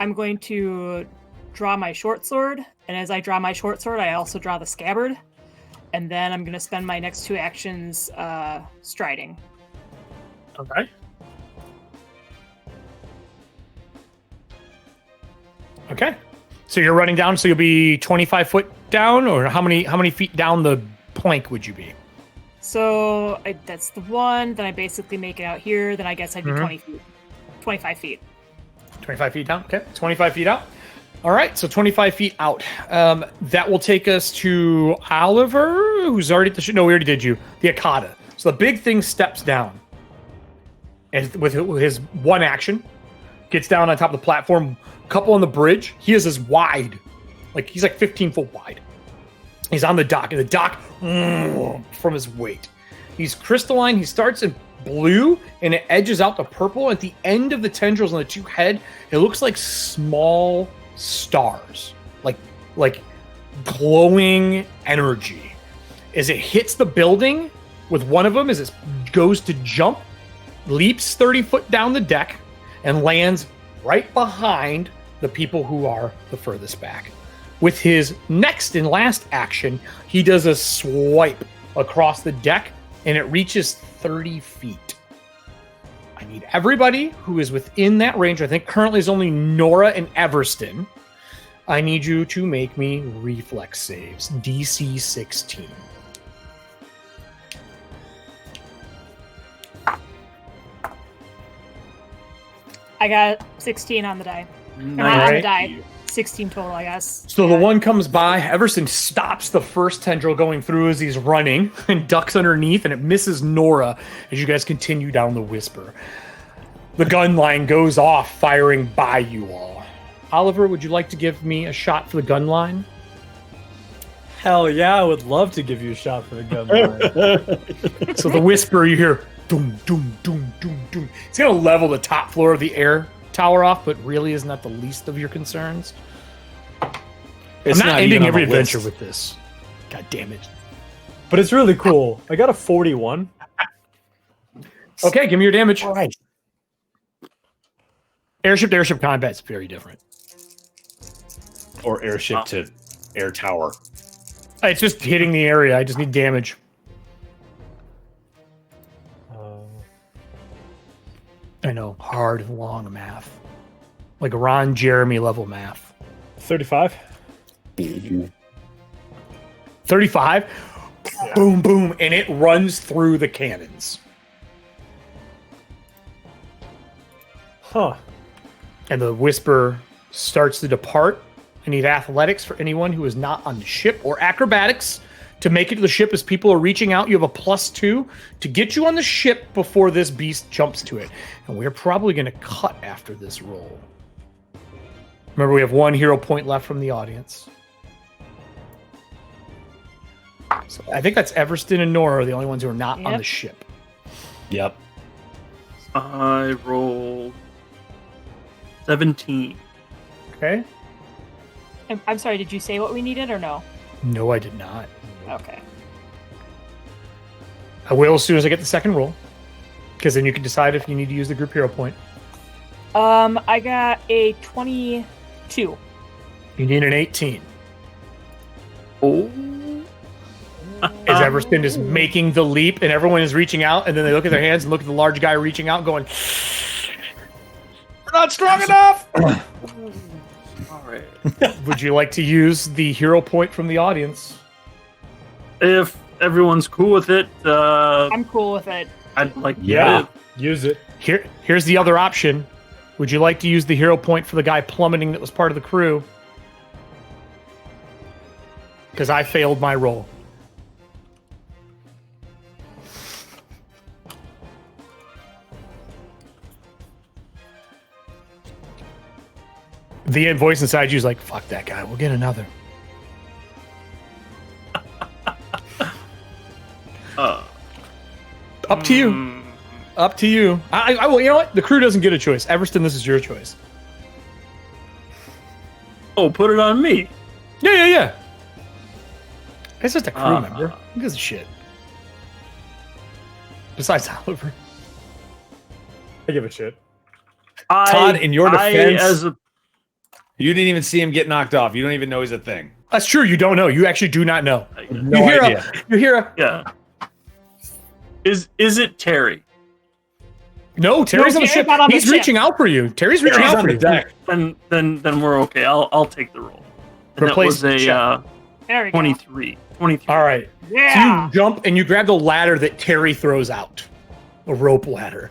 I'm going to draw my short sword, and as I draw my short sword, I also draw the scabbard, and then I'm going to spend my next 2 actions striding. Okay. Okay. So you're running down, so you'll be 25 foot down, or how many feet down the plank would you be? So that's the one, then I basically make it out here, then I guess I'd be 20 feet. 25 feet. 25 feet down? Okay. 25 feet out. All right, so 25 feet out. That will take us to Oliver, who's already at the ship. No, we already did you. The Akata. So the big thing steps down. And with his one action, gets down on top of the platform, couple on the bridge. He is as wide. He's like 15 foot wide. He's on the dock, and the dock from his weight. He's crystalline. He starts in blue, and it edges out to purple. At the end of the tendrils on the two head, it looks like small stars, like glowing energy. As it hits the building with one of them, as it goes to jump, leaps 30 foot down the deck, and lands right behind the people who are the furthest back. With his next and last action, he does a swipe across the deck, and it reaches 30 feet. I need everybody who is within that range. I think currently is only Nora and Everston. I need you to make me reflex saves. DC 16. I got 16 on the die. Nice. On the die. 16 total, I guess. So the one comes by. Everston stops the first tendril going through as he's running and ducks underneath, and it misses Nora as you guys continue down the whisper. The gun line goes off, firing by you all. Oliver, would you like to give me a shot for the gun line? Hell yeah, I would love to give you a shot for the gun line. So the whisper, you hear doom, doom, doom, doom, doom. It's going to level the top floor of the air tower off, but really isn't that the least of your concerns? It's I'm not ending even on every the list. adventure with this. God damn it. But it's really cool. I got a 41. Okay, give me your damage. All right. Airship to airship combat is very different. Or airship to air tower. It's just hitting the area. I just need damage. I know, hard, long math. Like Ron Jeremy level math. 35. 35? Yeah. Boom, boom, and it runs through the cannons. Huh. And the whisper starts to depart. I need athletics for anyone who is not on the ship, or acrobatics to make it to the ship as people are reaching out. You have a +2 to get you on the ship before this beast jumps to it. And we're probably going to cut after this roll. Remember, we have 1 hero point left from the audience. So I think that's Everston and Nora are the only ones who are not on the ship. Yep. I rolled 17. Okay. I'm sorry, did you say what we needed or no? No, I did not. Okay. I will as soon as I get the second roll, because then you can decide if you need to use the group hero point. I got a 22. You need an 18. Oh. As Everston is making the leap, and everyone is reaching out, and then they look at their hands and look at the large guy reaching out, going, "We're not strong enough." All right. Would you like to use the hero point from the audience? If everyone's cool with it, I'm cool with it. I'd like Yeah. Use it. Here's the other option. Would you like to use the hero point for the guy plummeting that was part of the crew? Because I failed my roll. The voice inside you is like, "Fuck that guy. We'll get another." Up to you. Up to you. I will. You know what? The crew doesn't get a choice. Everston, this is your choice. Oh, put it on me. Yeah. It's just a crew member. Who gives a shit? Besides Oliver. I give a shit. Todd, in your defense, a you didn't even see him get knocked off. You don't even know he's a thing. That's true. You don't know. You actually do not know. No idea. You hear a yeah. Is it Terry? no. Terry's No, on the Terry's ship. not on the He's ship. reaching out for you. Terry's reaching out on for the you. deck. Then we're okay. I'll take the roll. And Replace that was a There we go. 23. 23. All right. Yeah. So you jump and you grab the ladder that Terry throws out, a rope ladder,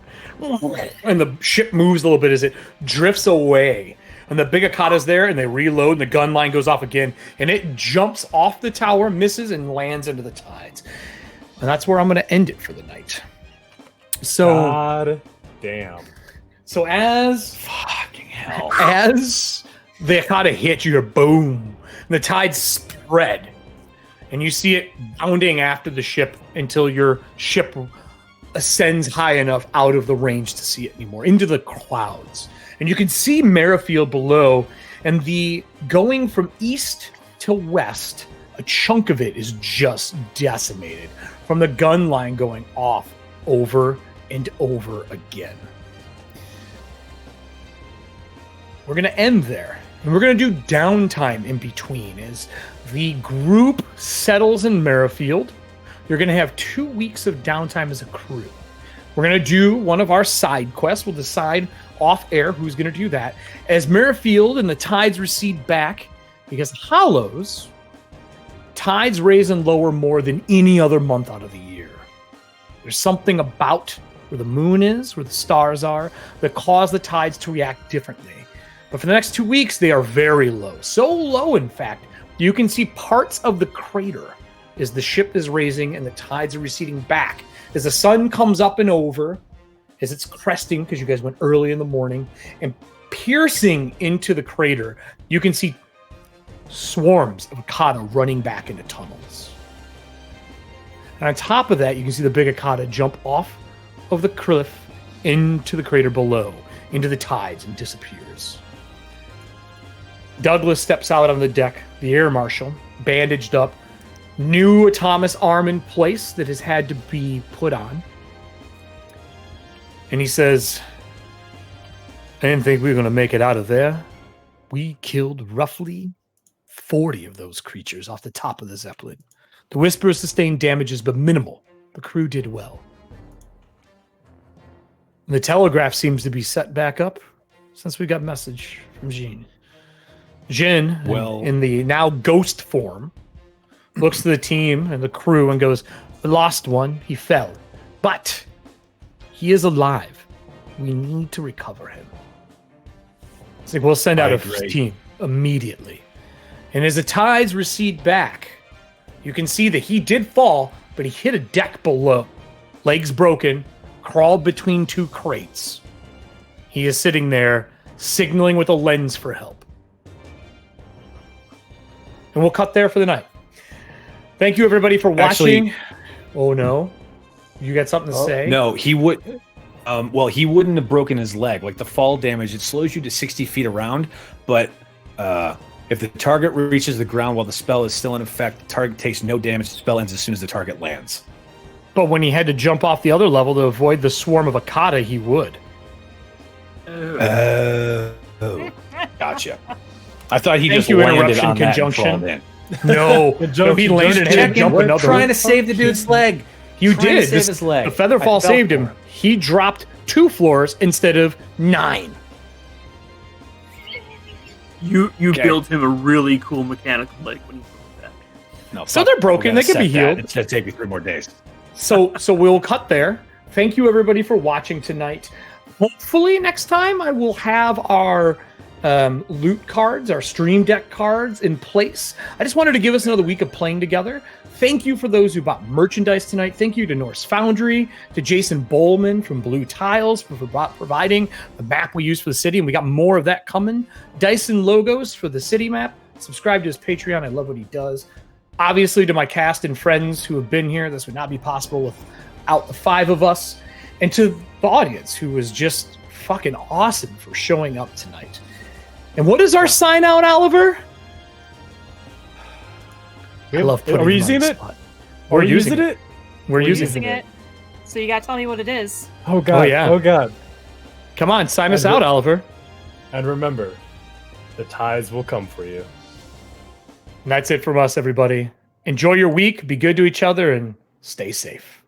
and the ship moves a little bit as it drifts away. and the big Akata's there, and they reload, and the gun line goes off again, and it jumps off the tower, misses, and lands into the tides. And that's where I'm going to end it for the night. So, God damn. So as Fucking hell. as the Akata hit you, boom, and the tides spread, and you see it bounding after the ship until your ship ascends high enough out of the range to see it anymore, into the clouds. And you can see Merrifield below, and the going from east to west, a chunk of it is just decimated from the gun line going off over and over again. We're going to end there, and we're going to do downtime in between as the group settles in Merrifield. You're going to have 2 weeks of downtime as a crew. We're going to do one of our side quests. We'll decide off air who's going to do that. As Merrifield and the tides recede back, because Hollows, tides raise and lower more than any other month out of the year. There's something about where the moon is, where the stars are, that cause the tides to react differently. But for the next 2 weeks, they are very low. So low, in fact, you can see parts of the crater as the ship is raising and the tides are receding back. As the sun comes up and over, as it's cresting, because you guys went early in the morning, and piercing into the crater, you can see swarms of Akata running back into tunnels. And on top of that, you can see the big Akata jump off of the cliff into the crater below, into the tides, and disappears. Douglas steps out on the deck, the air marshal, bandaged up, new Thomas arm in place that has had to be put on. And he says, I didn't think we were going to make it out of there. We killed roughly 40 of those creatures off the top of the Zeppelin. The Whisperers sustained damages, but minimal. The crew did well. And the telegraph seems to be set back up since we got message from Jean. Jin, in the now ghost form, looks to the team and the crew and goes, "We lost one. He fell. But he is alive. We need to recover him." It's like, we'll send out a team immediately. And as the tides recede back, you can see that he did fall, but he hit a deck below. Legs broken, crawled between two crates. He is sitting there, signaling with a lens for help. And we'll cut there for the night. Thank you, everybody, for watching. Oh, no. You got something to say? No, he would... he wouldn't have broken his leg. Like, the fall damage, it slows you to 60 feet around, but if the target reaches the ground while the spell is still in effect, the target takes no damage. The spell ends as soon as the target lands. But when he had to jump off the other level to avoid the swarm of Akata, he would. Gotcha. I thought he Thank just you, landed interruption on conjunction. that and No, no, he landed and had to jump another. Trying to save the dude's leg. You Trying to did. save his leg. The Featherfall I felt saved him. for him. He dropped 2 floors instead of 9. You built him a really cool mechanical leg when you built that. No, So they're broken. They could be healed. It's going to take me 3 more days. So we'll cut there. Thank you, everybody, for watching tonight. Hopefully next time I will have our loot cards, our stream deck cards in place. I just wanted to give us another week of playing together. Thank you for those who bought merchandise tonight. Thank you to Norse Foundry, to Jason Bowman from Blue Tiles for providing the map we use for the city, and we got more of that coming. Dyson Logos for the city map. Subscribe to his Patreon. I love what he does. Obviously, to my cast and friends who have been here, this would not be possible without the 5 of us. And to the audience who was just fucking awesome for showing up tonight. And what is our sign out, Oliver? I love putting Are we him on using the it? spot. We're using it? We're using Using it. it. So you gotta tell me what it is. Oh god. Oh, yeah. Oh god. Come on, sign us And out, Oliver. And remember, the tides will come for you. And that's it from us, everybody. Enjoy your week, be good to each other, and stay safe.